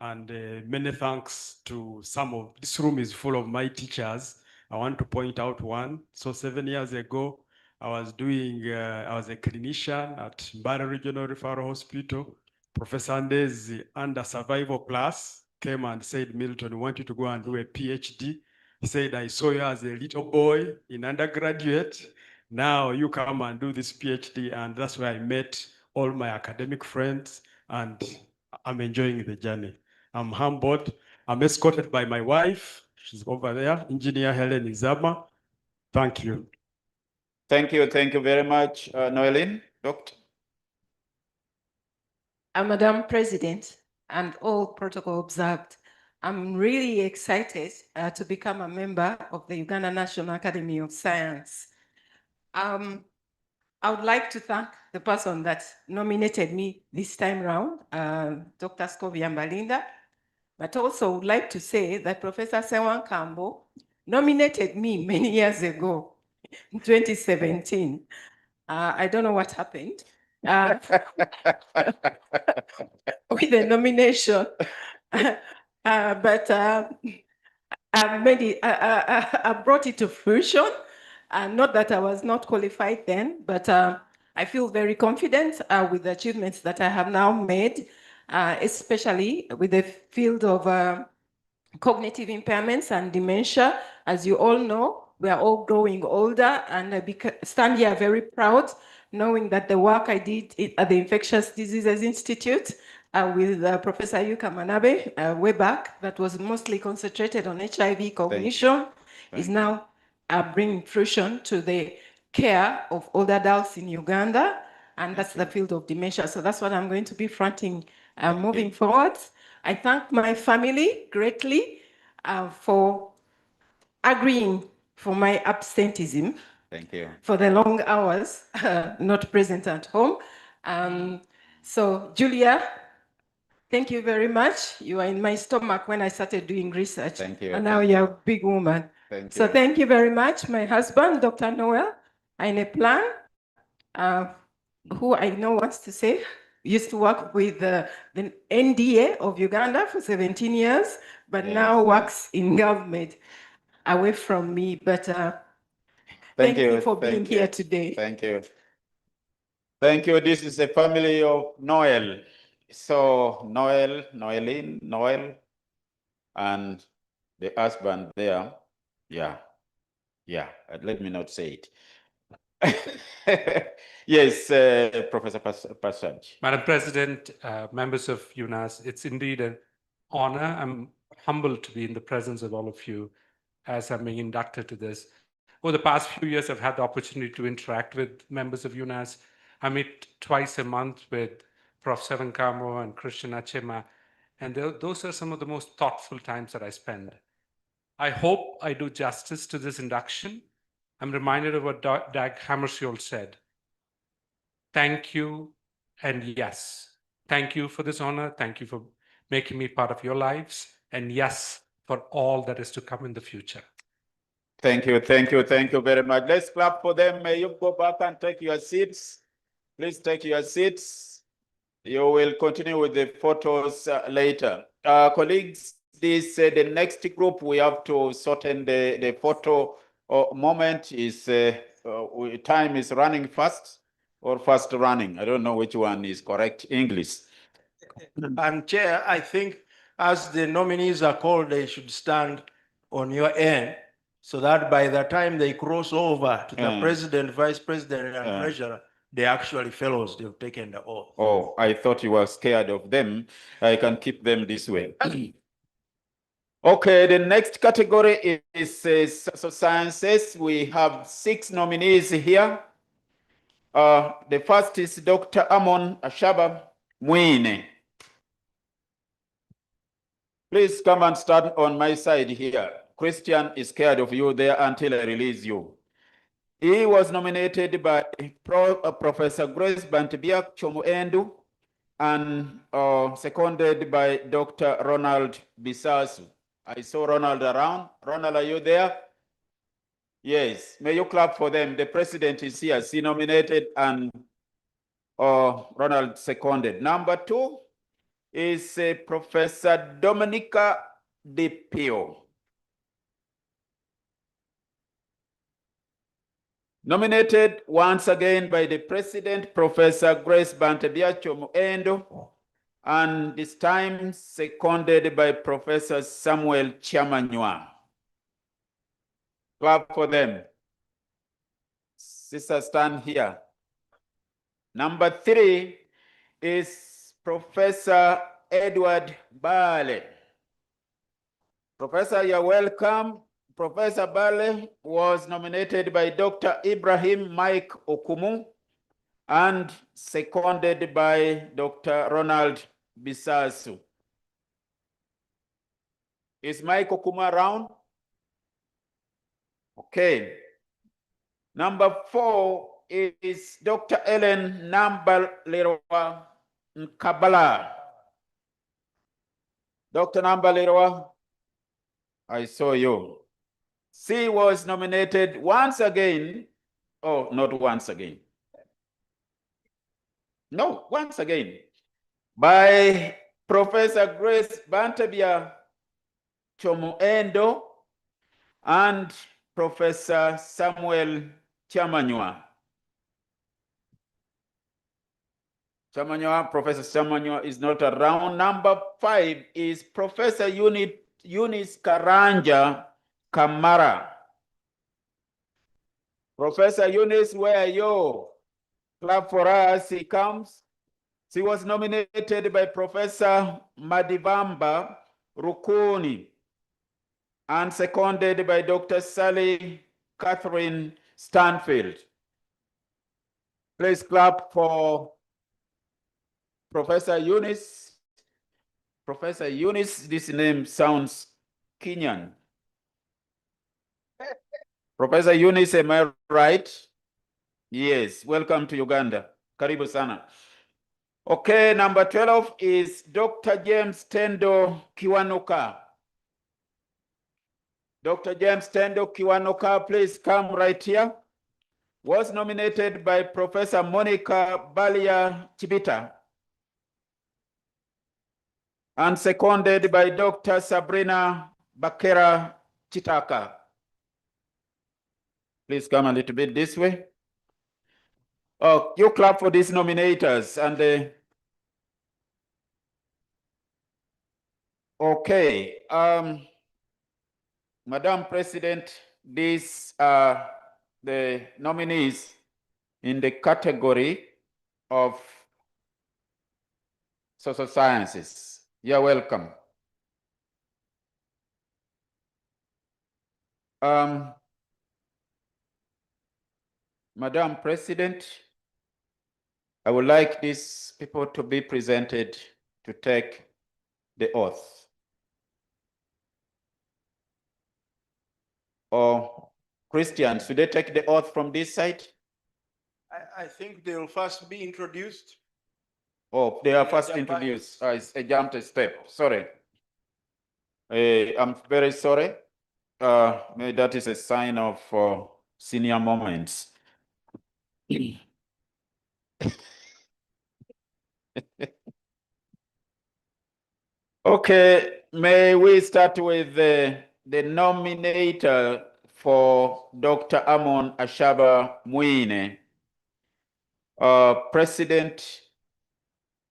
and many thanks to some of this room is full of my teachers. I want to point out one. So 7 years ago, I was a clinician at Mbale Regional Referral Hospital. Professor Ndezi, under survival class, came and said, Milton, we want you to go and do a PhD. He said, I saw you as a little boy in undergraduate. Now you come and do this PhD. And that's where I met all my academic friends, and I'm enjoying the journey. I'm humbled. I'm escorted by my wife. She's over there, Engineer Helen Izama. Thank you. Thank you very much, Noeline. Doctor. Madam President, and all protocol observed, I'm really excited to become a member of the Uganda National Academy of Science. I would like to thank the person that nominated me this time round, Dr. Scovia Mbalinda, but also would like to say that Professor Soonkambo nominated me many years ago, in 2017. I don't know what happened with the nomination, but I made it. I brought it to fruition. Not that I was not qualified then, but I feel very confident with the achievements that I have now made, especially with the field of cognitive impairments and dementia. As you all know, we are all growing older, and I stand here very proud knowing that the work I did at the Infectious Diseases Institute with Professor Yuka Manabe way back, that was mostly concentrated on HIV cognition, is now bringing fruition to the care of older adults in Uganda, and that's the field of dementia. So that's what I'm going to be fronting moving forward. I thank my family greatly for agreeing for my absenteeism. Thank you. For the long hours not present at home. So Julia, thank you very much. You are in my stomach when I started doing research. Thank you. And now you're a big woman. Thank So you. thank you very much. My husband, Dr. Noel, in a plan, who I know wants to say, used to work with the NDA of Uganda for 17 years, but now works in government away from me. But thank you for being here today. Thank you. Thank you. This is the family of Noel. So Noel, Noeline, Noel, and the husband there. Yeah. Let me not say it. Yes, Professor Passage. Madam President, members of UNAS, it's indeed an honor. I'm humbled to be in the presence of all of you as I'm being inducted to this. Over the past few years, I've had the opportunity to interact with members of UNAS. I meet twice a month with Prof. Soonkambo and Christian Achema, and those are some of the most thoughtful times that I spend. I hope I do justice to this induction. I'm reminded of what Dag Hammarskjöld said. Thank you, and yes. Thank you for this honor. Thank you for making me part of your lives. And yes, for all that is to come in the future. Thank you very much. Let's clap for them. May you go back and take your seats. Please take your seats. You will continue with the photos later. Colleagues, the next group we have to shorten the photo moment is time is running fast or fast running. I don't know which one is correct English. And Chair, I think as the nominees are called, they should stand on your end so that by the time they cross over to the president, vice president, and treasurer, they actually fellows, they've taken the oath. Oh, I thought you were scared of them. I can keep them this way. Okay, the next category is social sciences. We have 6 nominees here. The first is Dr. Amon Ashaba Mwine. Please come and stand on my side here. Christian is scared of you there until I release you. He was nominated by Professor Grace Bantibiak Chomuendu and seconded by Dr. Ronald Bisasu. I saw Ronald around. Ronald, are you there? Yes. May you clap for them. The president is here. She nominated and Ronald seconded. Number 2 is Professor Dominica Di Pio. Nominated once again by the president, Professor Grace Bantebiacho Muendo, and this time seconded by Professor Samuel Chamanywa. Clap for them. Sister, stand here. Number 3 is Professor Edward Bale. Professor, you're welcome. Professor Bale was nominated by Dr. Ibrahim Mike Okumu and seconded by Dr. Ronald Bisasu. Is Mike Okumu around? Okay. Number 4 is Dr. Ellen Nambalirwa Nkabala. Dr. Nambalirwa, I saw you. She was nominated once again. Oh, not once again. No, once again. By Professor Grace Bantabia Chomuendo and Professor Samuel Chamanywa. Professor Chamanywa is not around. Number 5 is Professor Eunice Karanja Kamara. Professor Eunice, where are you? Clap for us. He comes. She was nominated by Professor Madivamba Rukuni and seconded by Dr. Sally Catherine Stanfield. Please clap for Professor Eunice. Professor Eunice, this name sounds Kenyan. Professor Eunice, am I right? Yes, welcome to Uganda. Karibu sana. Okay, number 12 is Dr. James Tendo Kiwanuka. Dr. James Tendo Kiwanuka, please come right here. Was nominated by Professor Monica Balia Chibita and seconded by Dr. Sabrina Bakera Chitaka. Please come a little bit this way. Oh, you clap for these nominators and okay. Madam President, these are the nominees in the category of social sciences. You're welcome. Madam President, I would like these people to be presented to take the oath. Or Christians, should they take the oath from this side? I think they will first be introduced. Oh, they are first introduced. I jumped a step. Sorry. I'm very sorry. Maybe that is a sign of senior moments. Okay, may we start with the nominator for Dr. Amon Ashaba Mwine. President,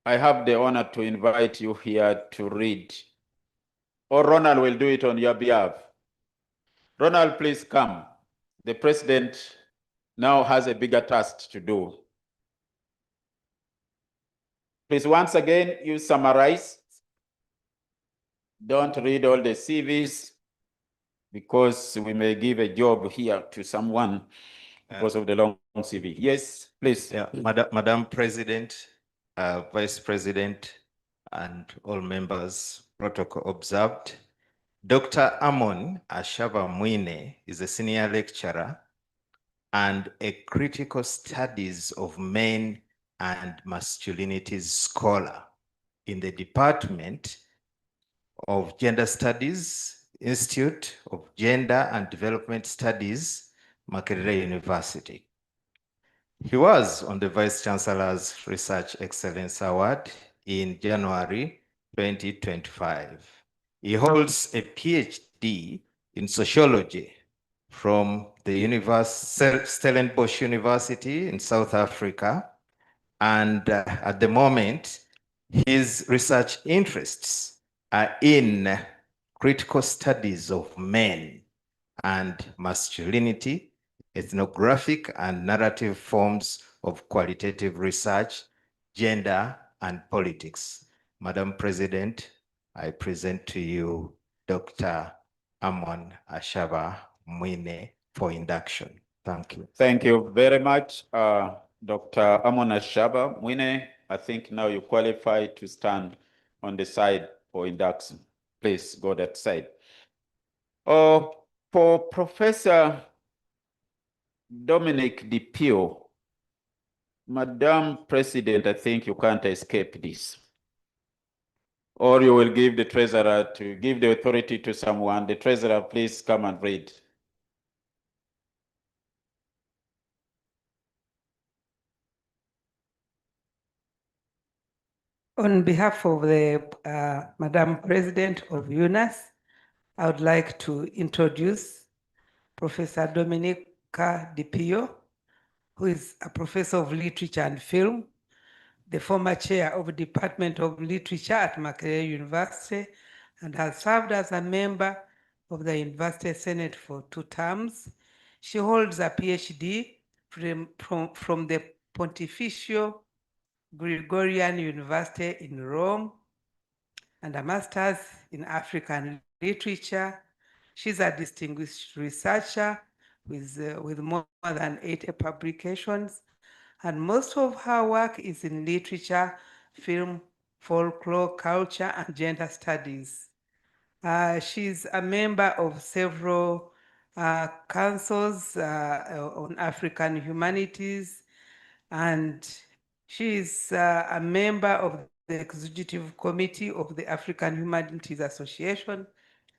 I have the honor to invite you here to read. Or Ronald will do it on your behalf. Ronald, please come. The president now has a bigger task to do. Please, once again, you summarize. Don't read all the CVs because we may give a job here to someone because of the long CV. Yes, please. Yeah, Madam President, Vice President, and all members, protocol observed. Dr. Amon Ashaba Mwine is a senior lecturer and a critical studies of men and masculinities scholar in the Department of Gender Studies, Institute of Gender and Development Studies, Makerere University. He was on the Vice Chancellor's Research Excellence Award in January 2025. He holds a PhD in sociology from the Stellenbosch University in South Africa. And at the moment, his research interests are in critical studies of men and masculinity, ethnographic and narrative forms of qualitative research, gender, and politics. Madam President, I present to you Dr. Amon Ashaba Mwine for induction. Thank you. Thank you very much, Dr. Amon Ashaba Mwine. I think now you qualify to stand on the side for induction. Please go that side. For Professor Dominic DiPio, Madam President, I think you can't escape this. Or you will give the treasurer to give the authority to someone. The treasurer, please come and read. On behalf of the Madam President of UNAS, I would like to introduce Professor Dominica DiPio, who is a professor of literature and film, the former chair of the Department of Literature at Makerere University, and has served as a member of the University Senate for 2 terms. She holds a PhD from the Pontificio Gregorian University in Rome and a master's in African literature. She's a distinguished researcher with more than 80 publications, and most of her work is in literature, film, folklore, culture, and gender studies. She's a member of several councils on African humanities, and she is a member of the Executive Committee of the African Humanities Association,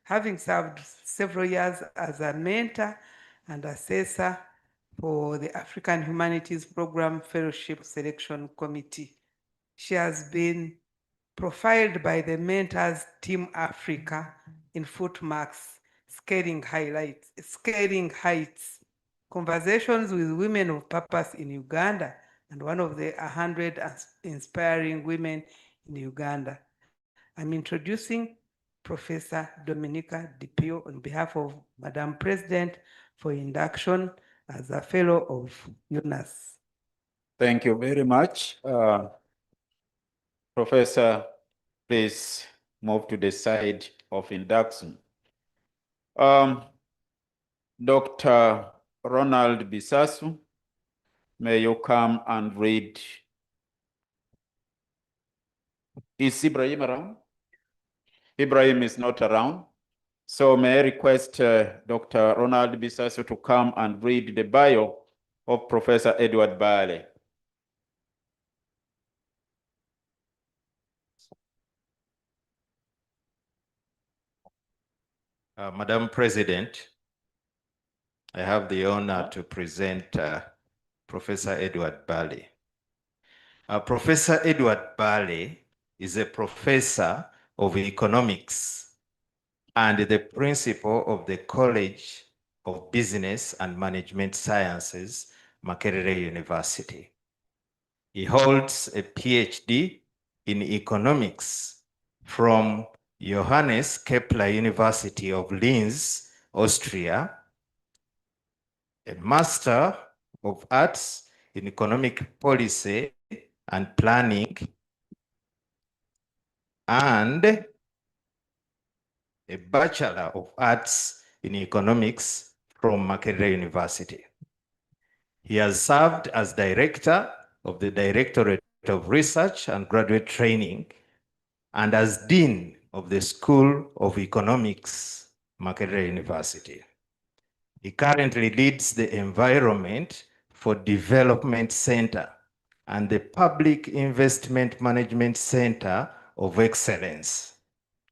having served several years as a mentor and assessor for the African Humanities Program Fellowship Selection Committee. She has been profiled by the Mentors Team Africa in Footmarks, Scaling Heights, Conversations with Women of Purpose in Uganda, and one of the 100 Inspiring Women in Uganda. I'm introducing Professor Dominica DiPio on behalf of Madam President for induction as a fellow of UNAS. Thank you very much. Professor, please move to the side of induction. Dr. Ronald Bisasu, may you come and read. Is Ibrahim around? Ibrahim is not around. So may I request Dr. Ronald Bisasu to come and read the bio of Professor Edward Bale. Madam President, I have the honor to present Professor Edward Bale. Professor Edward Bale is a professor of economics and the principal of the College of Business and Management Sciences, Makerere University. He holds a PhD in economics from Johannes Kepler University of Linz, Austria, a Master of Arts in Economic Policy and Planning, and a Bachelor of Arts in Economics from Makerere University. He has served as Director of the Directorate of Research and Graduate Training and as Dean of the School of Economics, Makerere University. He currently leads the Environment for Development Center and the Public Investment Management Center of Excellence,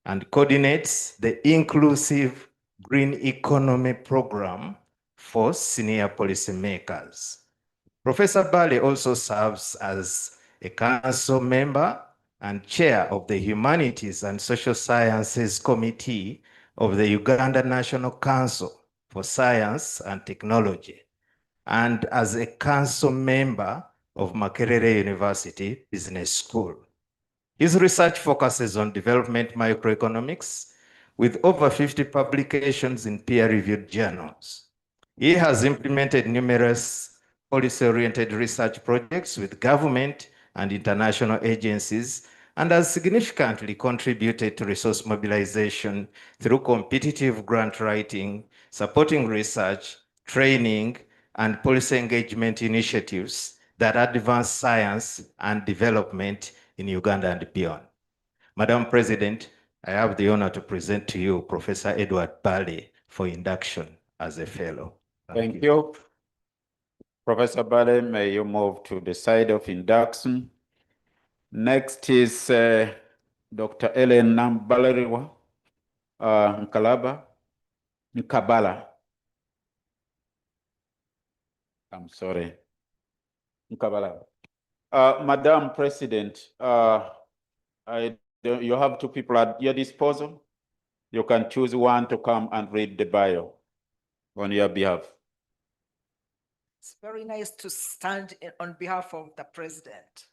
and coordinates the Inclusive Green Economy Program for senior policymakers. Professor Bale also serves as a council member and chair of the Humanities and Social Sciences Committee of the Uganda National Council for Science and Technology, and as a council member of Makerere University Business School. His research focuses on development microeconomics with over 50 publications in peer-reviewed journals. He has implemented numerous policy-oriented research projects with government and international agencies and has significantly contributed to resource mobilization through competitive grant writing, supporting research, training, and policy engagement initiatives that advance science and development in Uganda and beyond. Madam President, I have the honor to present to you Professor Edward Bale for induction as a fellow. Thank you. Professor Bale, may you move to the side of induction. Next is Dr. Ellen Nambalariwa Nkabala. I'm sorry. Nkabala. Madam President, you have two people at your disposal. You can choose one to come and read the bio on your behalf. It's very nice to stand on behalf of the president.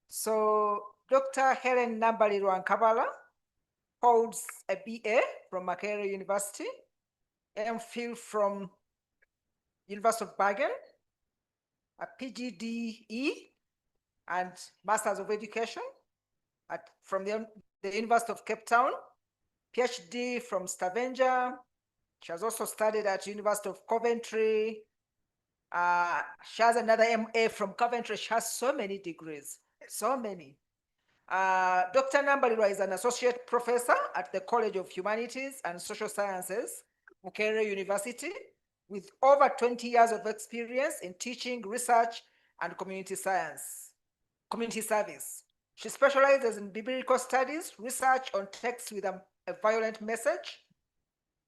So Dr. Helen Nambalirwa Nkabala holds a BA from Makerere University, MPhil from University of Bergen, a PGDE and Masters of Education from the University of Cape Town, PhD from Stavanger. She has also studied at University of Coventry. She has another MA from Coventry. She has so many degrees, so many. Dr. Nambalirwa is an associate professor at the College of Humanities and Social Sciences, Makerere University, with over 20 years of experience in teaching, research, and community service. She specializes in biblical studies, research on texts with a violent message,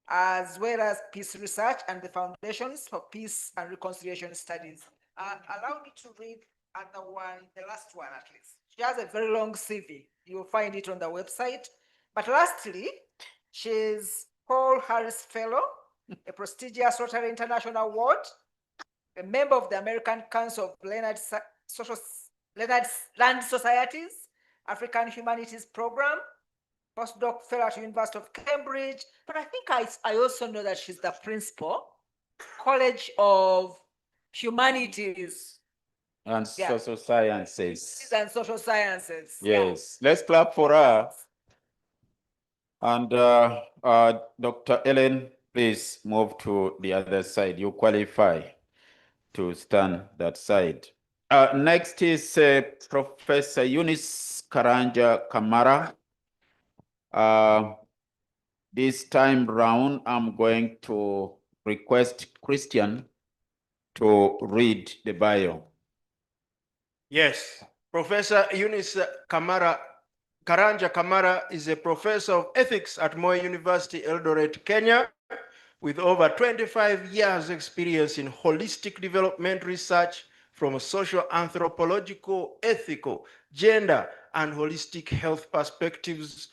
as well as peace research and the foundations for peace and reconciliation studies. Allow me to read the last one at least. She has a very long CV. You'll find it on the website. But lastly, she's Paul Harris Fellow, a prestigious Rotary International Award, a member of the American Council of Leonard Land Societies, African Humanities Program, postdoc fellow at University of Cambridge. But I think I also know that she's the principal, College of Humanities and Social Sciences. And Social Sciences. Yes, let's clap for her. And Dr. Ellen, please move to the other side. You qualify to stand that side. Next is Professor Eunice Karanja Kamara, This time round, I'm going to request Christian to read the bio. Yes, Professor Eunice Karanja Kamara is a professor of ethics at Moi University, Eldoret, Kenya, with over 25 years experience in holistic development research from social anthropological, ethical, gender, and holistic health perspectives,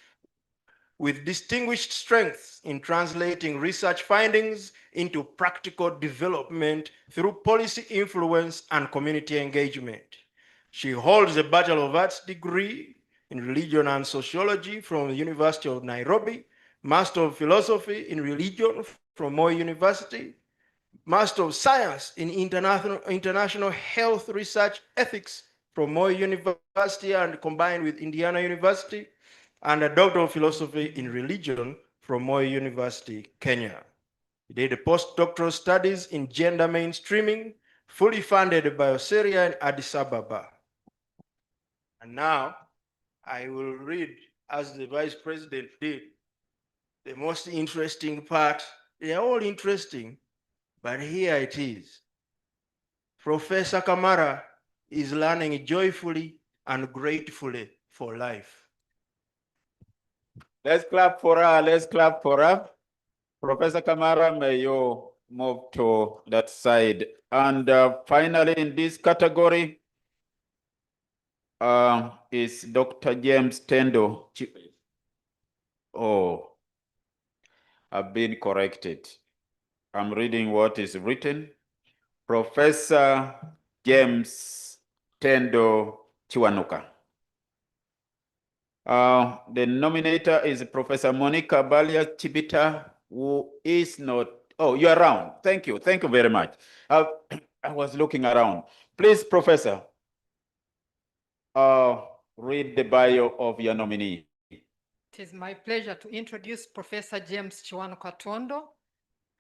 with distinguished strengths in translating research findings into practical development through policy influence and community engagement. She holds a Bachelor of Arts degree in Religion and Sociology from the University of Nairobi, Master of Philosophy in Religion from Moi University, Master of Science in International Health Research Ethics from Moi University and combined with Indiana University, and a Doctor of Philosophy in Religion from Moi University, Kenya. He did postdoctoral studies in gender mainstreaming, fully funded by Oseria in Addis Ababa. And now I will read, as the Vice President did, the most interesting part. They are all interesting, but here it is. Professor Kamara is learning joyfully and gratefully for life. Let's clap for her. Let's clap for her. Professor Kamara, may you move to that side. And finally, in this category, is Dr. James Tendo. Oh, I've been corrected. I'm reading what is written. Professor James Tendo Chiwanuka. The nominator is Professor Monica Balia Chibita, who is not, oh, you're around. Thank you. Thank you very much. I was looking around. Please, Professor, read the bio of your nominee. It is my pleasure to introduce Professor James Chiwanuka Tondo,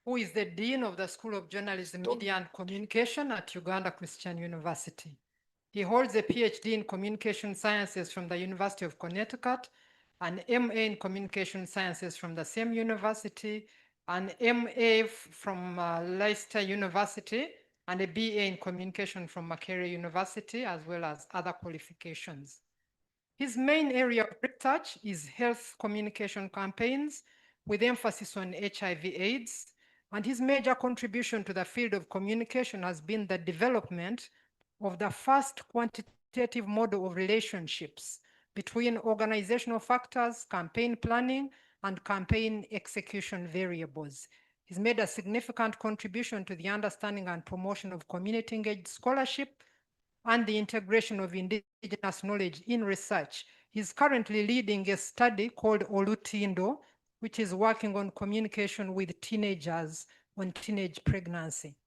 who is the Dean of the School of Journalism, Media and Communication at Uganda Christian University. He holds a PhD in Communication Sciences from the University of Connecticut, an MA in Communication Sciences from the same university, an MA from Leicester University, and a BA in Communication from Makerere University, as well as other qualifications. His main area of research is health communication campaigns with emphasis on HIV/AIDS, and his major contribution to the field of communication has been the development of the first quantitative model of relationships between organizational factors, campaign planning, and campaign execution variables. He's made a significant contribution to the understanding and promotion of community-engaged scholarship and the integration of indigenous knowledge in research. He's currently leading a study called Olutindo, which is working on communication with teenagers on teenage pregnancy.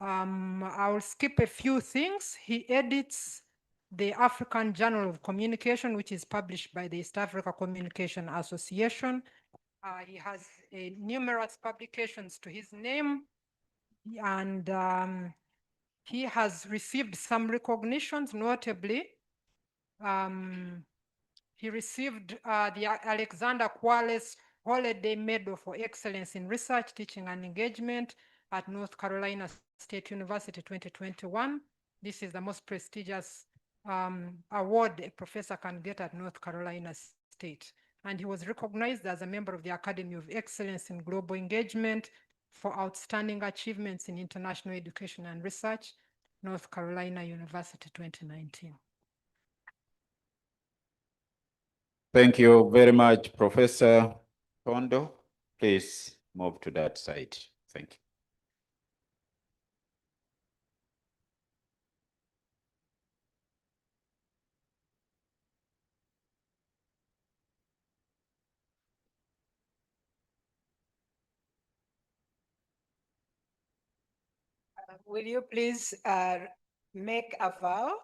I'll skip a few things. He edits the African Journal of Communication, which is published by the East Africa Communication Association. He has numerous publications to his name, and he has received some recognitions, notably. He received the Alexander Quales Holiday Medal for Excellence in Research, Teaching and Engagement at North Carolina State University 2021. This is the most prestigious award a professor can get at North Carolina State. And he was recognized as a member of the Academy of Excellence in Global Engagement for outstanding achievements in international education and research, North Carolina University 2019. Thank you very much, Professor Tondo. Please move to that side. Thank you. Will you please make a vow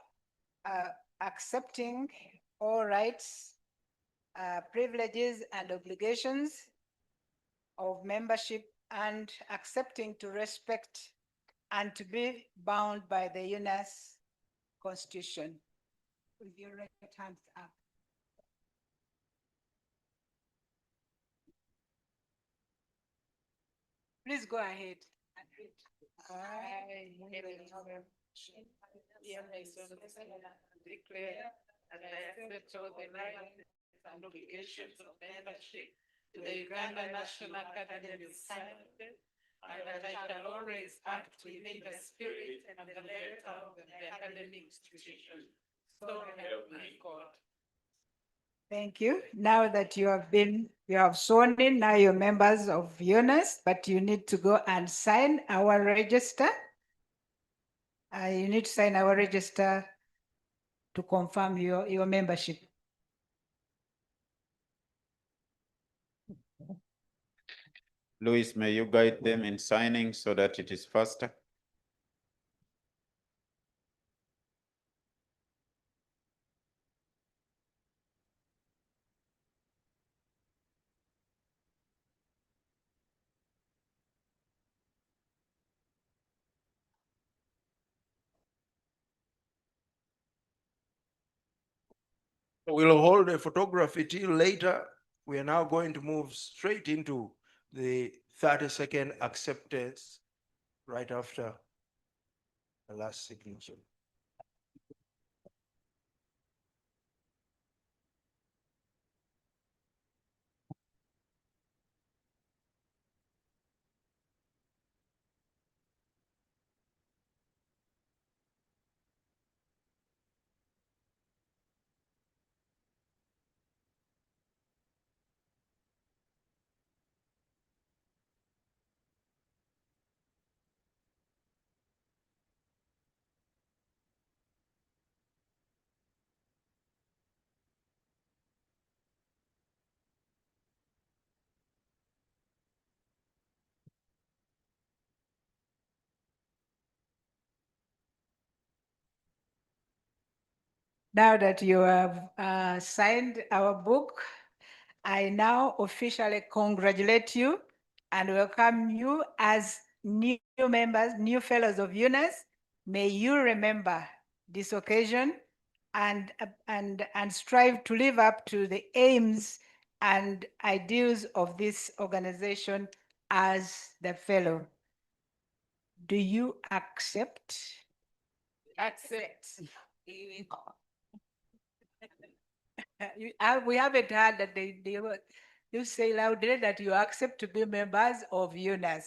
accepting all rights, privileges, and obligations of membership and accepting to respect and to be bound by the UNAS Constitution? With your right hands up. Please go ahead. I declare that I accept all the rights and obligations of membership to the Uganda National Academy of Sciences, and that I shall always act within the spirit and the letter of the academic institution. So help me God. Thank you. Now that you have sworn in, now you're members of UNAS, but you need to go and sign our register. You need to sign our register to confirm your membership. Louis, may you guide them in signing so that it is faster? We'll hold a photography till later. We are now going to move straight into the 30-second acceptance right after the last signature. Now that you have signed our book, I now officially congratulate you and welcome you as new members, new fellows of UNAS. May you remember this occasion and strive to live up to the aims and ideals of this organization as the fellow. Do you accept? Accept. We haven't heard that you say loudly that you accept to be members of UNAS.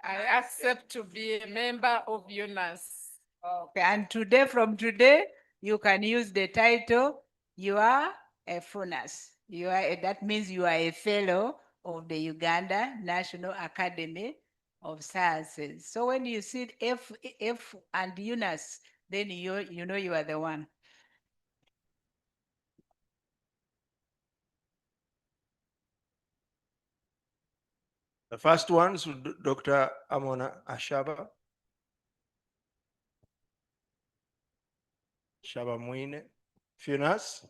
I accept to be a member of UNAS. Okay, and from today, you can use the title, you are a FUNAS. That means you are a fellow of the Uganda National Academy of Sciences. So when you see F and UNAS, then you know you are the one. The first one is Dr. Amona Ashaba. Shaba Mwine, FUNAS.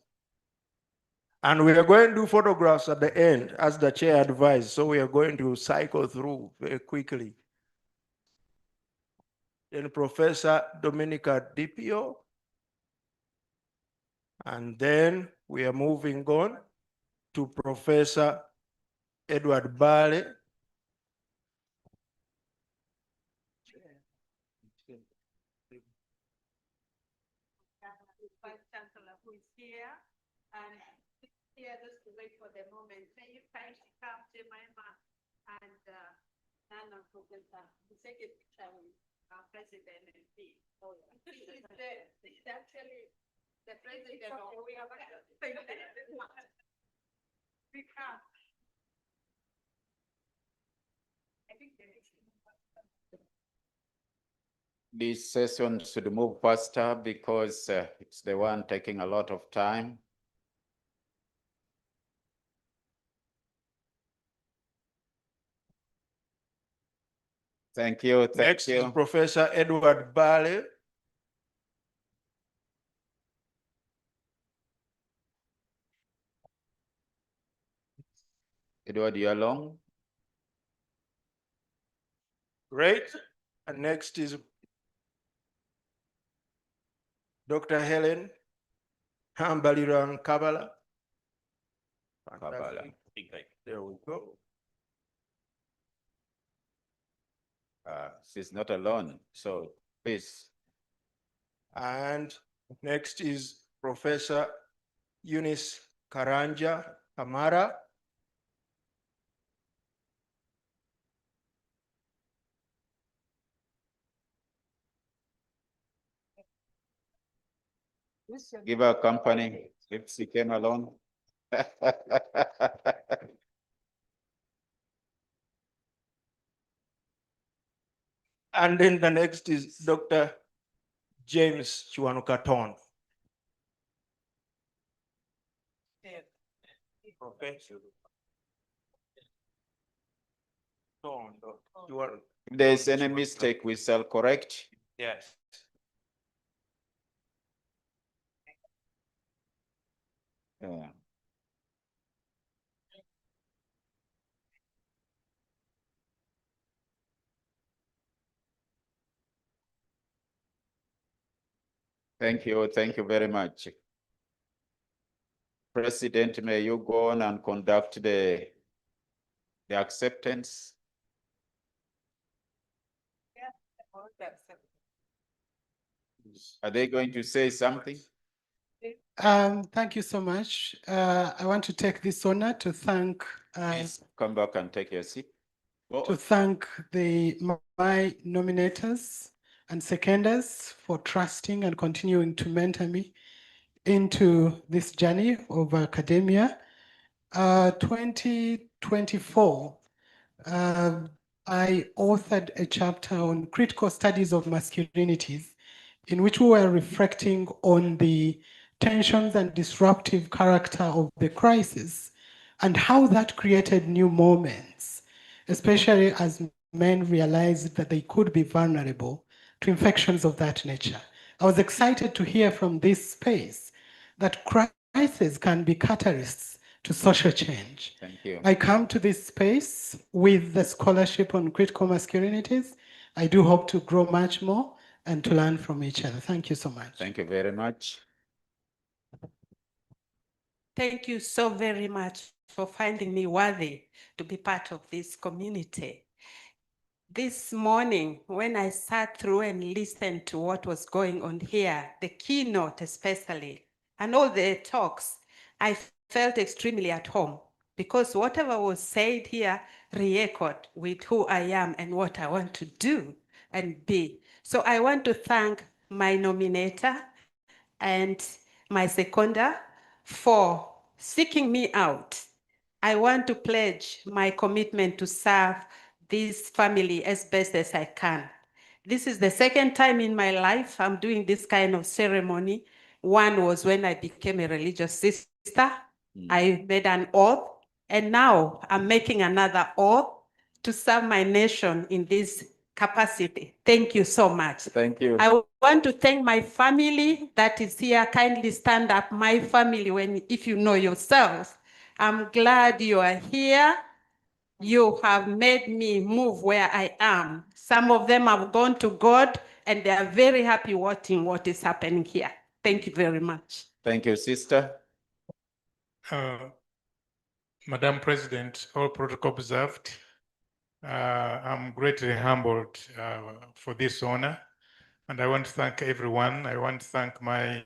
And we are going to do photographs at the end, as the chair advised. So we are going to cycle through very quickly. Then Professor Dominica Dipio. And then we are moving on to Professor Edward Bale. Vice Chancellor who is here and here just to wait for the moment. May you kindly come, Jemima and Nana Professor, to take a picture with our president and me. Oh, yeah. This is actually the president of we have we come. I think there is This session should move faster because it's the one taking a lot of time. Thank you. Next is Professor Edward Bale. Edward, you along? Great. And next is Dr. Helen Hambaliran Kabala. There we go. she's not alone. So please. And next is Professor Eunice Karanja Kamara. Give her company if she came alone. And then the next is Dr. James Chiwanukaton. Professor. If there's any mistake, we shall correct. Yes. Yeah. Thank you very much. President, may you go on and conduct the acceptance. Are they going to say something? Thank you so much. I want to take this honor to thank Please come back and take your seat. to thank my nominators and seconders for trusting and continuing to mentor me into this journey of academia. 2024, I authored a chapter on critical studies of masculinities, in which we were reflecting on the tensions and disruptive character of the crisis and how that created new moments, especially as men realized that they could be vulnerable to infections of that nature. I was excited to hear from this space that crises can be catalysts to social change. Thank you. I come to this space with the scholarship on critical masculinities. I do hope to grow much more and to learn from each other. Thank you so much. Thank you very much. Thank you so very much for finding me worthy to be part of this community. This morning, when I sat through and listened to what was going on here, the keynote especially, and all the talks, I felt extremely at home because whatever was said here re-echoed with who I am and what I want to do and be. So I want to thank my nominator and my seconder for seeking me out. I want to pledge my commitment to serve this family as best as I can. This is the second time in my life I'm doing this kind of ceremony. One was when I became a religious sister. I made an oath, and now I'm making another oath to serve my nation in this capacity. Thank you so much. Thank you. I want to thank my family that is here. Kindly stand up, my family, if you know yourselves. I'm glad you are here. You have made me move where I am. Some of them have gone to God and they are very happy watching what is happening here. Thank you very much. Thank you, sister. Madam President, all protocol observed. I'm greatly humbled for this honor, and I want to thank everyone. I want to thank my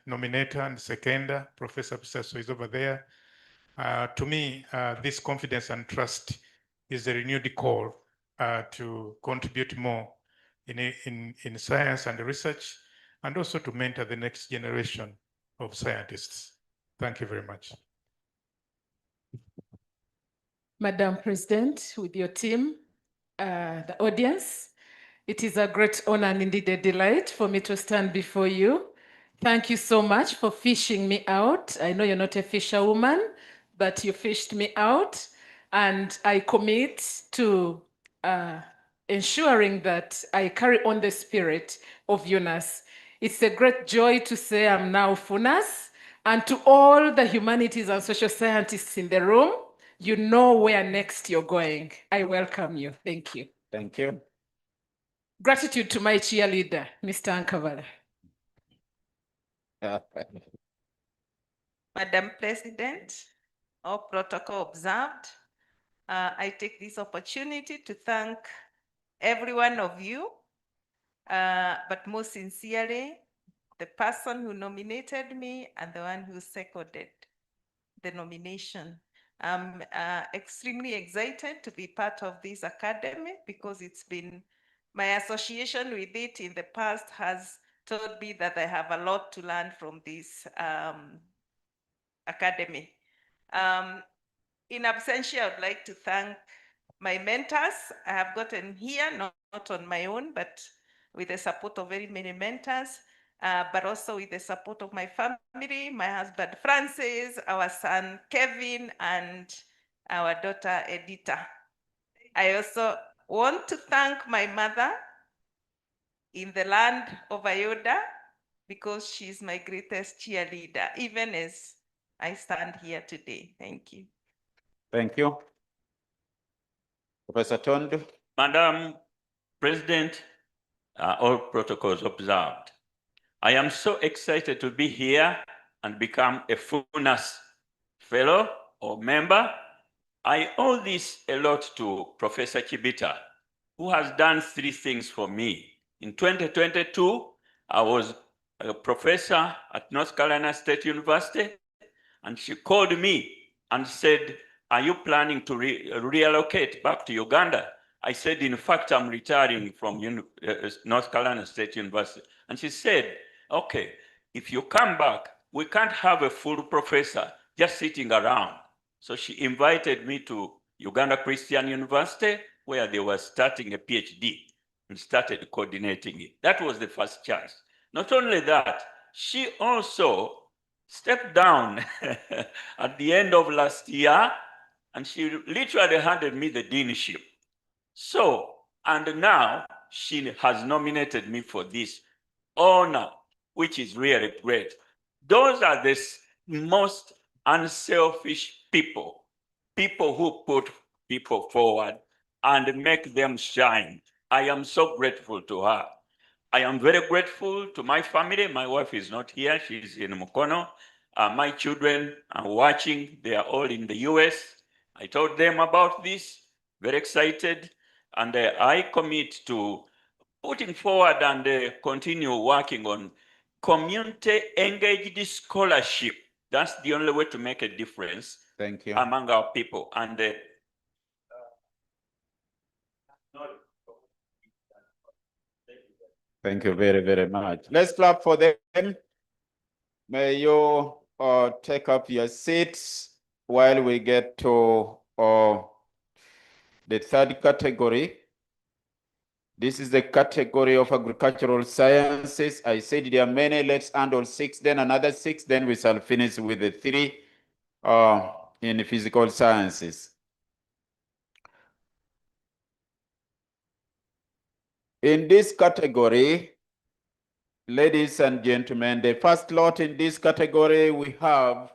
nominator and seconder, Professor Pisaso is over there. To me, this confidence and trust is a renewed call to contribute more in science and research, and also to mentor the next generation of scientists. Thank you very much. Madam President, with your team, the audience, it is a great honor and indeed a delight for me to stand before you. Thank you so much for fishing me out. I know you're not a fisherwoman, but you fished me out, and I commit to ensuring that I carry on the spirit of UNAS. It's a great joy to say I'm now FUNAS, and to all the humanities and social scientists in the room, you know where next you're going. I welcome you. Thank you. Thank you. Gratitude to my cheerleader, Mr. Ankavala. Madam President, all protocol observed, I take this opportunity to thank every one of you, but most sincerely, the person who nominated me and the one who seconded the nomination. I'm extremely excited to be part of this academy because it's been my association with it in the past has told me that I have a lot to learn from this academy. In absentia, I would like to thank my mentors. I have gotten here, not on my own, but with the support of very many mentors, but also with the support of my family, my husband Francis, our son Kevin, and our daughter Edita. I also want to thank my mother in the land of Ayoda because she's my greatest cheerleader, even as I stand here today. Thank you. Thank you. Professor Tondo. Madam President, all protocols observed. I am so excited to be here and become a UNAS fellow or member. I owe this a lot to Professor Chibita, who has done 3 things for me. In 2022, I was a professor at North Carolina State University, and she called me and said, "Are you planning to relocate back to Uganda?" I said, "In fact, I'm retiring from North Carolina State University." And she said, "Okay, if you come back, we can't have a full professor just sitting around." So she invited me to Uganda Christian University, where they were starting a PhD, and started coordinating it. That was the first chance. Not only that, she also stepped down at the end of last year, and she literally handed me the deanship. So, and now she has nominated me for this honor, which is really great. Those are the most unselfish people, people who put people forward and make them shine. I am so grateful to her. I am very grateful to my family. My wife is not here, she's in Mukono. My children are watching, they are all in the US. I told them about this, very excited, and I commit to putting forward and continue working on community engaged scholarship. That's the only way to make a difference. Thank you. Among our people. And Thank you very, very much. Let's clap for them. May you take up your seats while we get to the third category. This is the category of agricultural sciences. I said there are many. Let's handle 6, then another 6, then we shall finish with the 3 in physical sciences. In this category, ladies and gentlemen, the first lot in this category, we have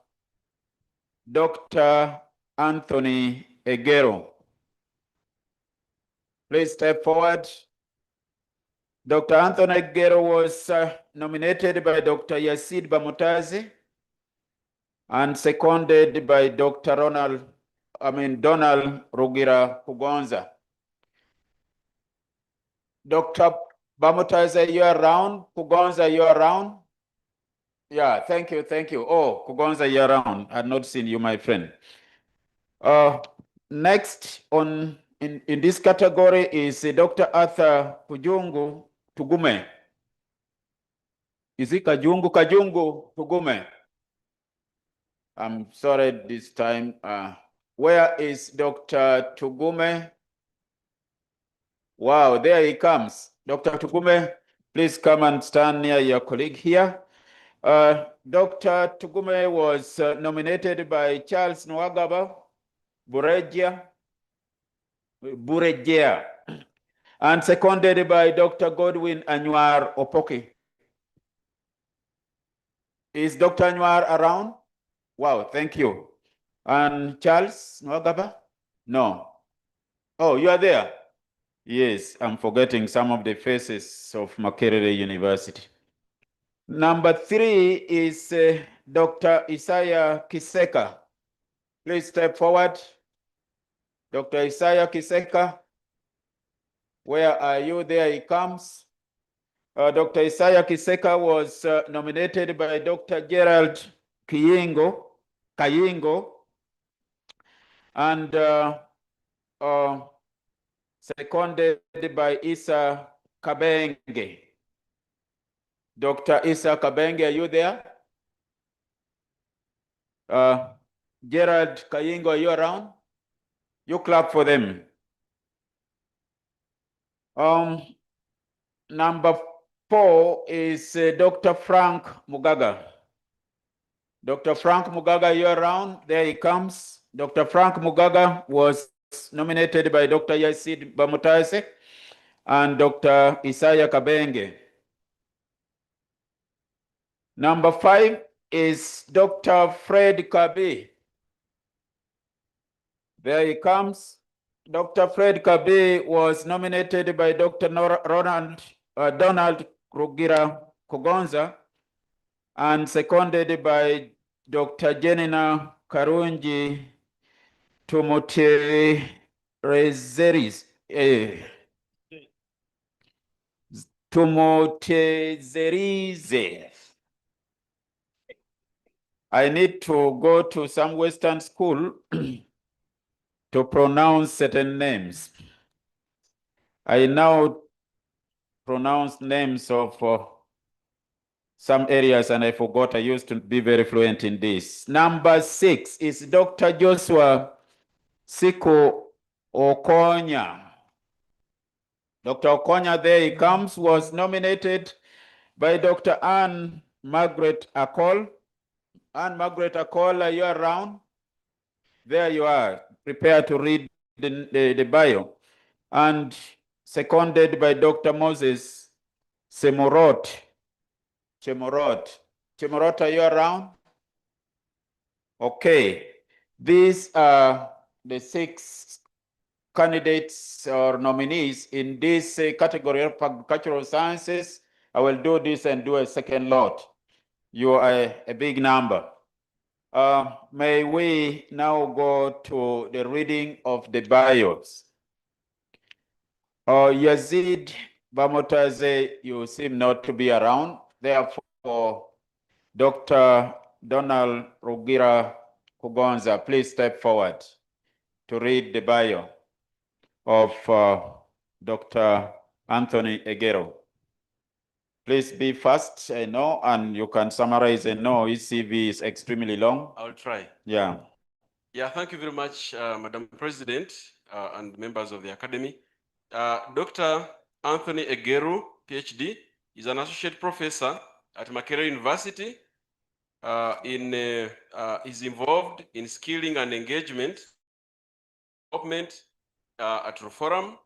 Dr. Anthony Egero. Please step forward. Dr. Anthony Egero was nominated by Dr. Yasid Bamutazi and seconded by Dr. Donald Rugira Kugonza. Dr. Bamutazi, you are around? Kugonza, you are around? Yeah, thank you, thank you. Oh, Kugonza, you're around. I had not seen you, my friend. Next in this category is Dr. Arthur Kujungu Tugume. Is it Kajungu? Kajungu Tugume. I'm sorry this time. Where is Dr. Tugume? Wow, there he comes. Dr. Tugume, please come and stand near your colleague here. Dr. Tugume was nominated by Charles Nwagaba Buregia, and seconded by Dr. Godwin Anwar Opoki. Is Dr. Anwar around? Wow, thank you. And Charles Nwagaba? No. Oh, you are there? Yes, I'm forgetting some of the faces of Makerere University. Number 3 is Dr. Isaiah Kiseka. Please step forward. Dr. Isaiah Kiseka. Where are you? There he comes. Dr. Isaiah Kiseka was nominated by Dr. Gerald Kayingo, and seconded by Isa Kabenge. Dr. Isa Kabenge, are you there? Gerald Kayingo, are you around? You clap for them. Number 4 is Dr. Frank Mugaga. Dr. Frank Mugaga, you around? There he comes. Dr. Frank Mugaga was nominated by Dr. Yasid Bamutase and Dr. Isaiah Kabenge. Number 5 is Dr. Fred Kabi. There he comes. Dr. Fred Kabi was nominated by Dr. Donald Rugira Kugonza and seconded by Dr. Jenina Karunji Tumotezerize. I need to go to some Western school to pronounce certain names. I now pronounce names of some areas and I forgot. I used to be very fluent in this. Number 6 is Dr. Joshua Siko Okonya. Dr. Okonya, there he comes, was nominated by Dr. Anne Margaret Akol. Anne Margaret Akol, are you around? There you are. Prepare to read the bio. And seconded by Dr. Moses Semorot. Chemorot, are you around? Okay. These are the 6 candidates or nominees in this category of agricultural sciences. I will do this and do a second lot. You are a big number. May we now go to the reading of the bios. Yazid Bamotaze, you seem not to be around. Therefore, Dr. Donald Rugira Kugonza, please step forward to read the bio of Dr. Anthony Egero. Please be fast, I know, and you can summarize. I know his CV is extremely long. I'll try. Yeah. Yeah, thank you very much, Madam President and members of the Academy. Dr. Anthony Egero, PhD, is an associate professor at Makerere University. Is involved in skilling and engagement development at Reform.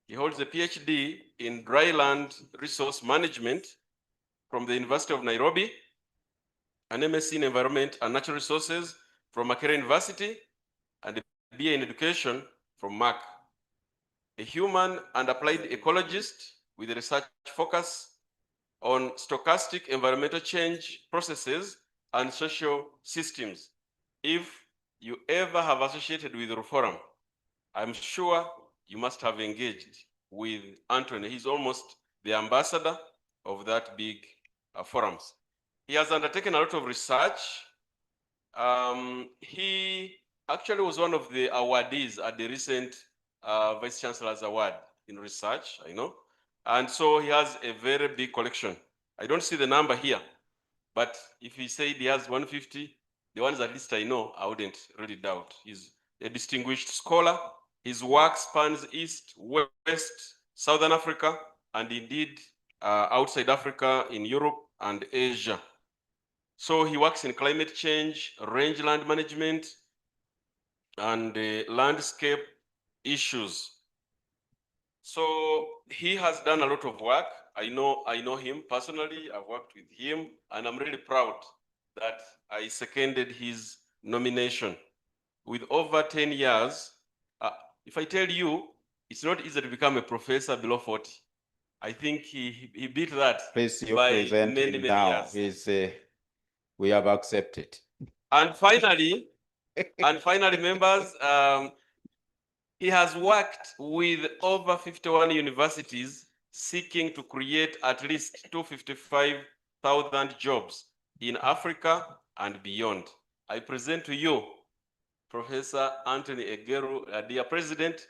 He holds a PhD in dryland resource management from the University of Nairobi, an MSc in environment and natural resources from Makerere University, and a BA in education from MAC. A human and applied ecologist with a research focus on stochastic environmental change processes and social systems. If you ever have associated with Reform, I'm sure you must have engaged with Anthony. He's almost the ambassador of that big forums. He has undertaken a lot of research. He actually was one of the awardees at the recent Vice Chancellor's Award in research, I know. And so he has a very big collection. I don't see the number here, but if he said he has 150, the ones at least I know, I wouldn't really doubt. He's a distinguished scholar. His work spans East, West, Southern Africa, and indeed outside Africa, in Europe and Asia. So he works in climate change, rangeland management, and landscape issues. So he has done a lot of work. I know him personally. I've worked with him, and I'm really proud that I seconded his nomination. With over 10 years, if I tell you, it's not easy to become a professor below 40. I think he beat that. Please, you by present many, him many now. years. We have accepted. And finally, members, He has worked with over 51 universities seeking to create at least 255,000 jobs in Africa and beyond. I present to you Professor Anthony Egeru, dear President,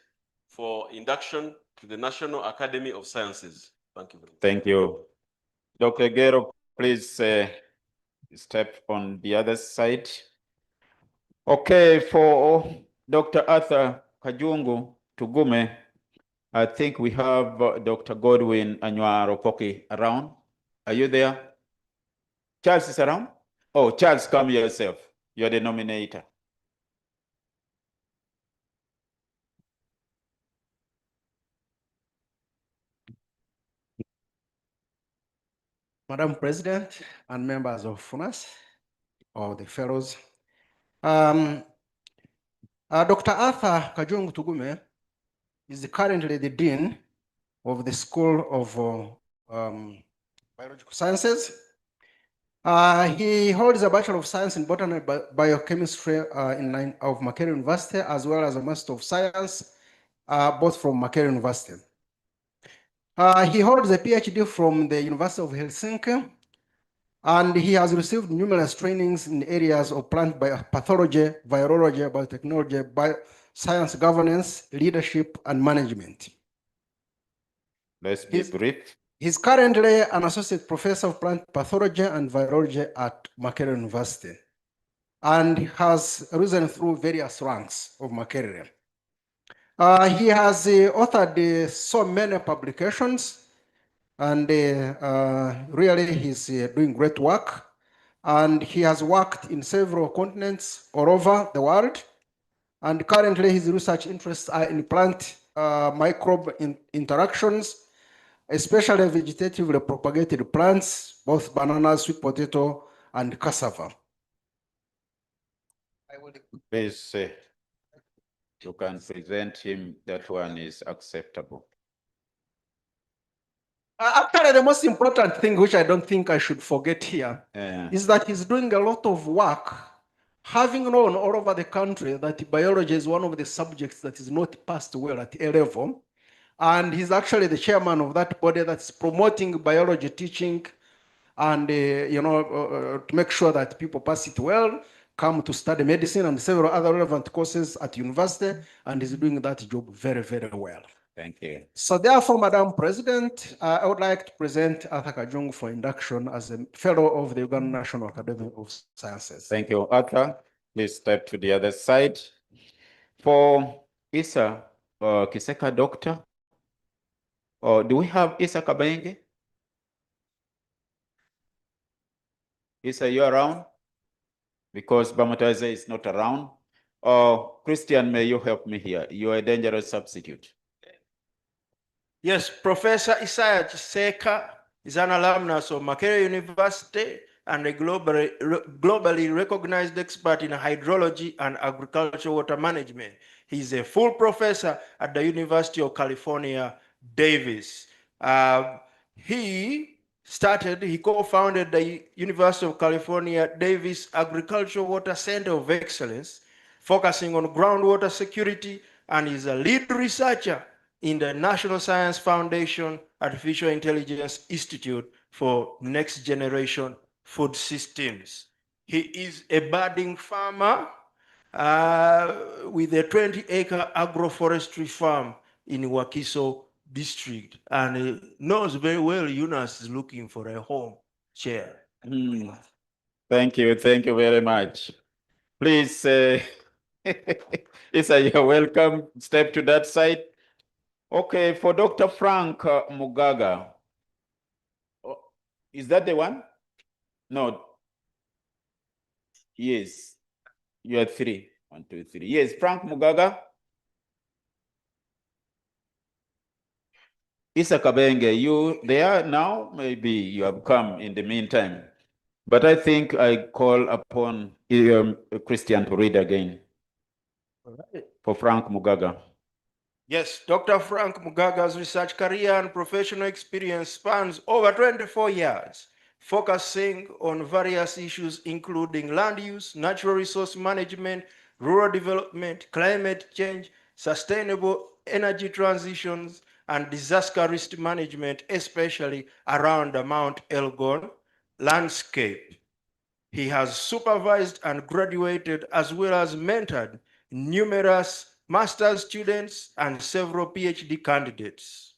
for induction to the National Academy of Sciences. Thank you very much. Thank you. Dr. Gero, please step on the other side. Okay, for Dr. Arthur Kajungu Tugume, I think we have Dr. Godwin Anywaropoki around. Are you there? Charles is around? Oh, Charles, come yourself. You're the nominator. Madam President and members of UNAS, or the fellows. Dr. Arthur Kajungu Tugume is currently the Dean of the School of Biological Sciences. He holds a Bachelor of Science in Botany and Biochemistry of Makerere University, as well as a Master of Science, both from Makerere University. He holds a PhD from the University of Helsinki, and he has received numerous trainings in areas of plant pathology, virology, biotechnology, science governance, leadership, and management. Let's be brief. He's currently an associate professor of plant pathology and virology at Makerere University, and has risen through various ranks of Makerere. He has authored so many publications, and really he's doing great work. And he has worked in several continents all over the world. And currently his research interests are in plant microbe interactions, especially vegetatively propagated plants, both bananas, sweet potato, and cassava. Please, you can present him. That one is acceptable. Actually, the most important thing, which I don't think I should forget here, is that he's doing a lot of work, having known all over the country that biology is one of the subjects that is not passed well at A level. And he's actually the chairman of that body that's promoting biology teaching and, to make sure that people pass it well, come to study medicine and several other relevant courses at university, and he's doing that job very, very well. Thank you. So therefore, Madam President, I would like to present Arthur Kajungu for induction as a fellow of the Uganda National Academy of Sciences. Thank you, Arthur. Please step to the other side. For Isa Kiseka Doctor, do we have Isa Kabenge? Isa, you around? Because Bamataze is not around. Christian, may you help me here? You are a dangerous substitute. Yes, Professor Isaiah Chiseka is an alumnus of Makerere University and a globally recognized expert in hydrology and agricultural water management. He's a full professor at the University of California, Davis. He co-founded the University of California, Davis Agricultural Water Center of Excellence, focusing on groundwater security, and is a lead researcher in the National Science Foundation Artificial Intelligence Institute for Next Generation Food Systems. He is a budding farmer with a 20-acre agroforestry farm in Wakiso district, and knows very well UNAS is looking for a home chair. Thank you very much. Please, Isa, you're welcome. Step to that side. Okay, for Dr. Frank Mugaga. Is that the one? No. Yes. You are three. 1, 2, 3. Yes, Frank Mugaga. Isa Kabenge, you there now? Maybe you have come in the meantime. But I think I call upon Christian to read again. For Frank Mugaga. Yes, Dr. Frank Mugaga's research career and professional experience spans over 24 years, focusing on various issues including land use, natural resource management, rural development, climate change, sustainable energy transitions, and disaster risk management, especially around the Mount Elgon landscape. He has supervised and graduated as well as mentored numerous master's students and several PhD candidates.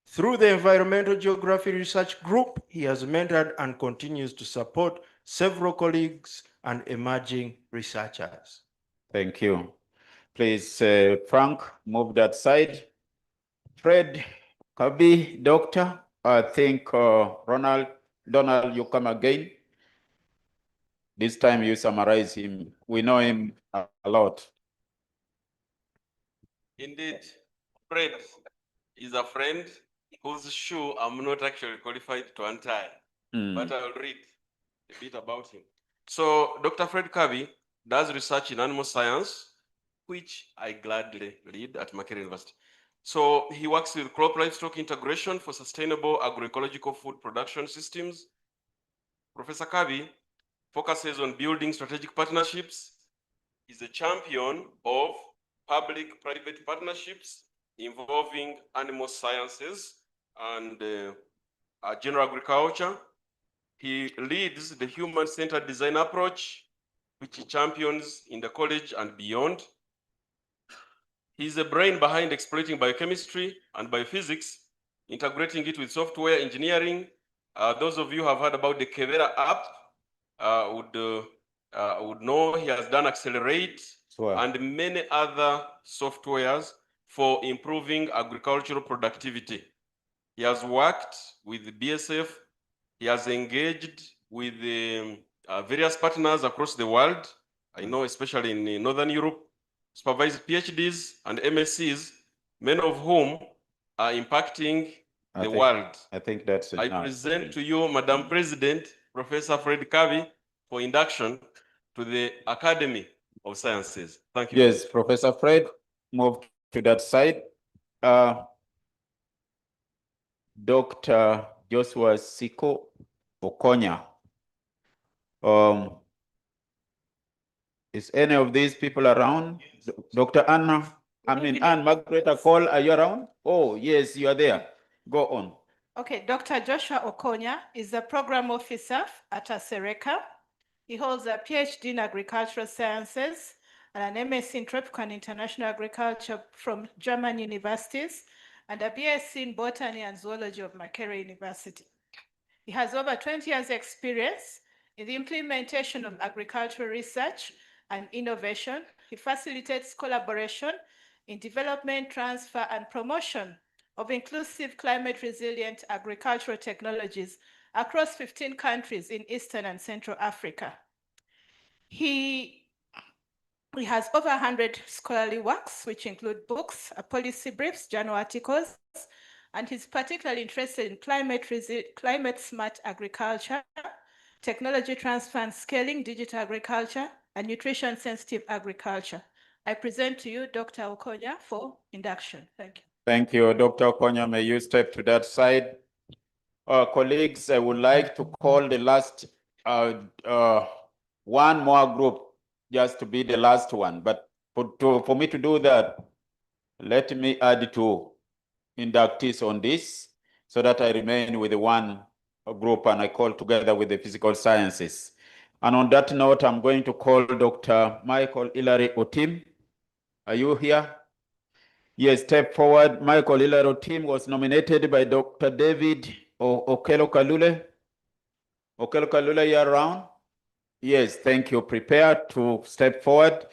Through the Environmental Geography Research Group, he has mentored and continues to support several colleagues and emerging researchers. Thank you. Please, Frank, move that side. Fred, Kabi, Doctor, I think Donald, you come again. This time you summarize him. We know him a lot. Indeed, Fred is a friend whose shoe I'm not actually qualified to untie, but I'll read a bit about him. So Dr. Fred Kabi does research in animal science, which I gladly lead at Makerere University. So he works with crop livestock integration for sustainable agroecological food production systems. Professor Kabi focuses on building strategic partnerships. He's a champion of public-private partnerships involving animal sciences and general agriculture. He leads the human-centered design approach, which he champions in the college and beyond. He's the brain behind exploiting biochemistry and biophysics, integrating it with software engineering. Those of you who have heard about the Kevera app would know he has done Accelerate and many other softwares for improving agricultural productivity. He has worked with the BSF. He has engaged with various partners across the world. I know especially in Northern Europe, supervised PhDs and MSCs, many of whom are impacting the world. I think that's enough. I present to you, Madam President, Professor Fred Kabi, for induction to the Academy of Sciences. Thank you. Yes, Professor Fred, move to that side. Dr. Joshua Siko Okonya. Is any of these people around? Dr. Anne Margaret Cole, are you around? Oh, yes, you are there. Go on. Okay, Dr. Joshua Okonya is the program officer at Asereka. He holds a PhD in agricultural sciences and an MSc in tropical and international agriculture from German universities and a BSc in botany and zoology of Makerere University. He has over 20 years experience in the implementation of agricultural research and innovation. He facilitates collaboration in development, transfer, and promotion of inclusive climate resilient agricultural technologies across 15 countries in Eastern and Central Africa. He has over 100 scholarly works, which include books, policy briefs, journal articles, and he's particularly interested in climate smart agriculture, technology transfer and scaling, digital agriculture, and nutrition sensitive agriculture. I present to you Dr. Okonya for induction. Thank you. Thank you, Dr. Okonya. May you step to that side. Colleagues, I would like to call the last one more group just to be the last one. But for me to do that, let me add two inductees on this so that I remain with the one group and I call together with the physical sciences. And on that note, I'm going to call Dr. Michael Hilary Otim. Are you here? Yes, step forward. Michael Hilary Otim was nominated by Dr. David Okelo Kalule. Okelo Kalule, you are around? Yes, thank you. Prepare to step forward.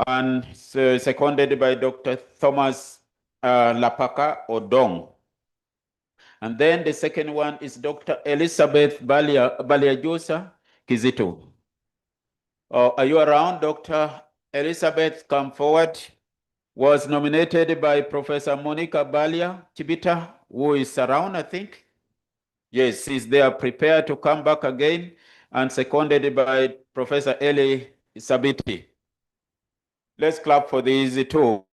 And seconded by Dr. Thomas Lapaka Odong. And then the second one is Dr. Elizabeth Baliajusa Kizito. Are you around, Dr. Elizabeth? Come forward. Was nominated by Professor Monica Balia Chibita, who is around, I think. Yes, she's there, prepared to come back again, and seconded by Professor Eli Sabiti. Let's clap for these two.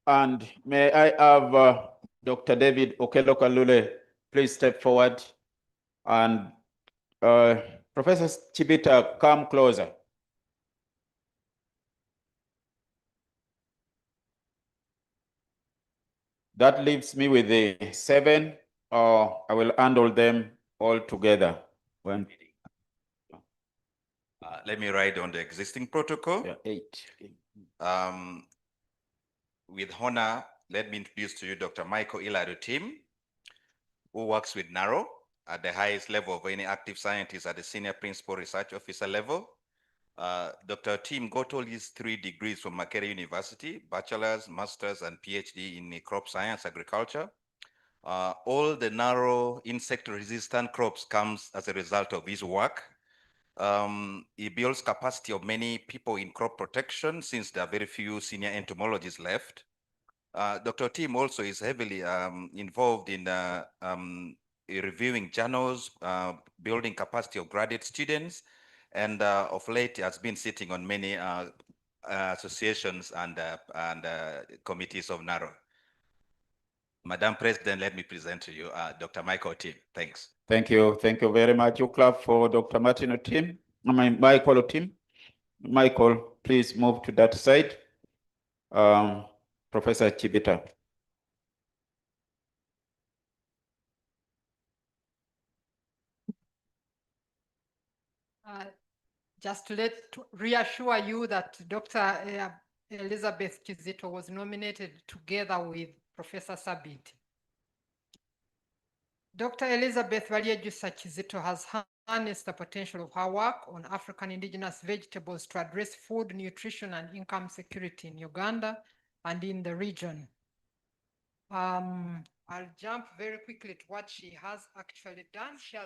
And may I have Dr. David Okelo Kalule please step forward. And Professor Chibita, come closer. That leaves me with the 7, or I will handle them all together. One, Let me write on the existing protocol. yeah, 8. With honor, let me introduce to you Dr. Michael Ilaro Tim, who works with NARO at the highest level of any active scientist at the senior principal research officer level. Dr. Tim got all his 3 degrees from Makerere University, bachelor's, master's, and PhD in crop science, agriculture. All the narrow insect-resistant crops comes as a result of his work. He builds capacity of many people in crop protection since there are very few senior entomologists left. Dr. Tim also is heavily involved in reviewing journals, building capacity of graduate students, and of late has been sitting on many associations and committees of NARO. Madam President, let me present to you Dr. Michael Tim. Thanks. Thank you. Thank you very much. You clap for Dr. Martin Tim. Michael Tim. Michael, please move to that side. Professor Chibita. Just to reassure you that Dr. Elizabeth Kizito was nominated together with Professor Sabiti. Dr. Elizabeth Valiejusa Kizito has harnessed the potential of her work on African indigenous vegetables to address food, nutrition, and income security in Uganda and in the region. I'll jump very quickly to what she has actually done. She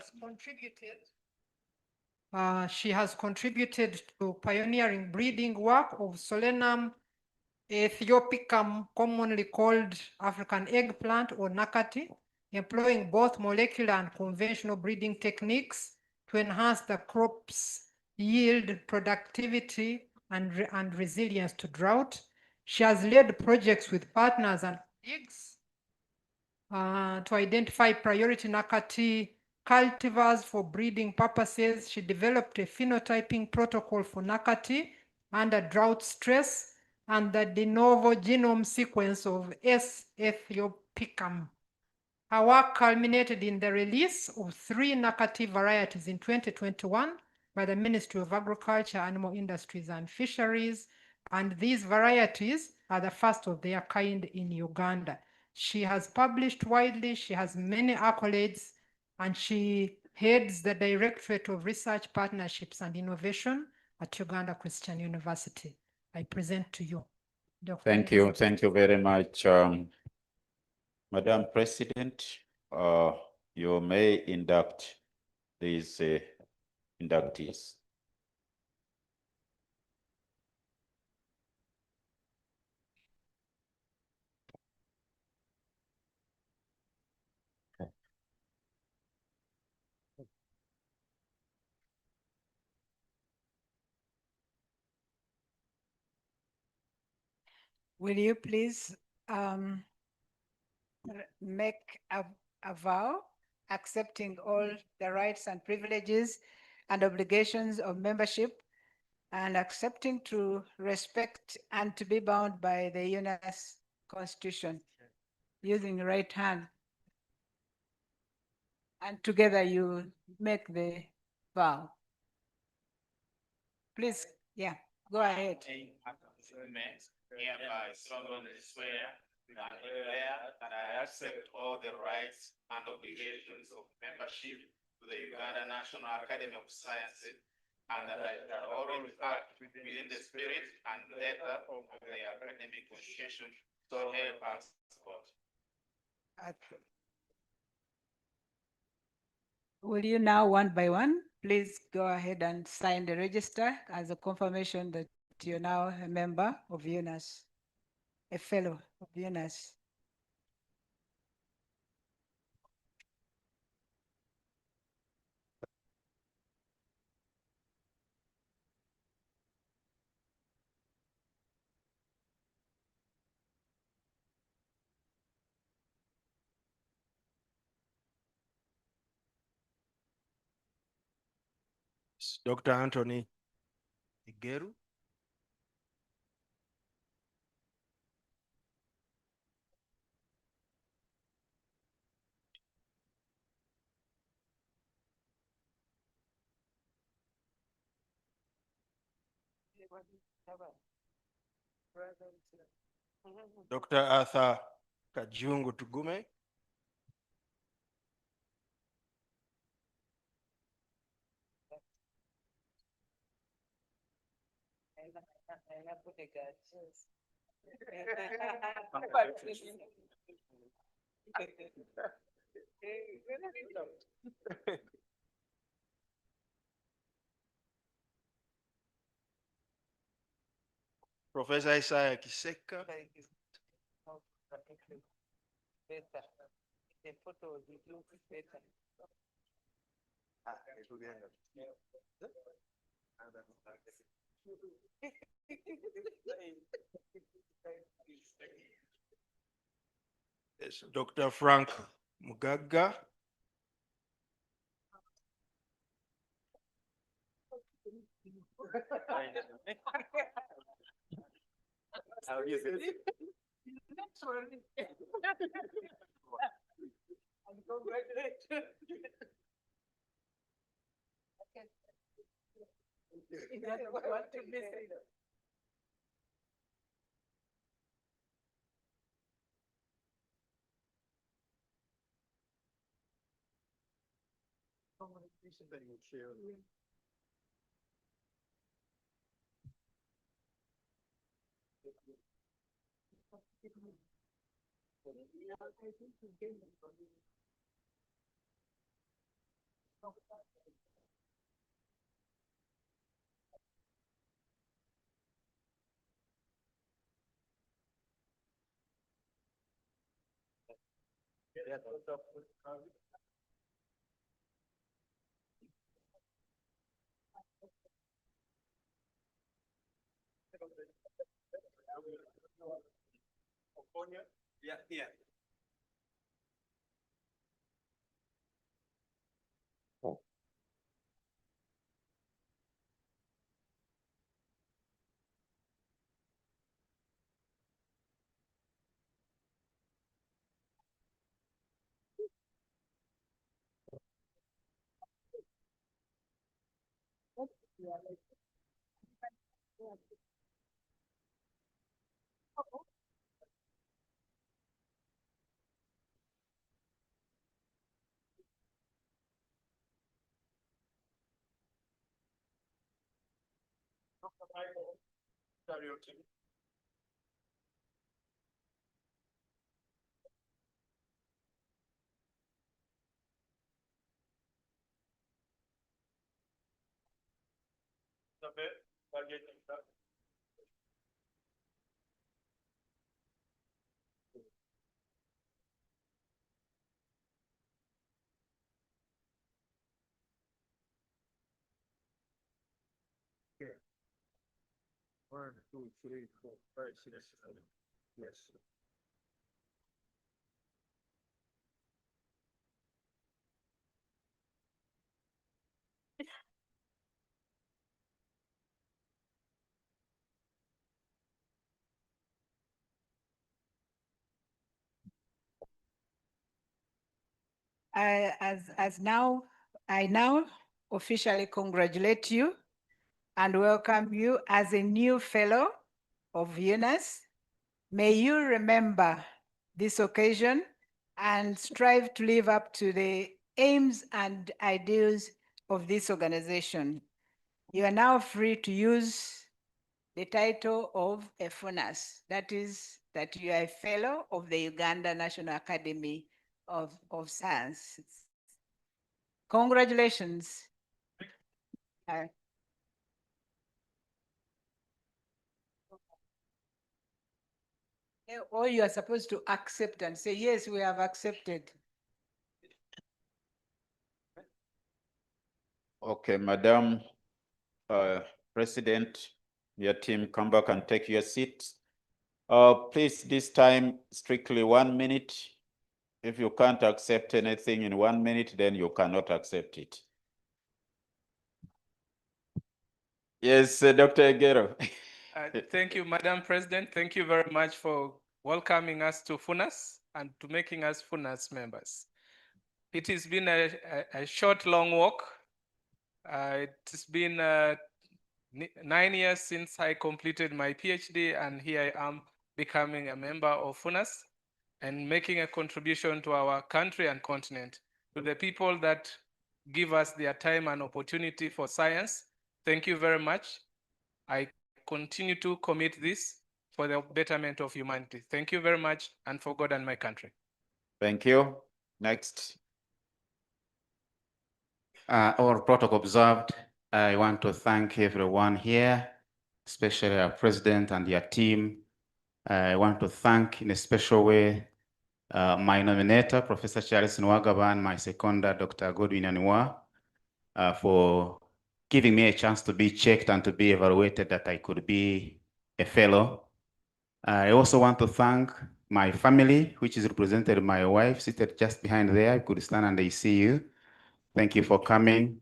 has contributed to pioneering breeding work of Solenum Ethiopicum, commonly called African eggplant or nakati, employing both molecular and conventional breeding techniques to enhance the crop's yield, productivity, and resilience to drought. She has led projects with partners and colleagues to identify priority nakati cultivars for breeding purposes. She developed a phenotyping protocol for nakati under drought stress and the de novo genome sequence of S. ethiopicum. Her work culminated in the release of 3 nakati varieties in 2021 by the Ministry of Agriculture, Animal Industries and Fisheries, and these varieties are the first of their kind in Uganda. She has published widely, she has many accolades, and she heads the Directorate of Research Partnerships and Innovation at Uganda Christian University. I present to you, Dr. Thank you. Thank you very much, Madam President. You may induct these inductees. Will you please make a vow accepting all the rights and privileges and obligations of membership and accepting to respect and to be bound by the UNAS Constitution using the right hand. And together you make the vow. Please, yeah, go ahead. Hereby solemnly swear that I accept all the rights and obligations of membership to the Uganda National Academy of Sciences, and that I shall always act within the spirit and letter of the academic constitution, so help us God. Will you now, one by one, please go ahead and sign the register as a confirmation that you're now a member of UNAS, a fellow of UNAS. Dr. Anthony Igeru. Dr. Arthur Kajungu Tugume. Professor Isaiah Kiseka. Yes, Dr. Frank Mugaga. Yeah. Okay. 1, 2, 3, 4, 5, 6, 7. Yes. I now officially congratulate you and welcome you as a new fellow of UNAS. May you remember this occasion and strive to live up to the aims and ideals of this organization. You are now free to use the title of a FUNAS, that is, that you are a fellow of the Uganda National Academy of Sciences. Congratulations. Or you are supposed to accept and say, yes, we have accepted. Okay, Madam President, your team, come back and take your seats. Please, this time, strictly 1 minute. If you can't accept anything in 1 minute, then you cannot accept it. Yes, Dr. Egero. Thank you, Madam President. Thank you very much for welcoming us to FUNAS and to making us FUNAS members. It has been a short, long walk. It's been 9 years since I completed my PhD, and here I am becoming a member of UNAS and making a contribution to our country and continent. To the people that give us their time and opportunity for science, thank you very much. I continue to commit this for the betterment of humanity. Thank you very much, and for God and my country. Thank you. Next. Our protocol observed, I want to thank everyone here, especially our president and your team. I want to thank in a special way my nominator, Professor Charles Nwagaba, and my seconder, Dr. Godwin Anua, for giving me a chance to be checked and to be evaluated that I could be a fellow. I also want to thank my family, which is represented by my wife, seated just behind there. I could stand and I see you. Thank you for coming.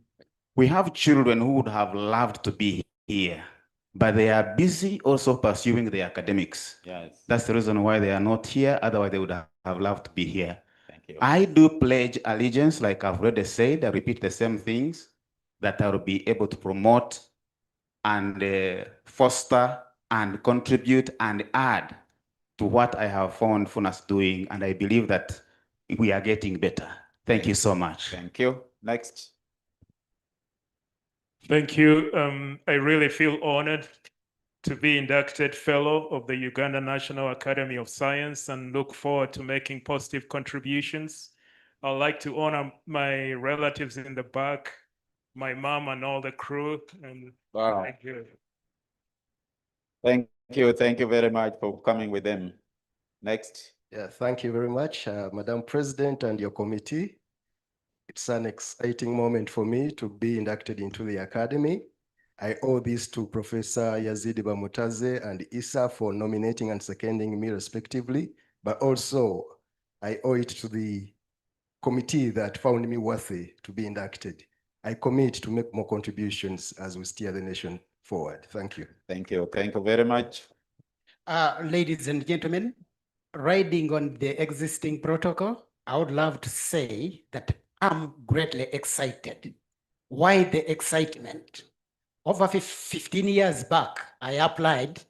We have children who would have loved to be here, but they are busy also pursuing their academics. Yes. That's the reason why they are not here. Otherwise, they would have loved to be here. Thank you. I do pledge allegiance, like I've already said. I repeat the same things, that I will be able to promote and foster and contribute and add to what I have found FUNAS doing, and I believe that we are getting better. Thank you so much. Thank you. Next. Thank you. I really feel honored to be inducted Fellow of the Uganda National Academy of Science and look forward to making positive contributions. I'd like to honor my relatives in the back, my mom and all the crew. And Wow. thank you. Thank you. Thank you very much for coming with them. Next. Yeah, thank you very much, Madam President and your committee. It's an exciting moment for me to be inducted into the Academy. I owe this to Professor Yazidi Bamutaze and Issa for nominating and seconding me respectively, but also I owe it to the committee that found me worthy to be inducted. I commit to make more contributions as we steer the nation forward. Thank you. Thank you. Thank you very much. Ladies and gentlemen, riding on the existing protocol, I would love to say that I'm greatly excited. Why the excitement? Over 15 years back, I applied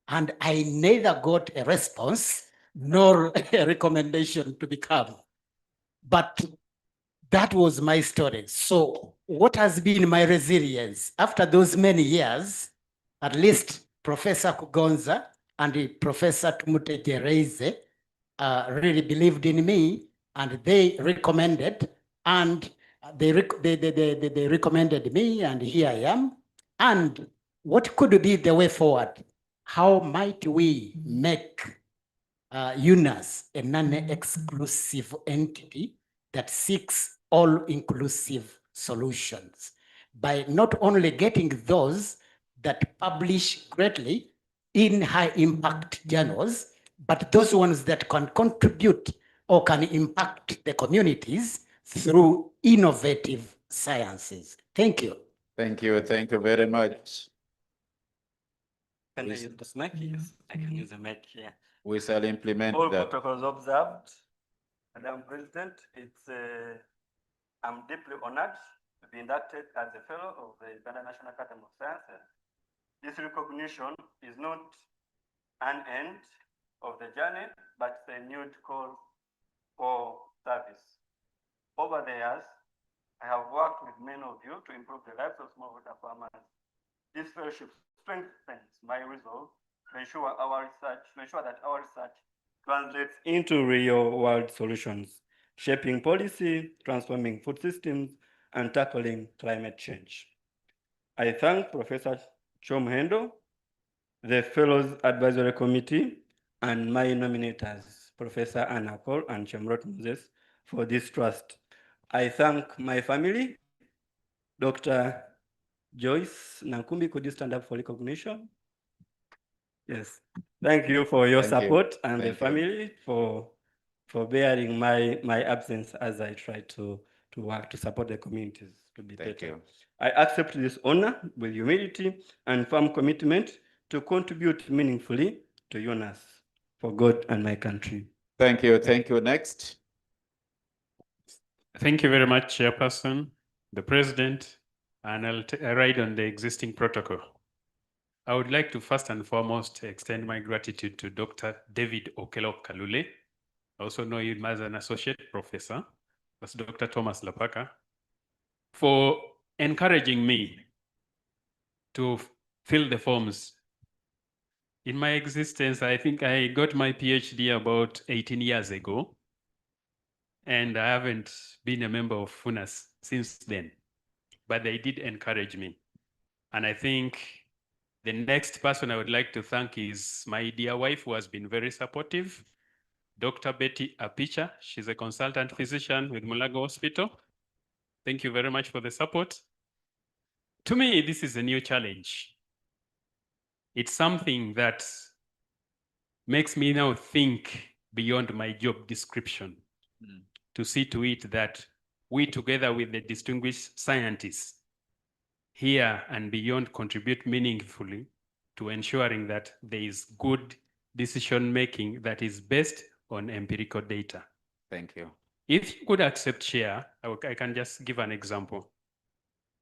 and I neither got a response nor a recommendation to become. But that was my story. So what has been my resilience? After those many years, at least Professor Kugonza and Professor Tumute Reize really believed in me, and they recommended, and they recommended me, and here I am. And what could be the way forward? How might we make UNAS a non-exclusive entity that seeks all-inclusive solutions by not only getting those that publish greatly in high-impact journals, but those ones that can contribute or can impact the communities through innovative sciences. Thank you. Thank you. Thank you very much. Can I use the mic? Yes, I can use the mic here. We shall implement All that. protocols observed. Madam President, I'm deeply honored to be inducted as a fellow of the Uganda National Academy of Sciences. This recognition is not an end of the journey, but a renewed call for service. Over the years, I have worked with many of you to improve the lives of smallholder farmers. This fellowship strengthens my resolve to ensure that our research translates into real-world solutions, shaping policy, transforming food systems, and tackling climate change. I thank Professor Chom Hendo, the Fellows Advisory Committee, and my nominators, Professor Anna Paul and Chemrot Moses, for this trust. I thank my family, Dr. Joyce Nankumbi. Could you stand up for recognition? Yes. Thank you for your support and the family for bearing my absence as I try to work to support the communities to be better. I accept this honor with humility and firm commitment to contribute meaningfully to UNAS for God and my country. Thank you. Thank you. Next. Thank you very much, Chairperson, the President, and I'll ride on the existing protocol. I would like to first and foremost extend my gratitude to Dr. David Okello Kalule. I also know him as an associate professor. That's Dr. Thomas Lapaka, for encouraging me to fill the forms. In my existence, I think I got my PhD about 18 years ago, and I haven't been a member of UNAS since then, but they did encourage me. And I think the next person I would like to thank is my dear wife, who has been very supportive, Dr. Betty Apicha. She's a consultant physician with Mulago Hospital. Thank you very much for the support. To me, this is a new challenge. It's something that makes me now think beyond my job description to see to it that we, together with the distinguished scientists here and beyond, contribute meaningfully to ensuring that there is good decision-making that is based on empirical data. Thank you. If you could accept, Chair, I can just give an example.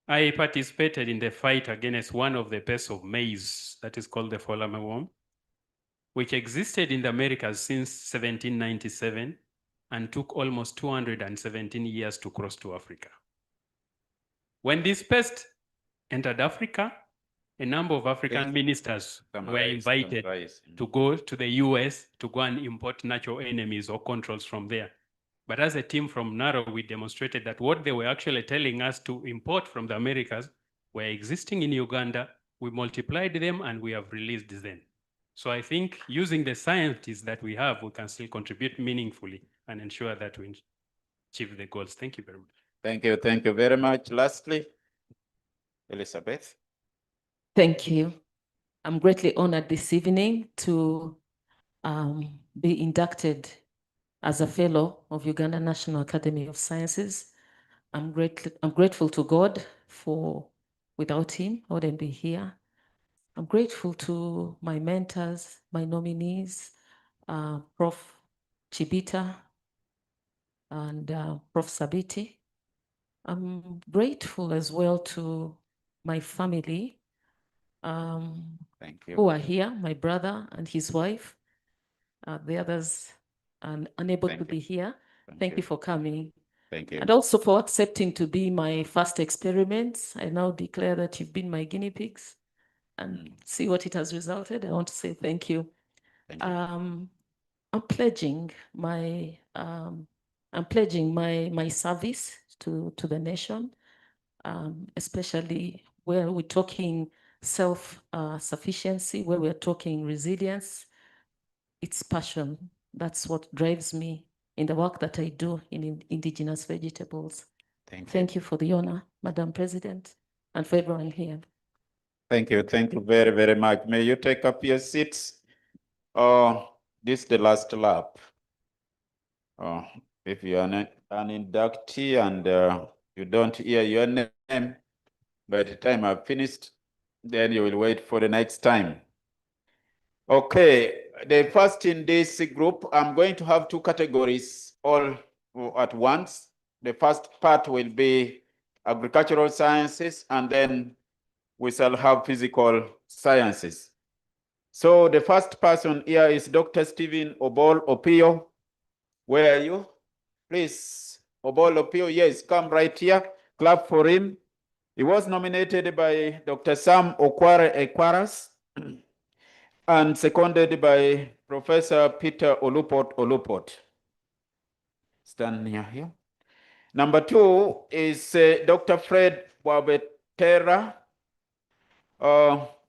I participated in the fight against one of the pests of maize that is called the fall armyworm, which existed in the Americas since 1797 and took almost 217 years to cross to Africa. When this pest entered Africa, a number of African ministers were invited to go to the US to go and import natural enemies or controls from there. But as a team from NARO, we demonstrated that what they were actually telling us to import from the Americas were existing in Uganda. We multiplied them and we have released them. So I think using the scientists that we have, we can still contribute meaningfully and ensure that we achieve the goals. Thank you very much. Thank you. Thank you very much. Lastly, Elizabeth. Thank you. I'm greatly honored this evening to be inducted as a fellow of Uganda National Academy of Sciences. I'm grateful to God for, without him, I wouldn't be here. I'm grateful to my mentors, my nominees, Prof. Chibita and Prof. Sabiti. I'm grateful as well to my family Thank you. who are here, my brother and his wife, the others are unable to be here. Thank you for coming. Thank you. And also for accepting to be my first experiment. I now declare that you've been my guinea pigs and see what it has resulted. I want to say thank you. Thank you. I'm pledging my my service to the nation, especially where we're talking self-sufficiency, where we're talking resilience. It's passion. That's what drives me in the work that I do in indigenous vegetables. Thank you for the honor, Madam President, and for everyone here. Thank you. Thank you very, very much. May you take up your seats. This is the last lap. If you are an inductee and you don't hear your name, by the time I've finished, then you will wait for the next time. Okay, the first in this group, I'm going to have two categories all at once. The first part will be agricultural sciences, and then we shall have physical sciences. So the first person here is Dr. Stephen Obol Opio. Where are you? Please, Obol Opio, yes, come right here. Clap for him. He was nominated by Dr. Sam Okware Ekwaras and seconded by Professor Peter Olupot. Stand near here. Number two is Dr. Fred Wabetera,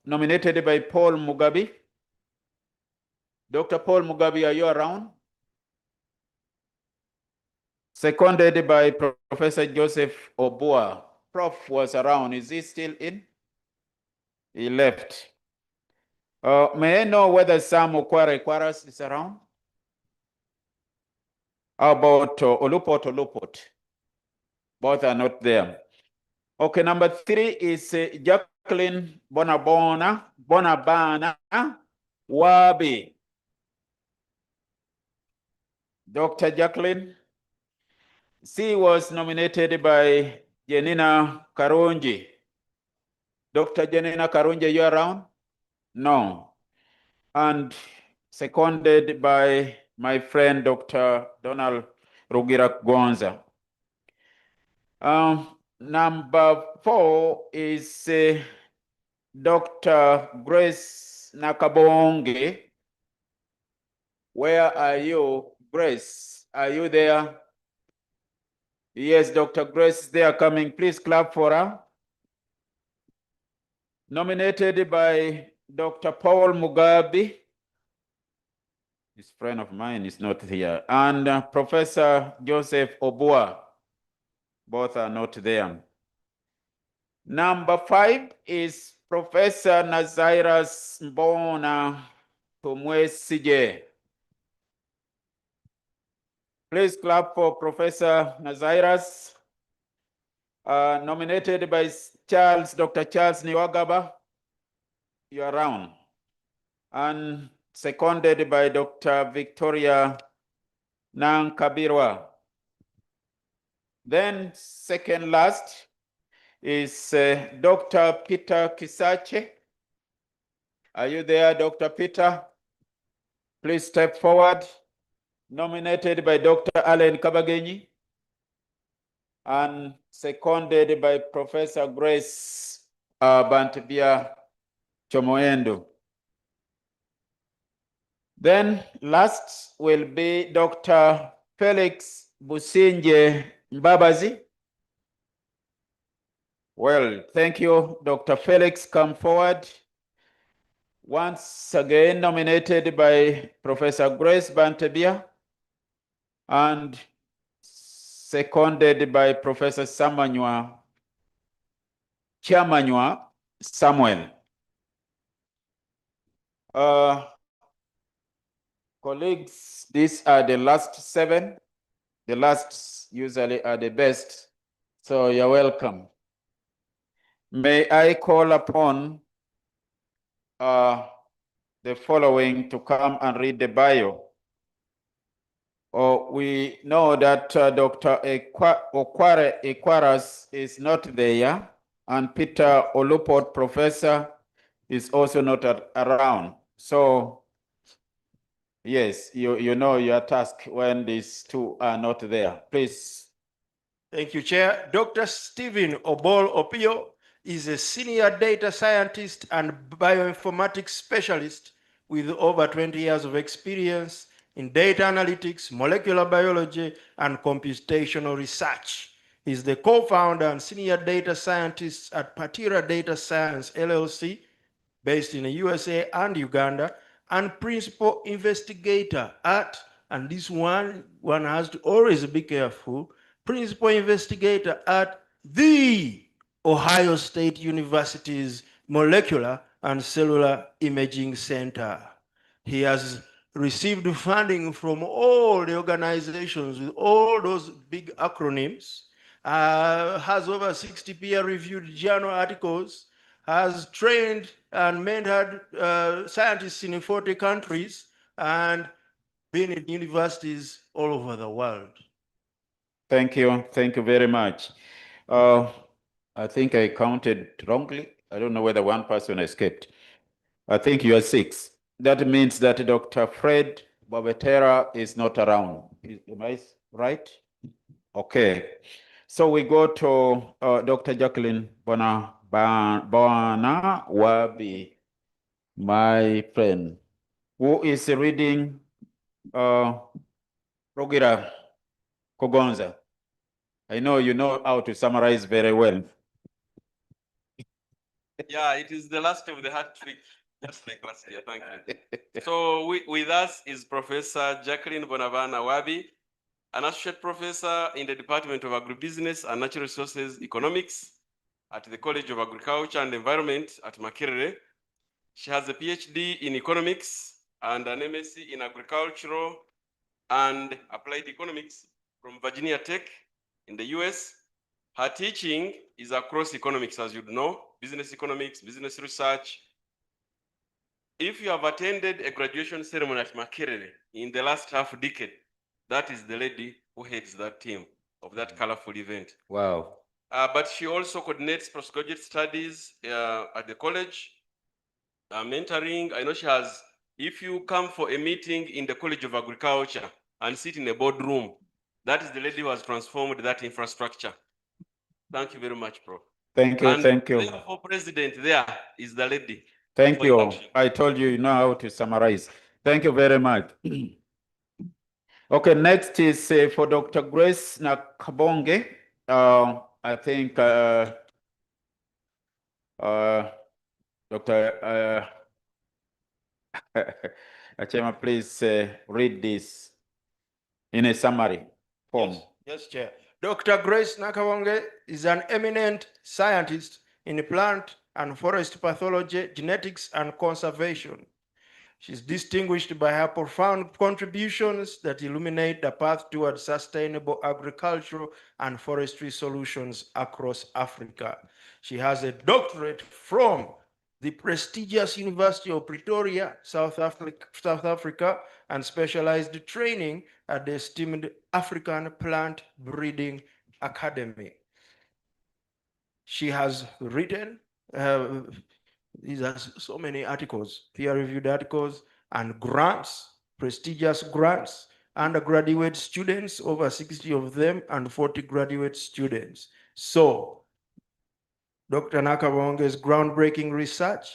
nominated by Paul Mugabe. Dr. Paul Mugabe, are you around? Seconded by Professor Joseph Obua. Prof was around. Is he still in? He left. May I know whether Sam Okware Kwaras is around? How about Olupot? Both are not there. Okay, number three is Jacqueline Bonabana Wabi. Dr. Jacqueline. She was nominated by Janina Karunji. Dr. Janina Karunji, you around? No. And seconded by my friend, Dr. Donald Rugira Gonza. Number 4 is Dr. Grace Nakabonge. Where are you, Grace? Are you there? Yes, Dr. Grace is there coming. Please clap for her. Nominated by Dr. Paul Mugabe. This friend of mine is not here. And Professor Joseph Obua. Both are not there. Number 5 is Professor Nazairas Mbona Tumwesije. Please clap for Professor Nazairas. Nominated by Dr. Charles Niwagaba. You're around. And seconded by Dr. Victoria Nankabirwa. Then second last is Dr. Peter Kisache. Are you there, Dr. Peter? Please step forward. Nominated by Dr. Allen Kabagenyi and seconded by Professor Grace Bantibia Chomoendo. Then last will be Dr. Felix Businje Mbabazi. Well, thank you, Dr. Felix. Come forward. Once again nominated by Professor Grace Bantibia and seconded by Professor Chamanywa Samuel. Colleagues, these are the last 7. The last usually are the best. So you're welcome. May I call upon the following to come and read the bio. We know that Dr. Okware Ikwaras is not there, and Peter Olupot, professor, is also not around. So, yes, you know your task when these two are not there. Please. Thank you, Chair. Dr. Stephen Obol Opio is a senior data scientist and bioinformatics specialist with over 20 years of experience in data analytics, molecular biology, and computational research. He's the co-founder and senior data scientist at Patira Data Science, LLC, based in the USA and Uganda, and principal investigator at, and this one has to always be careful, principal investigator at the Ohio State University's Molecular and Cellular Imaging Center. He has received funding from all the organizations with all those big acronyms, has over 60 peer-reviewed journal articles, has trained and mentored scientists in 40 countries, and been in universities all over the world. Thank you very much. I think I counted wrongly. I don't know whether one person escaped. I think you are 6. That means that Dr. Fred Bobetera is not around. Am I right? Okay. So we go to Dr. Jacqueline Bona Wabi, my friend, who is reading Rugira Kogonza. I know you know how to summarize very well. Yeah, it is the last of the hat trick, just like last year. Thank you. So with us is Professor Jacqueline Bonavana Wabi, an associate professor in the Department of Agribusiness and Natural Resources Economics at the College of Agriculture and Environment at Makerere. She has a PhD in economics and an MSc in agricultural and applied economics from Virginia Tech in the US. Her teaching is across economics, as you know, business economics, business research. If you have attended a graduation ceremony at Makerere in the last half decade, that is the lady who heads that team of that colorful event. Wow. But she also coordinates postgraduate studies at the college. mentoring. I know she has, if you come for a meeting in the College of Agriculture and sit in a boardroom, that is the lady who has transformed that infrastructure. Thank you very much, Prof. Thank you, And thank you. therefore, President there is the lady. Thank for you. induction. I told you, you know how to summarize. Thank you very much. Okay, next is for Dr. Grace Nakabonge. I think Dr. Achema, please read this in a summary form. Yes, Chair. Dr. Grace Nakawonge is an eminent scientist in plant and forest pathology, genetics, and conservation. She's distinguished by her profound contributions that illuminate the path towards sustainable agricultural and forestry solutions across Africa. She has a doctorate from the prestigious University of Pretoria, South Africa, and specialized training at the esteemed African Plant Breeding Academy. She has written these are so many articles, peer-reviewed articles, and grants, prestigious grants, undergraduate students, over 60 of them, and 40 graduate students. So, Dr. Nakawonge's groundbreaking research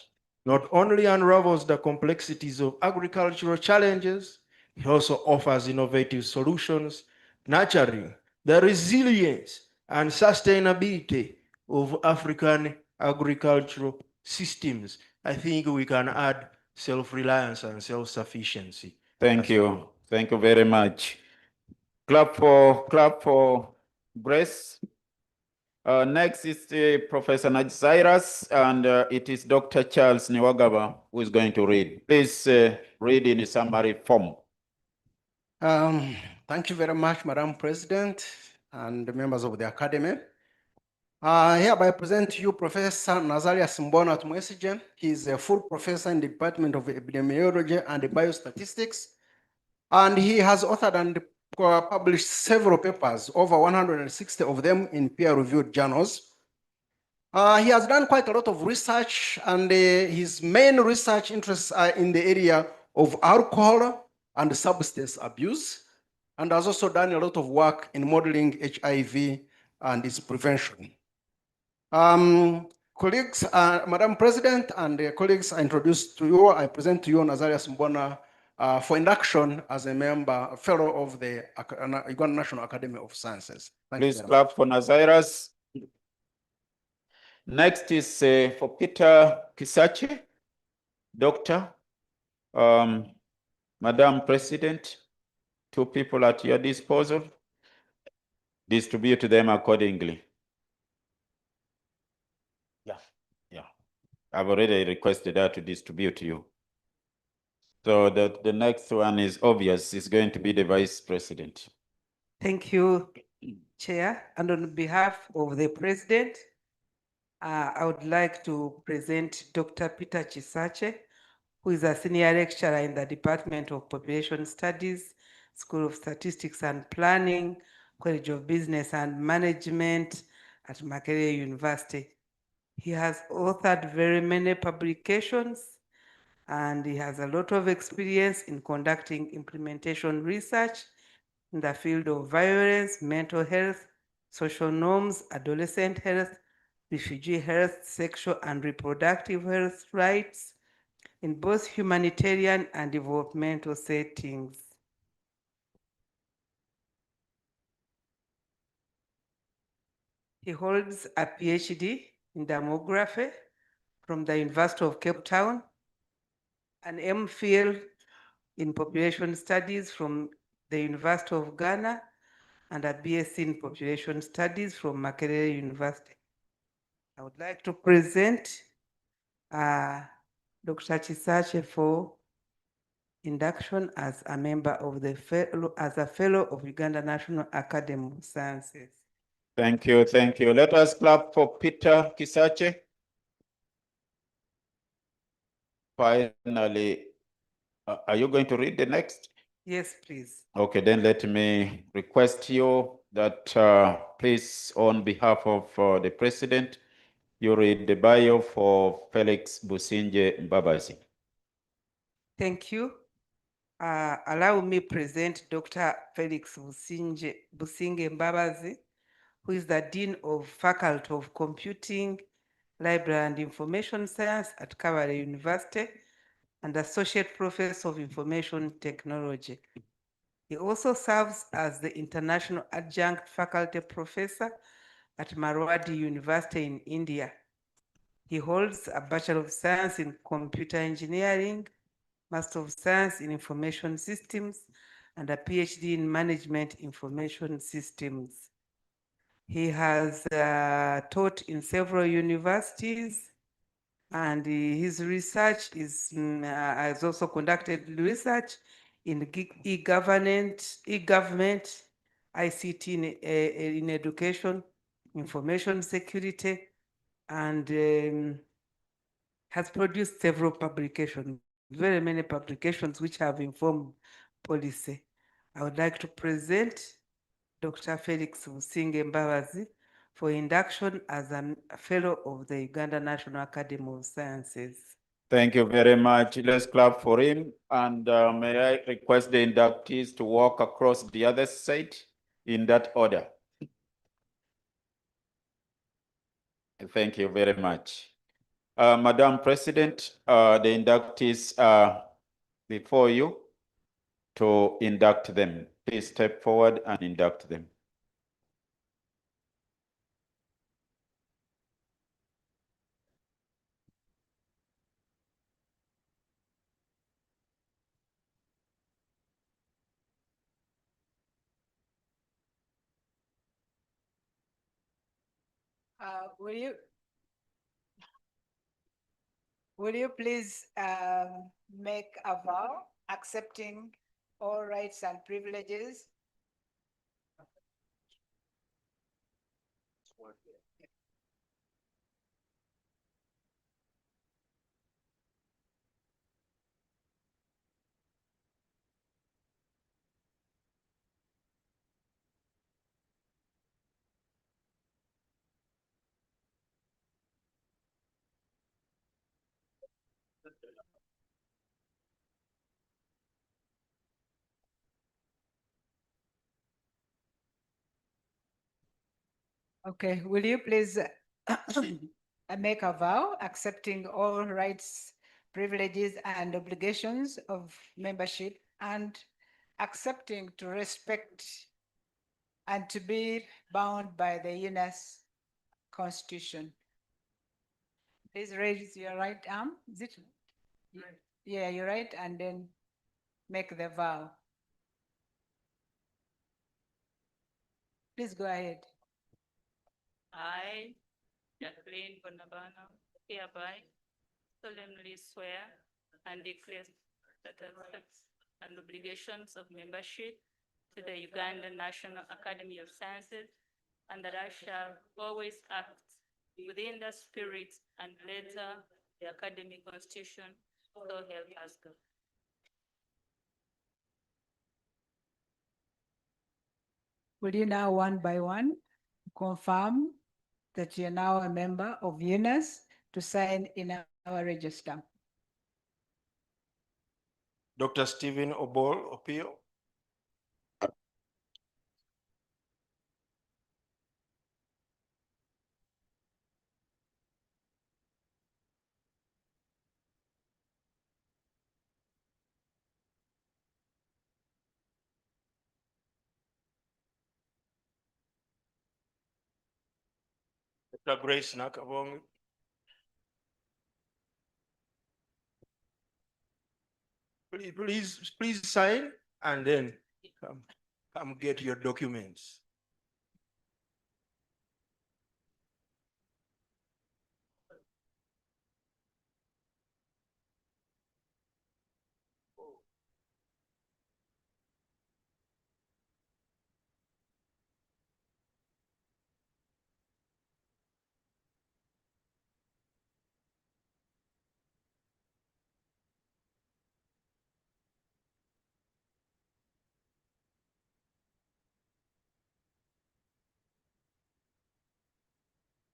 not only unravels the complexities of agricultural challenges, it also offers innovative solutions, nurturing the resilience and sustainability of African agricultural systems. I think we can add self-reliance and self-sufficiency. Thank you. Thank you very much. Clap for Grace. Next is Professor Najzairas, and it is Dr. Charles Niwagaba who is going to read. Please read in a summary form. Thank you very much, Madam President and the members of the Academy. I hereby present to you Professor Nazarias Mbona Tumwesigen. He is a full professor in the Department of Epidemiology and Biostatistics, and he has authored and published several papers, over 160 of them in peer-reviewed journals. He has done quite a lot of research, and his main research interests are in the area of alcohol and substance abuse, and has also done a lot of work in modeling HIV and its prevention. Colleagues, Madam President and colleagues, I introduce to you, I present to you Nazarias Mbona for induction as a member, a fellow of the Uganda National Academy of Sciences. Thank Please you very clap much. for Nazairas. Next is for Peter Kisache, Doctor. Madam President, 2 people at your disposal. Distribute them accordingly. Yeah. I've already requested her to distribute to you. So the next one is obvious. It's going to be the Vice President. Thank you, Chair. And on behalf of the President, I would like to present Dr. Peter Chisache, who is a senior lecturer in the Department of Population Studies, School of Statistics and Planning, College of Business and Management at Makerere University. He has authored very many publications, and he has a lot of experience in conducting implementation research in the field of violence, mental health, social norms, adolescent health, refugee health, sexual and reproductive health rights in both humanitarian and developmental settings. He holds a PhD in demography from the University of Cape Town, an MPhil in population studies from the University of Ghana, and a BSc in population studies from Makerere University. I would like to present Dr. Chisache for induction as a member of the fellow of Uganda National Academy of Sciences. Thank you, thank you. Let us clap for Peter Kisache. Finally, are you going to read the next? Yes, please. Okay, then let me request you that please, on behalf of the President, you read the bio for Felix Businje Mbabazi. Thank you. Allow me present Dr. Felix Businge Mbabazi, who is the Dean of Faculty of Computing, Library and Information Science at Kabale University and Associate Professor of Information Technology. He also serves as the International Adjunct Faculty Professor at Marwadi University in India. He holds a Bachelor of Science in Computer Engineering, Master of Science in Information Systems, and a PhD in Management Information Systems. He has taught in several universities, and his research has also conducted research in e-government, ICT in education, information security, and has produced several publications, very many publications which have informed policy. I would like to present Dr. Felix Businge Mbabazi for induction as a fellow of the Uganda National Academy of Sciences. Thank you very much. Let's clap for him. And may I request the inductees to walk across the other side in that order. Thank you very much. Madam President, the inductees are before you to induct them. Please step forward and induct them. Will you please make a vow accepting all rights and privileges? Okay, will you please make a vow accepting all rights, privileges, and obligations of membership and accepting to respect and to be bound by the UNAS Constitution. Please raise your right arm. Is it? Yeah, your right, and then make the vow. Please go ahead. I, Jacqueline Bonabana, hereby solemnly swear and declare that the rights and obligations of membership to the Uganda National Academy of Sciences, and that I shall always act within the spirit and letter of the Academy Constitution, so help us God. Will you now one by one confirm that you're now a member of UNAS to sign in our register? Dr. Stephen Obol Opio. Dr. Grace Nakabong. Please sign and then come get your documents.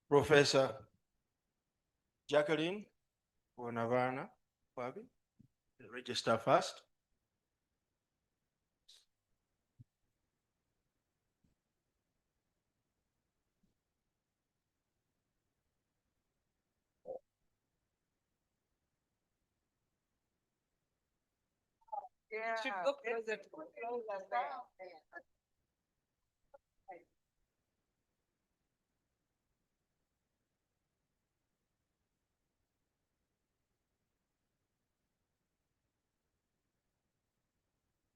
Professor Jacqueline Bonavana, Wabi, register first. Should go closer to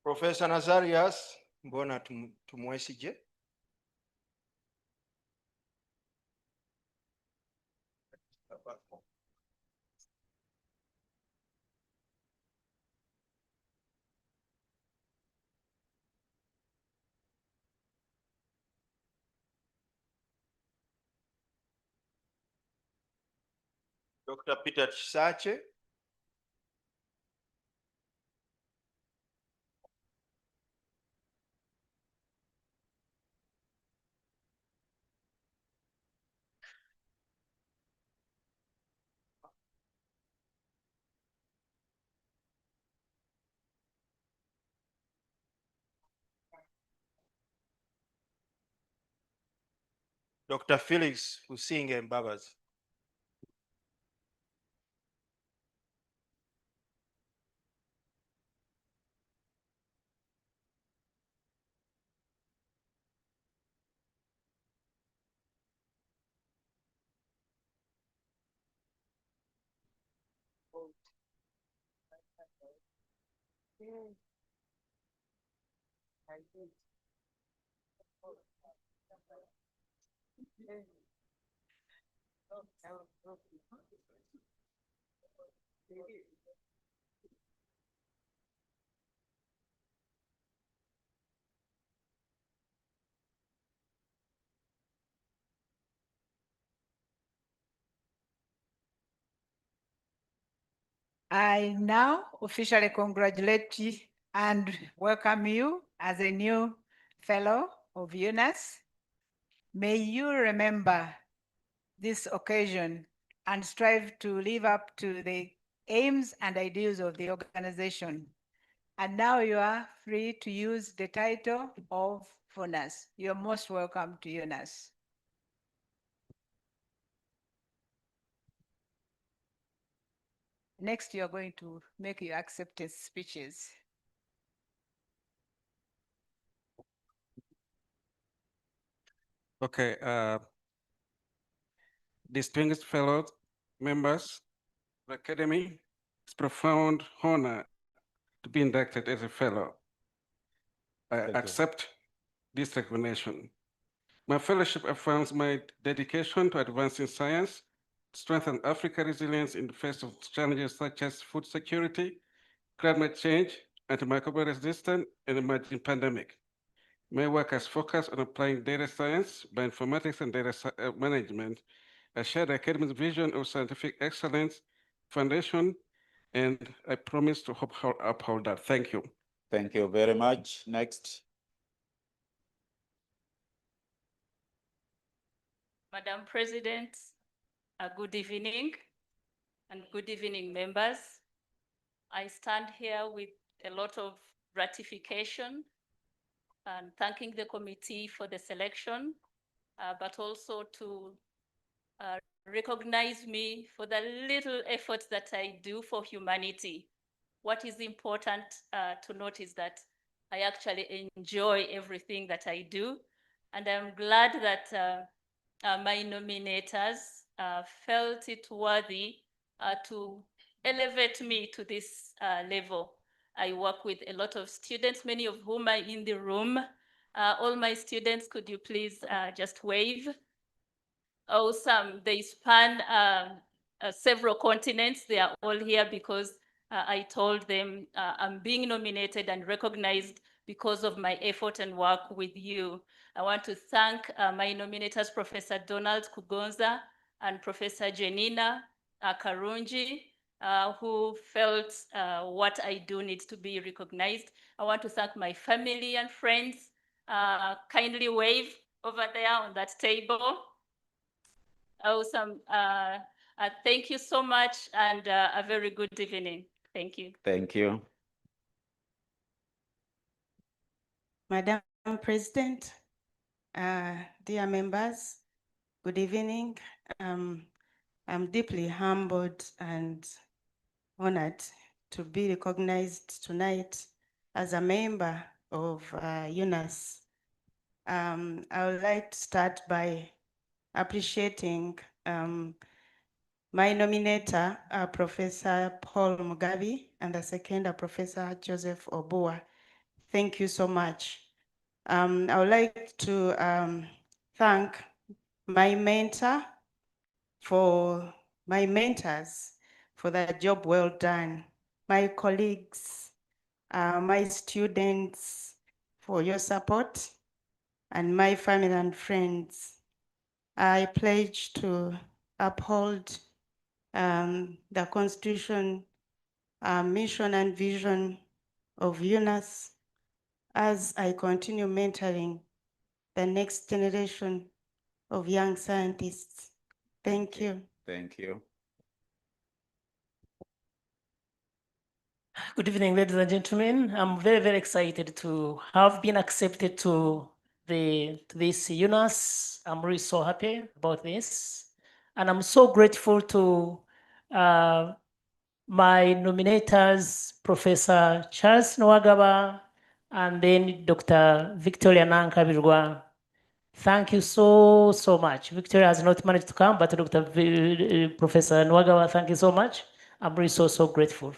Professor Nazarias Mbona Tumwesije. Dr. Peter Chisache. Dr. Felix Usinge Mbabas. I now officially congratulate you and welcome you as a new fellow of UNAS. May you remember this occasion and strive to live up to the aims and ideals of the organization. And now you are free to use the title of UNAS. You're most welcome to UNAS. Next, you're going to make your acceptance speeches. Okay, distinguished fellow members of the Academy, it's a profound honor to be inducted as a fellow. I accept this recognition. My fellowship affirms my dedication to advancing science, strengthen Africa's resilience in the face of challenges such as food security, climate change, antimicrobial resistance, and emerging pandemic. My work has focused on applying data science, bioinformatics, and data management. I share the Academy's vision of scientific excellence, foundation, and I promise to uphold that. Thank you. Thank you very much. Next. Madam President, good evening, and good evening, members. I stand here with a lot of gratification and thanking the committee for the selection, but also to recognize me for the little efforts that I do for humanity. What is important to note is that I actually enjoy everything that I do, and I'm glad that my nominators felt it worthy to elevate me to this level. I work with a lot of students, many of whom are in the room. All my students, could you please just wave? Awesome. They span several continents. They are all here because I told them I'm being nominated and recognized because of my effort and work with you. I want to thank my nominators, Professor Donald Kugonza and Professor Janina Karunji, who felt what I do needs to be recognized. I want to thank my family and friends. Kindly wave over there on that table. Awesome. Thank you so much and a very good evening. Thank you. Thank you. Madam President, dear members, good evening. I'm deeply humbled and honored to be recognized tonight as a member of UNAS. I would like to start by appreciating my nominator, Professor Paul Mugabe, and the second, Professor Joseph Obua. Thank you so much. I would like to thank my mentor for my mentors for the job well done, my colleagues, my students for your support, and my family and friends. I pledge to uphold the Constitution, mission and vision of UNAS as I continue mentoring the next generation of young scientists. Thank you. Thank you. Good evening, ladies and gentlemen. I'm very, very excited to have been accepted to this UNAS. I'm really so happy about this. And I'm so grateful to my nominators, Professor Charles Nwagaba, and then Dr. Victoria Nankabirwa. Thank you so, so much. Victoria has not managed to come, but Professor Nwagaba, thank you so much. I'm really so, so grateful.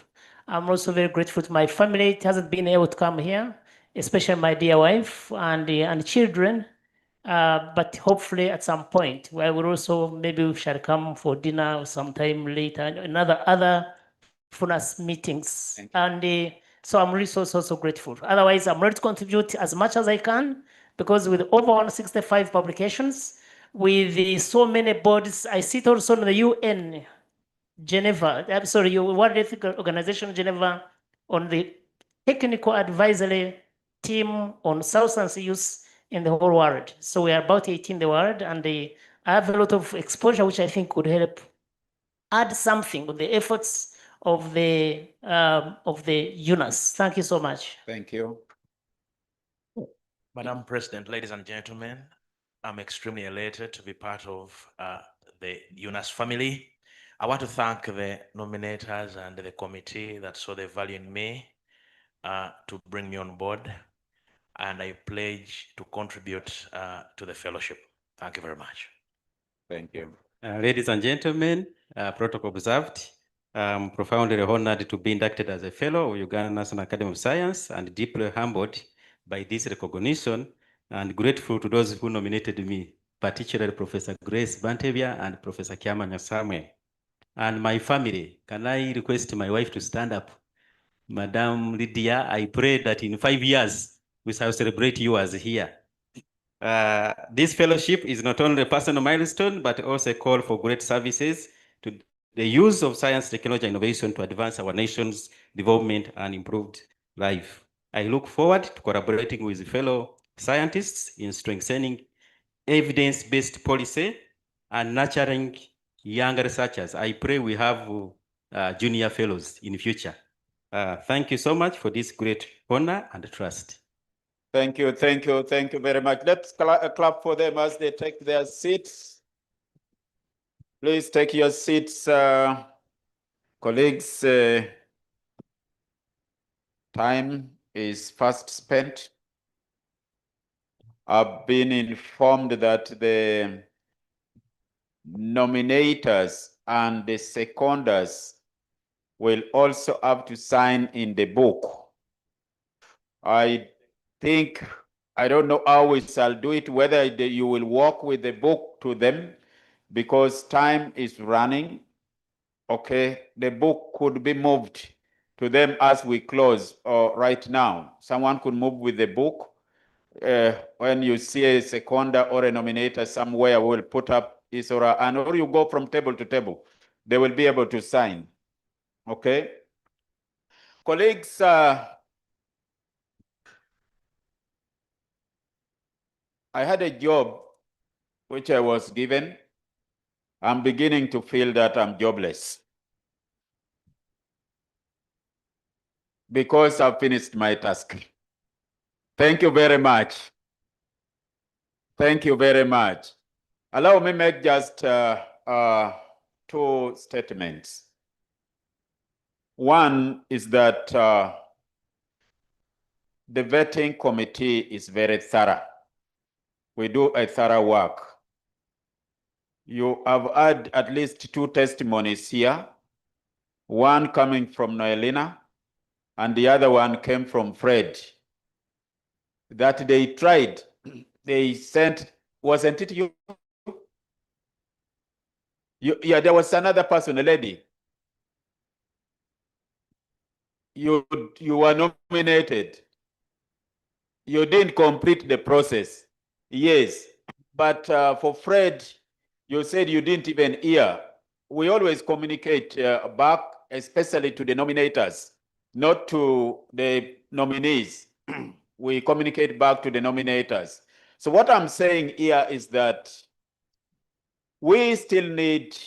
I'm also very grateful to my family. It hasn't been able to come here, especially my dear wife and children. But hopefully at some point, I will also, maybe we shall come for dinner sometime later, other FUNAS meetings. And so I'm really so, so, so grateful. Otherwise, I'm ready to contribute as much as I can, because with over 165 publications, with so many bodies, I sit also in the UN Geneva, I'm sorry, World Health Organization Geneva, on the technical advisory team on substance use in the whole world. So we are about 18 in the world, and I have a lot of exposure, which I think could help add something with the efforts of the UNAS. Thank you so much. Thank you. Madam President, ladies and gentlemen, I'm extremely elated to be part of the UNAS family. I want to thank the nominators and the committee that saw the value in me to bring me on board, and I pledge to contribute to the fellowship. Thank you very much. Thank you. Ladies and gentlemen, protocol observed. I'm profoundly honored to be inducted as a fellow of Uganda National Academy of Science and deeply humbled by this recognition and grateful to those who nominated me, particularly Professor Grace Bantevia and Professor Kiama Nyasamwe. And my family, can I request my wife to stand up? Madam Lydia, I pray that in 5 years, we shall celebrate you as here. This fellowship is not only a personal milestone, but also a call for great services to the use of science, technology, and innovation to advance our nation's development and improved life. I look forward to collaborating with fellow scientists in strengthening evidence-based policy and nurturing young researchers. I pray we have junior fellows in the future. Thank you so much for this great honor and trust. Thank you, thank you, thank you very much. Let's clap for them as they take their seats. Please take your seats, colleagues. Time is fast spent. I've been informed that the nominators and the seconders will also have to sign in the book. I think, I don't know how we shall do it, whether you will walk with the book to them, because time is running. Okay, the book could be moved to them as we close right now. Someone could move with the book. When you see a seconder or a nominator somewhere, we'll put up his or her, and or you go from table to table, they will be able to sign. Okay? Colleagues, I had a job which I was given, I'm beginning to feel that I'm jobless because I've finished my task. Thank you very much. Thank you very much. Allow me make just two statements. One is that the vetting committee is very thorough. We do a thorough work. You have had at least two testimonies here, one coming from Noelina, and the other one came from Fred, that they tried, they sent, wasn't it you? Yeah, there was another person, a lady. You were nominated. You didn't complete the process. Yes, but for Fred, you said you didn't even hear. We always communicate back, especially to the nominators, not to the nominees. We communicate back to the nominators. So what I'm saying here is that we still need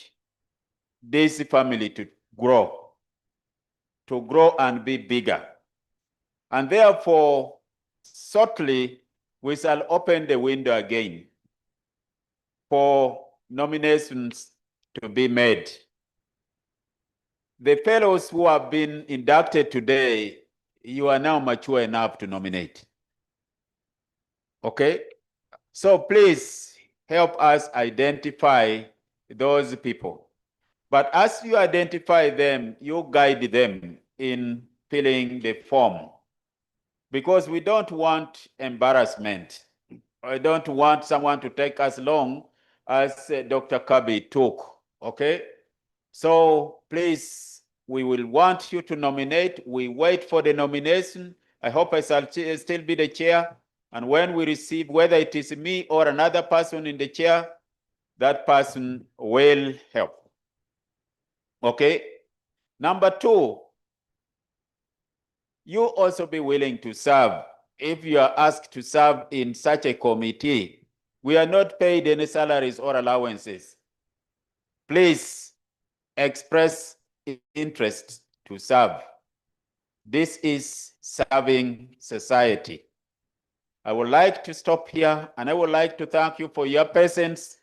this family to grow and be bigger. And therefore, shortly, we shall open the window again for nominations to be made. The fellows who have been inducted today, you are now mature enough to nominate. Okay? So please help us identify those people. But as you identify them, you guide them in filling the form. Because we don't want embarrassment. I don't want someone to take as long as Dr. Kabi took, okay? So please, we will want you to nominate. We wait for the nomination. I hope I shall still be the chair. And when we receive, whether it is me or another person in the chair, that person will help. Okay? Number two, you also be willing to serve. If you are asked to serve in such a committee, we are not paid any salaries or allowances. Please express interest to serve. This is serving society. I would like to stop here, and I would like to thank you for your patience.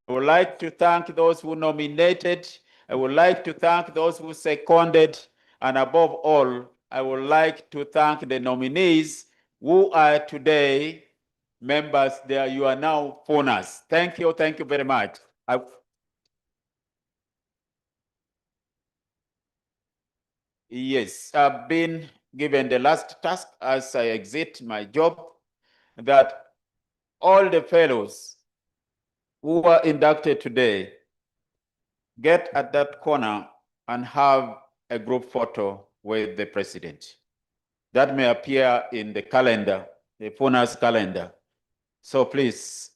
I would like to thank those who nominated. I would like to thank those who seconded. And above all, I would like to thank the nominees who are today members there. You are now FUNAS. Thank you very much. Yes, I've been given the last task as I exit my job, that all the fellows who were inducted today get at that corner and have a group photo with the president. That may appear in the calendar, the FUNAS calendar. So please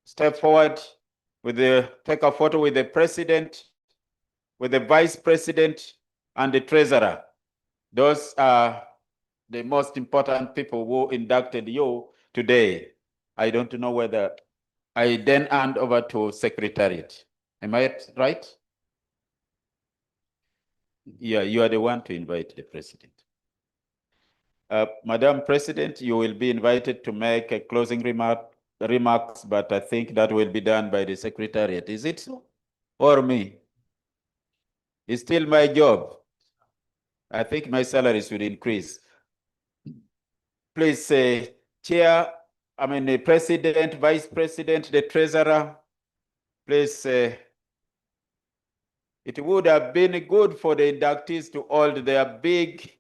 step forward take a photo with the president, with the vice president, and the treasurer. Those are the most important people who inducted you today. I don't know whether I then hand over to Secretariat. Am I right? Yeah, you are the one to invite the president. Madam President, you will be invited to make a closing remarks, but I think that will be done by the Secretariat. Is it so? Or me? It's still my job. I think my salary should increase. Please say, Chair, the President, Vice President, the Treasurer, please it would have been good for the inductees to hold their big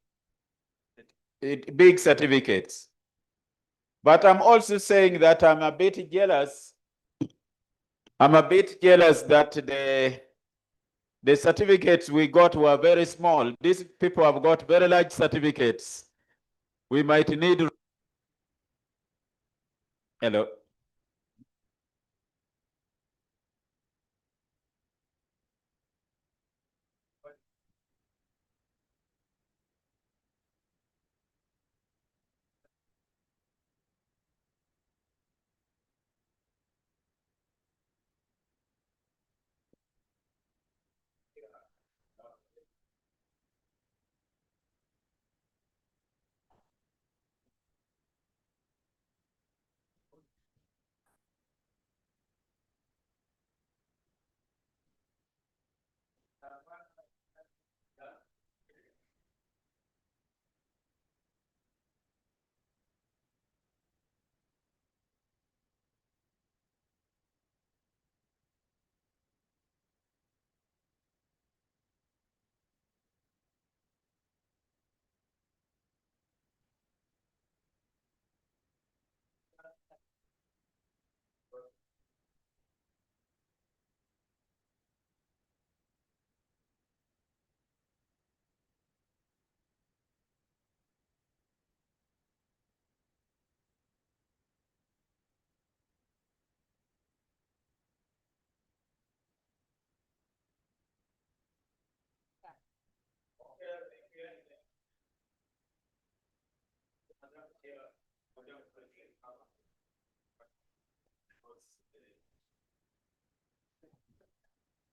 certificates. But I'm also saying that I'm a bit jealous. I'm a bit jealous that the certificates we got were very small. These people have got very large certificates. We might need... Hello.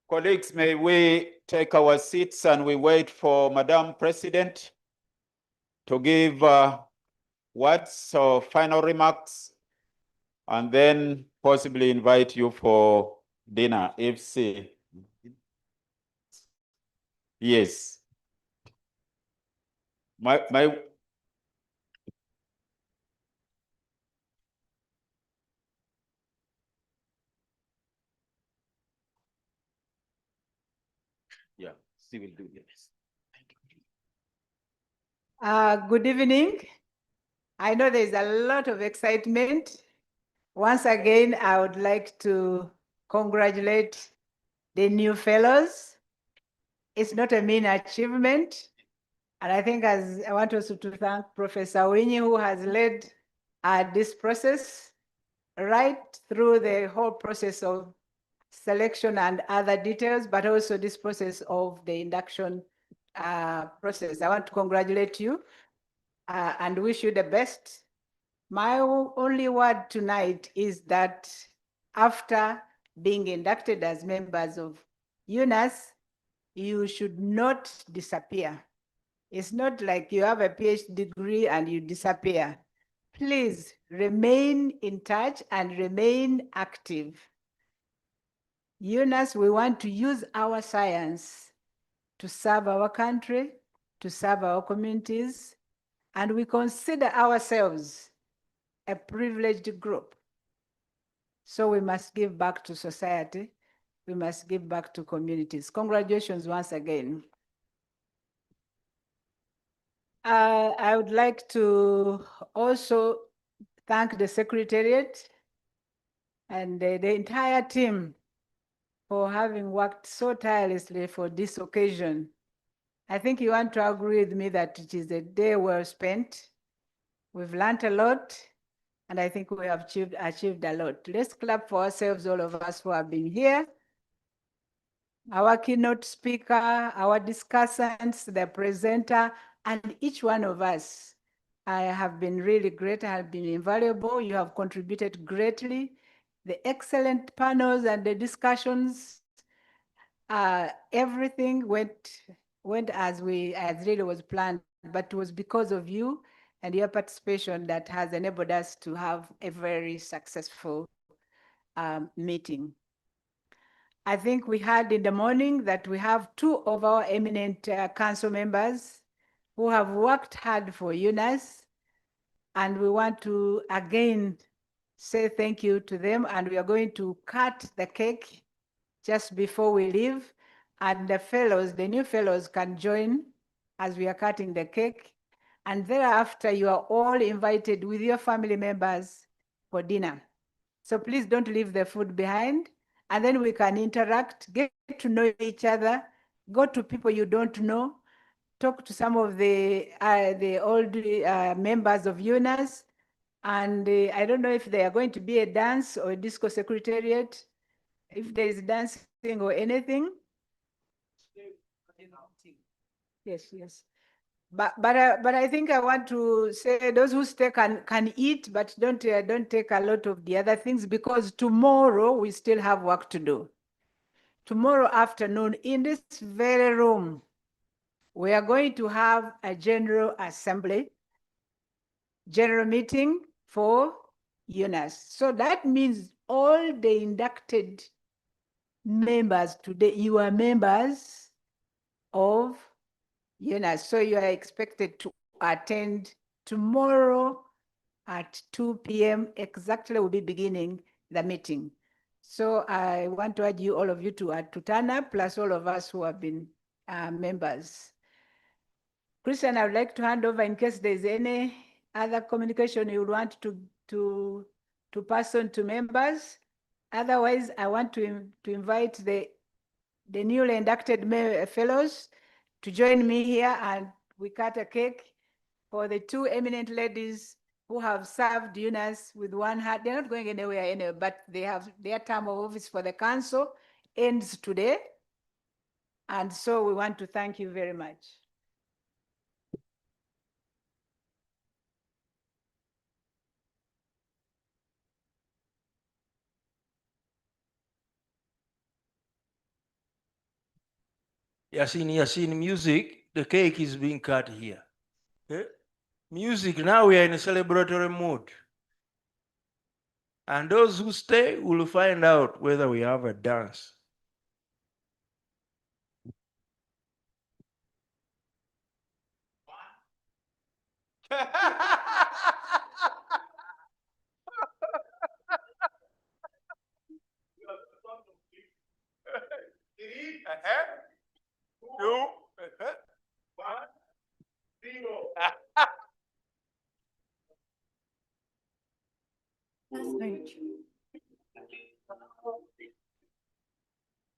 Colleagues, may we take our seats and we wait for Madam President to give words or final remarks, and then possibly invite you for dinner, if yes. My yeah, she will do this. Good evening. I know there's a lot of excitement. Once again, I would like to congratulate the new fellows. It's not a mean achievement. And I think I want also to thank Professor Winnie, who has led this process right through the whole process of selection and other details, but also this process of the induction process. I want to congratulate you and wish you the best. My only word tonight is that after being inducted as members of UNAS, you should not disappear. It's not like you have a PhD degree and you disappear. Please remain in touch and remain active. UNAS, we want to use our science to serve our country, to serve our communities, and we consider ourselves a privileged group. So we must give back to society. We must give back to communities. Congratulations once again. I would like to also thank the Secretariat and the entire team for having worked so tirelessly for this occasion. I think you want to agree with me that it is a day well spent. We've learned a lot, and I think we have achieved a lot. Let's clap for ourselves, all of us who have been here. Our keynote speaker, our discussants, the presenter, and each one of us. I have been really great, I have been invaluable. You have contributed greatly. The excellent panels and the discussions, everything went as really was planned, but it was because of you and your participation that has enabled us to have a very successful meeting. I think we heard in the morning that we have two of our eminent council members who have worked hard for UNAS, and we want to again say thank you to them, and we are going to cut the cake just before we leave, and the fellows, the new fellows, can join as we are cutting the cake, and thereafter you are all invited with your family members for dinner. So please don't leave the food behind, and then we can interact, get to know each other, go to people you don't know, talk to some of the old members of UNAS, and I don't know if there are going to be a dance or a disco secretariat, if there is dancing or anything. Yes, yes. But I think I want to say those who stay can eat, but don't take a lot of the other things, because tomorrow we still have work to do. Tomorrow afternoon in this very room, we are going to have a general assembly, general meeting for UNAS. So that means all the inducted members today, you are members of UNAS. So you are expected to attend tomorrow at 2 p.m. exactly. We'll be beginning the meeting. So I want to urge you, all of you, to turn up, plus all of us who have been members. Christian, I would like to hand over in case there's any other communication you would want to pass on to members. Otherwise, I want to invite the newly inducted fellows to join me here, and we cut a cake for the two eminent ladies who have served UNAS with one heart. They're not going anywhere anyway, but they have their term of office for the council ends today. And so we want to thank you very much. Yasin, music, the cake is being cut here. Okay? Music, now we are in a celebratory mood. And those who stay will find out whether we have a dance.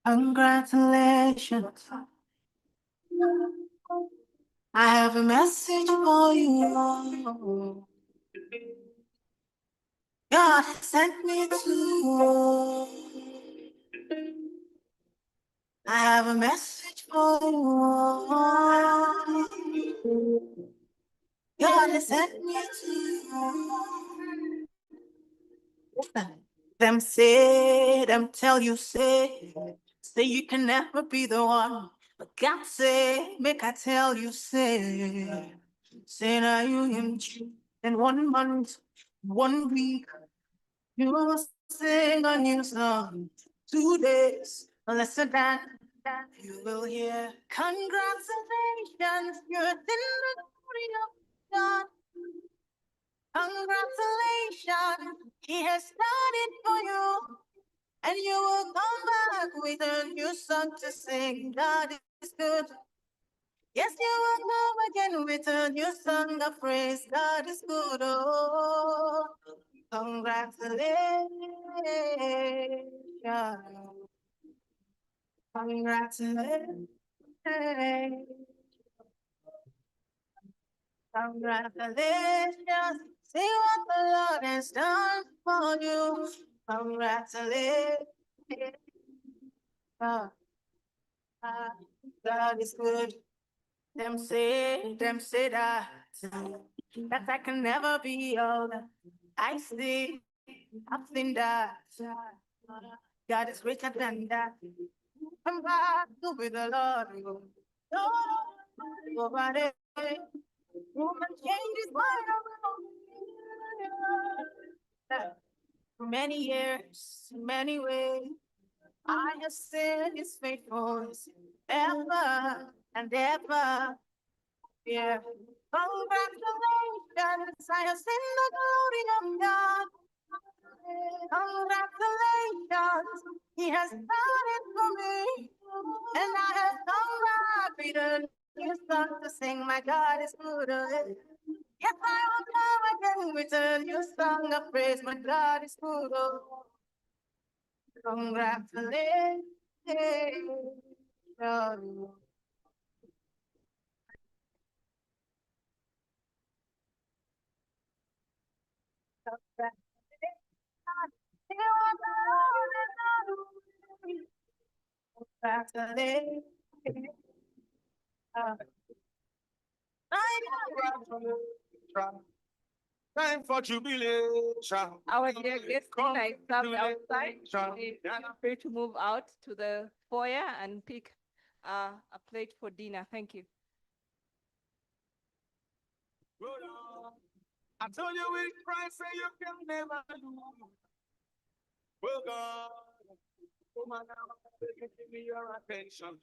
Congratulations. I have a message for you. God sent me to you. I have a message for you. God sent me to you. Them say, them tell you say you can never be the one. But God say, make I tell you say now you him in 1 month, 1 week, you will sing a new song. 2 days, lesser than that, you will hear congratulations, you're in the glory of God. Congratulations, he has done it for you. And you will come back with a new song to sing. God is good. Yes, you will come again with a new song of praise. God is good. Oh, congratulations. Congratulations. Congratulations. See what the Lord has done for you. Congratulations. God is good. Them say that I can never be old. I see, I've seen that. God is greater than that. Come back with the Lord. Nobody who can change his mind around. For many years, many ways, I have seen his faithfulness ever and ever. Yeah. Congratulations, I have seen the glory of God. Congratulations, he has done it for me. And I have come back with a new song to sing. My God is good. Yes, I will come again with a new song of praise. My God is good. Congratulations. Time for jubilation. Our dear guests tonight served outside. Feel free to move out to the foyer and pick a plate for dinner. Thank you. I told you with Christ, say you can never lose. Well, God, come on now, give me your attention.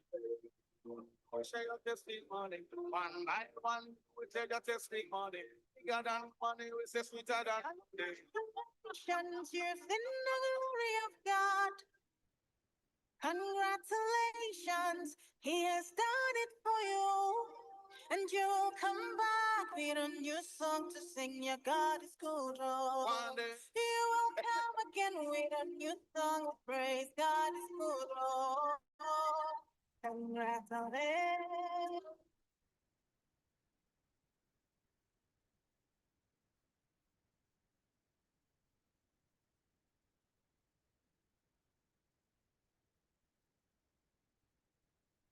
Share your testimony. One by one, we take your testimony. Bigger than money, we say sweeter than money. Congratulations, you're in the glory of God. Congratulations, he has done it for you. And you'll come back with a new song to sing. Your God is good. Oh. One day. You will come again with a new song of praise. God is good. Oh. Congratulations.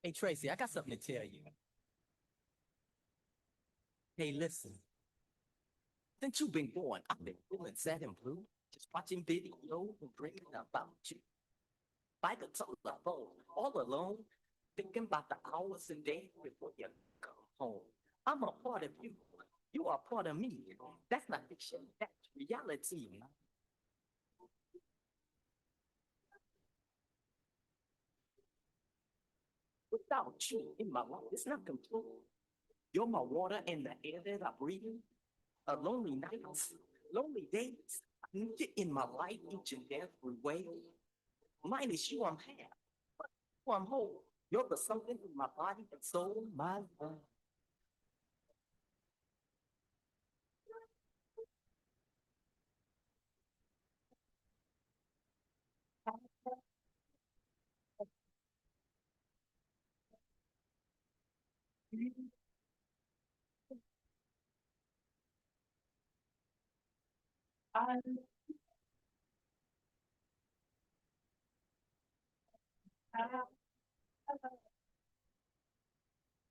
Hey, Tracy, I got something to tell you. Hey, listen. Since you've been born, I've been feeling sad and blue, just watching videos and dreaming about you. By the telephone, all alone, thinking about the hours and days before you come home. I'm a part of you. You are part of me. That's not fiction. That's reality. Without you in my life, it's not complete. You're my water and the air that I breathe. A lonely nights, lonely days. I need you in my life each and every way. Mine is you, I'm half. But you, I'm whole. You're the something in my body and soul, my love.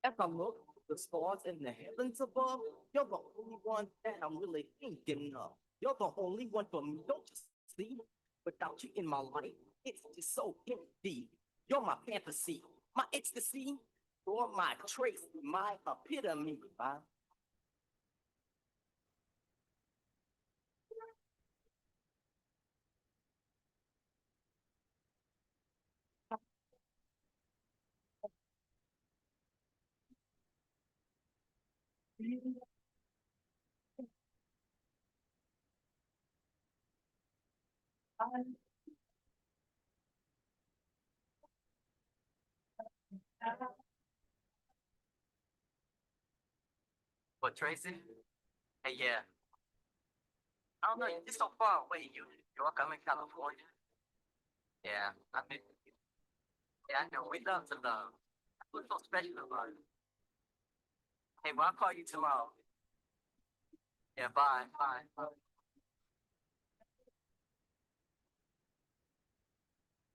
If I look at the stars in the heavens above, you're the only one that I'm really thinking of. You're the only one for me, don't you see? Without you in my life, it's just so empty. You're my fantasy, my ecstasy. You're my trace, my epitome. But Tracy, hey, yeah, I don't know, you're so far away. You're coming California. Yeah, I think, yeah, I know. We love to love. What's so special about it? Hey, well, I'll call you tomorrow. Yeah, bye, bye.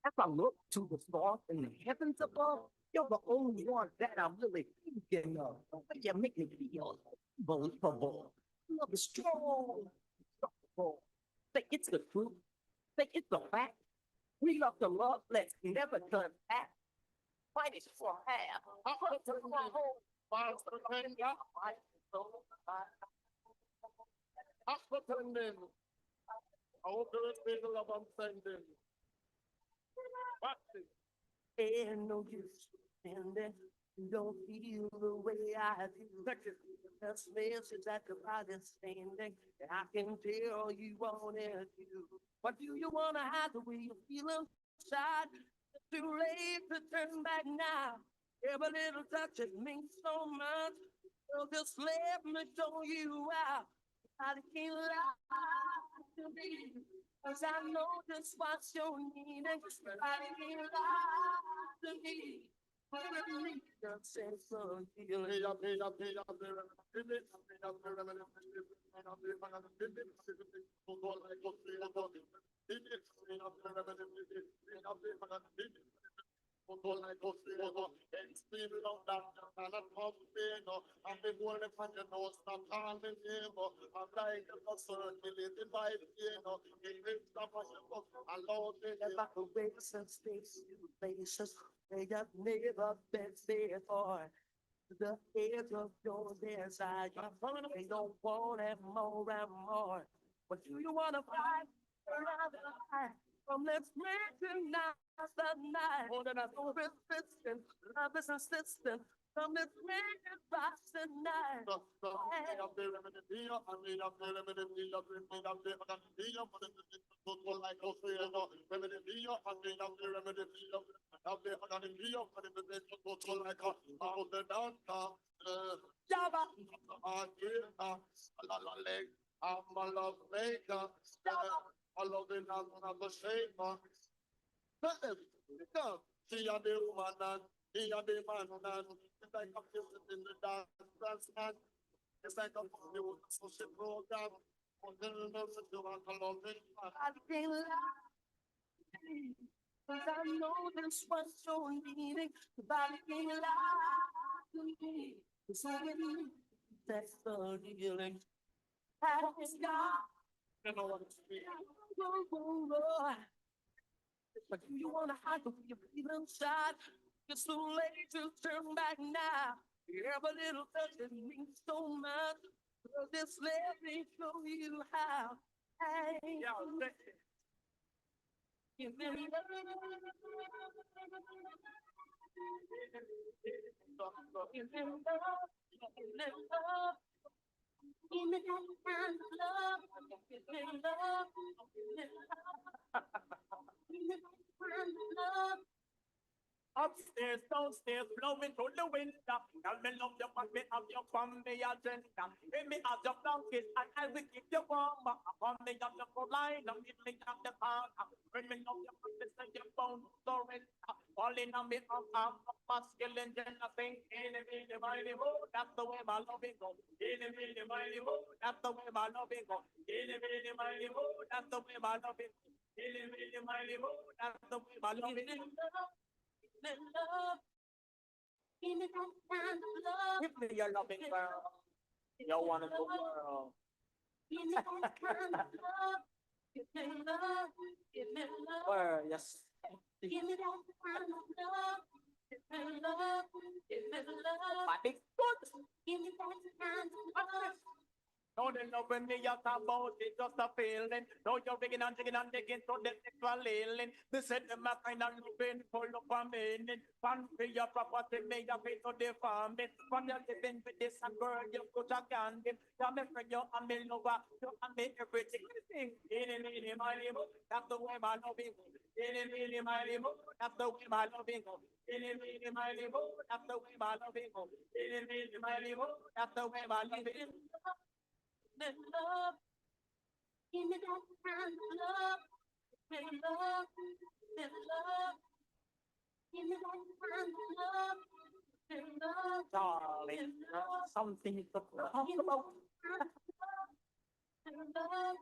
As I look to the stars in the heavens above, you're the only one that I'm really thinking of. But you make me feel unbelievable. Love is strong, unstoppable. Say it's the truth. Say it's the fact. We love to love, let's never turn back. Fight is for half. Ain't no use pretending you don't feel the way I do. That's message that the body's standing. I can tell you want it too. But do you wanna hide the way you feel inside? It's too late to turn back now. Every little touch it means so much. So just let me show you out. I can't lie to me. Cause I know just what you're needing. I can't lie to me. Just sense of feeling. Space, places they have never been before. The edge of your desire, they don't want it more and more. But do you wanna fight around the light? From let's recognize the night. More than I know resistance, love is insistent. From let's recognize the night. I'm a love maker. I love it, I'm a shaper. Come, she a the woman and he a the man and it's like a visit in the dance man. It's like a new social program. I can't lie. Cause I know this what you're needing. But I can't lie to me. Cause I believe that's the healing. You know what it's mean. But do you wanna hide the way you feel inside? It's too late to turn back now. Every little touch it means so much. Girl, just let me show you how. Hey, give me love. Give me love. Give me love. Give me that kind of love. Give me love. Give me love. Give me that kind of love. Upstairs, downstairs, blowing through the window. Girl, me love you, but me have you from me agenda. Give me as your blanket, and I will keep you warm. Upon me of your line, I'm middling of the park. When me love you, but me say you bound to surrender. Falling on me of masculine gender, think in a minute, mighty mood. That's the way my love it goes. In a minute, mighty mood. That's the way my love it goes. In a minute, mighty mood. That's the way my love it goes. In a minute, mighty mood. That's the way my love it goes. Love, give me that kind of love. Give me your loving girl. You want to go, girl. Give me that kind of love. Give me love. Give me love. Where, yes. Give me that kind of love. Give me love. Give me love. My big foot. Give me that kind of love. No, they love when me talk about it, just a feeling. No, you're digging and digging to the sexual healing. They said them a kind of living full of a meaning. One for your property, me a pay to the farm. From your living with this and girl, you put a candy. You me friend, you and me lover, you and me everything. In my mood, that's the way my loving goes. In my mood, that's the way my loving goes. In my mood, that's the way my loving goes. In my mood, that's the way my loving goes. Love, give me that kind of love. Give me love, give me love. Give me that kind of love. Give me love, darling. Something to talk about. Give me love, give me love.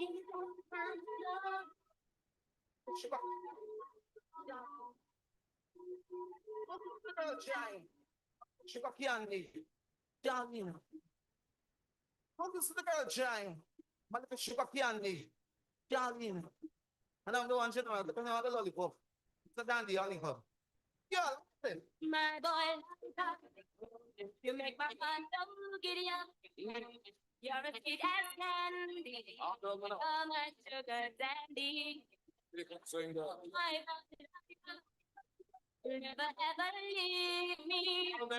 Give me that kind of love. Sugar candy, darling. How this the girl trying? But if sugar candy, darling. And I'm the one sitting around looking at the lollipop. It's a dandy lollipop. Yeah, listen. My boy, you make my heart so giddy up. You're as sweet as candy. You're my sugar dandy. My heart will never ever leave